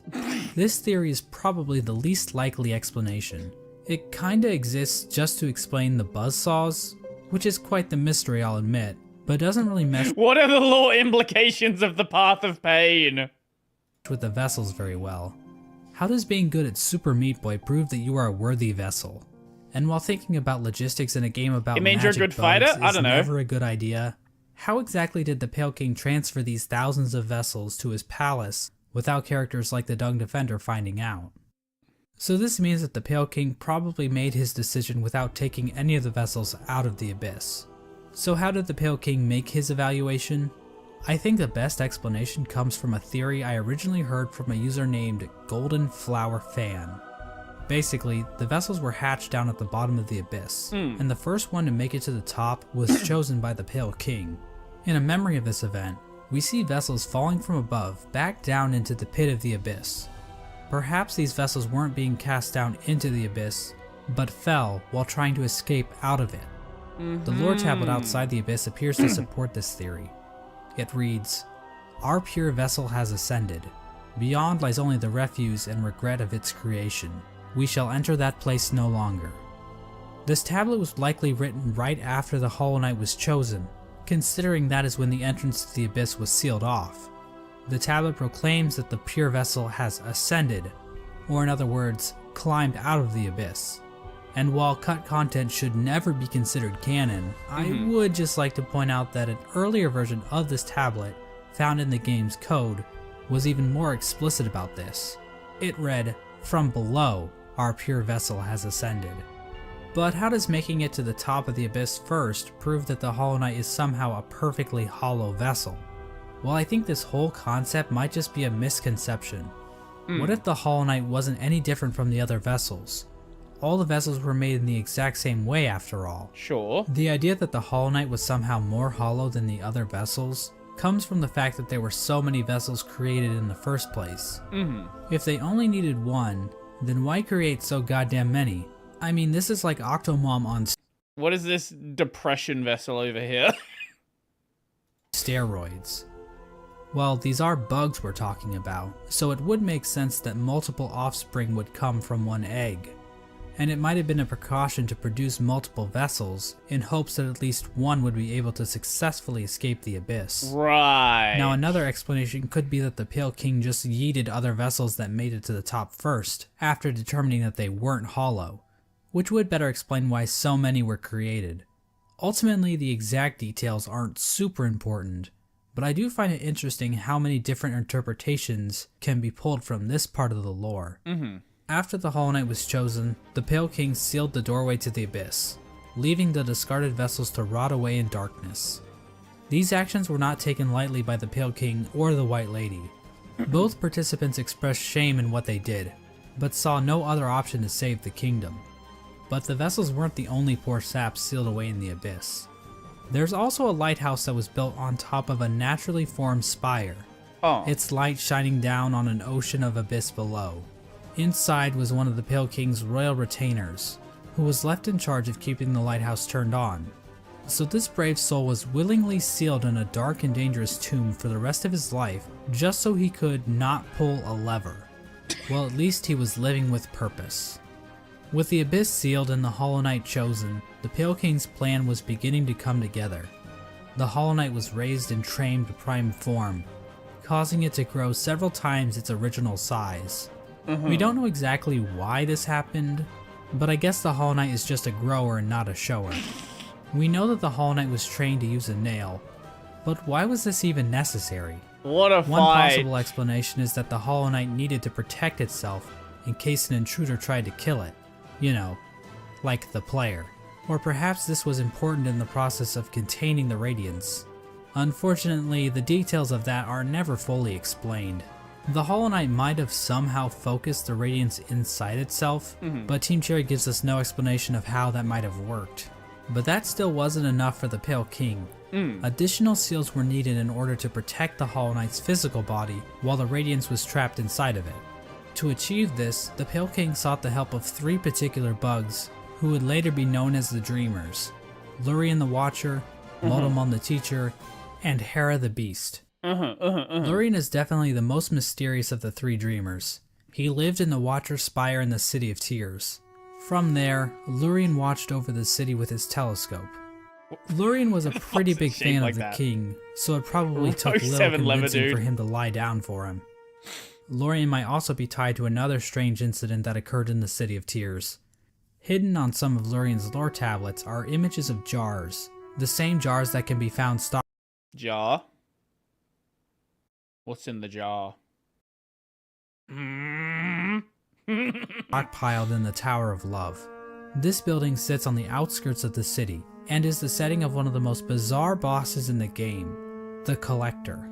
This theory is probably the least likely explanation. It kinda exists just to explain the buzzsaws, which is quite the mystery, I'll admit, but doesn't really mesh What are the lore implications of the Path of Pain? with the vessels very well. How does being good at Super Meat Boy prove that you are a worthy vessel? And while thinking about logistics in a game about It means you're a magic good fighter? bugs I is don't know. never a good idea, how exactly did the Pale King transfer these thousands of vessels to his palace without characters like the Dung Defender finding out? So this means that the Pale King probably made his decision without taking any of the vessels out of the abyss. So how did the Pale King make his evaluation? I think the best explanation comes from a theory I originally heard from a user named Golden Flower Fan. Basically, the vessels were hatched down at the bottom of the abyss, and the first one to make it to the top was chosen by the Pale King. In a memory of this event, we see vessels falling from above back down into the pit of the abyss. Perhaps these vessels weren't being cast down into the abyss, but fell while trying to escape out of it. The lore tablet outside the abyss appears to support this theory. It reads, "Our pure vessel has ascended. Beyond lies only the refuse and regret of its creation. We shall enter that place no longer." This tablet was likely written right after the Hollow Knight was chosen, considering that is when the entrance to the abyss was sealed off. The tablet proclaims that the pure vessel has ascended, or in other words, climbed out of the abyss. And while cut content should never be considered canon, I would just like to point out that an earlier version of this tablet, found in the game's code, was even more explicit about this. It read, "From below, our pure vessel has ascended." But how does making it to the top of the abyss first prove that the Hollow Knight is somehow a perfectly hollow vessel? Well, I think this whole concept might just be a misconception. What if the Hollow Knight wasn't any different from the other vessels? All the vessels were made in the exact same way after all. Sure. The idea that the Hollow Knight was somehow more hollow than the other vessels comes from the fact that there were so many vessels created in the first place. If they only needed one, then why create so goddamn many? I mean, this is like Octomom on What is this depression vessel over here? steroids. Well, these are bugs we're talking about, so it would make sense that multiple offspring would come from one egg. And it might have been a precaution to produce multiple vessels in hopes that at least one would be able to successfully escape the abyss. Right. Now, another explanation could be that the Pale King just yeeted other vessels that made it to the top first, after determining that they weren't hollow, which would better explain why so many were created. Ultimately, the exact details aren't super important, but I do find it interesting how many different interpretations can be pulled from this part of the lore. After the Hollow Knight was chosen, the Pale King sealed the doorway to the abyss, leaving the discarded vessels to rot away in darkness. These actions were not taken lightly by the Pale King or the White Lady. Both participants expressed shame in what they did, but saw no other option to save the kingdom. But the vessels weren't the only poor saps sealed away in the abyss. There's also a lighthouse that was built on top of a naturally formed spire, its light shining down on an ocean of abyss below. Inside was one of the Pale King's royal retainers, who was left in charge of keeping the lighthouse turned on. So this brave soul was willingly sealed in a dark and dangerous tomb for the rest of his life, just so he could not pull a lever. Well, at least he was living with purpose. With the abyss sealed and the Hollow Knight chosen, the Pale King's plan was beginning to come together. The Hollow Knight was raised and trained to prime form, causing it to grow several times its original size. We don't know exactly why this happened, but I guess the Hollow Knight is just a grower and not a shower. We know that the Hollow Knight was trained to use a nail, but why was this even necessary? What a One fight. possible explanation is that the Hollow Knight needed to protect itself in case an intruder tried to kill it. You know, like the player. Or perhaps this was important in the process of containing the Radiance. Unfortunately, the details of that are never fully explained. The Hollow Knight might have somehow focused the Radiance inside itself, but Team Cherry gives us no explanation of how that might have worked. But that still wasn't enough for the Pale King. Additional seals were needed in order to protect the Hollow Knight's physical body while the Radiance was trapped inside of it. To achieve this, the Pale King sought the help of 3 particular bugs, who would later be known as the Dreamers: Lurien the Watcher, Motomon the Teacher, and Hera the Beast. Lurien is definitely the most mysterious of the 3 Dreamers. He lived in the Watcher's Spire in the City of Tears. From there, Lurien watched over the city with his telescope. Lurien was a pretty big fan of the king, so it probably took little convincing for him to lie down for him. Lurien might also be tied to another strange incident that occurred in the City of Tears. Hidden on some of Lurien's lore tablets are images of jars, the same jars that can be found Jar? What's in the jar? stockpiled in the Tower of Love. This building sits on the outskirts of the city, and is the setting of one of the most bizarre bosses in the game, the Collector.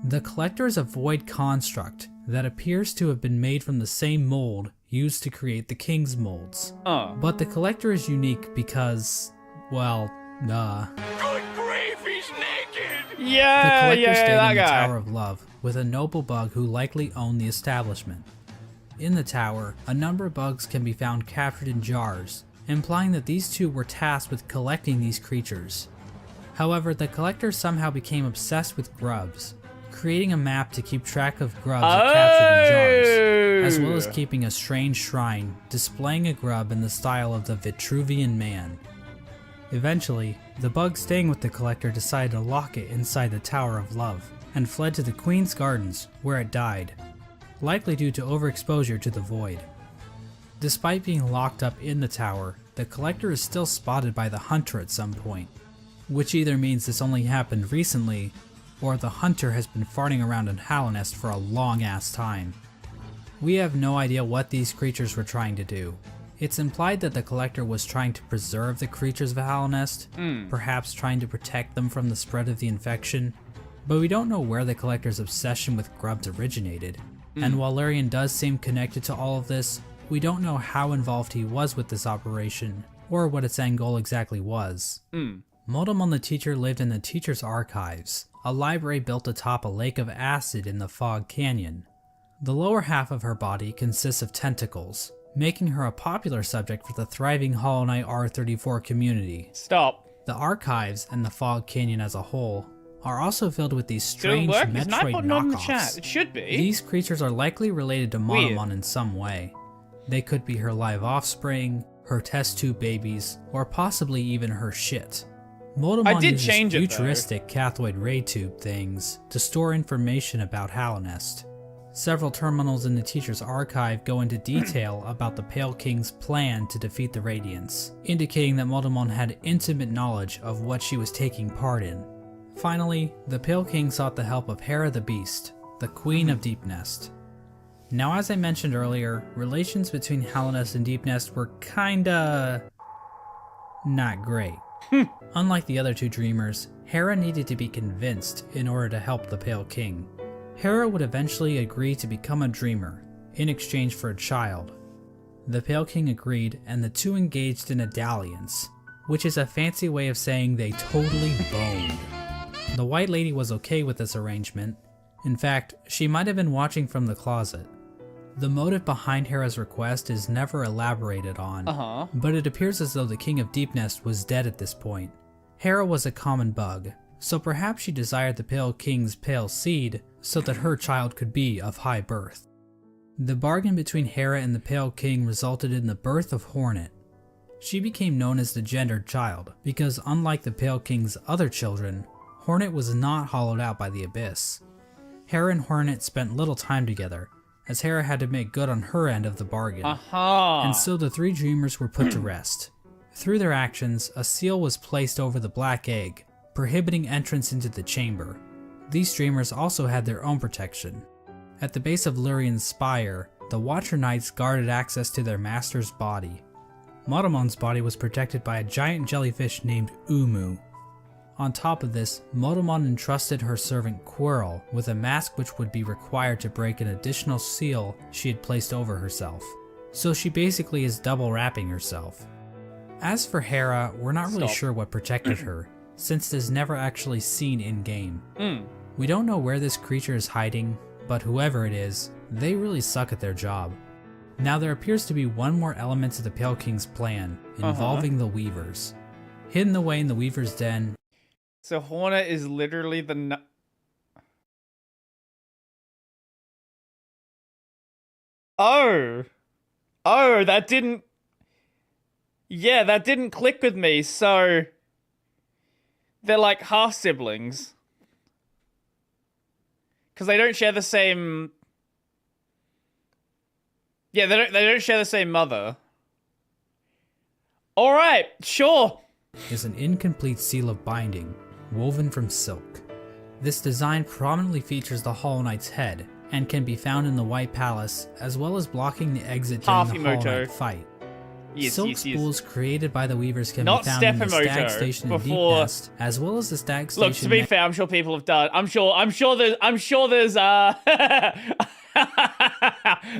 The Collector is a void construct that appears to have been made from the same mold used to create the King's molds. But the Collector is unique because, well, Good grief, he's naked! Yeah, the Collector stayed that in the guy. Tower of Love with a noble bug who likely owned the establishment. in the tower, a number of bugs can be found captured in jars, implying that these two were tasked with collecting these creatures. However, the collector somehow became obsessed with grubs, creating a map to keep track of grubs captured in jars, as well as keeping a strange shrine displaying a grub in the style of the Vitruvian Man. Eventually, the bug staying with the collector decided to lock it inside the Tower of Love, and fled to the Queen's Gardens, where it died, likely due to overexposure to the void. Despite being locked up in the tower, the collector is still spotted by the hunter at some point, which either means this only happened recently, or the hunter has been farting around in Hallownest for a long ass time. We have no idea what these creatures were trying to do. It's implied that the collector was trying to preserve the creatures of Hallownest, perhaps trying to protect them from the spread of the infection, but we don't know where the collector's obsession with grubs originated, and while Larian does seem connected to all of this, we don't know how involved he was with this operation, or what its end goal exactly was. Motomon the teacher lived in the Teacher's Archives, a library built atop a lake of acid in the Fog Canyon. The lower half of her body consists of tentacles, making her a popular subject for the thriving Hollow Knight R34 community. Stop. The Archives and the Fog Canyon as a whole are also filled with these strange Metroid Metroid not in the knockoffs. chat. It should be. These creatures are likely related to Weird. Monomon in some way. They could be her live offspring, her test tube babies, or possibly even her shit. Motomon uses futuristic cathoid ray tube things to store information about Hallownest. Several terminals in the Teacher's Archive go into detail about the Pale King's plan to defeat the Radiants, indicating that Motomon had intimate knowledge of what she was taking part in. Finally, the Pale King sought the help of Hera the Beast, the Queen of Deepnest. Now, as I mentioned earlier, relations between Hallownest and Deepnest were kinda not great. Unlike the other two dreamers, Hera needed to be convinced in order to help the Pale King. Hera would eventually agree to become a dreamer, in exchange for a child. The Pale King agreed, and the two engaged in a dalliance, which is a fancy way of saying they totally boned. The White Lady was okay with this arrangement. In fact, she might have been watching from the closet. The motive behind Hera's request is never elaborated on, but it appears as though the King of Deepnest was dead at this point. Hera was a common bug, so perhaps she desired the Pale King's pale seed so that her child could be of high birth. The bargain between Hera and the Pale King resulted in the birth of Hornet. She became known as the gendered child because, unlike the Pale King's other children, Hornet was not hollowed out by the Abyss. Hera and Hornet spent little time together, as Hera had to make good on her end of the bargain. And so the three dreamers were put to rest. Through their actions, a seal was placed over the black egg, prohibiting entrance into the chamber. These dreamers also had their own protection. At the base of Lurian's spire, the Watcher Knights guarded access to their master's body. Motomon's body was protected by a giant jellyfish named Umu. On top of this, Motomon entrusted her servant Quirrell with a mask which would be required to break an additional seal she had placed over herself. So she basically is double wrapping herself. As for Hera, we're not really sure what protected her, since it is never actually seen in-game. We don't know where this creature is hiding, but whoever it is, they really suck at their job. Now there appears to be one more element to the Pale King's plan, involving the Weavers. Hidden away in the Weaver's Den. So Hornet is literally the Oh, that didn't... Yeah, that didn't click with me, so... They're like half-siblings. Because they don't share the same... Yeah, they don't share the same mother. Alright, sure! Is an incomplete seal of binding, woven from silk. This design prominently features the Hollow Knight's head, and can be found in the White Palace, as well as blocking the exit during the Hollow Knight fight. Silk spools created by the Weavers can be found in the Stag Station in Deepnest, as well as the Stag Station... Look, to be fair, I'm sure people have done... I'm sure there's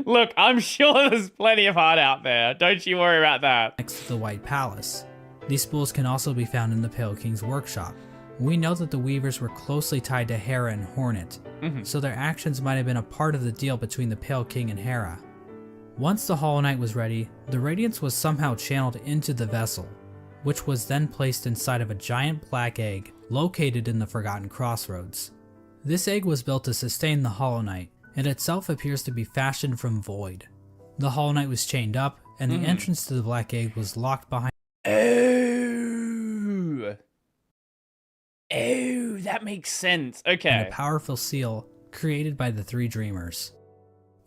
Look, I'm sure there's plenty of art out there. Don't you worry about that. Next to the White Palace. These spools can also be found in the Pale King's workshop. We know that the Weavers were closely tied to Hera and Hornet, so their actions might have been a part of the deal between the Pale King and Hera. Once the Hollow Knight was ready, the radiance was somehow channeled into the vessel, which was then placed inside of a giant black egg located in the Forgotten Crossroads. This egg was built to sustain the Hollow Knight, and itself appears to be fashioned from void. The Hollow Knight was chained up, and the entrance to the black egg was locked behind. Oh, that makes sense. Okay. A powerful seal created by the three dreamers.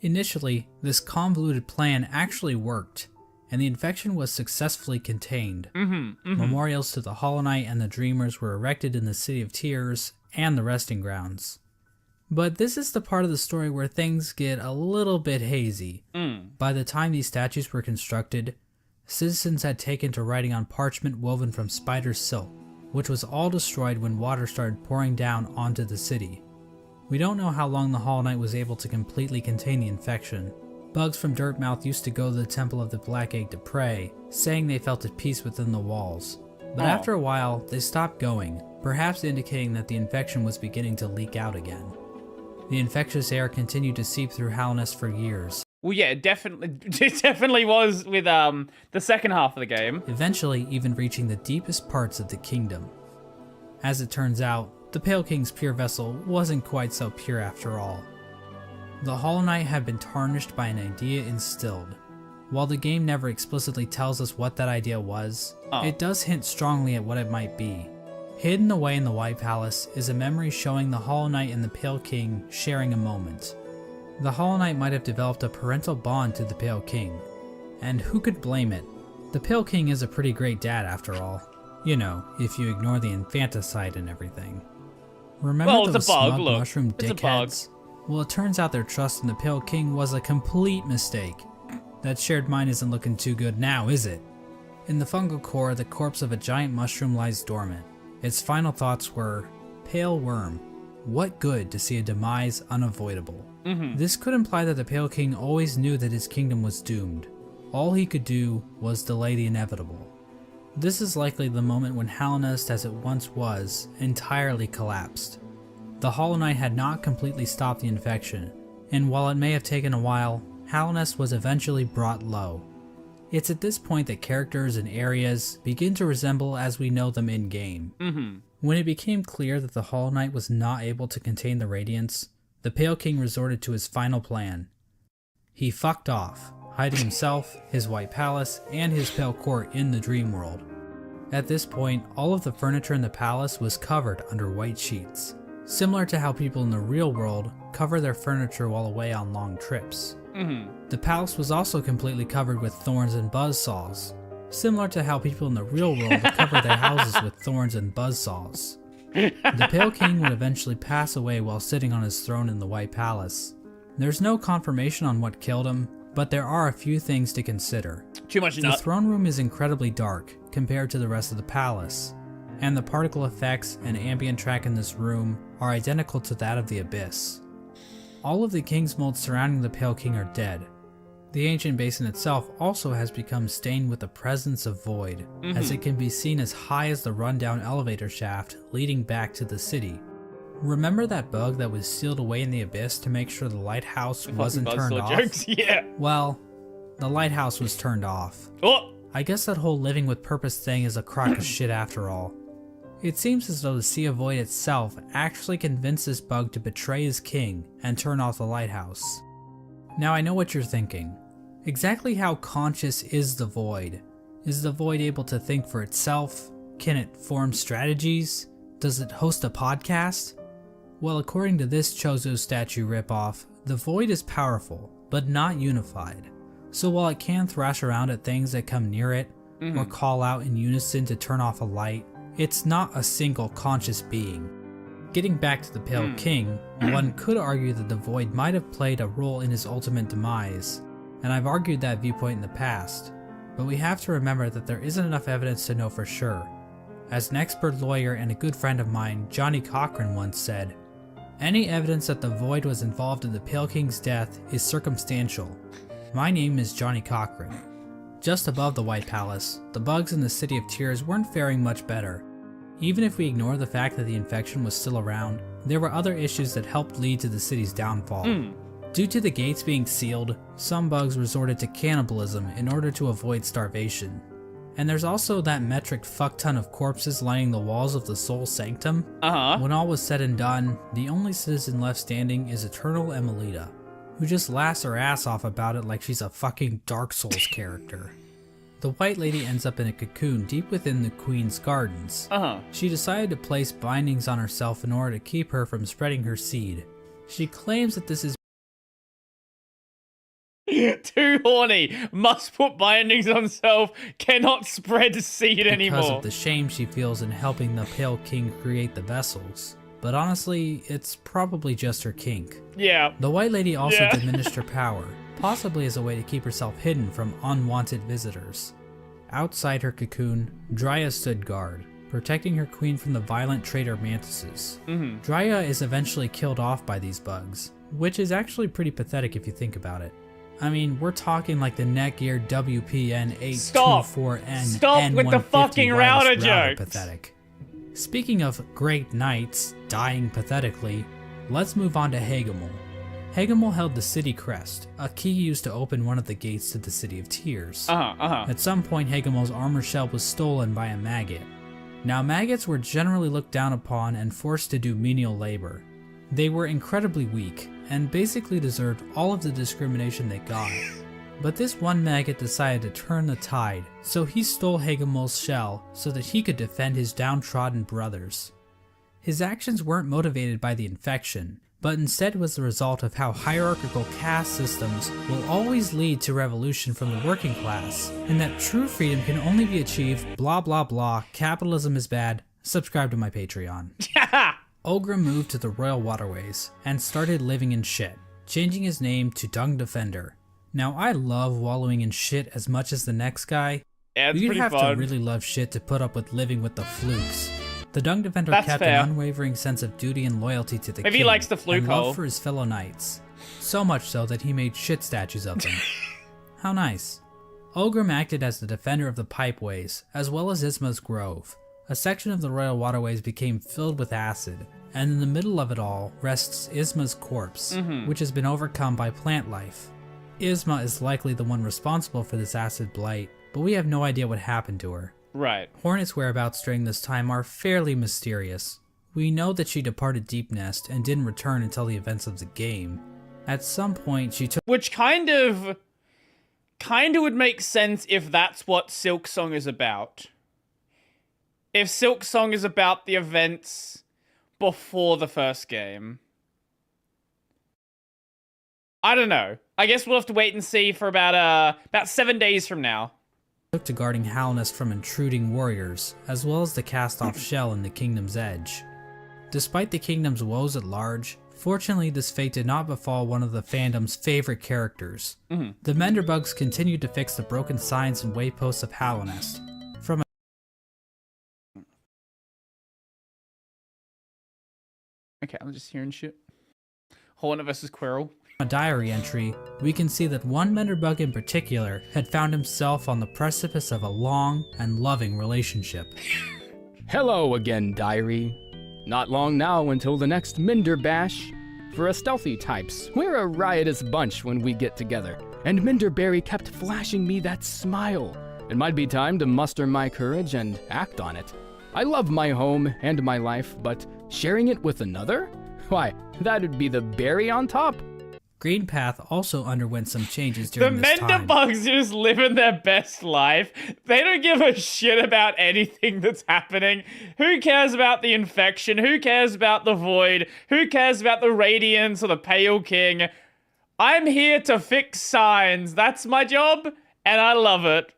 Initially, this convoluted plan actually worked, and the infection was successfully contained. Memorials to the Hollow Knight and the Dreamers were erected in the City of Tears and the Resting Grounds. But this is the part of the story where things get a little bit hazy. By the time these statues were constructed, citizens had taken to writing on parchment woven from spider silk, which was all destroyed when water started pouring down onto the city. We don't know how long the Hollow Knight was able to completely contain the infection. Bugs from Dirtmouth used to go to the Temple of the Black Egg to pray, saying they felt at peace within the walls. But after a while, they stopped going, perhaps indicating that the infection was beginning to leak out again. The infectious air continued to seep through Halnest for years. Well, yeah, it definitely was with the second half of the game. Eventually even reaching the deepest parts of the kingdom. As it turns out, the Pale King's pure vessel wasn't quite so pure after all. The Hollow Knight had been tarnished by an idea instilled. While the game never explicitly tells us what that idea was, it does hint strongly at what it might be. Hidden away in the White Palace is a memory showing the Hollow Knight and the Pale King sharing a moment. The Hollow Knight might have developed a parental bond to the Pale King, and who could blame it? The Pale King is a pretty great dad after all. You know, if you ignore the infanticide and everything. Remember those smug mushroom dickheads? Well, it turns out their trust in the Pale King was a complete mistake. That shared mind isn't looking too good now, is it? In the fungal core, the corpse of a giant mushroom lies dormant. Its final thoughts were, "Pale worm, what good to see a demise unavoidable?" This could imply that the Pale King always knew that his kingdom was doomed. All he could do was delay the inevitable. This is likely the moment when Halnest, as it once was, entirely collapsed. The Hollow Knight had not completely stopped the infection, and while it may have taken a while, Halnest was eventually brought low. It's at this point that characters and areas begin to resemble as we know them in-game. When it became clear that the Hollow Knight was not able to contain the Radiance, the Pale King resorted to his final plan. He fucked off, hiding himself, his White Palace, and his Pale Court in the Dream World. At this point, all of the furniture in the palace was covered under white sheets, similar to how people in the real world cover their furniture while away on long trips. The palace was also completely covered with thorns and buzzsaws, similar to how people in the real world cover their houses with thorns and buzzsaws. The Pale King would eventually pass away while sitting on his throne in the White Palace. There's no confirmation on what killed him, but there are a few things to consider. Too much The throne room is incredibly dark compared to the rest of the palace, and the particle effects and ambient track in this room are identical to that of the Abyss. All of the king's molds surrounding the Pale King are dead. The ancient basin itself also has become stained with the presence of void, as it can be seen as high as the rundown elevator shaft leading back to the city. Remember that bug that was sealed away in the Abyss to make sure the lighthouse wasn't turned off? Jokes? Yeah. Well, the lighthouse was turned off. Oh! I guess that whole living with purpose thing is a crock of shit after all. It seems as though the Sea of Void itself actually convinced this bug to betray his king and turn off the lighthouse. Now I know what you're thinking. Exactly how conscious is the Void? Is the Void able to think for itself? Can it form strategies? Does it host a podcast? Well, according to this Chozo statue ripoff, the Void is powerful, but not unified. So while it can thrash around at things that come near it, or call out in unison to turn off a light, it's not a single conscious being. Getting back to the Pale King, one could argue that the Void might have played a role in his ultimate demise, and I've argued that viewpoint in the past, but we have to remember that there isn't enough evidence to know for sure. As an expert lawyer and a good friend of mine, Johnny Cochran, once said, "Any evidence that the Void was involved in the Pale King's death is circumstantial." My name is Johnny Cochran. Just above the White Palace, the bugs in the City of Tears weren't faring much better. Even if we ignore the fact that the infection was still around, there were other issues that helped lead to the city's downfall. Due to the gates being sealed, some bugs resorted to cannibalism in order to avoid starvation. And there's also that metric fuckton of corpses lining the walls of the Soul Sanctum. When all was said and done, the only citizen left standing is Eternal Emelita, who just laughs her ass off about it like she's a fucking Dark Souls character. The White Lady ends up in a cocoon deep within the Queen's gardens. She decided to place bindings on herself in order to keep her from spreading her seed. She claims that this is too horny, must put bindings on self, cannot spread seed anymore. Because of the shame she feels in helping the Pale King create the vessels. But honestly, it's probably just her kink. Yeah. The White Lady also diminished her power, possibly as a way to keep herself hidden from unwanted visitors. Outside her cocoon, Drya stood guard, protecting her queen from the violent traitor mantises. Drya is eventually killed off by these bugs, which is actually pretty pathetic if you think about it. I mean, we're talking like the Netgear WPN824N Stop with the fucking router jokes! Pathetic. Speaking of great knights dying pathetically, let's move on to Hagemul. Hagemul held the city crest, a key used to open one of the gates to the City of Tears. At some point, Hagemul's armor shell was stolen by a maggot. Now, maggots were generally looked down upon and forced to do menial labor. They were incredibly weak, and basically deserved all of the discrimination they got. But this one maggot decided to turn the tide, so he stole Hagemul's shell so that he could defend his downtrodden brothers. His actions weren't motivated by the infection, but instead was the result of how hierarchical caste systems will always lead to revolution from the working class, and that true freedom can only be achieved blah blah blah, capitalism is bad, subscribe to my Patreon. Ogre moved to the Royal Waterways and started living in shit, changing his name to Dung Defender. Now, I love wallowing in shit as much as the next guy. Yeah, it's You'd pretty have fun. to really love shit to put up with living with the flukes. The Dung Defender That's kept fair. an unwavering sense of duty and loyalty to the Maybe he king, likes the fluke and love hole. for his fellow knights. So much so that he made shit statues of them. How nice. Ogrim acted as the defender of the pipeways, as well as Isma's Grove. A section of the Royal Waterways became filled with acid, and in the middle of it all rests Isma's corpse, which has been overcome by plant life. Isma is likely the one responsible for this acid blight, but we have no idea what happened to her. Right. Hornet's whereabouts during this time are fairly mysterious. We know that she departed Deep Nest and didn't return until the events of the game. At some point she took— Which kind of would make sense if that's what Silk Song is about. If Silk Song is about the events before the first game. I don't know. I guess we'll have to wait and see for about 7 days from now. took to guarding Halnest from intruding warriors, as well as the cast-off shell in the Kingdom's Edge. Despite the Kingdom's woes at large, fortunately this fate did not befall one of the fandom's favorite characters. The Menderbugs continued to fix the broken signs and wayposts of Halnest. From Okay, I'm just hearing shit. Hornet versus Quirrell. a diary entry, we can see that one Menderbug in particular had found himself on the precipice of a long and loving relationship. Hello again, diary. Not long now until the next Minder Bash. For us stealthy types, we're a riotous bunch when we get together, and Minderberry kept flashing me that smile. It might be time to muster my courage and act on it. I love my home and my life, but sharing it with another? Why, that'd be the berry on top. Greenpath also underwent some changes during The this time. Menderbugs just living their best life. They don't give a shit about anything that's happening. Who cares about the infection? Who cares about the void? Who cares about the radiance or the Pale King? I'm here to fix signs. That's my job, and I love it.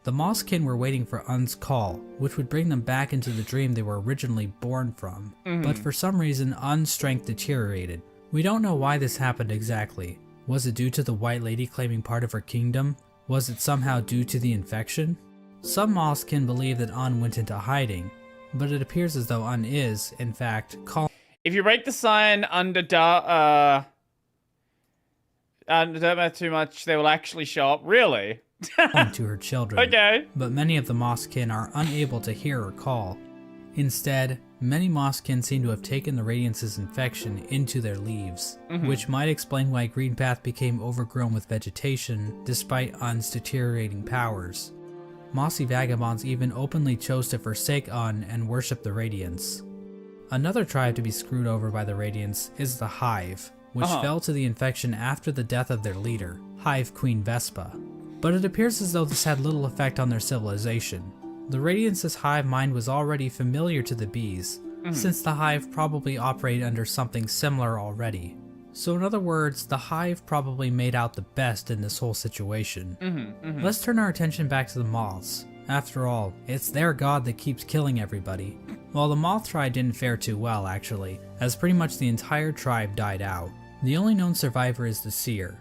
The Mosskin were waiting for Un's call, which would bring them back into the dream they were originally born from. But for some reason, Un's strength deteriorated. We don't know why this happened exactly. Was it due to the White Lady claiming part of her kingdom? Was it somehow due to the infection? Some Mosskin believe that Un went into hiding, but it appears as though Un is, in fact, calling If you break the sign under Math too much, they will actually show up. Really? to her children. Okay. But many of the Mosskin are unable to hear her call. Instead, Many mosskin seem to have taken the Radiance's infection into their leaves, which might explain why Greenpath became overgrown with vegetation despite Un's deteriorating powers. Mossy vagabonds even openly chose to forsake Un and worship the Radiance. Another tribe to be screwed over by the Radiance is the Hive, which fell to the infection after the death of their leader, Hive Queen Vespa. But it appears as though this had little effect on their civilization. The Radiance's hive mind was already familiar to the bees, since the hive probably operated under something similar already. So in other words, the hive probably made out the best in this whole situation. Let's turn our attention back to the moths. After all, it's their god that keeps killing everybody. Well, the moth tribe didn't fare too well actually, as pretty much the entire tribe died out. The only known survivor is the seer.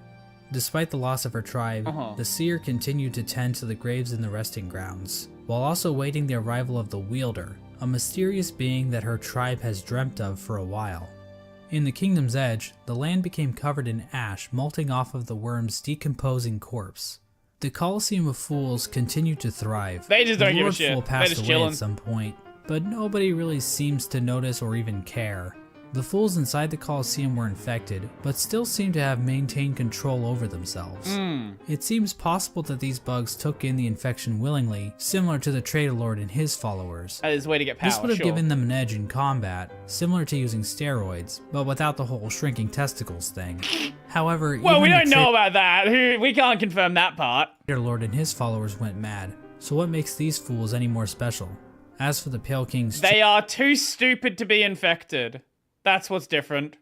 Despite the loss of her tribe, the seer continued to tend to the graves in the resting grounds, while also waiting the arrival of the wielder, a mysterious being that her tribe has dreamt of for a while. In the Kingdom's Edge, the land became covered in ash molting off of the worm's decomposing corpse. The Colosseum of Fools continued to thrive. They just don't give a Lord shit. Fool They're passed just away chilling. at some point, but nobody really seems to notice or even care. The fools inside the Colosseum were infected, but still seem to have maintained control over themselves. It seems possible that these bugs took in the infection willingly, similar to the Traitor Lord and his followers. That is a way to get power, This would have sure. given them an edge in combat, similar to using steroids, but without the whole shrinking testicles thing. However, Well, even we the don't know about that. We can't confirm that part. Traitor Lord and his followers went mad, so what makes these fools any more special? As for the Pale King's They are too stupid to be infected. That's what's different.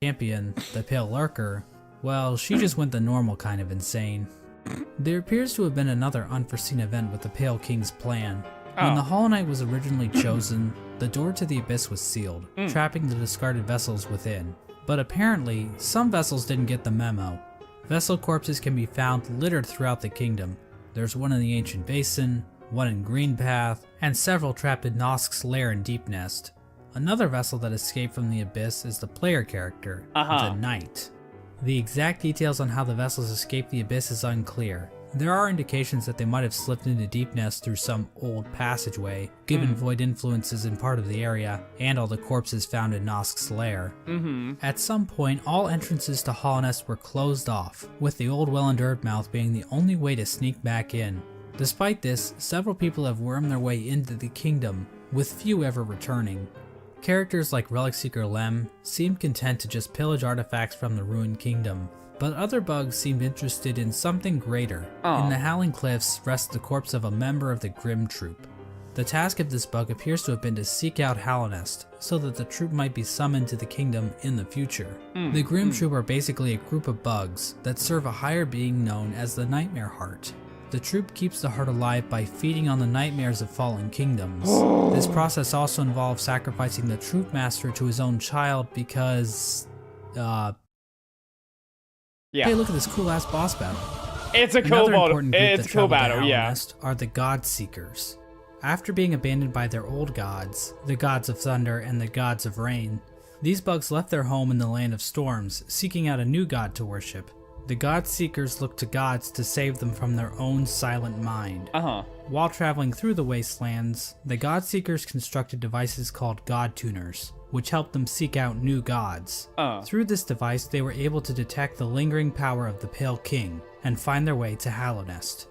champion, the Pale Lurker, well, she just went the normal kind of insane. There appears to have been another unforeseen event with the Pale King's plan. When the Hollow Knight was originally chosen, the door to the Abyss was sealed, trapping the discarded vessels within. But apparently, some vessels didn't get the memo. Vessel corpses can be found littered throughout the kingdom. There's one in the Ancient Basin, one in Greenpath, and several trapped in Nosk's lair in Deep Nest. Another vessel that escaped from the Abyss is the player character, the Knight. The exact details on how the vessels escaped the Abyss is unclear. There are indications that they might have slipped into Deep Nest through some old passageway, given void influences in part of the area, and all the corpses found in Nosk's lair. At some point, all entrances to Hollow Nest were closed off, with the old well-endured mouth being the only way to sneak back in. Despite this, several people have wormed their way into the kingdom, with few ever returning. Characters like Relic Seeker Lem seemed content to just pillage artifacts from the ruined kingdom, but other bugs seemed interested in something greater. In the Howling Cliffs rests the corpse of a member of the Grim Troop. The task of this bug appears to have been to seek out Hallownest, so that the troop might be summoned to the kingdom in the future. The Grim Troop are basically a group of bugs that serve a higher being known as the Nightmare Heart. The troop keeps the heart alive by feeding on the nightmares of fallen kingdoms. This process also involves sacrificing the troop master to his own child because, Yeah. Hey, look at this cool ass boss battle. It's a cool Another battle. important group It's that a cool traveled to battle, yeah. Hallownest are the God Seekers. After being abandoned by their old gods, the gods of thunder and the gods of rain, these bugs left their home in the land of storms, seeking out a new god to worship. The God Seekers look to gods to save them from their own silent mind. While traveling through the wastelands, the God Seekers constructed devices called God Tuners, which helped them seek out new gods. Through this device, they were able to detect the lingering power of the Pale King and find their way to Hallownest.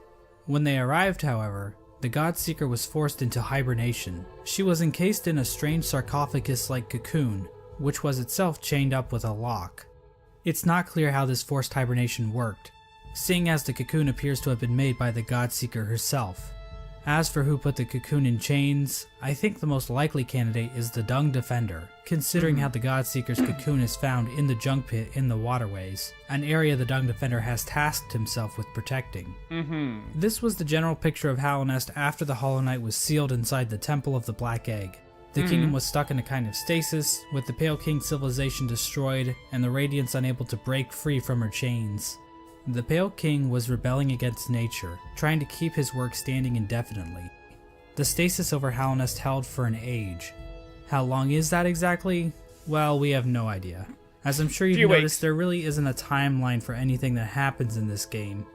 When they arrived, however, the God Seeker was forced into hibernation. She was encased in a strange sarcophagus-like cocoon, which was itself chained up with a lock. It's not clear how this forced hibernation worked, seeing as the cocoon appears to have been made by the God Seeker herself. As for who put the cocoon in chains, I think the most likely candidate is the Dung Defender, considering how the God Seeker's cocoon is found in the junk pit in the waterways, an area the Dung Defender has tasked himself with protecting. This was the general picture of Hallownest after the Hollow Knight was sealed inside the Temple of the Black Egg. The kingdom was stuck in a kind of stasis, with the Pale King civilization destroyed and the Radiance unable to break free from her chains. The Pale King was rebelling against nature, trying to keep his work standing indefinitely. The stasis over Hallownest held for an age. How long is that exactly? Well, we have no idea. As I'm sure you've noticed, there really isn't a timeline for anything that happens in this game.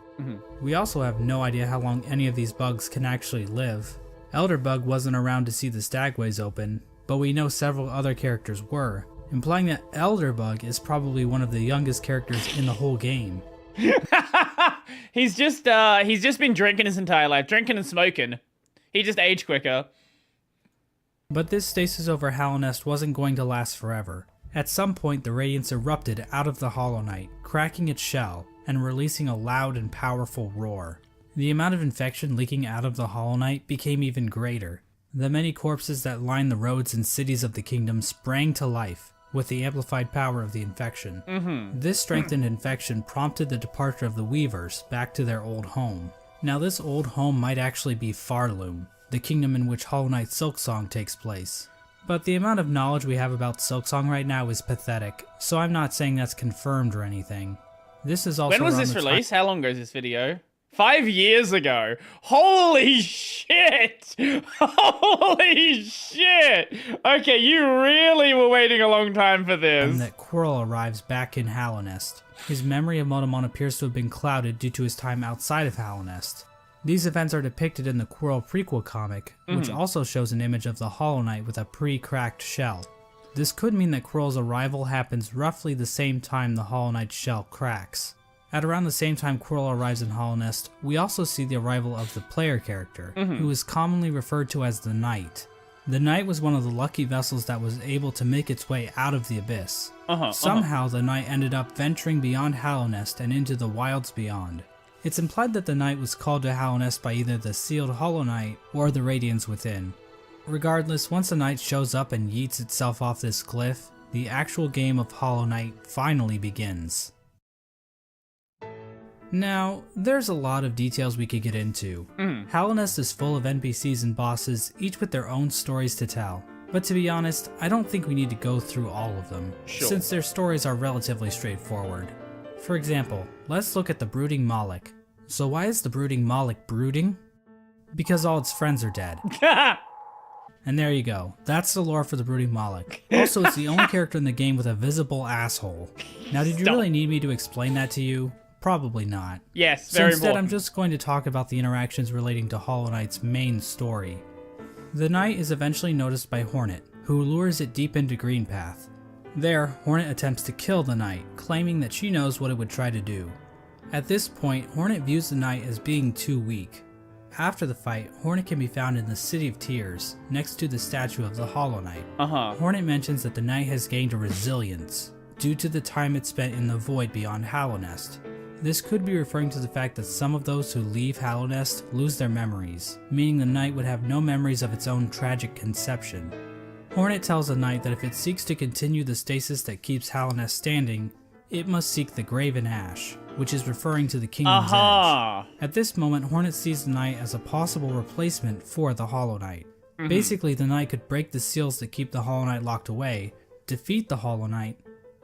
We also have no idea how long any of these bugs can actually live. Elderbug wasn't around to see the stagways open, but we know several other characters were, implying that Elderbug is probably one of the youngest characters in the whole game. He's just been drinking his entire life, drinking and smoking. He just aged quicker. But this stasis over Hallownest wasn't going to last forever. At some point, the Radiance erupted out of the Hollow Knight, cracking its shell, and releasing a loud and powerful roar. The amount of infection leaking out of the Hollow Knight became even greater. The many corpses that lined the roads and cities of the kingdom sprang to life, with the amplified power of the infection. This strengthened infection prompted the departure of the Weavers back to their old home. Now this old home might actually be Farloom, the kingdom in which Hollow Knight Silksong takes place. But the amount of knowledge we have about Silksong right now is pathetic, so I'm not saying that's confirmed or anything. This is also When was this released? How long ago is this video? 5 years ago. Holy shit! Holy shit! Okay, you really were waiting a long time for this. And that Quirrell arrives back in Hallownest. His memory of Motomon appears to have been clouded due to his time outside of Hallownest. These events are depicted in the Quirrell prequel comic, which also shows an image of the Hollow Knight with a pre-cracked shell. This could mean that Quirrell's arrival happens roughly the same time the Hollow Knight's shell cracks. At around the same time Quirrell arrives in Hallownest, we also see the arrival of the player character, who is commonly referred to as the Knight. The Knight was one of the lucky vessels that was able to make its way out of the abyss. Somehow the Knight ended up venturing beyond Hallownest and into the wilds beyond. It's implied that the Knight was called to Hallownest by either the sealed Hollow Knight or the Radiance within. Regardless, once the Knight shows up and yeets itself off this cliff, the actual game of Hollow Knight finally begins. Now, there's a lot of details we could get into. Hallownest is full of NPCs and bosses, each with their own stories to tell. But to be honest, I don't think we need to go through all of them, since their stories are relatively straightforward. For example, let's look at the Brooding Moloch. So why is the Brooding Moloch brooding? Because all its friends are dead. And there you go, that's the lore for the Brooding Moloch. Also, it's the only character in the game with a visible asshole. Now, did you really need me to explain that to you? Probably not. Yes, so very instead, important. I'm just going to talk about the interactions relating to Hollow Knight's main story. The Knight is eventually noticed by Hornet, who lures it deep into Greenpath. There, Hornet attempts to kill the Knight, claiming that she knows what it would try to do. At this point, Hornet views the Knight as being too weak. After the fight, Hornet can be found in the City of Tears, next to the statue of the Hollow Knight. Hornet mentions that the Knight has gained a resilience, due to the time it spent in the void beyond Hallownest. This could be referring to the fact that some of those who leave Hallownest lose their memories, meaning the Knight would have no memories of its own tragic conception. Hornet tells the Knight that if it seeks to continue the stasis that keeps Hallownest standing, it must seek the Graven Ash, which is referring to the Kingdom's Edge. At this moment, Hornet sees the Knight as a possible replacement for the Hollow Knight. Basically, the Knight could break the seals that keep the Hollow Knight locked away, defeat the Hollow Knight,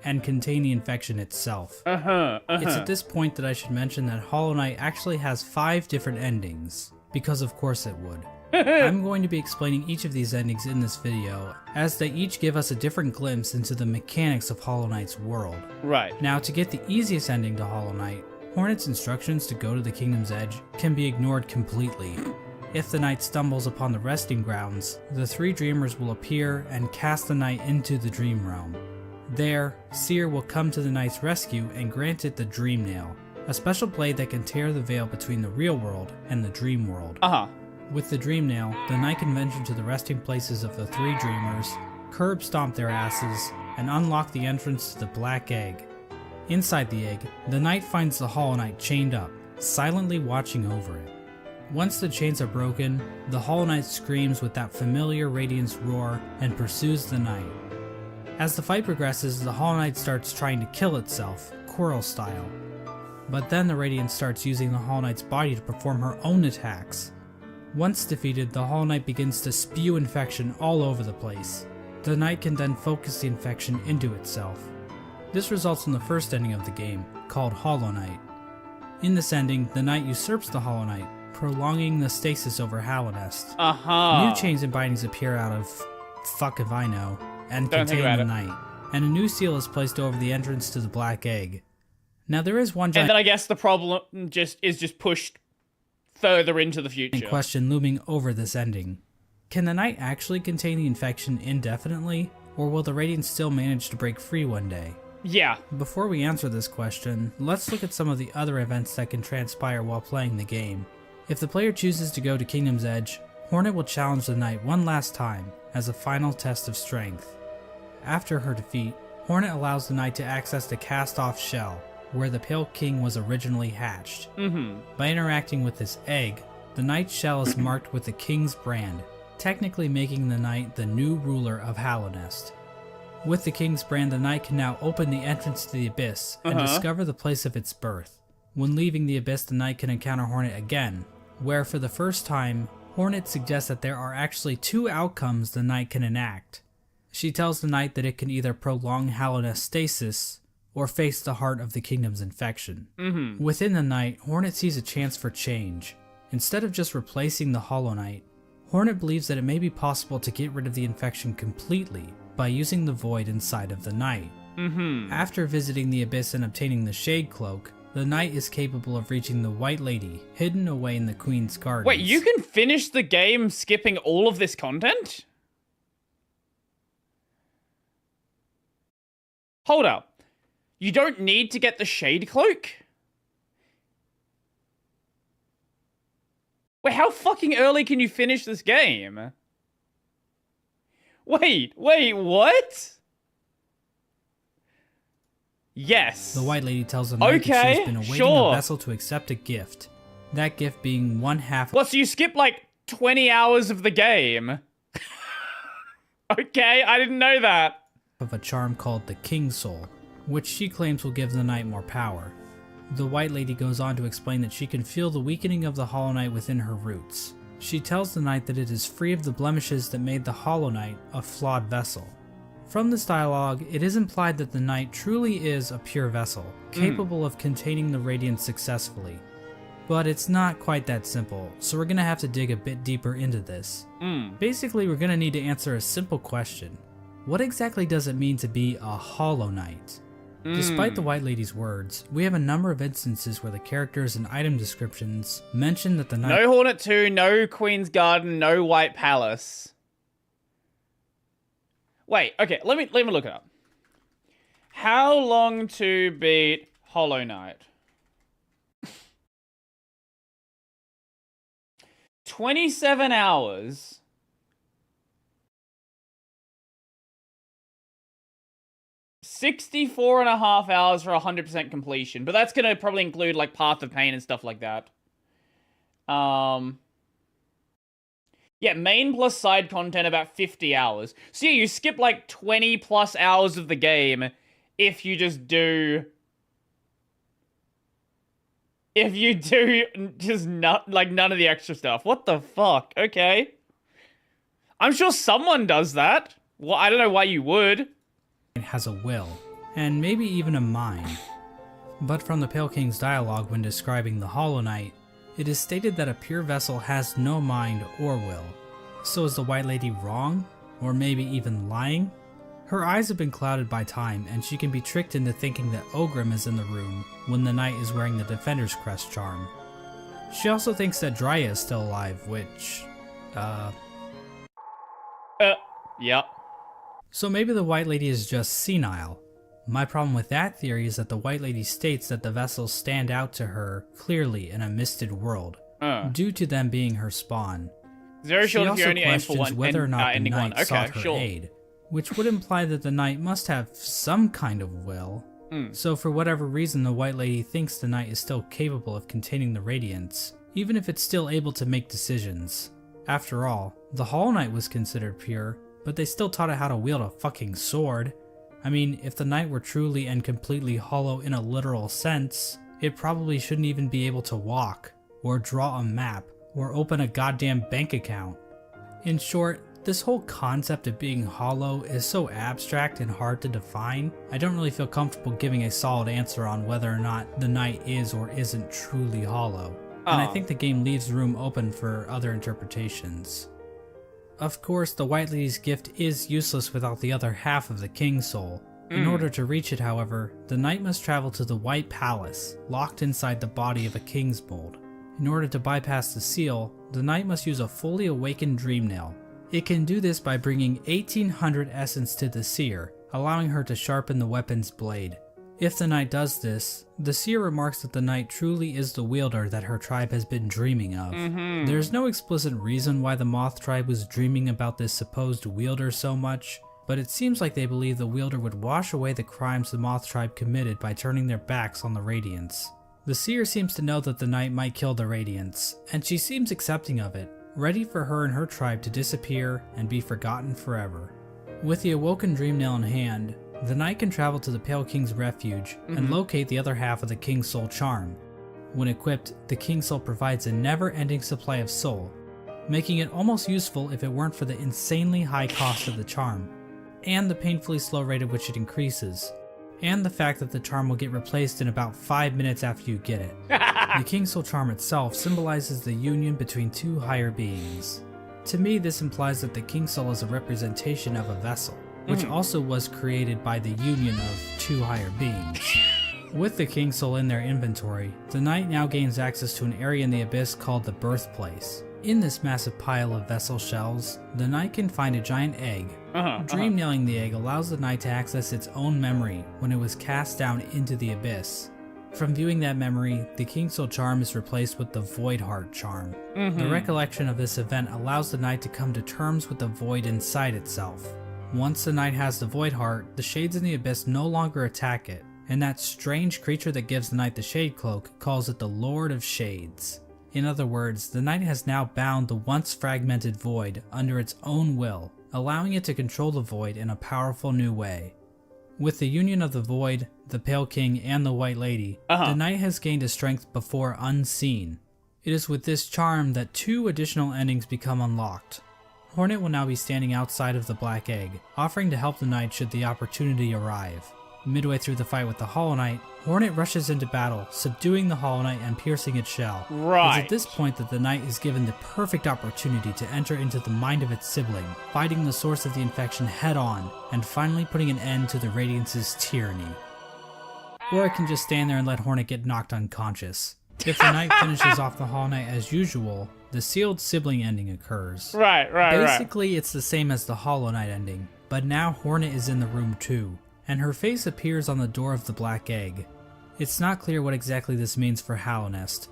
and contain the infection itself. It's at this point that I should mention that Hollow Knight actually has 5 different endings, because of course it would. I'm going to be explaining each of these endings in this video, as they each give us a different glimpse into the mechanics of Hollow Knight's world. Now, to get the easiest ending to Hollow Knight, Hornet's instructions to go to the Kingdom's Edge can be ignored completely. If the Knight stumbles upon the resting grounds, the 3 dreamers will appear and cast the Knight into the Dream Realm. There, Seer will come to the Knight's rescue and grant it the Dream Nail, a special blade that can tear the veil between the real world and the dream world. With the Dream Nail, the Knight can venture to the resting places of the 3 dreamers, curb stomp their asses, and unlock the entrance to the Black Egg. Inside the egg, the Knight finds the Hollow Knight chained up, silently watching over it. Once the chains are broken, the Hollow Knight screams with that familiar Radiance roar and pursues the Knight. As the fight progresses, the Hollow Knight starts trying to kill itself, Quirrell style. But then the Radiance starts using the Hollow Knight's body to perform her own attacks. Once defeated, the Hollow Knight begins to spew infection all over the place. The Knight can then focus the infection into itself. This results in the first ending of the game, called Hollow Knight. In this ending, the Knight usurps the Hollow Knight, prolonging the stasis over Hallownest. New chains and bindings appear out of fuck if I know, and contain the Knight, and a new seal is placed over the entrance to the Black Egg. Now there is one giant and then I guess the problem is just pushed further into the future. Question looming over this ending. Can the Knight actually contain the infection indefinitely, or will the Radiant still manage to break free one day? Yeah. Before we answer this question, let's look at some of the other events that can transpire while playing the game. If the player chooses to go to Kingdom's Edge, Hornet will challenge the Knight one last time as a final test of strength. After her defeat, Hornet allows the Knight to access the cast-off shell, where the Pale King was originally hatched. By interacting with this egg, the Knight's shell is marked with the King's brand, technically making the Knight the new ruler of Hallownest. With the King's brand, the Knight can now open the entrance to the Abyss and discover the place of its birth. When leaving the Abyss, the Knight can encounter Hornet again, where for the first time, Hornet suggests that there are actually two outcomes the Knight can enact. She tells the Knight that it can either prolong Hallownest stasis, or face the heart of the Kingdom's infection. Within the Knight, Hornet sees a chance for change. Instead of just replacing the Hollow Knight, Hornet believes that it may be possible to get rid of the infection completely by using the void inside of the Knight. After visiting the Abyss and obtaining the Shade Cloak, the Knight is capable of reaching the White Lady, hidden away in the Queen's Gardens. Wait, you can finish the game skipping all of this content? Hold up. You don't need to get the Shade Cloak? Wait, how fucking early can you finish this game? Wait, what? Yes. The White Lady tells the Knight that she's been awaiting a vessel to accept a gift. That gift being one half. What, so you skip like 20 hours of the game? Okay, I didn't know that. Of a charm called the King's Soul, which she claims will give the Knight more power. The White Lady goes on to explain that she can feel the weakening of the Hollow Knight within her roots. She tells the Knight that it is free of the blemishes that made the Hollow Knight a flawed vessel. From this dialogue, it is implied that the Knight truly is a pure vessel, capable of containing the Radiance successfully. But it's not quite that simple, so we're gonna have to dig a bit deeper into this. Basically, we're gonna need to answer a simple question. What exactly does it mean to be a Hollow Knight? Despite the White Lady's words, we have a number of instances where the characters and item descriptions mention that the Knight— No Hornet 2, no Queen's Garden, no White Palace. Wait, okay, let me look it up. How long to beat Hollow Knight? 27 hours. 64.5 hours for 100% completion, but that's gonna probably include like Path of Pain and stuff like that. Yeah, main plus side content about 50 hours. So yeah, you skip like 20 plus hours of the game if you just do... If you do just not like none of the extra stuff. What the fuck? Okay. I'm sure someone does that. Well, I don't know why you would. It has a will, and maybe even a mind. But from the Pale King's dialogue when describing the Hollow Knight, it is stated that a pure vessel has no mind or will. So is the White Lady wrong? Or maybe even lying? Her eyes have been clouded by time, and she can be tricked into thinking that Ogrim is in the room when the Knight is wearing the Defender's Crest charm. She also thinks that Drya is still alive, which... Yep. So maybe the White Lady is just senile. My problem with that theory is that the White Lady states that the vessels stand out to her clearly in a misted world, due to them being her spawn. Very she short if also you only aim for questions one, whether or not the Knight Okay, sought her sure. aid, which would imply that the Knight must have some kind of will. So for whatever reason, the White Lady thinks the Knight is still capable of containing the Radiance, even if it's still able to make decisions. After all, the Hollow Knight was considered pure, but they still taught it how to wield a fucking sword. I mean, if the Knight were truly and completely hollow in a literal sense, it probably shouldn't even be able to walk, or draw a map, or open a goddamn bank account. In short, this whole concept of being hollow is so abstract and hard to define, I don't really feel comfortable giving a solid answer on whether or not the Knight is or isn't truly hollow. And I think the game leaves room open for other interpretations. Of course, the White Lady's gift is useless without the other half of the King's Soul. In order to reach it, however, the Knight must travel to the White Palace, locked inside the body of a King's Mold. In order to bypass the seal, the Knight must use a fully awakened Dream Nail, It can do this by bringing 1800 essence to the seer, allowing her to sharpen the weapon's blade. If the knight does this, the seer remarks that the knight truly is the wielder that her tribe has been dreaming of. There's no explicit reason why the Moth tribe was dreaming about this supposed wielder so much, but it seems like they believe the wielder would wash away the crimes the Moth tribe committed by turning their backs on the Radiants. The seer seems to know that the knight might kill the Radiants, and she seems accepting of it, ready for her and her tribe to disappear and be forgotten forever. With the awoken Dreamnail in hand, the knight can travel to the Pale King's refuge and locate the other half of the King's Soul charm. When equipped, the King's Soul provides a never-ending supply of soul, making it almost useful if it weren't for the insanely high cost of the charm, and the painfully slow rate at which it increases, and the fact that the charm will get replaced in about 5 minutes after you get it. The King's Soul charm itself symbolizes the union between two higher beings. To me, this implies that the King's Soul is a representation of a vessel, which also was created by the union of two higher beings. With the King's Soul in their inventory, the knight now gains access to an area in the abyss called the Birthplace. In this massive pile of vessel shells, the knight can find a giant egg. Dream nailing the egg allows the knight to access its own memory when it was cast down into the abyss. From viewing that memory, the King's Soul charm is replaced with the Void Heart charm. The recollection of this event allows the knight to come to terms with the void inside itself. Once the knight has the Void Heart, the shades in the abyss no longer attack it, and that strange creature that gives the knight the Shade Cloak calls it the Lord of Shades. In other words, the knight has now bound the once fragmented void under its own will, allowing it to control the void in a powerful new way. With the union of the Void, the Pale King, and the White Lady, the knight has gained a strength before unseen. It is with this charm that 2 additional endings become unlocked. Hornet will now be standing outside of the Black Egg, offering to help the knight should the opportunity arrive. Midway through the fight with the Hollow Knight, Hornet rushes into battle, subduing the Hollow Knight and piercing its shell. It's at this point that the knight is given the perfect opportunity to enter into the mind of its sibling, fighting the source of the infection head on, and finally putting an end to the Radiance's tyranny. Or it can just stand there and let Hornet get knocked unconscious. If the knight finishes off the Hollow Knight as usual, the sealed sibling ending occurs. Basically, it's the same as the Hollow Knight ending, but now Hornet is in the room too, and her face appears on the door of the Black Egg. It's not clear what exactly this means for Hallownest.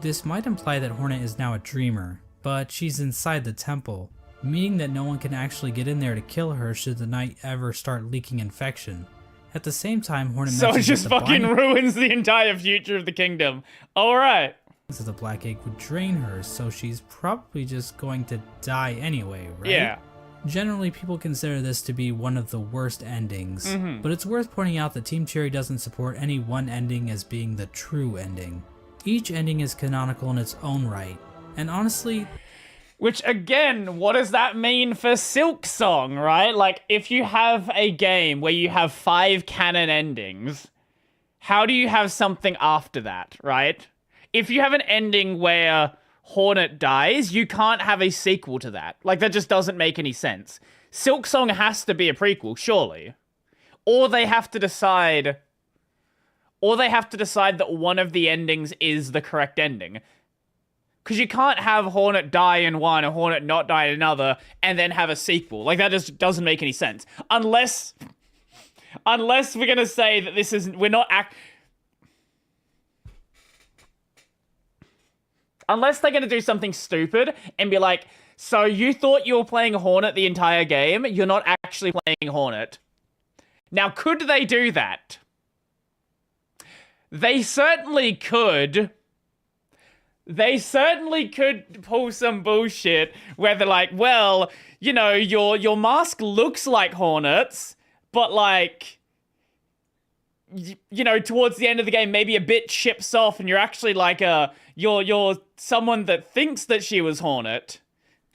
This might imply that Hornet is now a dreamer, but she's inside the temple, meaning that no one can actually get in there to kill her should the knight ever start leaking infection. At the same time, Hornet So it mentions just that the fucking binding ruins the entire future of the kingdom. Alright. of the Black Egg would drain her, so she's probably just going to die anyway, right? Yeah. Generally, people consider this to be one of the worst endings, but it's worth pointing out that Team Cherry doesn't support any one ending as being the true ending. Each ending is canonical in its own right, and honestly... Which, again, what does that mean for Silksong, right? Like, if you have a game where you have 5 canon endings, how do you have something after that, right? If you have an ending where Hornet dies, you can't have a sequel to that. Like, that just doesn't make any sense. Silksong has to be a prequel, surely. Or they have to decide... Or they have to decide that one of the endings is the correct ending. Because you can't have Hornet die in one and Hornet not die in another and then have a sequel. Like, that just doesn't make any sense. Unless we're going to say that this isn't... Unless they're going to do something stupid and be like, so you thought you were playing Hornet the entire game? You're not actually playing Hornet. Now, could they do that? They certainly could. They certainly could pull some bullshit where they're like, well, you know, your mask looks like Hornet's, but like, you know, towards the end of the game, maybe a bit chips off and you're actually like you're someone that thinks that she was Hornet.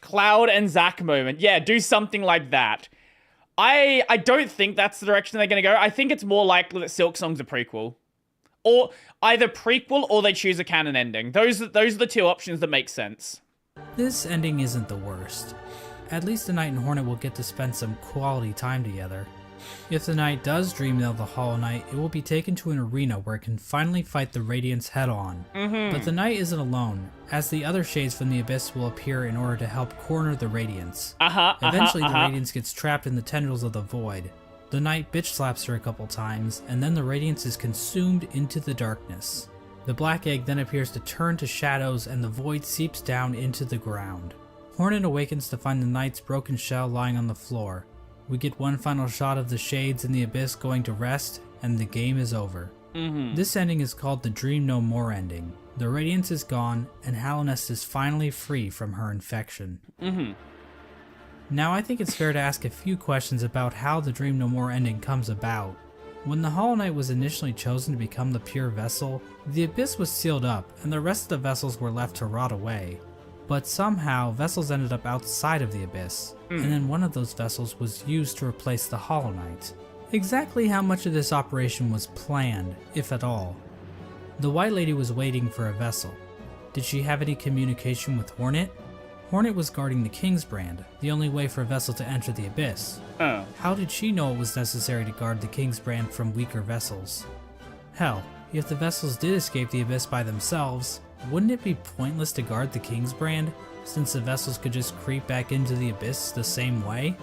Cloud and Zack moment. Yeah, do something like that. I don't think that's the direction they're going to go. I think it's more likely that Silksong's a prequel. Or either prequel or they choose a canon ending. Those are the 2 options that make sense. This ending isn't the worst. At least the Knight and Hornet will get to spend some quality time together. If the knight does dream nail the Hollow Knight, it will be taken to an arena where it can finally fight the Radiants head on. But the knight isn't alone, as the other shades from the Abyss will appear in order to help corner the Radiants. Eventually the Radiance gets trapped in the tendrils of the Void. The knight bitch slaps her a couple times, and then the Radiance is consumed into the darkness. The black egg then appears to turn to shadows and the Void seeps down into the ground. Hornet awakens to find the knight's broken shell lying on the floor. We get one final shot of the shades in the Abyss going to rest, and the game is over. This ending is called the Dream No More ending. The Radiance is gone, and Hallownest is finally free from her infection. Now I think it's fair to ask a few questions about how the Dream No More ending comes about. When the Hollow Knight was initially chosen to become the pure vessel, the Abyss was sealed up, and the rest of the vessels were left to rot away. But somehow, vessels ended up outside of the Abyss, and then one of those vessels was used to replace the Hollow Knight. Exactly how much of this operation was planned, if at all? The White Lady was waiting for a vessel. Did she have any communication with Hornet? Hornet was guarding the Kingsbrand, the only way for a vessel to enter the Abyss. How did she know it was necessary to guard the Kingsbrand from weaker vessels? Hell, if the vessels did escape the Abyss by themselves, wouldn't it be pointless to guard the Kingsbrand, since the vessels could just creep back into the Abyss the same way?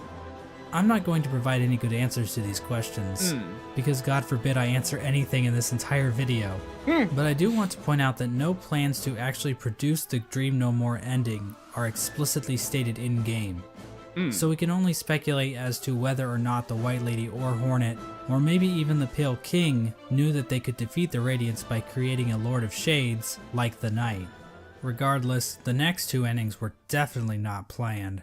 I'm not going to provide any good answers to these questions, because God forbid I answer anything in this entire video. But I do want to point out that no plans to actually produce the Dream No More ending are explicitly stated in-game. So we can only speculate as to whether or not the White Lady or Hornet, or maybe even the Pale King, knew that they could defeat the Radiants by creating a Lord of Shades, like the Knight. Regardless, the next two endings were definitely not planned.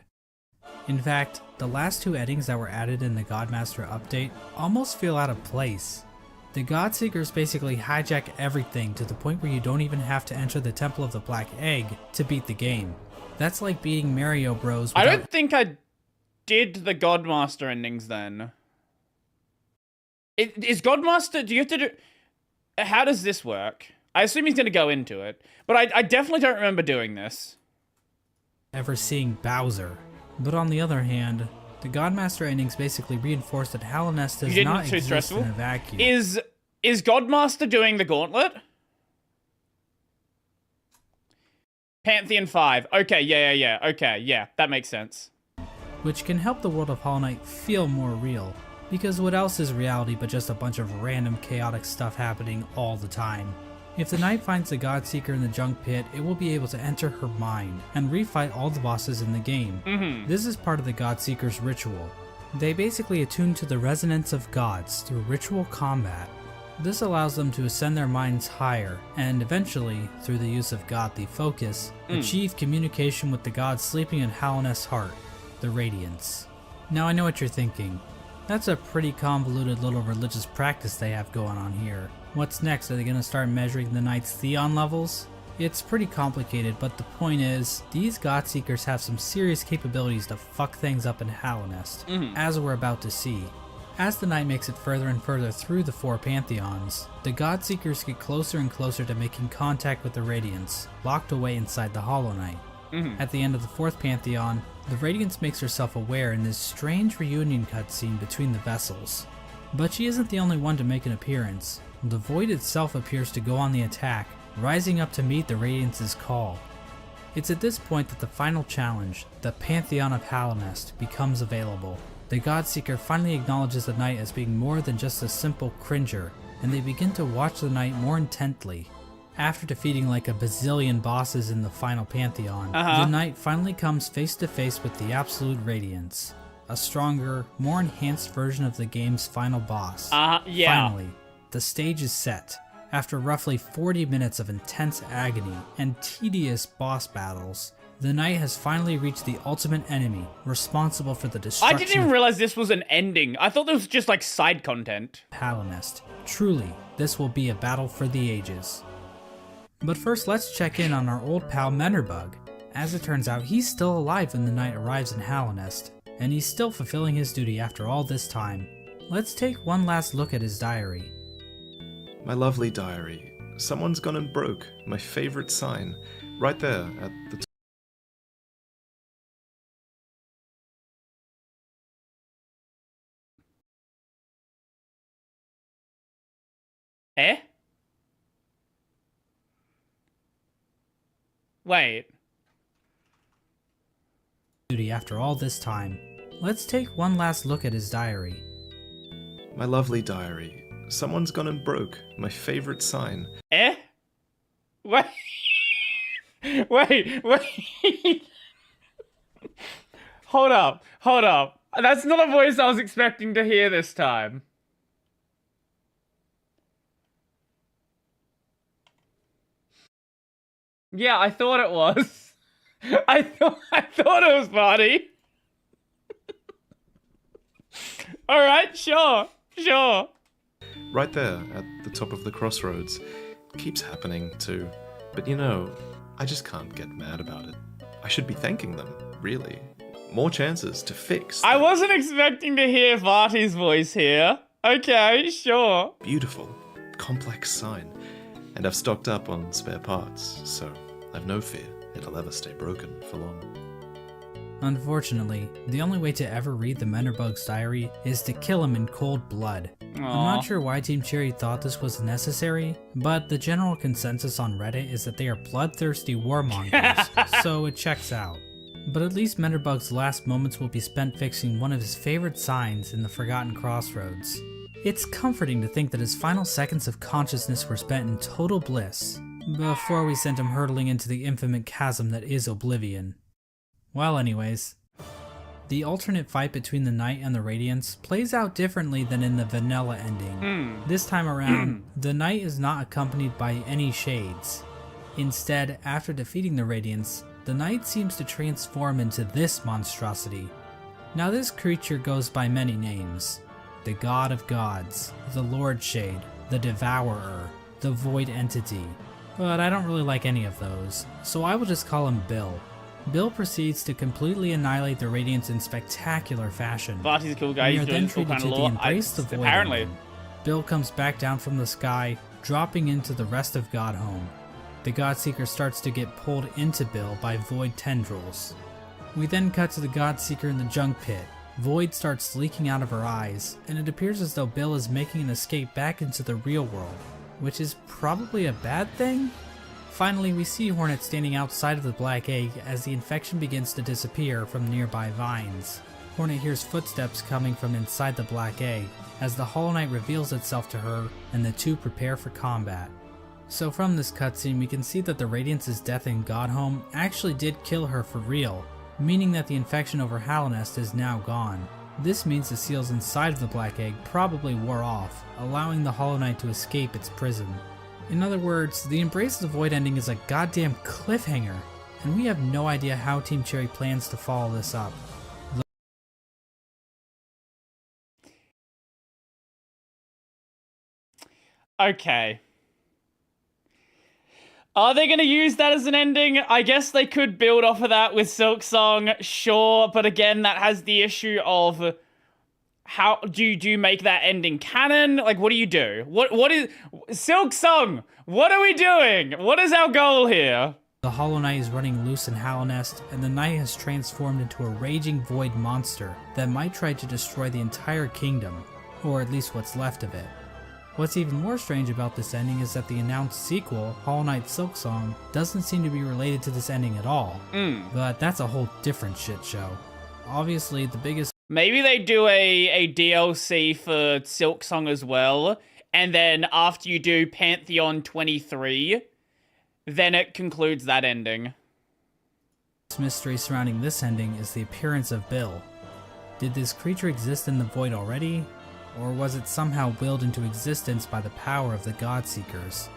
In fact, the last two endings that were added in the Godmaster update almost feel out of place. The Godseekers basically hijack everything to the point where you don't even have to enter the Temple of the Black Egg to beat the game. That's like beating Mario Bros. I don't think I did the Godmaster endings then. Is Godmaster, do you have to do... How does this work? I assume he's going to go into it, but I definitely don't remember doing this. Ever seeing Bowser. But on the other hand, the Godmaster endings basically reinforce that Hallownest does not exist in a vacuum. Is Godmaster doing the Gauntlet? Pantheon 5. Okay, yeah. Okay, yeah, that makes sense. Which can help the world of Hollow Knight feel more real. Because what else is reality but just a bunch of random chaotic stuff happening all the time? If the knight finds the Godseeker in the junk pit, it will be able to enter her mind and refight all the bosses in the game. This is part of the Godseeker's ritual. They basically attune to the resonance of gods through ritual combat. This allows them to ascend their minds higher, and eventually, through the use of godly focus, achieve communication with the god sleeping in Hallownest's heart, the Radiance. Now I know what you're thinking. That's a pretty convoluted little religious practice they have going on here. What's next? Are they going to start measuring the knight's Theon levels? It's pretty complicated, but the point is, these Godseekers have some serious capabilities to fuck things up in Hallownest, as we're about to see. As the knight makes it further and further through the four pantheons, the Godseekers get closer and closer to making contact with the Radiance, locked away inside the Hollow Knight. At the end of the fourth pantheon, the Radiance makes herself aware in this strange reunion cutscene between the vessels. But she isn't the only one to make an appearance. The Void itself appears to go on the attack, rising up to meet the Radiance's call. It's at this point that the final challenge, the Pantheon of Hallownest, becomes available. The Godseeker finally acknowledges the knight as being more than just a simple cringer, and they begin to watch the knight more intently. After defeating like a bazillion bosses in the final Pantheon, the knight finally comes face to face with the Absolute Radiance, a stronger, more enhanced version of the game's final boss. Finally, the stage is set. After roughly 40 minutes of intense agony and tedious boss battles, the knight has finally reached the ultimate enemy, responsible for the destruction. I didn't even realize this was an ending. I thought this was just like side content. Hallownest. Truly, this will be a battle for the ages. But first, let's check in on our old pal Menderbug. As it turns out, he's still alive when the knight arrives in Hallownest, and he's still fulfilling his duty after all this time. Let's take one last look at his diary. My lovely diary. Someone's gone and broke my favorite sign, right there at the top. Eh? Wait. After all this time, let's take one last look at his diary. My lovely diary. Someone's gone and broke my favorite sign. Eh? Wait. Wait. Hold up. That's not a voice I was expecting to hear this time. Yeah, I thought it was. I thought it was Marty. Alright, sure. Right there, at the top of the crossroads. Keeps happening, too. But you know, I just can't get mad about it. I should be thanking them, really. More chances to fix. I wasn't expecting to hear Varty's voice here. Okay, sure. Beautiful, complex sign. And I've stocked up on spare parts, so I've no fear it'll ever stay broken for long. Unfortunately, the only way to ever read the Menderbug's diary is to kill him in cold blood. I'm not sure why Team Cherry thought this was necessary, but the general consensus on Reddit is that they are bloodthirsty warmongers, so it checks out. But at least Menderbug's last moments will be spent fixing one of his favorite signs in the Forgotten Crossroads. It's comforting to think that his final seconds of consciousness were spent in total bliss, before we sent him hurtling into the infinite chasm that is Oblivion. Well anyways, the alternate fight between the Knight and the Radiants plays out differently than in the vanilla ending. This time around, the Knight is not accompanied by any shades. Instead, after defeating the Radiants, the Knight seems to transform into this monstrosity. Now this creature goes by many names. The God of Gods, the Lord Shade, the Devourer, the Void Entity. But I don't really like any of those, so I will just call him Bill. Bill proceeds to completely annihilate the Radiants in spectacular fashion. Varty's a cool guy, he's doing cool kind of lore. Apparently. Bill comes back down from the sky, dropping into the rest of Godhome. The Godseeker starts to get pulled into Bill by Void tendrils. We then cut to the Godseeker in the junk pit. Void starts leaking out of her eyes, and it appears as though Bill is making an escape back into the real world, which is probably a bad thing? Finally, we see Hornet standing outside of the Black Egg as the infection begins to disappear from nearby vines. Hornet hears footsteps coming from inside the Black Egg as the Hollow Knight reveals itself to her and the two prepare for combat. So from this cutscene, we can see that the Radiance's death in Godhome actually did kill her for real, meaning that the infection over Hallownest is now gone. This means the seals inside of the Black Egg probably wore off, allowing the Hollow Knight to escape its prison. In other words, the Embrace of the Void ending is a goddamn cliffhanger, and we have no idea how Team Cherry plans to follow this up. Okay. Are they going to use that as an ending? I guess they could build off of that with Silksong, sure, but again, that has the issue of how do you make that ending canon? Like, what do you do? What is Silksong? What are we doing? What is our goal here? The Hollow Knight is running loose in Hallownest, and the Knight has transformed into a raging void monster that might try to destroy the entire kingdom, or at least what's left of it. What's even more strange about this ending is that the announced sequel, Hollow Knight Silksong, doesn't seem to be related to this ending at all. But that's a whole different shit show. Obviously, the biggest... Maybe they do a DLC for Silksong as well, and then after you do Pantheon 23, then it concludes that ending. Mystery surrounding this ending is the appearance of Bill. Did this creature exist in the void already? Or was it somehow willed into existence by the power of the Godseekers?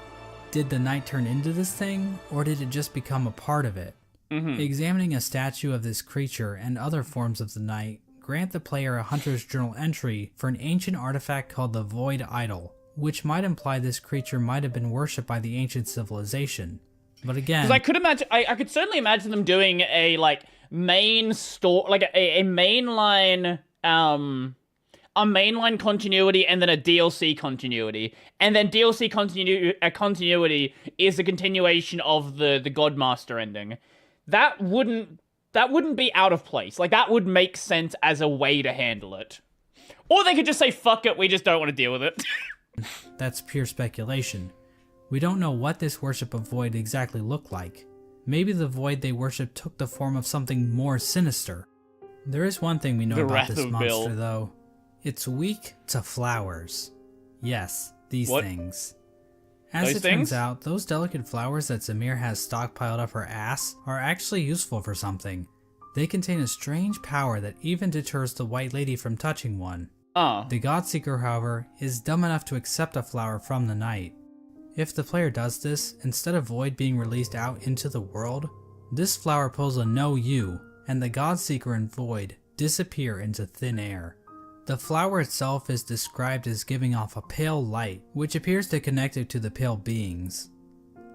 Did the Knight turn into this thing, or did it just become a part of it? Examining a statue of this creature and other forms of the Knight grant the player a Hunter's Journal entry for an ancient artifact called the Void Idol, which might imply this creature might have been worshipped by the ancient civilization. But again... Because I could imagine, I could certainly imagine them doing a, like, main story, like a mainline, a mainline continuity and then a DLC continuity. And then DLC continuity is a continuation of the Godmaster ending. That wouldn't be out of place. Like, that would make sense as a way to handle it. Or they could just say, fuck it, we just don't want to deal with it. That's pure speculation. We don't know what this worship of Void exactly looked like. Maybe the Void they worship took the form of something more sinister. There is one thing we know The about Wrath this of monster Bill. though. It's weak to flowers. Yes, these What? things. As Those it things? turns out, those delicate flowers that Zamir has stockpiled up her ass are actually useful for something. They contain a strange power that even deters the White Lady from touching one. The Godseeker, however, is dumb enough to accept a flower from the night. If the player does this, instead of Void being released out into the world, this flower pulls a no you, and the Godseeker and Void disappear into thin air. The flower itself is described as giving off a pale light, which appears to connect it to the pale beings.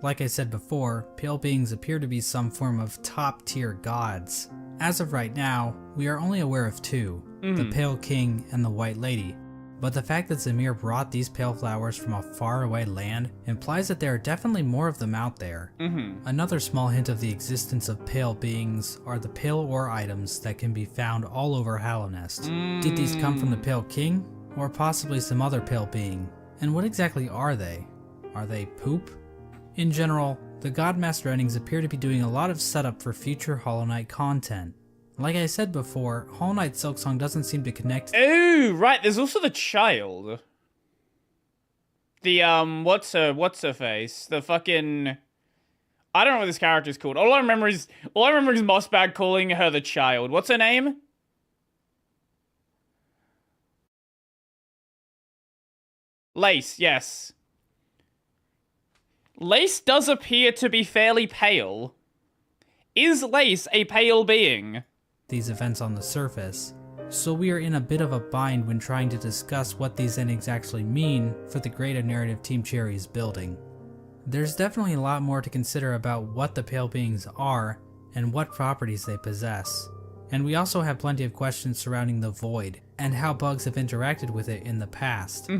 Like I said before, pale beings appear to be some form of top-tier gods. As of right now, we are only aware of two, the Pale King and the White Lady. But the fact that Zamir brought these pale flowers from a faraway land implies that there are definitely more of them out there. Another small hint of the existence of pale beings are the pale ore items that can be found all over Hallownest. Did these come from the Pale King, or possibly some other pale being? And what exactly are they? Are they poop? In general, the Godmaster endings appear to be doing a lot of setup for future Hollow Knight content. Like I said before, Hollow Knight Silksong doesn't seem to connect. Ooh, right, there's also the child. The, what's her face? The fucking... I don't know what this character's called. All I remember is Mossbag calling her the child. What's her name? Lace, yes. Lace does appear to be fairly pale. Is Lace a pale being? These events on the surface, so we are in a bit of a bind when trying to discuss what these endings actually mean for the greater narrative Team Cherry is building. There's definitely a lot more to consider about what the pale beings are and what properties they possess, and we also have plenty of questions surrounding the Void and how bugs have interacted with it in the past.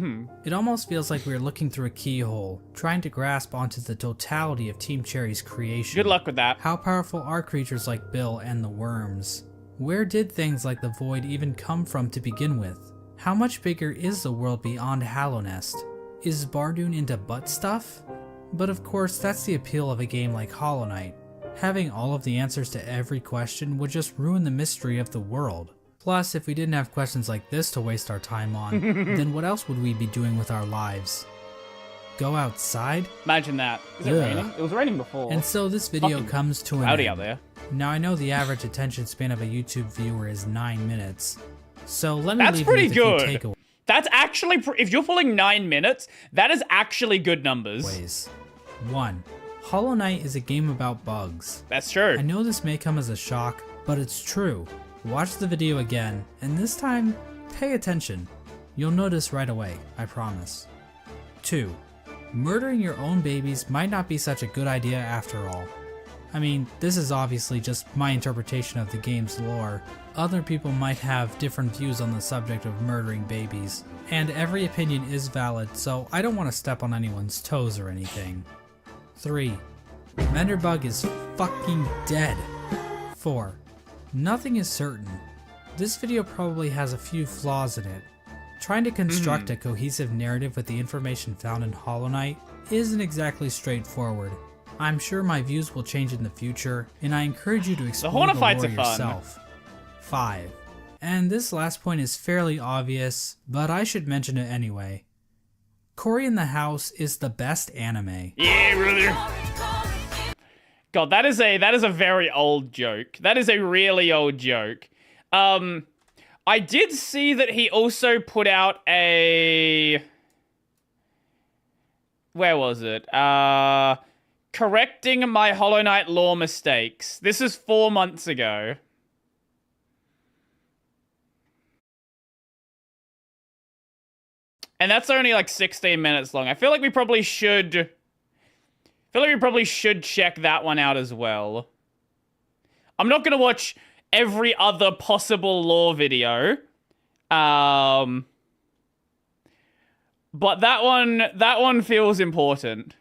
It almost feels like we're looking through a keyhole, trying to grasp onto the totality of Team Cherry's creation. Good luck with that. How powerful are creatures like Bill and the worms? Where did things like the Void even come from to begin with? How much bigger is the world beyond Hallownest? Is Bardoon into butt stuff? But of course, that's the appeal of a game like Hollow Knight. Having all of the answers to every question would just ruin the mystery of the world. Plus, if we didn't have questions like this to waste our time on, then what else would we be doing with our lives? Go outside? Imagine that. Is it raining? It was raining before. And so this video comes to an cloudy end. out there. Now I know the average attention span of a YouTube viewer is 9 minutes, so let me That's leave pretty you with a good. few takeaways. That's actually, if you're pulling 9 minutes, that is actually good numbers. 1. Hollow Knight is a game about bugs. That's true. I know this may come as a shock, but it's true. Watch the video again, and this time, pay attention. You'll notice right away, I promise. 2. Murdering your own babies might not be such a good idea after all. I mean, this is obviously just my interpretation of the game's lore. Other people might have different views on the subject of murdering babies, and every opinion is valid, so I don't want to step on anyone's toes or anything. 3. Menderbug is fucking dead. 4. Nothing is certain. This video probably has a few flaws in it. Trying to construct a cohesive narrative with the information found in Hollow Knight isn't exactly straightforward. I'm sure my views will change in the future, and I encourage you to explore the lore yourself. 5. And this last point is fairly obvious, but I should mention it anyway. Cory in the House is the best anime. Yeah, brother. God, that is a very old joke. That is a really old joke. I did see that he also put out a... Where was it? Correcting my Hollow Knight lore mistakes. This is 4 months ago. And that's only like 16 minutes long. I feel like we probably should check that one out as well. I'm not gonna watch every other possible lore video. But that one feels important.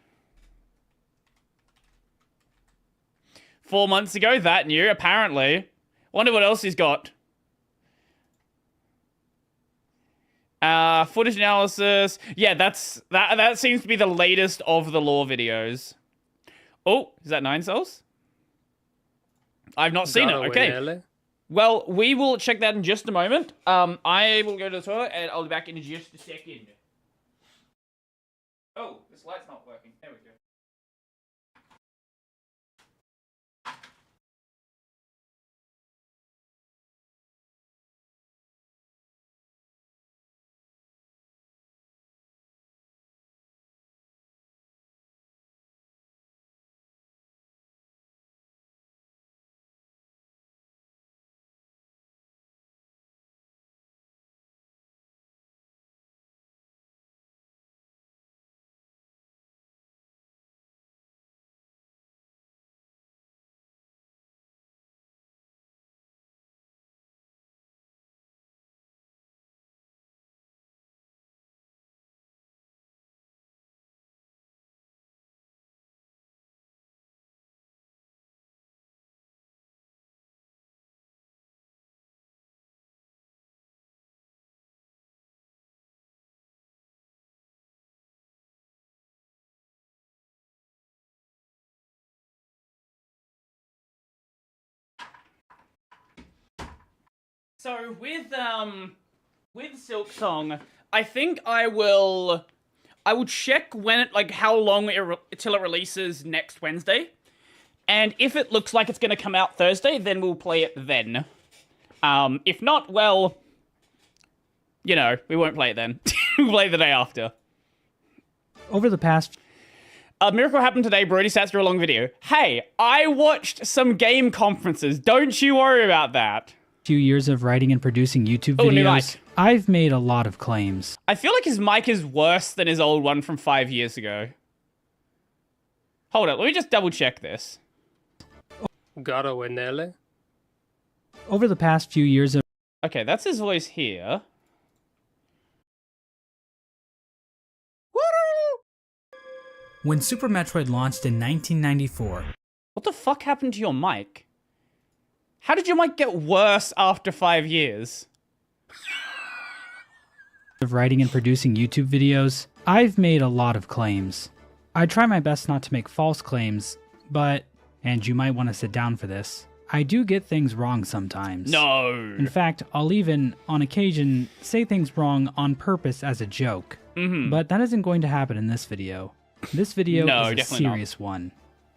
4 months ago, that new, apparently. Wonder what else he's got. Footage analysis. Yeah, that seems to be the latest of the lore videos. Oh, is that 9 souls? I've not seen it. Okay. Well, we will check that in just a moment. I will go to the toilet and I'll be back in just a second. Oh, this light's not working. There we go. So with Silk Song, I think I will check when it, like, how long till it releases next Wednesday, and if it looks like it's going to come out Thursday, then we'll play it then. If not, well, you know, we won't play it then. We'll play the day after. Over the past... A miracle happened today. Brody sat through a long video. Hey, I watched some game conferences. Don't you worry about that. Few years of writing and producing YouTube videos, new mic. I've made a lot of claims. I feel like his mic is worse than his old one from 5 years ago. Hold up, let me just double check this. Over the past few years of... Okay, that's his voice here. When Super Metroid launched in 1994... What the fuck happened to your mic? How did your mic get worse after 5 years? Of writing and producing YouTube videos, I've made a lot of claims. I try my best not to make false claims, but, and you might want to sit down for this, I do get things wrong sometimes. No! In fact, I'll even, on occasion, say things wrong on purpose as a joke. But that isn't going to happen in this video. This video is a serious one.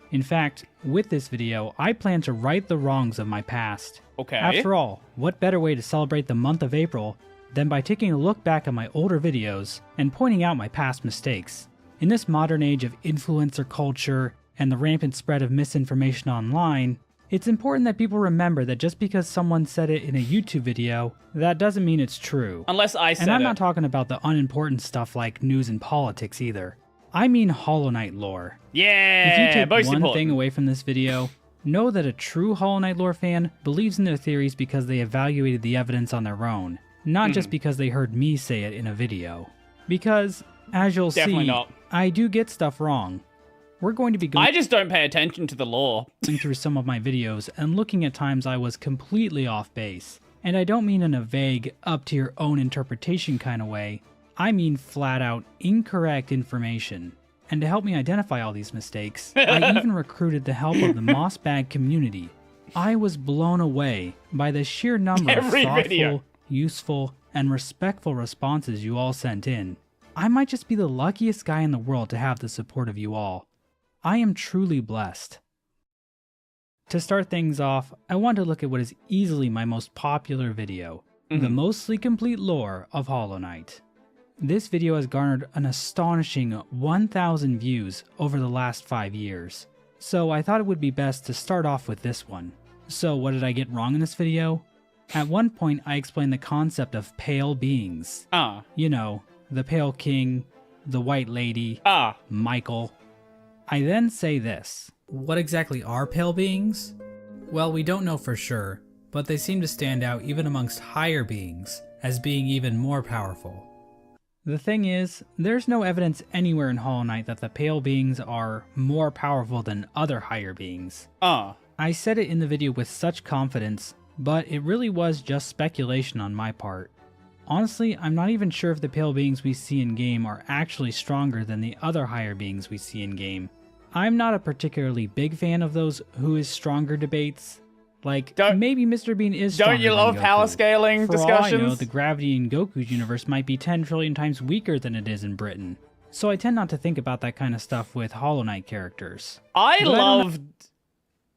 In fact, with this video, I plan to right the wrongs of my past. Okay. After all, what better way to celebrate the month of April than by taking a look back at my older videos and pointing out my past mistakes. In this modern age of influencer culture and the rampant spread of misinformation online, it's important that people remember that just because someone said it in a YouTube video, that doesn't mean it's true. Unless I said it. And I'm not talking about the unimportant stuff like news and politics either. I mean Hollow Knight lore. Yeah, if you take most one important thing away from this video, know that a true Hollow Knight lore fan believes in their theories because they evaluated the evidence on their own, not just because they heard me say it in a video. Because, as you'll see, I do get stuff wrong. We're going to be going... I just don't pay attention to the lore. ...through some of my videos and looking at times I was completely off base. And I don't mean in a vague, up-to-your-own-interpretation kind of way. I mean flat-out incorrect information. And to help me identify all these mistakes, I even recruited the help of the Moss Bag community. I was blown away by the sheer number of thoughtful, useful, and respectful responses you all sent in. I might just be the luckiest guy in the world to have the support of you all. I am truly blessed. To start things off, I want to look at what is easily my most popular video, the mostly complete lore of Hollow Knight. This video has garnered an astonishing 1,000 views over the last 5 years, so I thought it would be best to start off with this one. So what did I get wrong in this video? At one point I explained the concept of pale beings. You know, the Pale King, the White Lady, Michael. I then say this. What exactly are pale beings? Well, we don't know for sure, but they seem to stand out even amongst higher beings as being even more powerful. The thing is, there's no evidence anywhere in Hollow Knight that the pale beings are more powerful than other higher beings. I said it in the video with such confidence, but it really was just speculation on my part. Honestly, I'm not even sure if the pale beings we see in-game are actually stronger than the other higher beings we see in-game. I'm not a particularly big fan of those who is stronger debates. Like, maybe Mr. Bean is stronger Don't you love than power Goku. scaling For all I know, discussions? the gravity in Goku's universe might be 10 trillion times weaker than it is in Britain. So I tend not to think about that kind of stuff with Hollow Knight characters. I love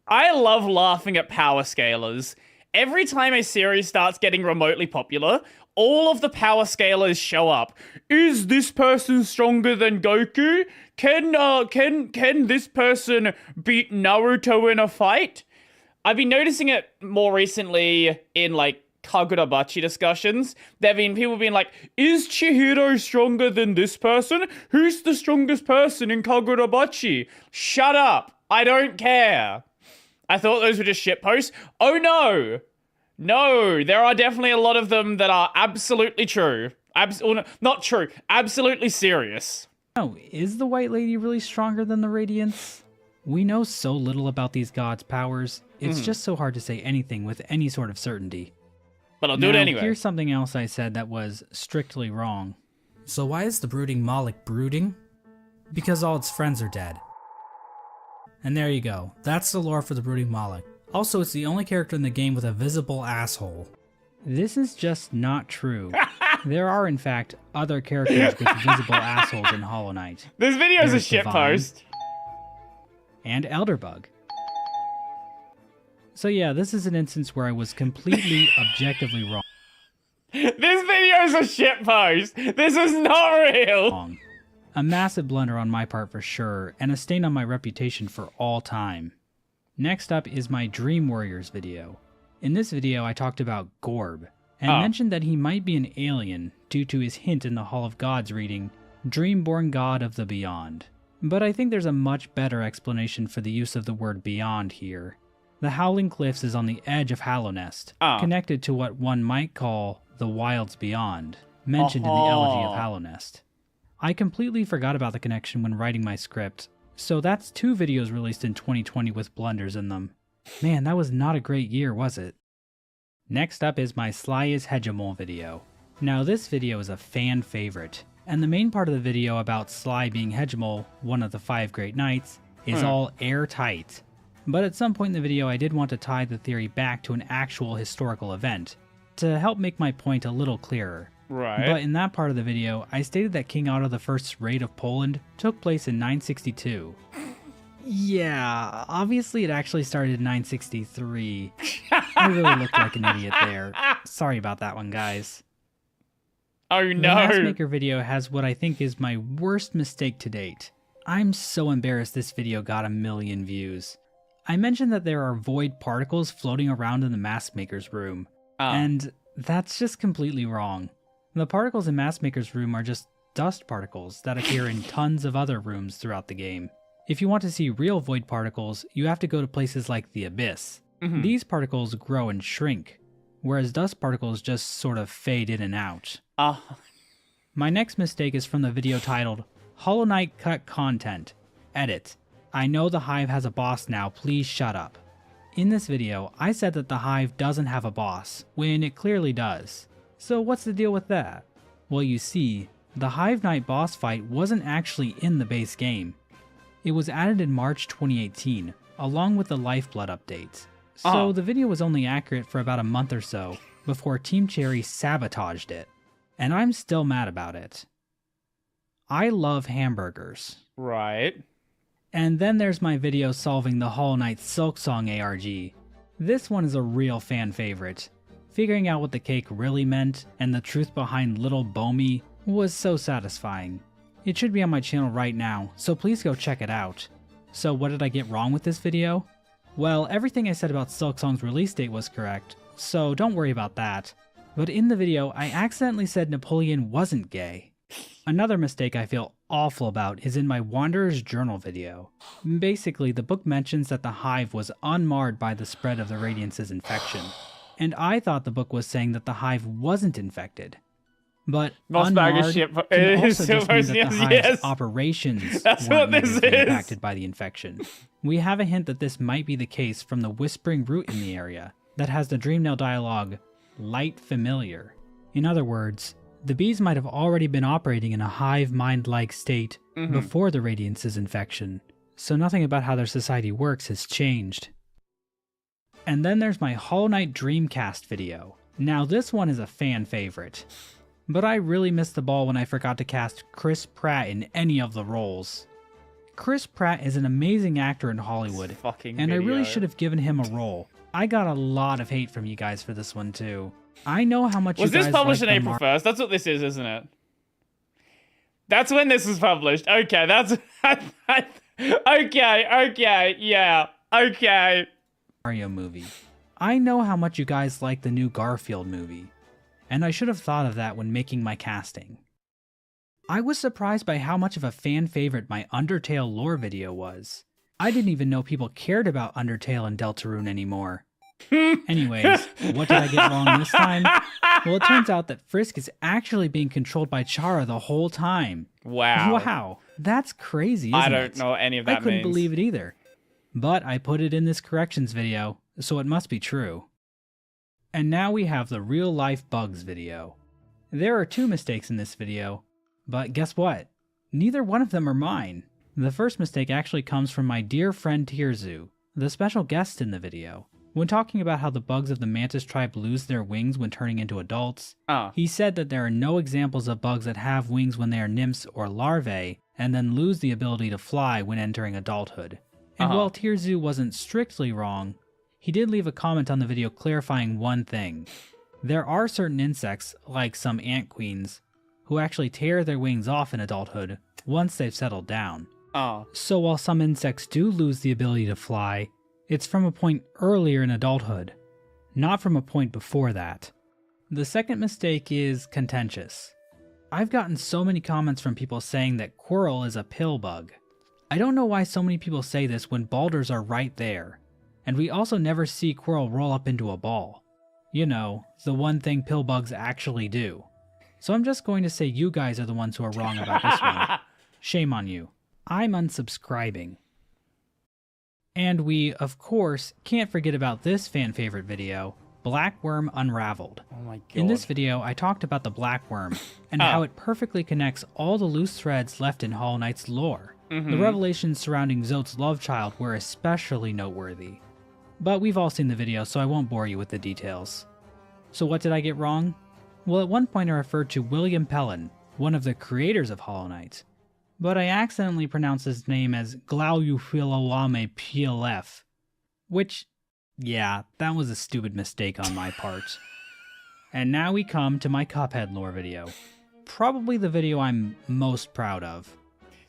laughing at power scalers. Every time a series starts getting remotely popular, all of the power scalers show up. Is this person stronger than Goku? Can this person beat Naruto in a fight? I've been noticing it more recently in, like, Kagurabachi discussions. There've been people being like, is Chihiro stronger than this person? Who's the strongest person in Kagurabachi? Shut up. I don't care. I thought those were just shitposts. Oh no. No, there are definitely a lot of them that are absolutely true. Not true. Absolutely serious. Oh, is the White Lady really stronger than the Radiants? We know so little about these gods' powers, it's just so hard to say anything with any sort of certainty. But I'll do it anyway. Here's something else I said that was strictly wrong. So why is the brooding Moloch brooding? Because all its friends are dead. And there you go. That's the lore for the brooding Moloch. Also, it's the only character in the game with a visible asshole. This is just not true. There are, in fact, other characters with visible assholes in Hollow Knight. This video is a There's Divine shitpost. And Elderbug. So yeah, this is an instance where I was completely objectively wrong. This video is a shitpost. This is not real. A massive blunder on my part for sure, and a stain on my reputation for all time. Next up is my Dream Warriors video. In this video I talked about Gorb, and mentioned that he might be an alien due to his hint in the Hall of Gods reading, Dreamborn God of the Beyond. But I think there's a much better explanation for the use of the word beyond here. The Howling Cliffs is on the edge of Hallownest, connected to what one might call the Wilds Beyond, mentioned in the Elegy of Hallownest. I completely forgot about the connection when writing my script, so that's 2 videos released in 2020 with blunders in them. Man, that was not a great year, was it? Next up is my Sly is Hegemon video. Now this video is a fan favorite, and the main part of the video about Sly being Hegemon, one of the 5 great knights, is all airtight. But at some point in the video I did want to tie the theory back to an actual historical event, to help make my point a little clearer. Right. But in that part of the video, I stated that King Otto I's raid of Poland took place in 962. Yeah, obviously it actually started in 963. I really looked like an idiot there. Sorry about that one, guys. Oh no! The Maskmaker video has what I think is my worst mistake to date. I'm so embarrassed this video got 1 million views. I mentioned that there are void particles floating around in the Maskmaker's room, and that's just completely wrong. The particles in Maskmaker's room are just dust particles that appear in tons of other rooms throughout the game. If you want to see real void particles, you have to go to places like the Abyss. These particles grow and shrink, whereas dust particles just sort of fade in and out. My next mistake is from the video titled, Hollow Knight Cut Content. Edit. I know the Hive has a boss now, please shut up. In this video, I said that the Hive doesn't have a boss, when it clearly does. So what's the deal with that? Well, you see, the Hive Knight boss fight wasn't actually in the base game. It was added in March 2018, along with the Lifeblood updates. So the video was only accurate for about a month or so, before Team Cherry sabotaged it. And I'm still mad about it. I love hamburgers. Right. And then there's my video solving the Hollow Knight Silksong ARG. This one is a real fan favorite. Figuring out what the cake really meant, and the truth behind Little Bomi, was so satisfying. It should be on my channel right now, so please go check it out. So what did I get wrong with this video? Well, everything I said about Silksong's release date was correct, so don't worry about that. But in the video, I accidentally said Napoleon wasn't gay. Another mistake I feel awful about is in my Wanderer's Journal video. Basically, the book mentions that the Hive was unmarred by the spread of the Radiance's infection, and I thought the book was saying that the Hive wasn't infected. But unmarred can also just mean that the Hive's operations weren't negatively impacted by the infection. We have a hint that this might be the case from the Whispering Root in the area that has the Dreamnail dialogue, Light Familiar. In other words, the bees might have already been operating in a hive mind-like state before the Radiance's infection, so nothing about how their society works has changed. And then there's my Hollow Knight Dreamcast video. Now this one is a fan favorite, but I really missed the ball when I forgot to cast Chris Pratt in any of the roles. Chris Pratt is an amazing actor in Hollywood, and I really should have given him a role. I got a lot of hate from you guys for this one too. I know how much Was you guys this published like on April 1st? That's what this is, isn't it? That's when this was published. Okay, that's... okay, yeah, okay. Mario movie. I know how much you guys like the new Garfield movie, and I should have thought of that when making my casting. I was surprised by how much of a fan favorite my Undertale lore video was. I didn't even know people cared about Undertale and Deltarune anymore. Anyways, what did I get wrong this time? Well, it turns out that Frisk is actually being controlled by Chara the whole time. Wow. Wow, that's crazy, isn't it? I don't know what any of that I couldn't means. believe it either. But I put it in this corrections video, so it must be true. And now we have the real-life bugs video. There are 2 mistakes in this video, but guess what? Neither one of them are mine. The first mistake actually comes from my dear friend Tirzu, the special guest in the video. When talking about how the bugs of the Mantis tribe lose their wings when turning into adults, he said that there are no examples of bugs that have wings when they are nymphs or larvae, and then lose the ability to fly when entering adulthood. And while Tirzu wasn't strictly wrong, he did leave a comment on the video clarifying one thing. There are certain insects, like some ant queens, who actually tear their wings off in adulthood once they've settled down. So while some insects do lose the ability to fly, it's from a point earlier in adulthood, not from a point before that. The second mistake is contentious. I've gotten so many comments from people saying that Quirrell is a pill bug. I don't know why so many people say this when boulders are right there, and we also never see Quirrell roll up into a ball. You know, the one thing pill bugs actually do. So I'm just going to say you guys are the ones who are wrong about this one. Shame on you. I'm unsubscribing. And we, of course, can't forget about this fan favorite video, Blackworm Unraveled. Oh my god. In this video, I talked about the Blackworm, and how it perfectly connects all the loose threads left in Hollow Knight's lore. The revelations surrounding Zote's love child were especially noteworthy. But we've all seen the video, so I won't bore you with the details. So what did I get wrong? Well, at one point I referred to William Pellin, one of the creators of Hollow Knight, but I accidentally pronounced his name as Glauyufilawame PLF, which, yeah, that was a stupid mistake on my part. And now we come to my Cuphead lore video. Probably the video I'm most proud of.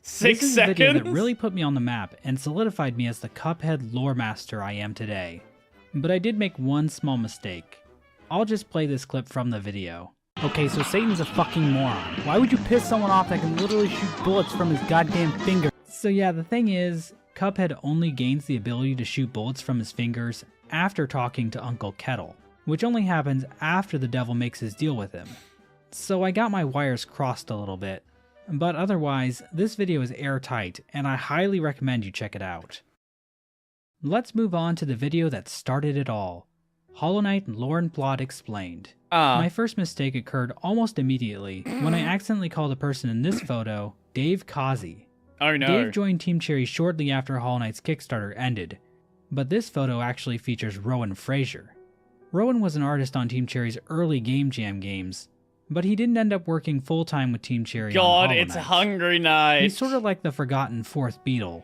6 this is seconds? a video that really put me on the map and solidified me as the Cuphead lore master I am today. But I did make one small mistake. I'll just play this clip from the video. Okay, so Satan's a fucking moron. Why would you piss someone off that can literally shoot bullets from his goddamn finger? So yeah, the thing is, Cuphead only gains the ability to shoot bullets from his fingers after talking to Uncle Kettle, which only happens after the devil makes his deal with him. So I got my wires crossed a little bit. But otherwise, this video is airtight, and I highly recommend you check it out. Let's move on to the video that started it all. Hollow Knight Lore and Plot Explained. My first mistake occurred almost immediately when I accidentally called a person in this photo Dave Kazi. Oh no. Dave joined Team Cherry shortly after Hollow Knight's Kickstarter ended, but this photo actually features Rowan Fraser. Rowan was an artist on Team Cherry's early Game Jam games, but he didn't end up working full-time with Team Cherry. God, on it's Hollow Knight. Hungry Night. He's sort of like the forgotten fourth Beatle.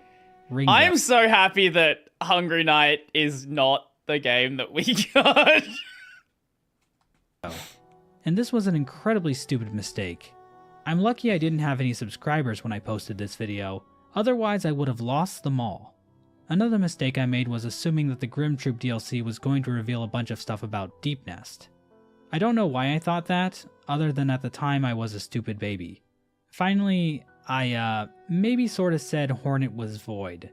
Ringo. I am so happy that Hungry Night is not the game that we got. And this was an incredibly stupid mistake. I'm lucky I didn't have any subscribers when I posted this video, otherwise I would have lost them all. Another mistake I made was assuming that the Grim Troop DLC was going to reveal a bunch of stuff about Deep Nest. I don't know why I thought that, other than at the time I was a stupid baby. Finally, I maybe sort of said Hornet was void.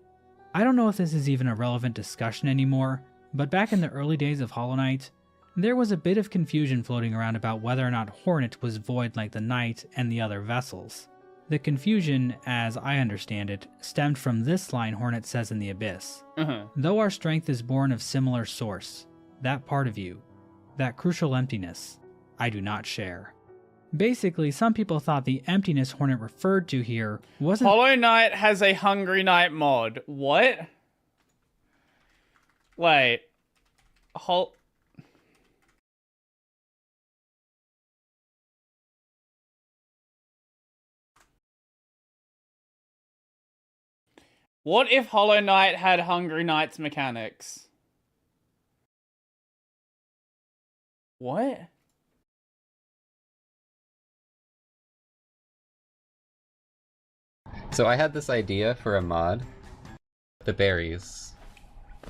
I don't know if this is even a relevant discussion anymore, but back in the early days of Hollow Knight, there was a bit of confusion floating around about whether or not Hornet was void like the Knight and the other vessels. The confusion, as I understand it, stemmed from this line Hornet says in the Abyss. Though our strength is born of similar source, that part of you, that crucial emptiness, I do not share. Basically, some people thought the emptiness Hornet referred to here wasn't— Hollow Knight has a Hungry Knight mod. What? Wait. What if Hollow Knight had Hungry Knight's mechanics? What? So I had this idea for a mod. The berries.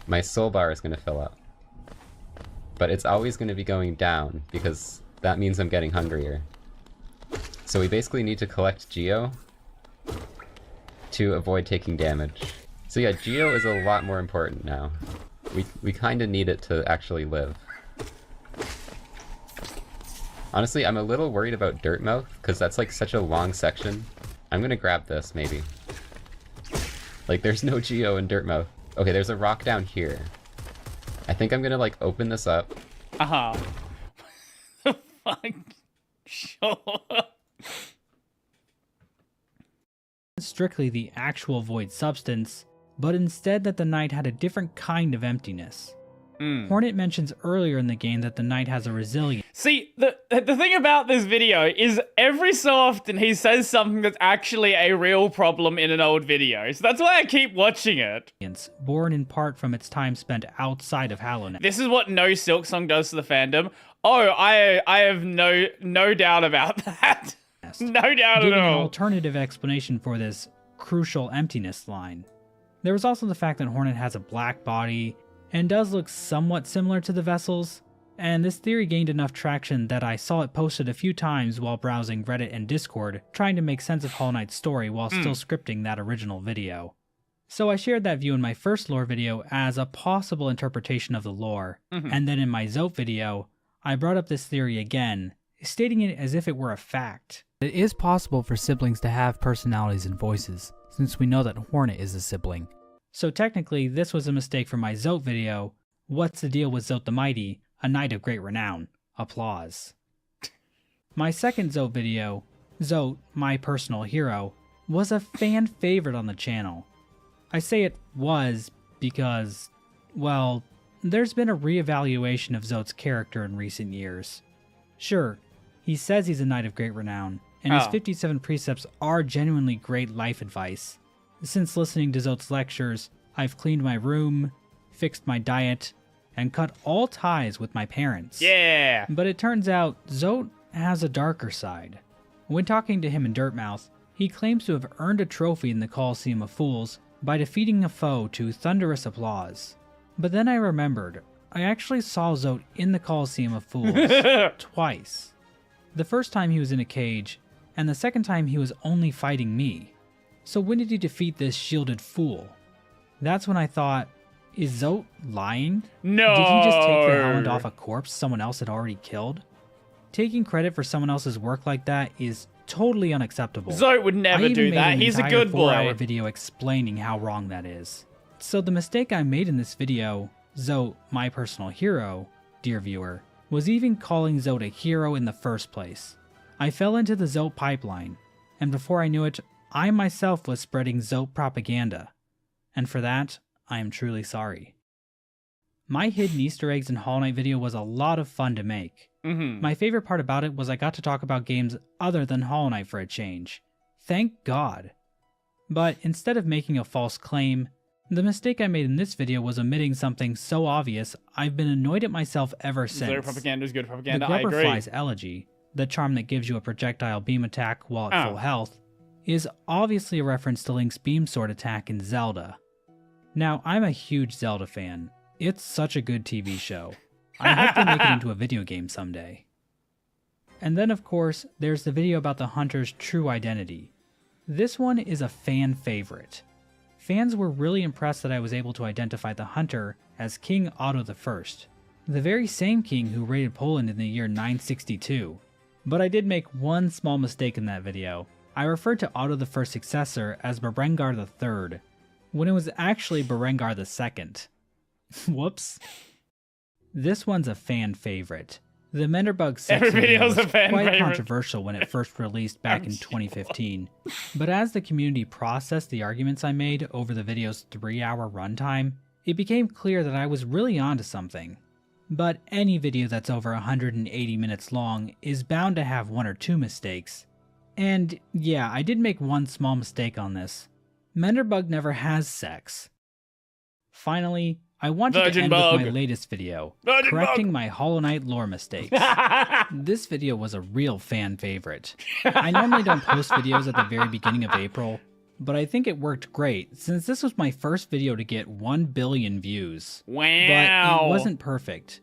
My soul bar is going to fill up. But it's always going to be going down, because that means I'm getting hungrier. So we basically need to collect Geo to avoid taking damage. So yeah, Geo is a lot more important now. We kind of need it to actually live. Honestly, I'm a little worried about Dirtmouth, because that's like such a long section. I'm gonna grab this, maybe. Like, there's no Geo in Dirtmouth. Okay, there's a rock down here. I think I'm gonna, like, open this up. Uh-huh. Fuck. Sure. strictly the actual void substance, but instead that the night had a different kind of emptiness. Hornet mentions earlier in the game that the night has a resilience. See, the thing about this video is every so often he says something that's actually a real problem in an old video. So that's why I keep watching it. Born in part from its time spent outside of HalloNet. This is what no Silksong does to the fandom. Oh, I have no doubt about that. No doubt Giving at all. an alternative explanation for this crucial emptiness line. There was also the fact that Hornet has a black body and does look somewhat similar to the vessels, and this theory gained enough traction that I saw it posted a few times while browsing Reddit and Discord, trying to make sense of Hollow Knight's story while still scripting that original video. So I shared that view in my first lore video as a possible interpretation of the lore, and then in my Zope video, I brought up this theory again, stating it as if it were a fact. It is possible for siblings to have personalities and voices, since we know that Hornet is a sibling. So technically, this was a mistake from my Zote video, What's the Deal with Zote the Mighty, a Knight of Great Renown? Applause. My second Zote video, Zote, My Personal Hero, was a fan favorite on the channel. I say it was because, well, there's been a reevaluation of Zote's character in recent years. Sure, he says he's a Knight of Great Renown, and his 57 precepts are genuinely great life advice. Since listening to Zote's lectures, I've cleaned my room, fixed my diet, and cut all ties with my parents. Yeah! But it turns out Zote has a darker side. When talking to him in Dirtmouth, he claims to have earned a trophy in the Coliseum of Fools by defeating a foe to thunderous applause. But then I remembered, I actually saw Zote in the Coliseum of Fools twice. The first time he was in a cage, and the second time he was only fighting me. So when did he defeat this shielded fool? That's when I thought, is Zote lying? No! Did he just take the hound off a corpse someone else had already killed? Taking credit for someone else's work like that is totally unacceptable. Zote would never do that. He's a good boy. I made an entire 4-hour video explaining how wrong that is. So the mistake I made in this video, Zote, My Personal Hero, dear viewer, was even calling Zote a hero in the first place. I fell into the Zote pipeline, and before I knew it, I myself was spreading Zote propaganda, and for that, I am truly sorry. My hidden Easter eggs in Hollow Knight video was a lot of fun to make. My favorite part about it was I got to talk about games other than Hollow Knight for a change. Thank God. But instead of making a false claim, the mistake I made in this video was omitting something so obvious I've been annoyed at myself ever since. Zote propaganda is good propaganda, the I agree. Grubberfly's elegy, the charm that gives you a projectile beam attack while at full health, is obviously a reference to Link's beam sword attack in Zelda. Now, I'm a huge Zelda fan. It's such a good TV show. I hope they make it into a video game someday. And then, of course, there's the video about the hunter's true identity. This one is a fan favorite. Fans were really impressed that I was able to identify the hunter as King Otto I, the very same king who raided Poland in the year 962. But I did make one small mistake in that video. I referred to Otto I's successor as Berengar III, when it was actually Berengar II. Whoops. This one's a fan favorite. The Menderbug sex Every video video's was a fan quite favorite. controversial when it first released back in 2015, but as the community processed the arguments I made over the video's 3-hour runtime, it became clear that I was really onto something. But any video that's over 180 minutes long is bound to have one or two mistakes. And yeah, I did make one small mistake on this. Menderbug never has sex. Finally, I wanted to end with my latest video, correcting my Hollow Knight lore mistakes. This video was a real fan favorite. I normally don't post videos at the very beginning of April, but I think it worked great since this was my first video to get 1 billion views. Wow! But it wasn't perfect.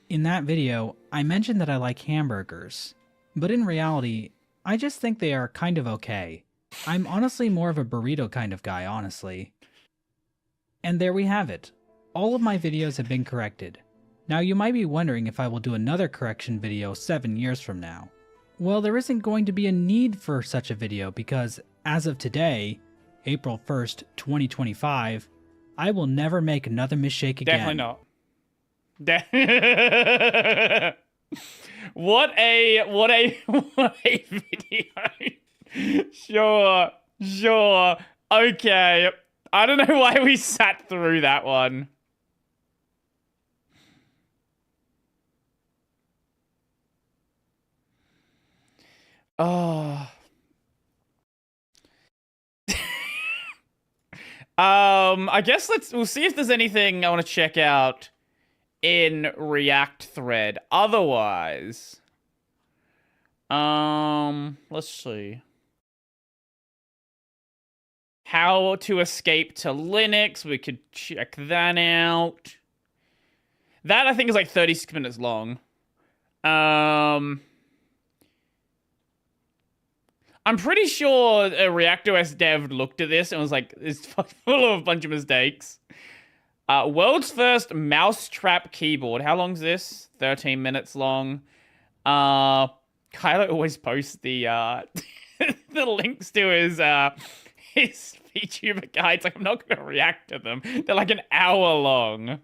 In that video, I mentioned that I like hamburgers, but in reality, I just think they are kind of okay. I'm honestly more of a burrito kind of guy, honestly. And there we have it. All of my videos have been corrected. Now you might be wondering if I will do another correction video 7 years from now. Well, there isn't going to be a need for such a video because, as of today, April 1st, 2025, I will never make another mistake again. Definitely not. What a video. Sure. Okay. I don't know why we sat through that one. Oh. I guess we'll see if there's anything I want to check out in React thread. Otherwise, let's see. How to escape to Linux. We could check that out. That I think is like 36 minutes long. I'm pretty sure a ReactOS dev looked at this and was like, it's full of a bunch of mistakes. World's first mousetrap keyboard. How long is this? 13 minutes long. Kylo always posts the the links to his VTuber guides. Like, I'm not going to react to them. They're like an hour long.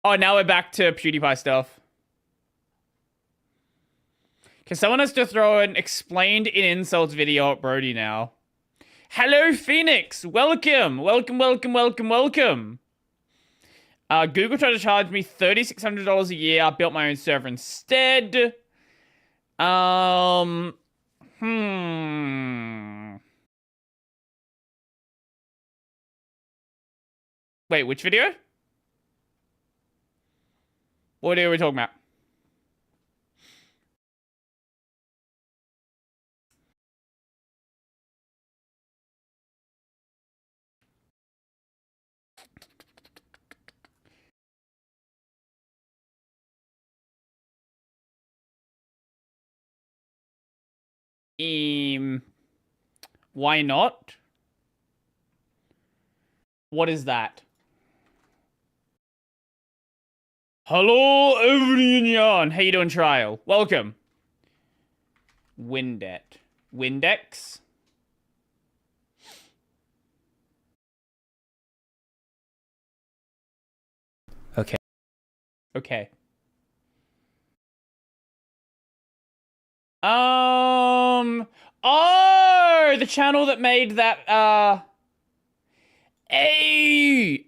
Oh, now we're back to PewDiePie stuff. Because someone has to throw an explained in insults video at Brody now. Hello, Phoenix. Welcome. Welcome. Google tried to charge me $3,600 a year. I built my own server instead. Wait, which video? What are we talking about? Why not? What is that? Hello, everyone. How you doing, Trial? Welcome. Windex. Okay. Oh, the channel that made that, Hey!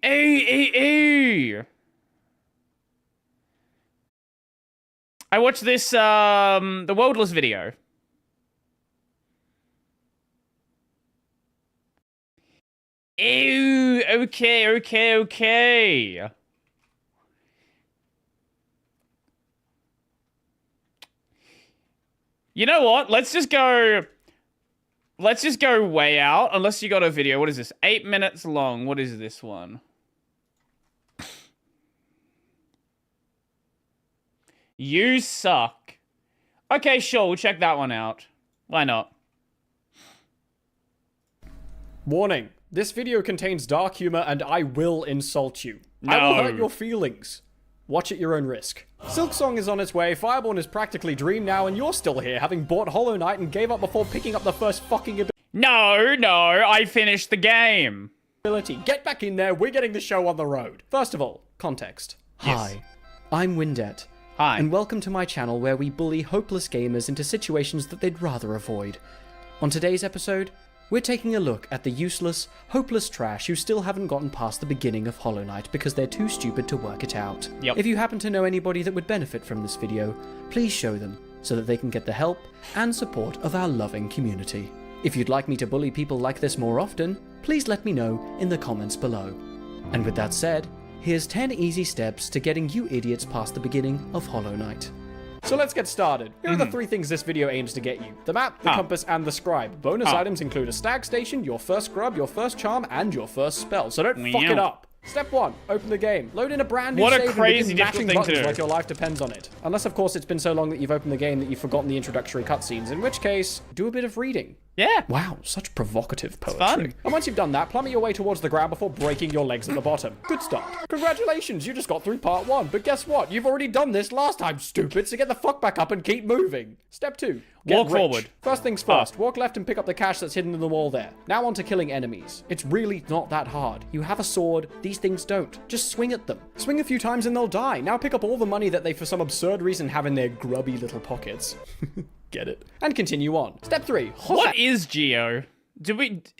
I watched this, the Worldless video. Ew, okay. You know what? Let's just go way out, unless you got a video. What is this? 8 minutes long. What is this one? You suck. Okay, sure, we'll check that one out. Why not? Warning. This video contains dark humor and I will insult you. No. I will hurt your feelings. Watch at your own risk. Silksong is on its way, Fireborn is practically Dream now, and you're still here, having bought Hollow Knight and gave up before picking up the first fucking... No, I finished the game. Get back in there, we're getting the show on the road. First of all, context. Yes. Hi, I'm Windet. Hi. And welcome to my channel where we bully hopeless gamers into situations that they'd rather avoid. On today's episode, we're taking a look at the useless, hopeless trash who still haven't gotten past the beginning of Hollow Knight because they're too stupid to work it out. Yep. If you happen to know anybody that would benefit from this video, please show them so that they can get the help and support of our loving community. If you'd like me to bully people like this more often, please let me know in the comments below. And with that said, here's 10 easy steps to getting you idiots past the beginning of Hollow Knight. So let's get started. Here are the 3 things this video aims to get you. The map, the compass, and the scribe. Bonus items include a stag station, your first scrub, your first charm, and your first spell. So don't fuck it up. Step 1, open the game. Load in a brand new save and begin mashing buttons like your life depends on it. Unless, of course, it's been so long that you've opened the game that you've forgotten the introductory cutscenes, in which case, do a bit of reading. Yeah. Wow, such provocative poetry. Fun. And once you've done that, plummet your way towards the ground before breaking your legs at the bottom. Good start. Congratulations, you just got through part 1. But guess what? You've already done this last time, stupid, so get the fuck back up and keep moving. Step 2. Walk forward. First things first, walk left and pick up the cash that's hidden in the wall there. Now on to killing enemies. It's really not that hard. You have a sword, these things don't. Just swing at them. Swing a few times and they'll die. Now pick up all the money that they for some absurd reason have in their grubby little pockets. Get it? And continue on. Step 3. What is Geo? What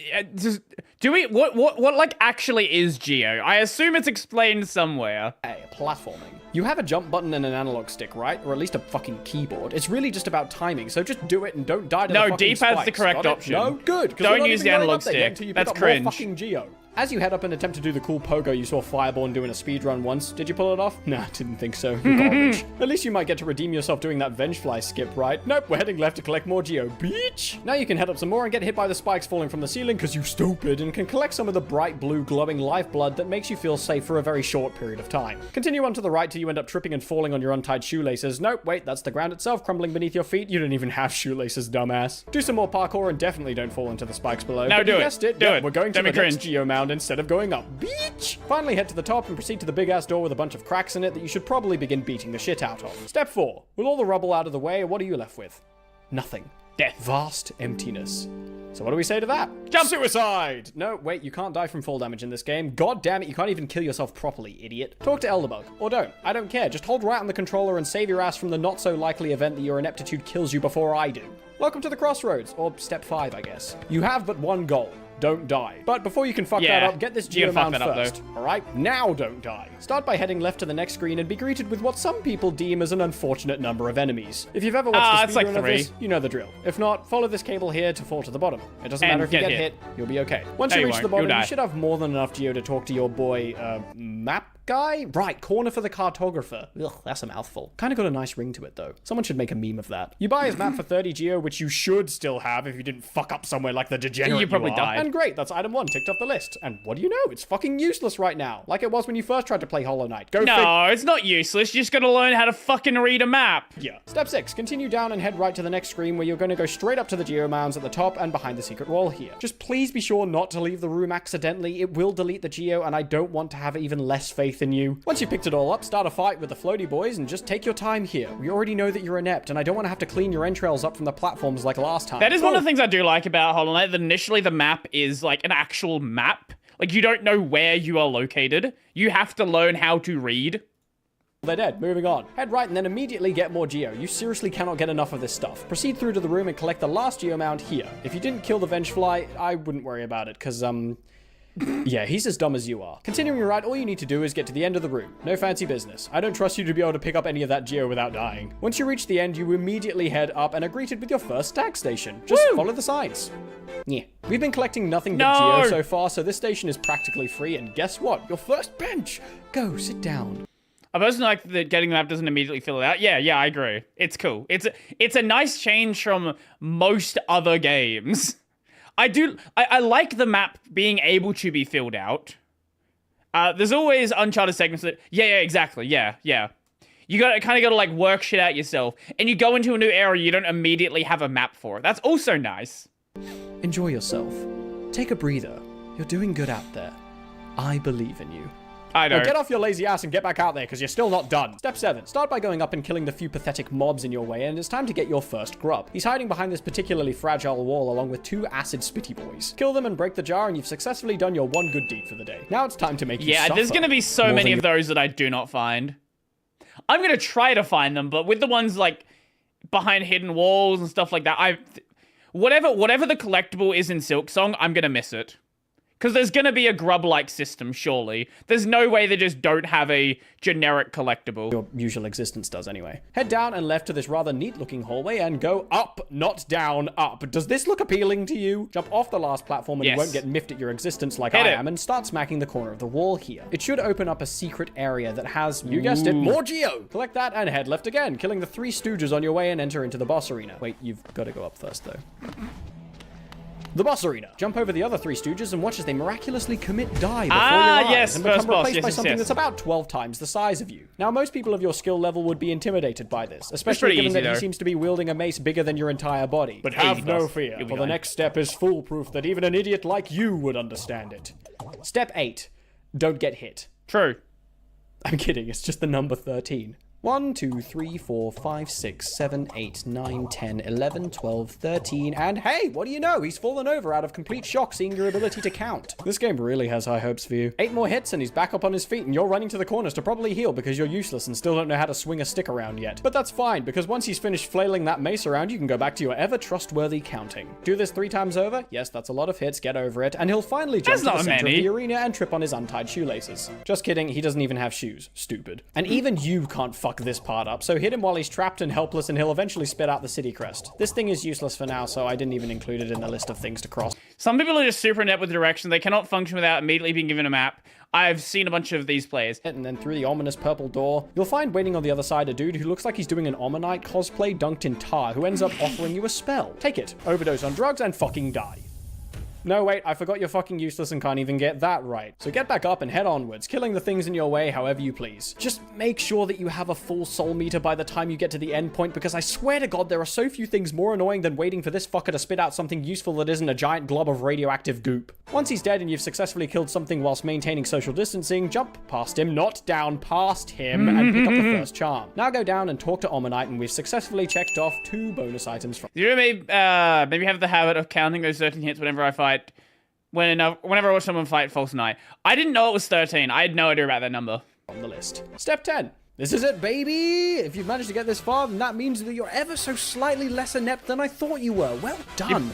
like actually is Geo? I assume it's explained somewhere. Hey, platforming. You have a jump button and an analog stick, right? Or at least a fucking keyboard. It's really just about timing, so just do it and don't die to the fucking D-pad's spikes. the correct option. No, good. Don't use the analog stick. That's cringe. More fucking Geo. As you head up and attempt to do the cool pogo you saw Fireborn do in a speedrun once, did you pull it off? Nah, didn't think so. You're garbage. At least you might get to redeem yourself doing that Vengefly skip, right? Nope, we're heading left to collect more Geo. Beach! Now you can head up some more and get hit by the spikes falling from the ceiling because you stupid, and can collect some of the bright blue glowing lifeblood that makes you feel safe for a very short period of time. Continue on to the right till you end up tripping and falling on your untied shoelaces. Nope, wait, that's the ground itself crumbling beneath your feet. You don't even have shoelaces, dumbass. Do some more parkour and definitely don't fall into the spikes below. No, but do you it. guessed it. Do Yep, it. We're going to Don't the be next cringe. Geo mound instead of going up. Beach! Finally head to the top and proceed to the big ass door with a bunch of cracks in it that you should probably begin beating the shit out of. Step 4. With all the rubble out of the way, what are you left with? Nothing. Death. Vast emptiness. So what do we say to that? Jump! Suicide! No, wait, you can't die from fall damage in this game. God damn it, you can't even kill yourself properly, idiot. Talk to Elderbug. Or don't. I don't care. Just hold right on the controller and save your ass from the not so likely event that your ineptitude kills you before I do. Welcome to the crossroads. Or step 5, I guess. You have but one goal. Don't die. But before you can fuck that up, get this Geo mound first. Alright? Now don't die. Start by heading left to the next screen and be greeted with what some people deem as an unfortunate number of enemies. If you've ever watched the speedrun of this, you know the drill. If not, follow this cable here to fall to the bottom. It doesn't matter if you get hit, you'll be okay. Once you reach the bottom, you should have more than enough Geo to talk to your boy, map guy? Right, corner for the cartographer. Ugh, that's a mouthful. Kinda got a nice ring to it, though. Someone should make a meme of that. You buy his map for 30 Geo, which you should still have if you didn't fuck up somewhere like the degenerate You probably died. And great, that's item 1 ticked off the list. And what do you know? It's fucking useless right now. Like it was when you first tried to play Hollow Knight. No, it's not useless. You just gotta learn how to fucking read a map. Yeah. Step 6. Continue down and head right to the next screen where you're going to go straight up to the Geo mounds at the top and behind the secret wall here. Just please be sure not to leave the room accidentally. It will delete the Geo and I don't want to have even less faith in you. Once you picked it all up, start a fight with the floaty boys and just take your time here. We already know that you're inept and I don't want to have to clean your entrails up from the platforms like last time. That is one of the things I do like about Hollow Knight, that initially the map is like an actual map. Like, you don't know where you are located. You have to learn how to read. They're dead. Moving on. Head right and then immediately get more Geo. You seriously cannot get enough of this stuff. Proceed through to the room and collect the last Geo mound here. If you didn't kill the Vengefly, I wouldn't worry about it, because, yeah, he's as dumb as you are. Continuing right, all you need to do is get to the end of the room. No fancy business. I don't trust you to be able to pick up any of that Geo without dying. Once you reach the end, you immediately head up and are greeted with your first stag station. Just follow the signs. Yeah. We've been collecting nothing but Geo so far, so this station is practically free, and guess what? Your first bench! Go, sit down. I personally like that getting the map doesn't immediately fill it out. Yeah, I agree. It's cool. It's a nice change from most other games. I like the map being able to be filled out. There's always Uncharted segments that, exactly, yeah. You gotta like work shit out yourself, and you go into a new area, you don't immediately have a map for it. That's also nice. Enjoy yourself. Take a breather. You're doing good out there. I believe in you. I know. Now get off your lazy ass and get back out there, because you're still not done. Step 7. Start by going up and killing the few pathetic mobs in your way, and it's time to get your first grub. He's hiding behind this particularly fragile wall along with 2 acid spitty boys. Kill them and break the jar, and you've successfully done your one good deed for the day. Now it's time to make you suffer. Yeah, there's gonna be so many of those that I do not find. I'm gonna try to find them, but with the ones like behind hidden walls and stuff like that, whatever the collectible is in Silksong, I'm gonna miss it. Because there's going to be a grub-like system, surely. There's no way they just don't have a generic collectible. Your usual existence does, anyway. Head down and left to this rather neat-looking hallway and go up, not down, up. Does this look appealing to you? Jump off the last platform and you won't get miffed at your existence like I am, and start smacking the corner of the wall here. It should open up a secret area that has, you guessed it, more geo. Collect that and head left again, killing the 3 stooges on your way and enter into the boss arena. Wait, you've got to go up first, though. The boss arena. Jump over the other 3 stooges and watch as they miraculously commit die before your eyes and become replaced by something that's about 12 times the size of you. Now, most people of your skill level would be intimidated by this, especially given that he seems to be wielding a mace bigger than your entire body. But have no fear, for the next step is foolproof that even an idiot like you would understand it. Step 8. Don't get hit. True. I'm kidding, it's just the number 13. 1, 2, 3, 4, 5, 6, 7, 8, 9, 10, 11, 12, 13, and hey, what do you know? He's fallen over out of complete shock seeing your ability to count. This game really has high hopes for you. 8 more hits and he's back up on his feet and you're running to the corners to probably heal because you're useless and still don't know how to swing a stick around yet. But that's fine, because once he's finished flailing that mace around, you can go back to your ever trustworthy counting. Do this 3 times over? Yes, that's a lot of hits, get over it, and he'll finally jump to the center of the arena and trip on his untied shoelaces. Just kidding, he doesn't even have shoes. Stupid. And even you can't fuck this part up, so hit him while he's trapped and helpless and he'll eventually spit out the city crest. This thing is useless for now, so I didn't even include it in the list of things to cross. Some people are just super inept with direction. They cannot function without immediately being given a map. I've seen a bunch of these players. And then through the ominous purple door, you'll find waiting on the other side a dude who looks like he's doing an Omanite cosplay dunked in tar, who ends up offering you a spell. Take it, overdose on drugs, and fucking die. No, wait, I forgot you're fucking useless and can't even get that right. So get back up and head onwards, killing the things in your way however you please. Just make sure that you have a full soul meter by the time you get to the end point, because I swear to God, there are so few things more annoying than waiting for this fucker to spit out something useful that isn't a giant glob of radioactive goop. Once he's dead and you've successfully killed something whilst maintaining social distancing, jump past him, not down past him, and pick up the first charm. Now go down and talk to Omanite, and we've successfully checked off 2 bonus items from— You maybe have the habit of counting those 13 hits whenever I fight. Whenever I watch someone fight False Knight. I didn't know it was 13. I had no idea about that number. On the list. Step 10. This is it, baby! If you've managed to get this far, then that means that you're ever so slightly less inept than I thought you were. Well done.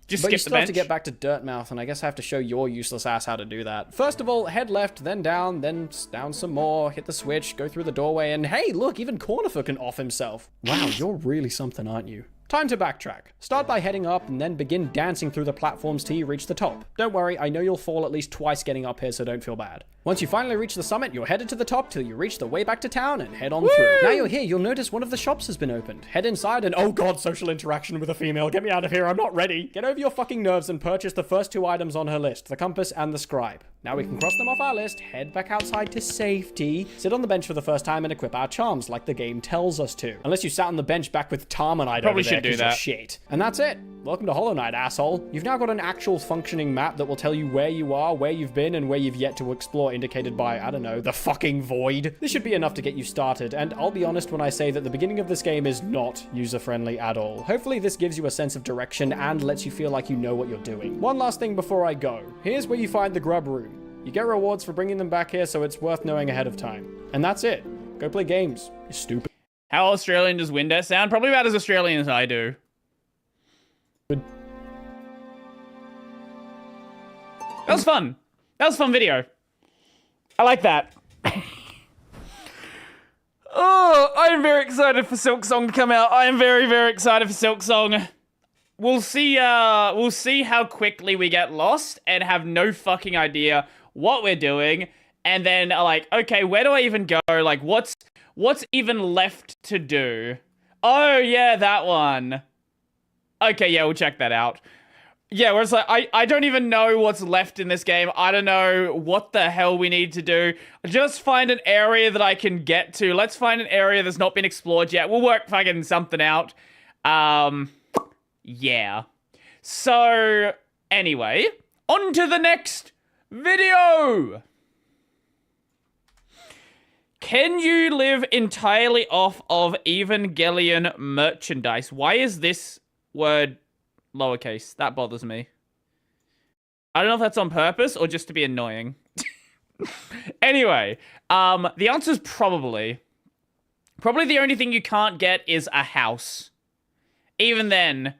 Just but skip you the still have to bench. get back to Dirtmouth, and I guess I have to show your useless ass how to do that. First of all, head left, then down some more, hit the switch, go through the doorway, and hey, look, even Cornifer can off himself. Wow, you're really something, aren't you? Time to backtrack. Start by heading up and then begin dancing through the platforms till you reach the top. Don't worry, I know you'll fall at least twice getting up here, so don't feel bad. Once you finally reach the summit, you're headed to the top till you reach the way back to town and head on through. Now you're here, you'll notice one of the shops has been opened. Head inside and oh god, social interaction with a female. Get me out of here, I'm not ready. Get over your fucking nerves and purchase the first 2 items on her list, the compass and the scribe. Now we can cross them off our list, head back outside to safety, sit on the bench for the first time and equip our charms like the game tells us to. Unless you sat on the bench back with Tarmonite Probably over there should do 'cause you're that. shit. And that's it. Welcome to Hollow Knight, asshole. You've now got an actual functioning map that will tell you where you are, where you've been, and where you've yet to explore, indicated by, I don't know, the fucking void. This should be enough to get you started, and I'll be honest when I say that the beginning of this game is not user-friendly at all. Hopefully this gives you a sense of direction and lets you feel like you know what you're doing. One last thing before I go. Here's where you find the grub room. You get rewards for bringing them back here, so it's worth knowing ahead of time. And that's it. Go play games, you stupid. How Australian does Windex sound? Probably about as Australian as I do. That was fun. That was a fun video. I like that. Oh, I'm very excited for Silksong to come out. I am very, very excited for Silksong. We'll see how quickly we get lost and have no fucking idea what we're doing. And then like, okay, where do I even go? Like, what's even left to do? Oh yeah, that one. Okay, yeah, we'll check that out. Yeah, where it's like, I don't even know what's left in this game. I don't know what the hell we need to do. Just find an area that I can get to. Let's find an area that's not been explored yet. We'll work fucking something out. Yeah. So, anyway, on to the next video! Can you live entirely off of Evangelion merchandise? Why is this word lowercase? That bothers me. I don't know if that's on purpose or just to be annoying. Anyway, the answer is probably. Probably the only thing you can't get is a house. Even then,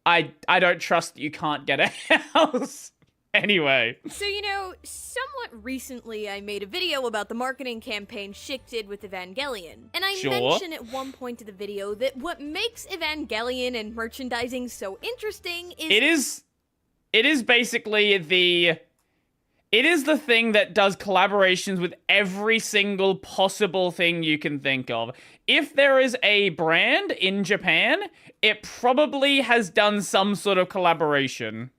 I don't trust that you can't get a house. Anyway. So, you know, somewhat recently I made a video about the marketing campaign Schick did with Evangelion. And I mentioned at one point in the video that what makes Evangelion and merchandising so interesting is... It is basically the... It is the thing that does collaborations with every single possible thing you can think of. If there is a brand in Japan, it probably has done some sort of collaboration.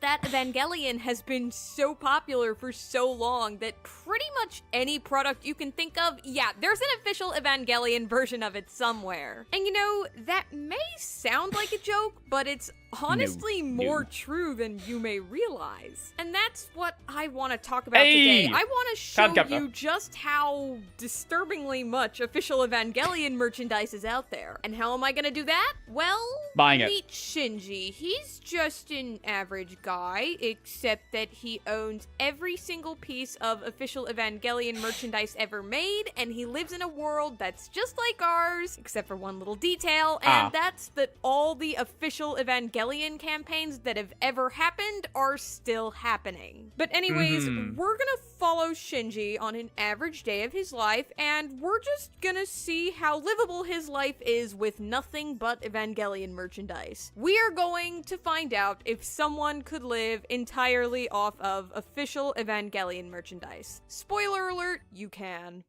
That Evangelion has been so popular for so long that pretty much any product you can think of, yeah, there's an official Evangelion version of it somewhere. And you know, that may sound like a joke, but it's honestly more true than you may realize. And that's what I want to talk about today. I want to show you just how disturbingly much official Evangelion merchandise is out there. And how am I gonna do that? Well, buying it. Meet Shinji. He's just an average guy, except that he owns every single piece of official Evangelion merchandise ever made, and he lives in a world that's just like ours, except for one little detail, and that's that all the official Evangelion campaigns that have ever happened are still happening. But anyways, we're gonna follow Shinji on an average day of his life, and we're just gonna see how livable his life is with nothing but Evangelion merchandise. We are going to find out if someone could live entirely off of official Evangelion merchandise. Spoiler alert, you can.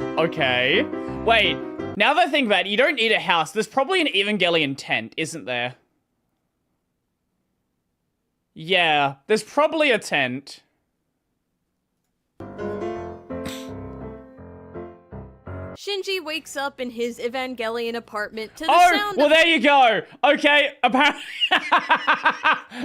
Okay. Wait, now that I think about it, you don't need a house. There's probably an Evangelion tent, isn't there? Yeah, there's probably a tent. Shinji wakes up in his Evangelion apartment to the sound well, there you go. Okay,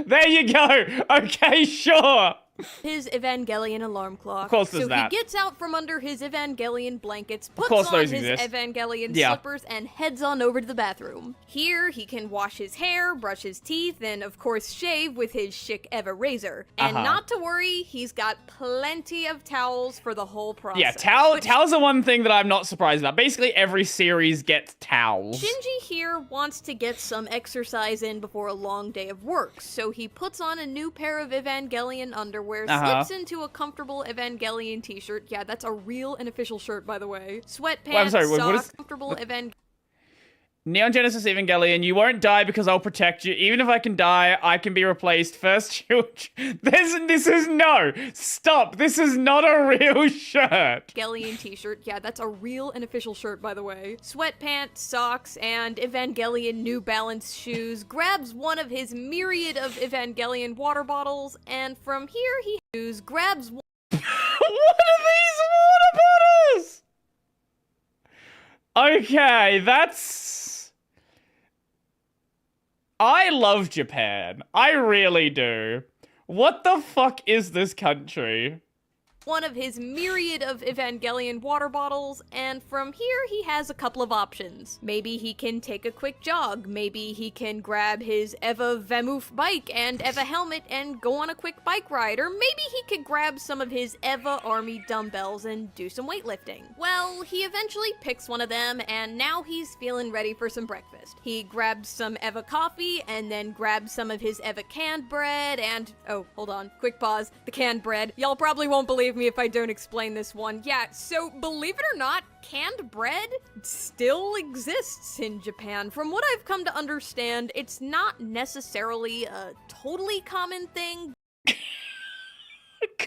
there you go. Okay, sure. His Evangelion alarm clock. Of course there's that. So he gets out from under his Evangelion blankets, puts on his Evangelion slippers, and heads on over to the bathroom. Here, he can wash his hair, brush his teeth, and of course shave with his Schick Eva razor. And not to worry, he's got plenty of towels for the whole process. Yeah, towels are one thing that I'm not surprised about. Basically, every series gets towels. Shinji here wants to get some exercise in before a long day of work, so he puts on a new pair of Evangelion underwear, slips into a comfortable Evangelion t-shirt. Yeah, that's a real and official shirt, by the way. Sweatpants, socks, comfortable Evangelion. Neon Genesis Evangelion, you won't die because I'll protect you. Even if I can die, I can be replaced. First, this is no. Stop. This is not a real shirt. Evangelion t-shirt. Yeah, that's a real and official shirt, by the way. Sweatpants, socks, and Evangelion New Balance shoes. Grabs one of his myriad of Evangelion water bottles, and from here he grabs one. What are these water bottles? Okay, that's... I love Japan. I really do. What the fuck is this country? One of his myriad of Evangelion water bottles, and from here he has a couple of options. Maybe he can take a quick jog, maybe he can grab his Eva Vamoof bike and Eva helmet and go on a quick bike ride, or maybe he could grab some of his Eva army dumbbells and do some weightlifting. Well, he eventually picks one of them, and now he's feeling ready for some breakfast. He grabs some Eva coffee, and then grabs some of his Eva canned bread, and, oh, hold on, quick pause, the canned bread. Y'all probably won't believe me if I don't explain this one. Yeah, so believe it or not, canned bread still exists in Japan. From what I've come to understand, it's not necessarily a totally common thing.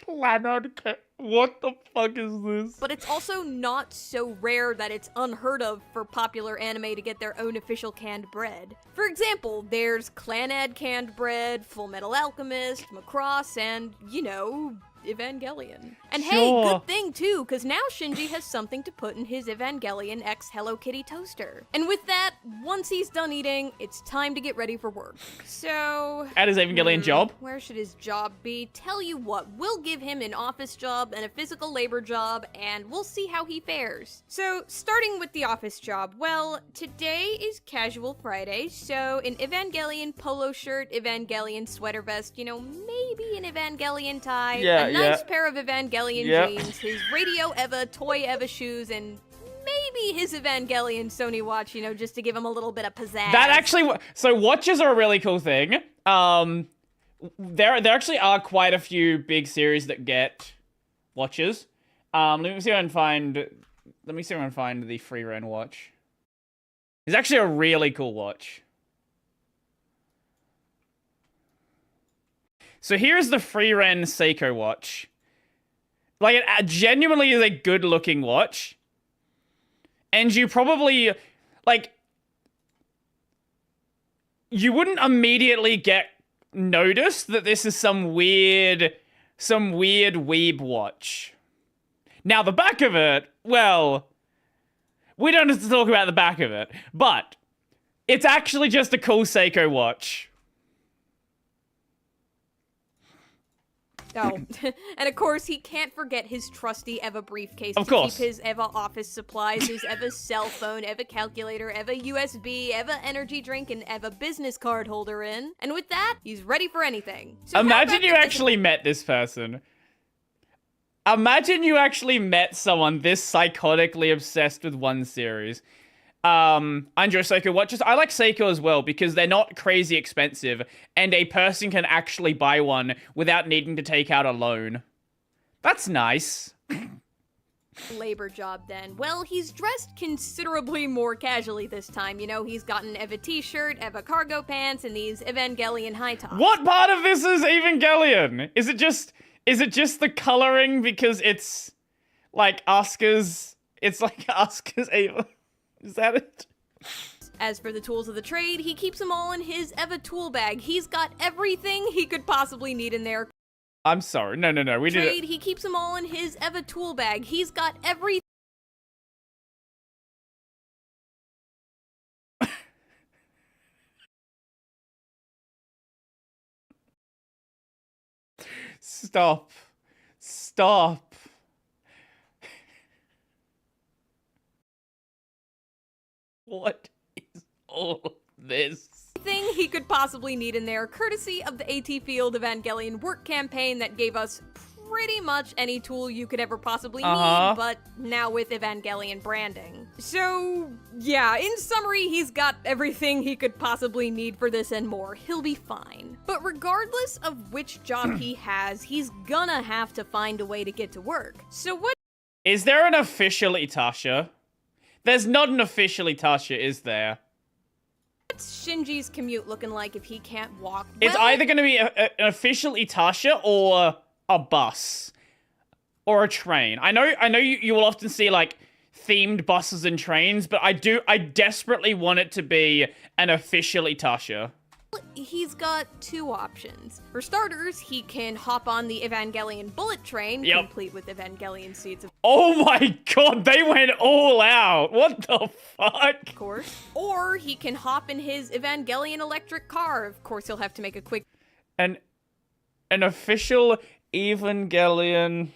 What the fuck is this? But it's also not so rare that it's unheard of for popular anime to get their own official canned bread. For example, there's Clanad canned bread, Full Metal Alchemist, Macross, and, you know, Evangelion. And Sure. hey, good thing too, because now Shinji has something to put in his Evangelion X Hello Kitty toaster. And with that, once he's done eating, it's time to get ready for work. So... At his Evangelion job? Where should his job be? Tell you what, we'll give him an office job and a physical labor job, and we'll see how he fares. So, starting with the office job, well, today is Casual Friday, so an Evangelion polo shirt, Evangelion sweater vest, you know, maybe an Evangelion tie, a nice pair of Evangelion jeans, his Radio Eva, Toy Eva shoes, and maybe his Evangelion Sony watch, you know, just to give him a little bit of pizzazz. That actually, so watches are a really cool thing. There actually are quite a few big series that get watches. Let me see if I can find the Free Ren watch. It's actually a really cool watch. So here's the Free Ren Seiko watch. Like, it genuinely is a good looking watch. And you probably, like, you wouldn't immediately get noticed that this is some weird weeb watch. Now, the back of it, well, we don't have to talk about the back of it, but it's actually just a cool Seiko watch. Oh, and of course, he can't forget his trusty Eva briefcase of to course. keep his Eva office supplies, his Eva cell phone, Eva calculator, Eva USB, Eva energy drink, and Eva business card holder in. And with that, he's ready for anything. So imagine you actually met this person. Imagine you actually met someone this psychotically obsessed with one series. Andrew Seiko watches. I like Seiko as well because they're not crazy expensive and a person can actually buy one without needing to take out a loan. That's nice. Labor job then. Well, he's dressed considerably more casually this time. You know, he's got an Eva t-shirt, Eva cargo pants, and these Evangelion high tops. What part of this is Evangelion? Is it just the coloring because it's like Asuka's Eva? Is that it? As for the tools of the trade, he keeps them all in his Eva tool bag. He's got everything he could possibly need in there. I'm sorry. No. We did it. He keeps them all in his Eva tool bag. He's got everything. Stop. What is all of this? Thing he could possibly need in there, courtesy of the AT Field Evangelion work campaign that gave us pretty much any tool you could ever possibly need, but now with Evangelion branding. So, yeah, in summary, he's got everything he could possibly need for this and more. He'll be fine. But regardless of which job he has, he's gonna have to find a way to get to work. So what— Is there an official Itasha? There's not an official Itasha, is there? What's Shinji's commute looking like if he can't walk? It's either going to be an official Itasha or a bus or a train. I know you will often see like themed buses and trains, but I desperately want it to be an official Itasha. He's got two options. For starters, he can hop on the Evangelion bullet train, complete with Evangelion seats. Oh my god, they went all out. What the fuck? Of course. Or he can hop in his Evangelion electric car. Of course, he'll have to make a quick— An official Evangelion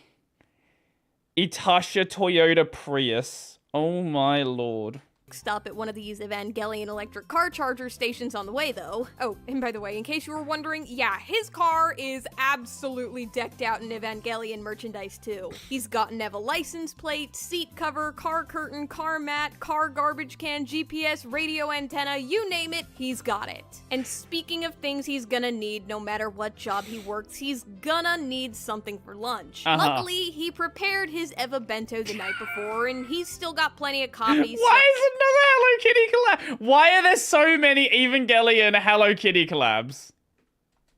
Itasha Toyota Prius. Oh my lord. stop at one of these Evangelion electric car charger stations on the way, though. Oh, and by the way, in case you were wondering, yeah, his car is absolutely decked out in Evangelion merchandise, too. He's got an Eva license plate, seat cover, car curtain, car mat, car garbage can, GPS, radio antenna, you name it, he's got it. And speaking of things he's gonna need no matter what job he works, he's gonna need something for lunch. Luckily, he prepared his Eva bento the night before, and he's still got plenty of copies. Why is it another Hello Kitty collab? Why are there so many Evangelion Hello Kitty collabs?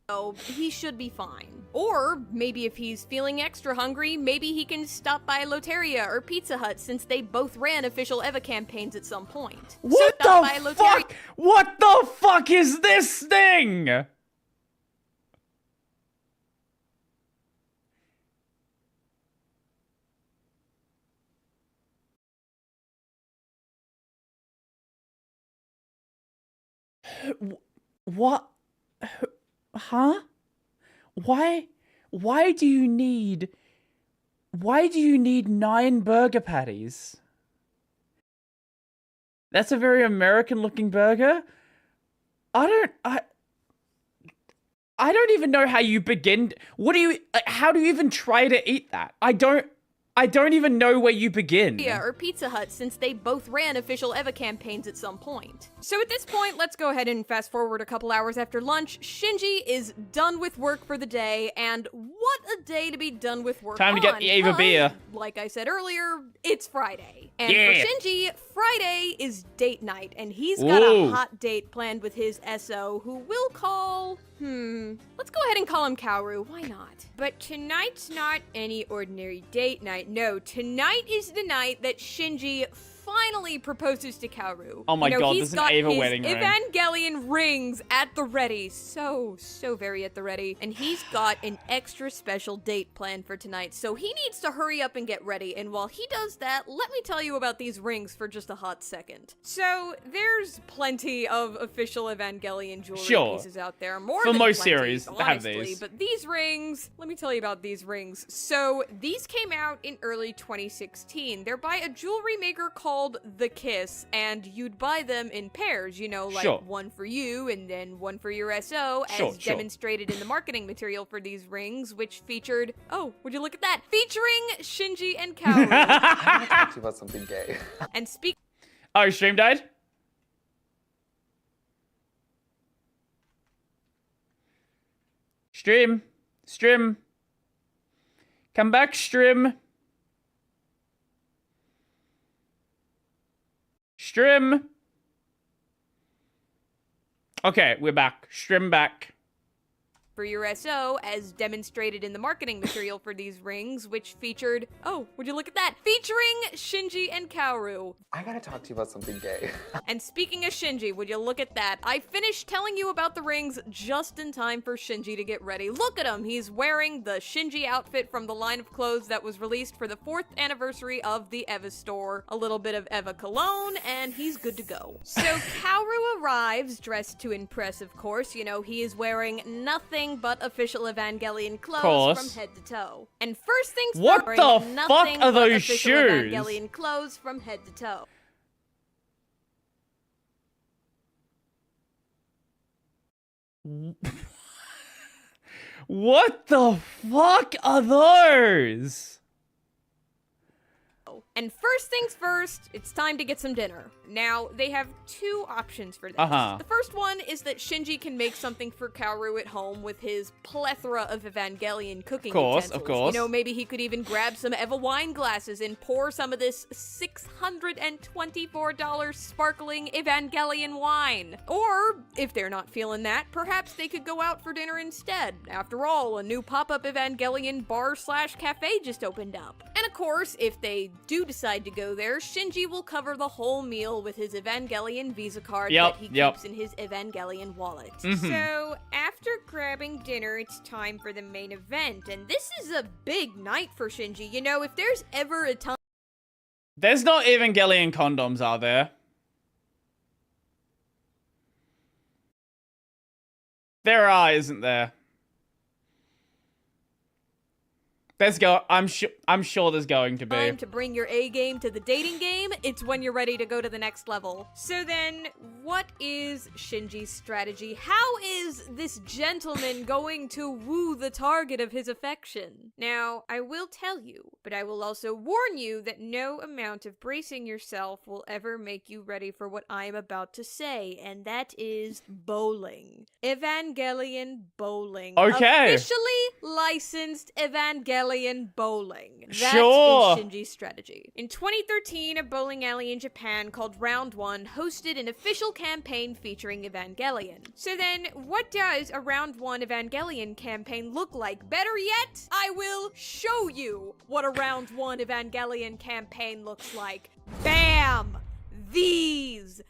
So he should be fine. Or maybe if he's feeling extra hungry, maybe he can stop by Loteria or Pizza Hut since they both ran official Eva campaigns at some point. What the fuck? What the fuck is this thing? What? Huh? Why do you need 9 burger patties? That's a very American looking burger. I don't even know how you begin. How do you even try to eat that? I don't even know where you begin. Yeah, or Pizza Hut, since they both ran official EVA campaigns at some point. So at this point, let's go ahead and fast forward a couple hours after lunch. Shinji is done with work for the day, and what a day to be done with work. Time to get Eva beer. Like I said earlier, it's Friday. And Yeah. for Shinji, Friday is date night, and he's got a hot date planned with his SO, who we'll call... let's go ahead and call him Kaoru. Why not? But tonight's not any ordinary date night. No, tonight is the night that Shinji finally proposes to Kaoru. Oh my god, he's there's an Eva got wedding his ring. Evangelion rings at the ready. So very at the ready. And he's got an extra special date planned for tonight. So he needs to hurry up and get ready. And while he does that, let me tell you about these rings for just a hot second. So there's plenty of official Evangelion jewelry pieces out there. More for than most plenty, series, honestly, they have these. But these rings, let me tell you about these rings. So these came out in early 2016. They're by a jewelry maker called The Kiss, and you'd buy them in pairs, you know, like one for you and then one for your SO, as demonstrated in the marketing material for these rings, which featured, oh, would you look at that, featuring Shinji and Kaoru. I want to talk to you about something gay. And speak. Oh, your stream died? Stream. Come back, stream. Okay, we're back. Stream back. For your SO, as demonstrated in the marketing material for these rings, which featured, oh, would you look at that, featuring Shinji and Kaoru. I gotta talk to you about something gay. And speaking of Shinji, would you look at that, I finished telling you about the rings just in time for Shinji to get ready. Look at him, he's wearing the Shinji outfit from the line of clothes that was released for the 4th anniversary of the EVA store. A little bit of EVA cologne, and he's good to go. So Kaoru arrives, dressed to impress, of course. You know, he is wearing nothing but official Evangelion clothes from head to toe. And first things what first, the nothing fuck are but those official shoes? Evangelion clothes from head to toe. What the fuck are those? And first things first, it's time to get some dinner. Now, they have 2 options for this. The first one is that Shinji can make something for Kaoru at home with his plethora of Evangelion cooking utensils. Of course. You know, maybe he could even grab some EVA wine glasses and pour some of this $624 sparkling Evangelion wine. Or, if they're not feeling that, perhaps they could go out for dinner instead. After all, a new pop-up Evangelion bar/cafe just opened up. And of course, if they do decide to go there, Shinji will cover the whole meal with his Evangelion Visa card that he keeps in his Evangelion wallet. So, after grabbing dinner, it's time for the main event, and this is a big night for Shinji. You know, if there's ever a time... There's not Evangelion condoms, are there? There are, isn't there? I'm sure there's going to be. Time to bring your A game to the dating game, it's when you're ready to go to the next level. So then, what is Shinji's strategy? How is this gentleman going to woo the target of his affection? Now, I will tell you, but I will also warn you that no amount of bracing yourself will ever make you ready for what I am about to say, and that is bowling. Evangelion bowling. Okay. Officially licensed Evangelion bowling. That is Shinji's strategy. In 2013, a bowling alley in Japan called Round 1 hosted an official campaign featuring Evangelion. So then, what does a Round 1 Evangelion campaign look like? Better yet, I will show you what a Round 1 Evangelion campaign looks like. Bam! These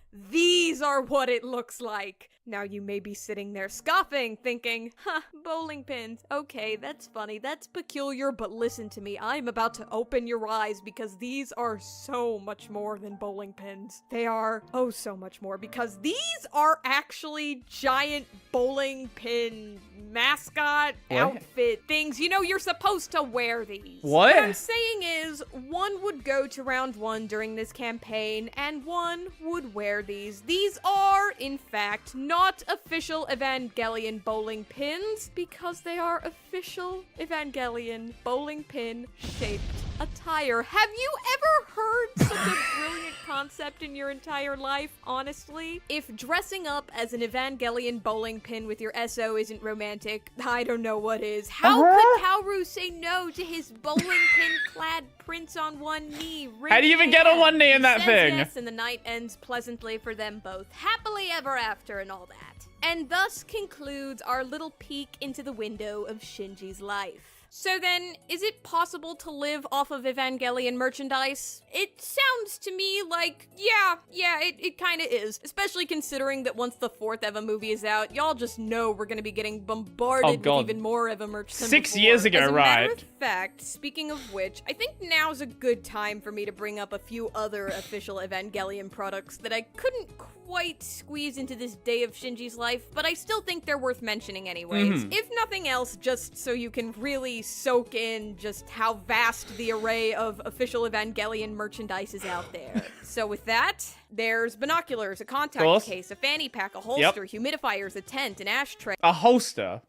are what it looks like. Now you may be sitting there scoffing, thinking, huh, bowling pins. Okay, that's funny, that's peculiar, but listen to me. I'm about to open your eyes because these are so much more than bowling pins. They are, oh, so much more, because these are actually giant bowling pin mascot outfit things. You know, you're supposed to wear these. What? What I'm saying is, one would go to round 1 during this campaign, and one would wear these. These are, in fact, not official Evangelion bowling pins, because they are official Evangelion bowling pin shaped attire. Have you ever heard such a brilliant concept in your entire life, honestly? If dressing up as an Evangelion bowling pin with your SO isn't romantic, I don't know what is. How could Kaoru say no to his bowling pin-clad prince on one knee? How do you even get on one knee in that thing? Yes, and the night ends pleasantly for them both. Happily ever after and all that. And thus concludes our little peek into the window of Shinji's life. So then, is it possible to live off of Evangelion merchandise? It sounds to me like, yeah, it kinda is. Especially considering that once the 4th Eva movie is out, y'all just know we're gonna be getting bombarded with even more Eva merch than 6 before. years ago, As a right? matter of fact, speaking of which, I think now's a good time for me to bring up a few other official Evangelion products that I couldn't quite squeeze into this day of Shinji's life, but I still think they're worth mentioning anyways. If nothing else, just so you can really soak in just how vast the array of official Evangelion merchandise is out there. So with that, there's binoculars, a contact case, a fanny pack, a holster, humidifiers, a tent, an ashtray. A holster?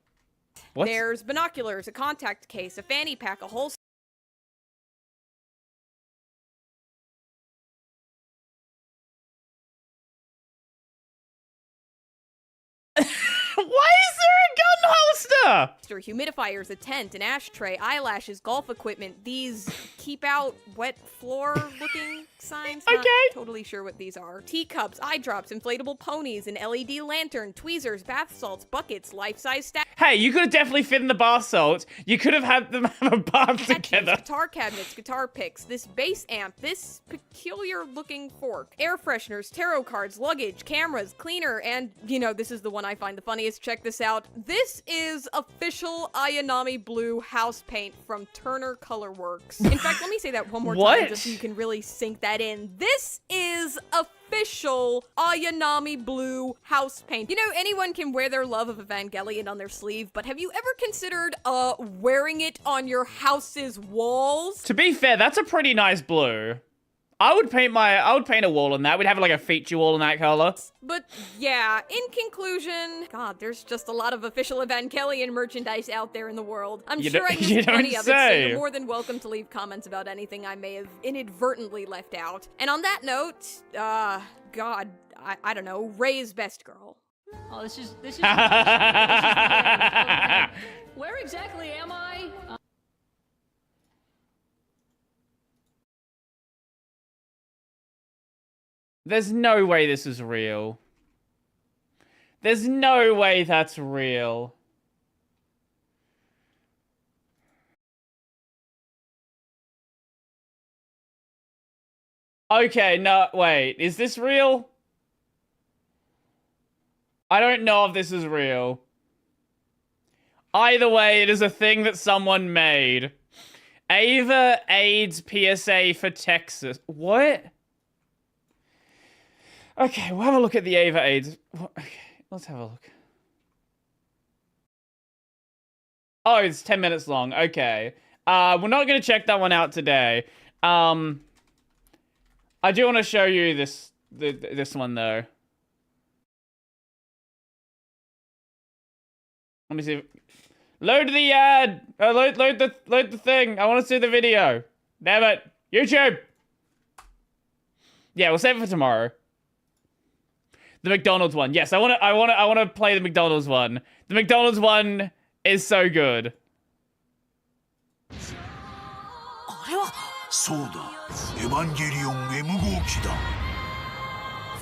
What? There's binoculars, a contact case, a fanny pack, a holster. Why is there a gun holster? Humidifiers, a tent, an ashtray, eyelashes, golf equipment, these keep out wet floor looking signs. Not totally sure what these are. Teacups, eye drops, inflatable ponies, an LED lantern, tweezers, bath salts, buckets, life-size stack. Hey, you could have definitely fit in the bath salts. You could have had them have a bath together. Guitar cabinets, guitar picks, this bass amp, this peculiar looking fork, air fresheners, tarot cards, luggage, cameras, cleaner, and, you know, this is the one I find the funniest. Check this out. This is official Ayanami Blue house paint from Turner Colorworks. In fact, let me say that one more time just so you can really sink that in. This is official Ayanami Blue house paint. You know, anyone can wear their love of Evangelion on their sleeve, but have you ever considered wearing it on your house's walls? To be fair, that's a pretty nice blue. I would paint a wall on that. We'd have like a feature wall in that color. But yeah, in conclusion, God, there's just a lot of official Evangelion merchandise out there in the world. I'm sure I missed plenty of it, so you're more than welcome to leave comments about anything I may have inadvertently left out. And on that note, God, I don't know, Ray's best girl. Oh, this is where exactly am I? There's no way this is real. There's no way that's real. Okay, no, wait. Is this real? I don't know if this is real. Either way, it is a thing that someone made. Ava AIDS PSA for Texas. What? Okay, we'll have a look at the Ava AIDS. Okay, let's have a look. Oh, it's 10 minutes long. Okay. We're not going to check that one out today. I do want to show you this one, though. Let me see. Load the ad! Load the thing. I want to see the video. Damn it. YouTube! Yeah, we'll save it for tomorrow. The McDonald's one. Yes, I want to play the McDonald's one. The McDonald's one is so good. そうだ、エヴァンゲリオン M 号機だ。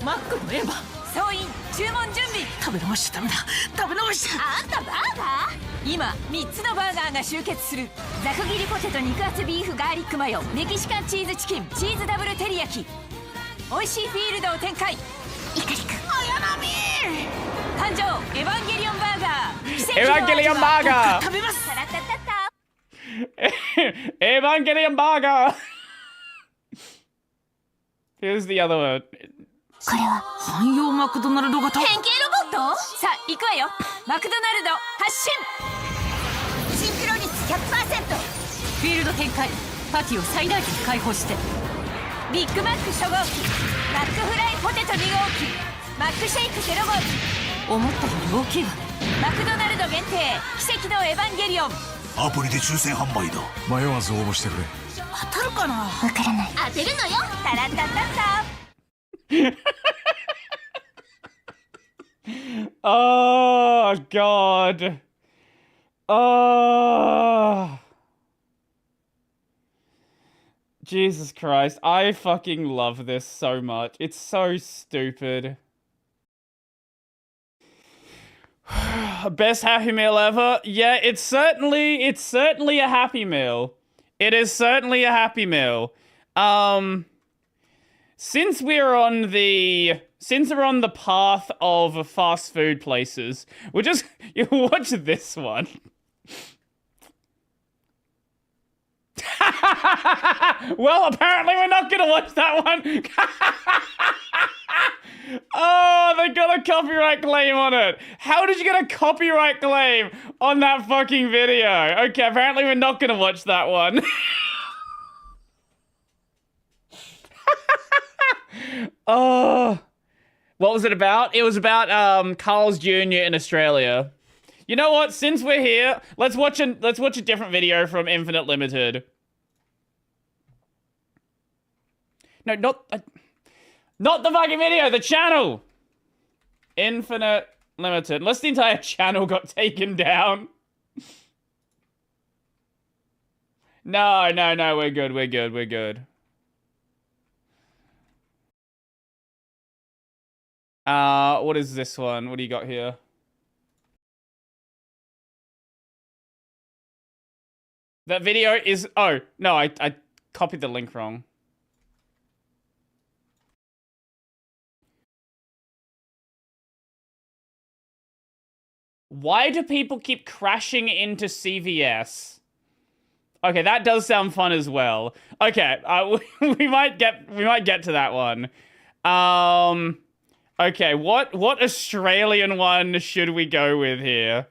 マックのエヴァ、総員注文準備。食べ逃しちゃダメだ。食べ逃しちゃ。あんたバーガー？今3つのバーガーが集結する。ザク切りポテト肉厚ビーフガーリックマヨメキシカンチーズチキンチーズダブルテリヤキ。美味しいフィールドを展開。イカリク。綾波。誕生エヴァンゲリオンバーガー奇跡エヴァンゲリオンバーガー食べますタラッタッタッタ Evangelion Burger! Here's the other one. これは汎用マクドナルド型変形ロボットさあ行くわよマクドナルド発進シンクロ率 100% フィールド展開パティを最大限開放してビッグマック初号機マックフライポテト2号機マックシェイク0号機思ったより大きいわねマクドナルド限定奇跡のエヴァンゲリオンアプリで抽選販売だ。迷わず応募してくれ。当たるかなわからない当てるのよタラッタッタッタ Oh, God. Oh. Jesus Christ. I fucking love this so much. It's so stupid. Best Happy Meal ever? Yeah, it's certainly a Happy Meal. It is certainly a Happy Meal. Since we're on the path of fast food places, we'll just watch this one. Well, apparently we're not gonna watch that one. Oh, they got a copyright claim on it. How did you get a copyright claim on that fucking video? Okay, apparently we're not gonna watch that one. Oh, what was it about? It was about Carl's Jr. in Australia. You know what? Since we're here, let's watch a different video from Infinite Limited. No, not the fucking video, the channel! Infinite Limited. Unless the entire channel got taken down. No, we're good. What is this one? What do you got here? That video is... Oh, no, I copied the link wrong. Why do people keep crashing into CVS? Okay, that does sound fun as well. Okay, we might get to that one. Okay, what Australian one should we go with here?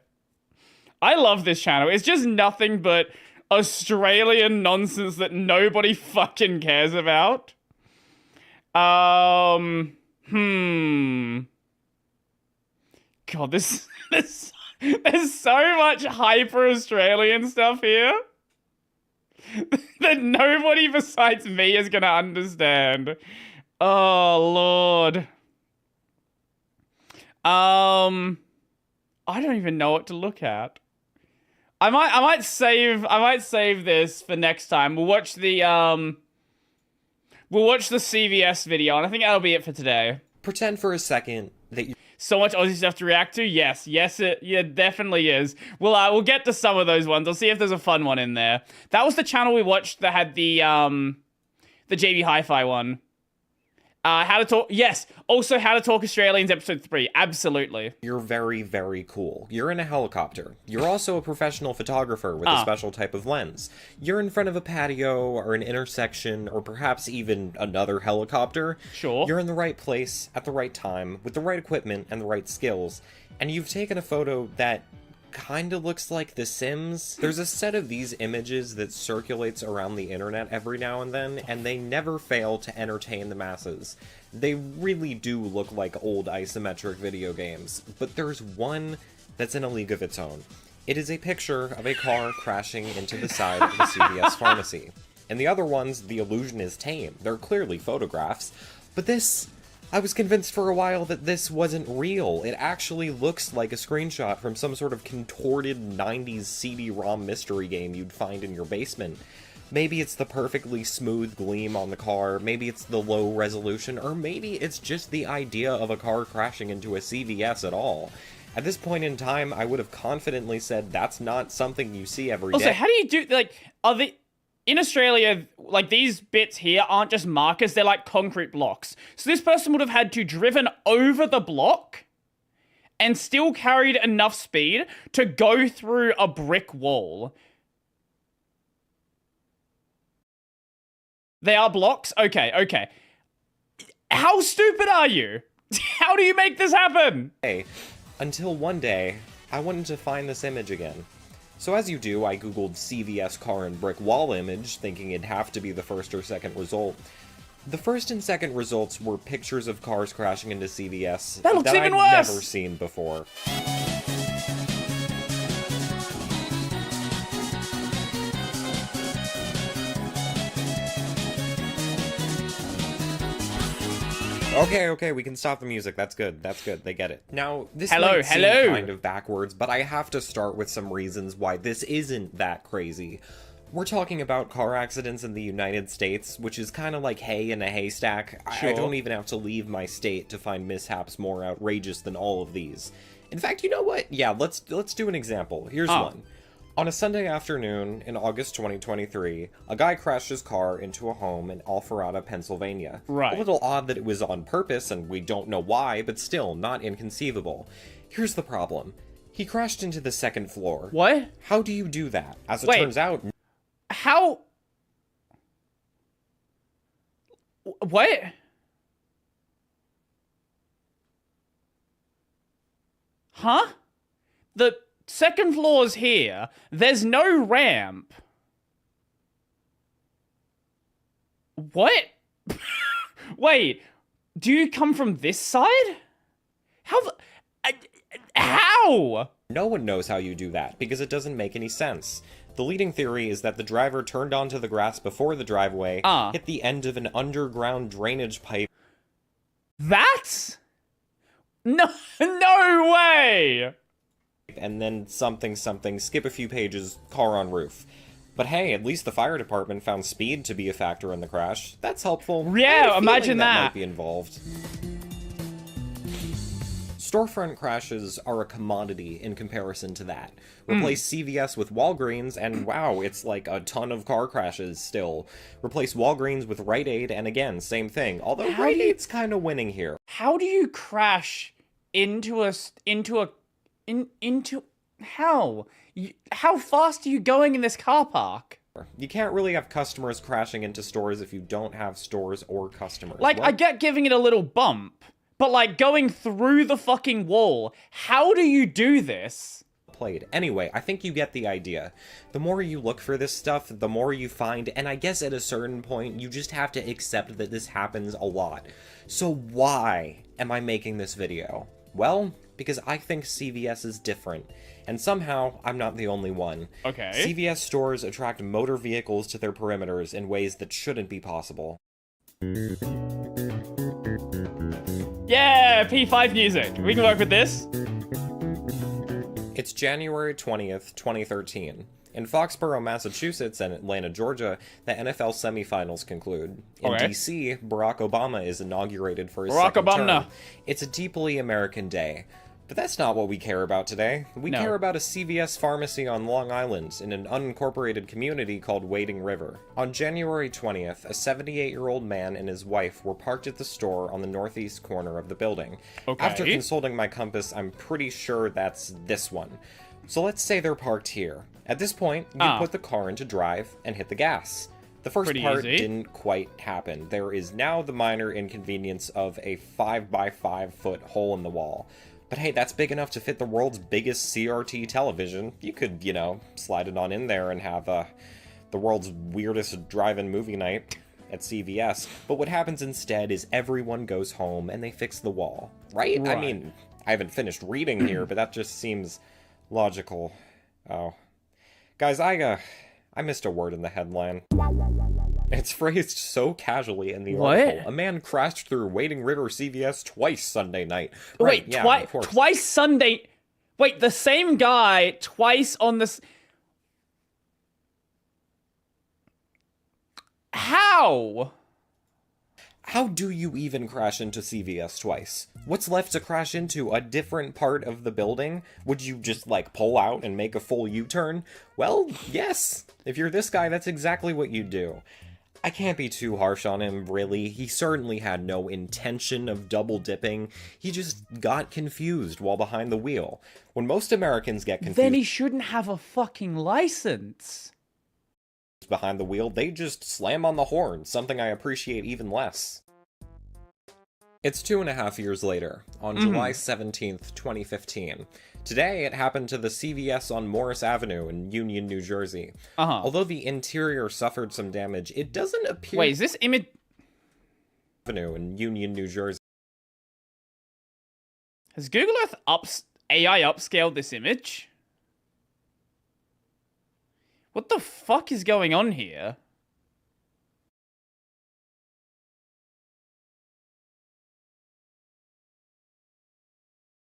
I love this channel. It's just nothing but Australian nonsense that nobody fucking cares about. God, there's so much hyper-Australian stuff here that nobody besides me is gonna understand. Oh, Lord. I don't even know what to look at. I might save this for next time. We'll watch the CVS video, and I think that'll be it for today. Pretend for a second that you... So much Aussie stuff to react to? Yes, it definitely is. We'll get to some of those ones. I'll see if there's a fun one in there. That was the channel we watched that had the JB Hi-Fi one. How to talk... Yes, also How to Talk Australians episode 3. Absolutely. You're very, very cool. You're in a helicopter. You're also a professional photographer with a special type of lens. You're in front of a patio or an intersection or perhaps even another helicopter. Sure. You're in the right place at the right time with the right equipment and the right skills. And you've taken a photo that kind of looks like The Sims. There's a set of these images that circulates around the internet every now and then, and they never fail to entertain the masses. They really do look like old isometric video games, but there's one that's in a league of its own. It is a picture of a car crashing into the side of a CVS pharmacy. And the other ones, the illusion is tame. They're clearly photographs, but this... I was convinced for a while that this wasn't real. It actually looks like a screenshot from some sort of contorted 90s CD-ROM mystery game you'd find in your basement. Maybe it's the perfectly smooth gleam on the car, maybe it's the low resolution, or maybe it's just the idea of a car crashing into a CVS at all. At this point in time, I would have confidently said that's not something you see every day. Also, how do you do... Like, are they... In Australia, like, these bits here aren't just markers, they're like concrete blocks. So this person would have had to driven over the block and still carried enough speed to go through a brick wall. They are blocks? Okay, okay. How stupid are you? How do you make this happen? Hey, until one day, I wanted to find this image again. So as you do, I googled CVS car and brick wall image, thinking it'd have to be the first or second result. The first and second results were pictures of cars crashing into CVS that looks even I'd worse. Never seen before. Okay, we can stop the music. That's good. That's good. They get it. Now, this might seem kind of backwards, but I have to start with some reasons why this isn't that crazy. We're talking about car accidents in the United States, which is kind of like hay in a haystack. Sure. I don't even have to leave my state to find mishaps more outrageous than all of these. In fact, you know what? Yeah, let's do an example. Here's one. On a Sunday afternoon in August 2023, a guy crashed his car into a home in Alpharetta, Pennsylvania. Right. A little odd that it was on purpose, and we don't know why, but still, not inconceivable. Here's the problem. He crashed into the second floor. What? How do you do that? As it Wait. turns out... How? What? Huh? The second floor's here. There's no ramp. What? Wait, do you come from this side? How? No one knows how you do that, because it doesn't make any sense. The leading theory is that the driver turned onto the grass before the driveway, hit the end of an underground drainage pipe. That's... No way! And then something, skip a few pages, car on roof. But hey, at least the fire department found speed to be a factor in the crash. That's helpful. Yeah, imagine that that. might be involved. Storefront crashes are a commodity in comparison to that. Replace CVS with Walgreens, and wow, it's like a ton of car crashes still. Replace Walgreens with Rite Aid, and again, same thing. Although Rite Aid's kind of winning here. How do you crash into how? How fast are you going in this car park? You can't really have customers crashing into stores if you don't have stores or customers. Like, I get giving it a little bump, but like going through the fucking wall, how do you do this? Played. Anyway, I think you get the idea. The more you look for this stuff, the more you find, and I guess at a certain point, you just have to accept that this happens a lot. So why am I making this video? Well, because I think CVS is different, and somehow I'm not the only one. Okay. CVS stores attract motor vehicles to their perimeters in ways that shouldn't be possible. Yeah, P5 music. We can work with this. It's January 20th, 2013. In Foxborough, Massachusetts and Atlanta, Georgia, the NFL semifinals conclude. In DC, Barack Obama is inaugurated for his second term. It's a deeply American day. But that's not what we care about today. We care about a CVS pharmacy on Long Island in an unincorporated community called Wading River. On January 20th, a 78-year-old man and his wife were parked at the store on the northeast corner of the building. After consulting my compass, I'm pretty sure that's this one. So let's say they're parked here. At this point, you put the car into drive and hit the gas. The first part didn't quite happen. There is now the minor inconvenience of a 5x5 foot hole in the wall. But hey, that's big enough to fit the world's biggest CRT television. You could, you know, slide it on in there and have the world's weirdest drive-in movie night at CVS. But what happens instead is everyone goes home and they fix the wall, right? I mean, I haven't finished reading here, but that just seems logical. Oh. Guys, I missed a word in the headline. It's phrased so casually in the article. A man crashed through Wading River CVS twice Sunday night. Right, Wait, twice Sunday... Wait, the same guy twice on this... How? How do you even crash into CVS twice? What's left to crash into? A different part of the building? Would you just, like, pull out and make a full U-turn? Well, yes. If you're this guy, that's exactly what you'd do. I can't be too harsh on him, really. He certainly had no intention of double dipping. He just got confused while behind the wheel. When most Americans get confused... Then he shouldn't have a fucking license. ...behind the wheel, they just slam on the horn, something I appreciate even less. It's 2.5 years later, on July 17th, 2015. Today, it happened to the CVS on Morris Avenue in Union, New Jersey. Although the interior suffered some damage, it doesn't appear... Wait, is this image... Avenue in Union, New Jersey. Has Google Earth AI upscaled this image? What the fuck is going on here?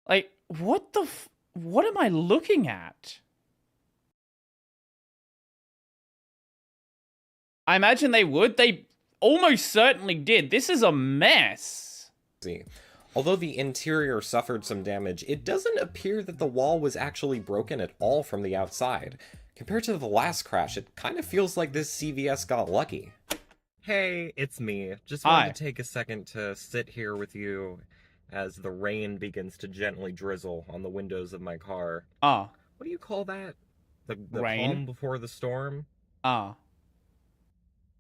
Like, what am I looking at? I imagine they would. They almost certainly did. This is a mess. Although the interior suffered some damage, it doesn't appear that the wall was actually broken at all from the outside. Compared to the last crash, it kind of feels like this CVS got lucky. Hey, it's me. Just wanted to take a second to sit here with you as the rain begins to gently drizzle on the windows of my car. What do you call that? The rain? Calm before the storm?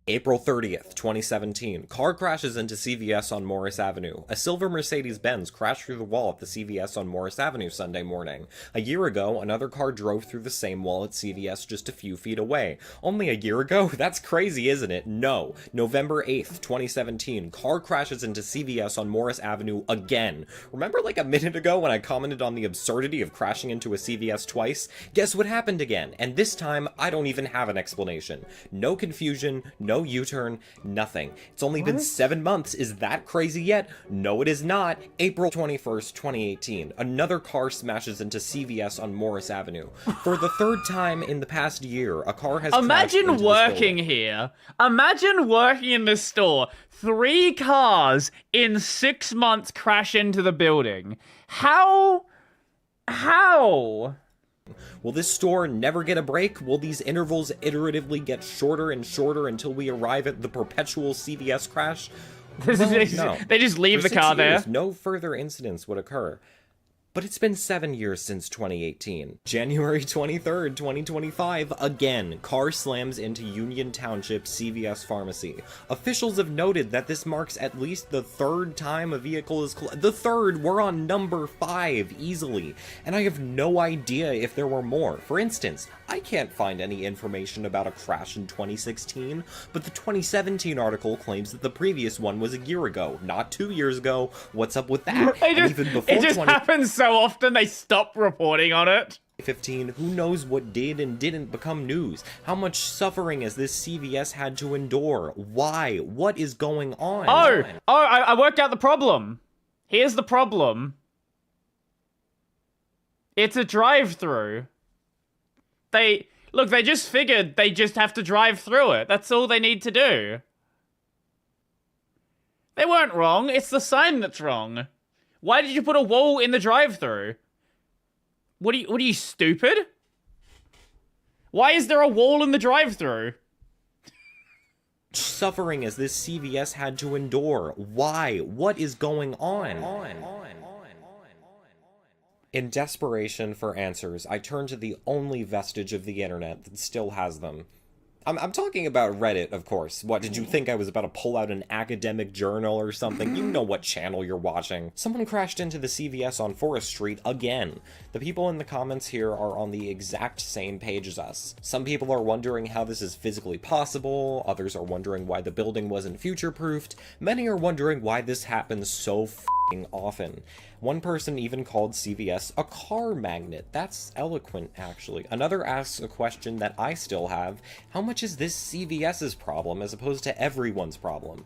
April 30th, 2017. Car crashes into CVS on Morris Avenue. A silver Mercedes-Benz crashed through the wall at the CVS on Morris Avenue Sunday morning. A year ago, another car drove through the same wall at CVS just a few feet away. Only a year ago? That's crazy, isn't it? No. November 8th, 2017. Car crashes into CVS on Morris Avenue again. Remember like a minute ago when I commented on the absurdity of crashing into a CVS twice? Guess what happened again? And this time, I don't even have an explanation. No confusion, no U-turn, nothing. It's only been 7 months. Is that crazy yet? No, it is not. April 21st, 2018. Another car smashes into CVS on Morris Avenue. For the third time in the past year, a car has Imagine working here. Imagine working in the store. 3 cars in 6 months crash into the building. How? Will this store never get a break? Will these intervals iteratively get shorter and shorter until we arrive at the perpetual CVS crash? No. They just leave For the car 6 years, there. No further incidents would occur. But it's been 7 years since 2018. January 23rd, 2025, again, car slams into Union Township CVS Pharmacy. Officials have noted that this marks at least the 3rd time a vehicle is the 3rd, we're on number 5, easily. And I have no idea if there were more. For instance, I can't find any information about a crash in 2016, but the 2017 article claims that the previous one was a year ago, not 2 years ago. What's up with that? It just happens so often they stop reporting on it. 15, who knows what did and didn't become news? How much suffering has this CVS had to endure? Why? What is going on? I worked out the problem. Here's the problem. It's a drive-through. They just figured they just have to drive through it. That's all they need to do. They weren't wrong. It's the sign that's wrong. Why did you put a wall in the drive-thru? What are you, stupid? Why is there a wall in the drive-thru? Suffering as this CVS had to endure. Why? What is going on? In desperation for answers, I turn to the only vestige of the internet that still has them. I'm talking about Reddit, of course. What, did you think I was about to pull out an academic journal or something? You know what channel you're watching. Someone crashed into the CVS on Forest Street again. The people in the comments here are on the exact same page as us. Some people are wondering how this is physically possible, others are wondering why the building wasn't future-proofed, many are wondering why this happens so f***ing often. One person even called CVS a car magnet. That's eloquent, actually. Another asks a question that I still have. How much is this CVS's problem as opposed to everyone's problem?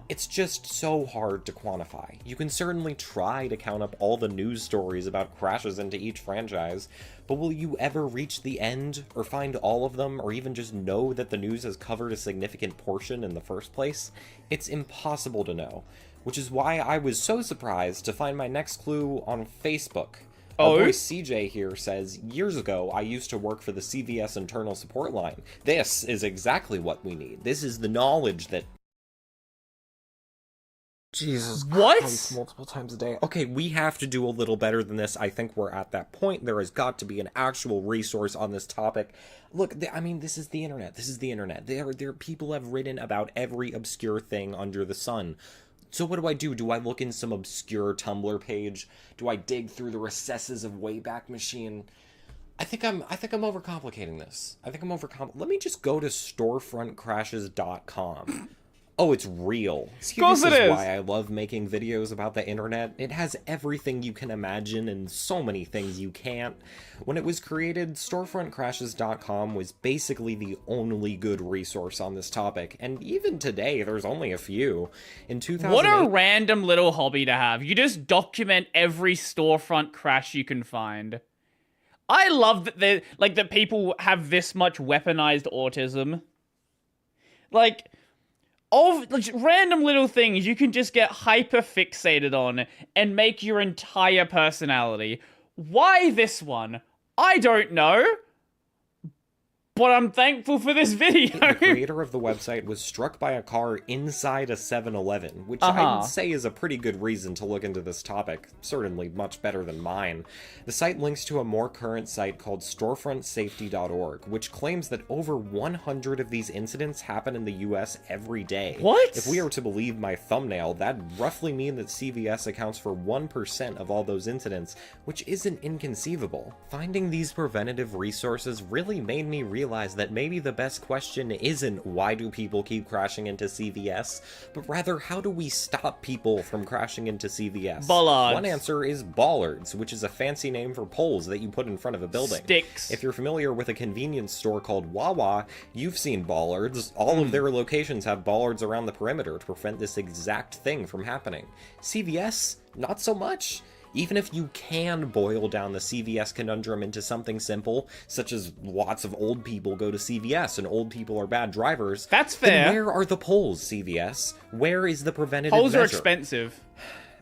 It's just so hard to quantify. You can certainly try to count up all the news stories about crashes into each franchise, but will you ever reach the end, or find all of them, or even just know that the news has covered a significant portion in the first place? It's impossible to know. Which is why I was so surprised to find my next clue on Facebook. Our boy CJ here says, years ago, I used to work for the CVS internal support line. This is exactly what we need. This is the knowledge that... Jesus Christ, multiple times a day. Okay, we have to do a little better than this. I think we're at that point. There has got to be an actual resource on this topic. Look, I mean, this is the internet. This is the internet. There people have written about every obscure thing under the sun. So what do? Do I look in some obscure Tumblr page? Do I dig through the recesses of Wayback Machine? I think I'm overcomplicating this. Let me just go to storefrontcrashes.com. Oh, it's real. See, of course this it is why I love making videos about the internet. It has everything you can imagine and so many things you can't. When it was created, storefrontcrashes.com was basically the only good resource on this topic, and even today, there's only a few. In 2008... What a random little hobby to have. You just document every storefront crash you can find. I love that that people have this much weaponized autism. Like random little things you can just get hyper fixated on and make your entire personality. Why this one? I don't know. But I'm thankful for this video. The creator of the website was struck by a car inside a 7-Eleven, which I would say is a pretty good reason to look into this topic. Certainly much better than mine. The site links to a more current site called storefrontsafety.org, which claims that over 100 of these incidents happen in the US every day. What? If we are to believe my thumbnail, that'd roughly mean that CVS accounts for 1% of all those incidents, which isn't inconceivable. Finding these preventative resources really made me realize that maybe the best question isn't why do people keep crashing into CVS, but rather how do we stop people from crashing into CVS? Bollards. One answer is bollards, which is a fancy name for poles that you put in front of a building. Sticks. If you're familiar with a convenience store called Wawa, you've seen bollards. All of their locations have bollards around the perimeter to prevent this exact thing from happening. CVS, not so much. Even if you can boil down the CVS conundrum into something simple, such as lots of old people go to CVS and old people are bad drivers. That's fair. Then where are the poles, CVS? Where is the preventative Poles measure? are expensive.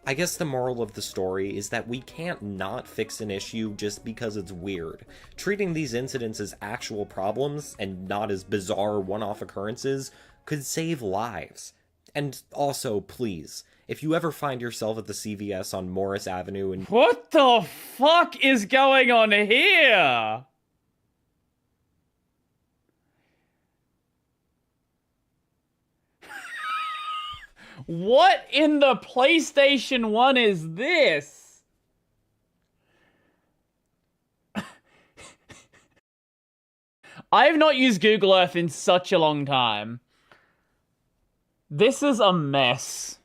I guess the moral of the story is that we can't not fix an issue just because it's weird. Treating these incidents as actual problems and not as bizarre one-off occurrences could save lives. And also, please, if you ever find yourself at the CVS on Morris Avenue and— What the fuck is going on here? What in the PlayStation 1 is this? I have not used Google Earth in such a long time. This is a mess.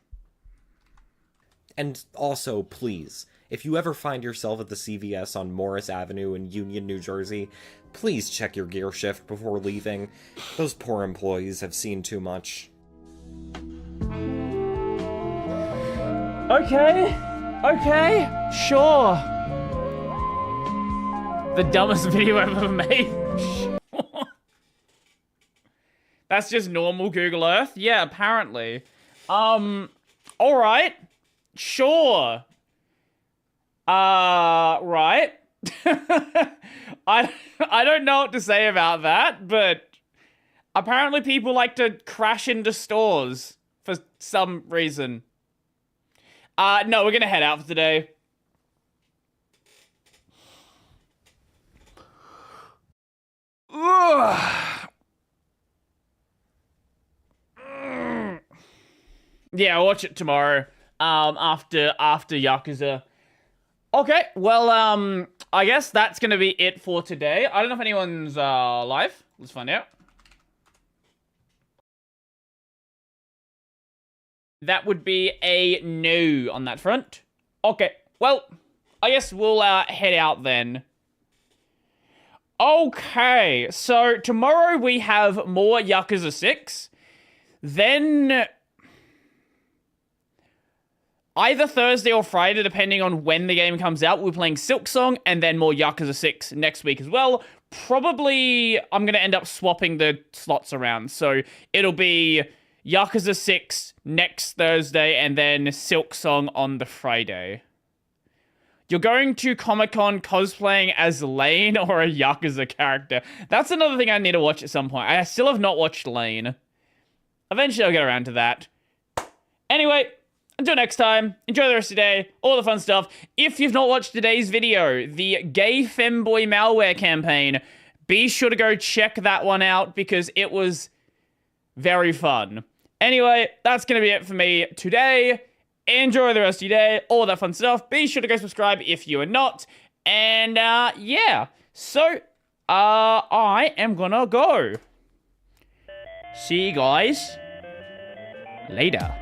And also, please, if you ever find yourself at the CVS on Morris Avenue in Union, New Jersey, please check your gear shift before leaving. Those poor employees have seen too much. Okay, sure. The dumbest video I've ever made. That's just normal Google Earth? Yeah, apparently. Alright. Sure. Right. I don't know what to say about that, but apparently people like to crash into stores for some reason. No, we're gonna head out for today. Yeah, I'll watch it tomorrow. After Yakuza. Okay, well, I guess that's gonna be it for today. I don't know if anyone's live. Let's find out. That would be a no on that front. Okay, well, I guess we'll head out then. Okay, so tomorrow we have more Yakuza 6. Then either Thursday or Friday, depending on when the game comes out, we're playing Silksong and then more Yakuza 6 next week as well. Probably I'm going to end up swapping the slots around. So it'll be Yakuza 6 next Thursday and then Silksong on the Friday. You're going to Comic-Con cosplaying as Lane or a Yakuza character. That's another thing I need to watch at some point. I still have not watched Lane. Eventually I'll get around to that. Anyway, until next time, enjoy the rest of the day, all the fun stuff. If you've not watched today's video, the gay femboy malware campaign, be sure to go check that one out because it was very fun. Anyway, that's going to be it for me today. Enjoy the rest of your day, all that fun stuff. Be sure to go subscribe if you are not. And, yeah. So, I am gonna go. See you guys later.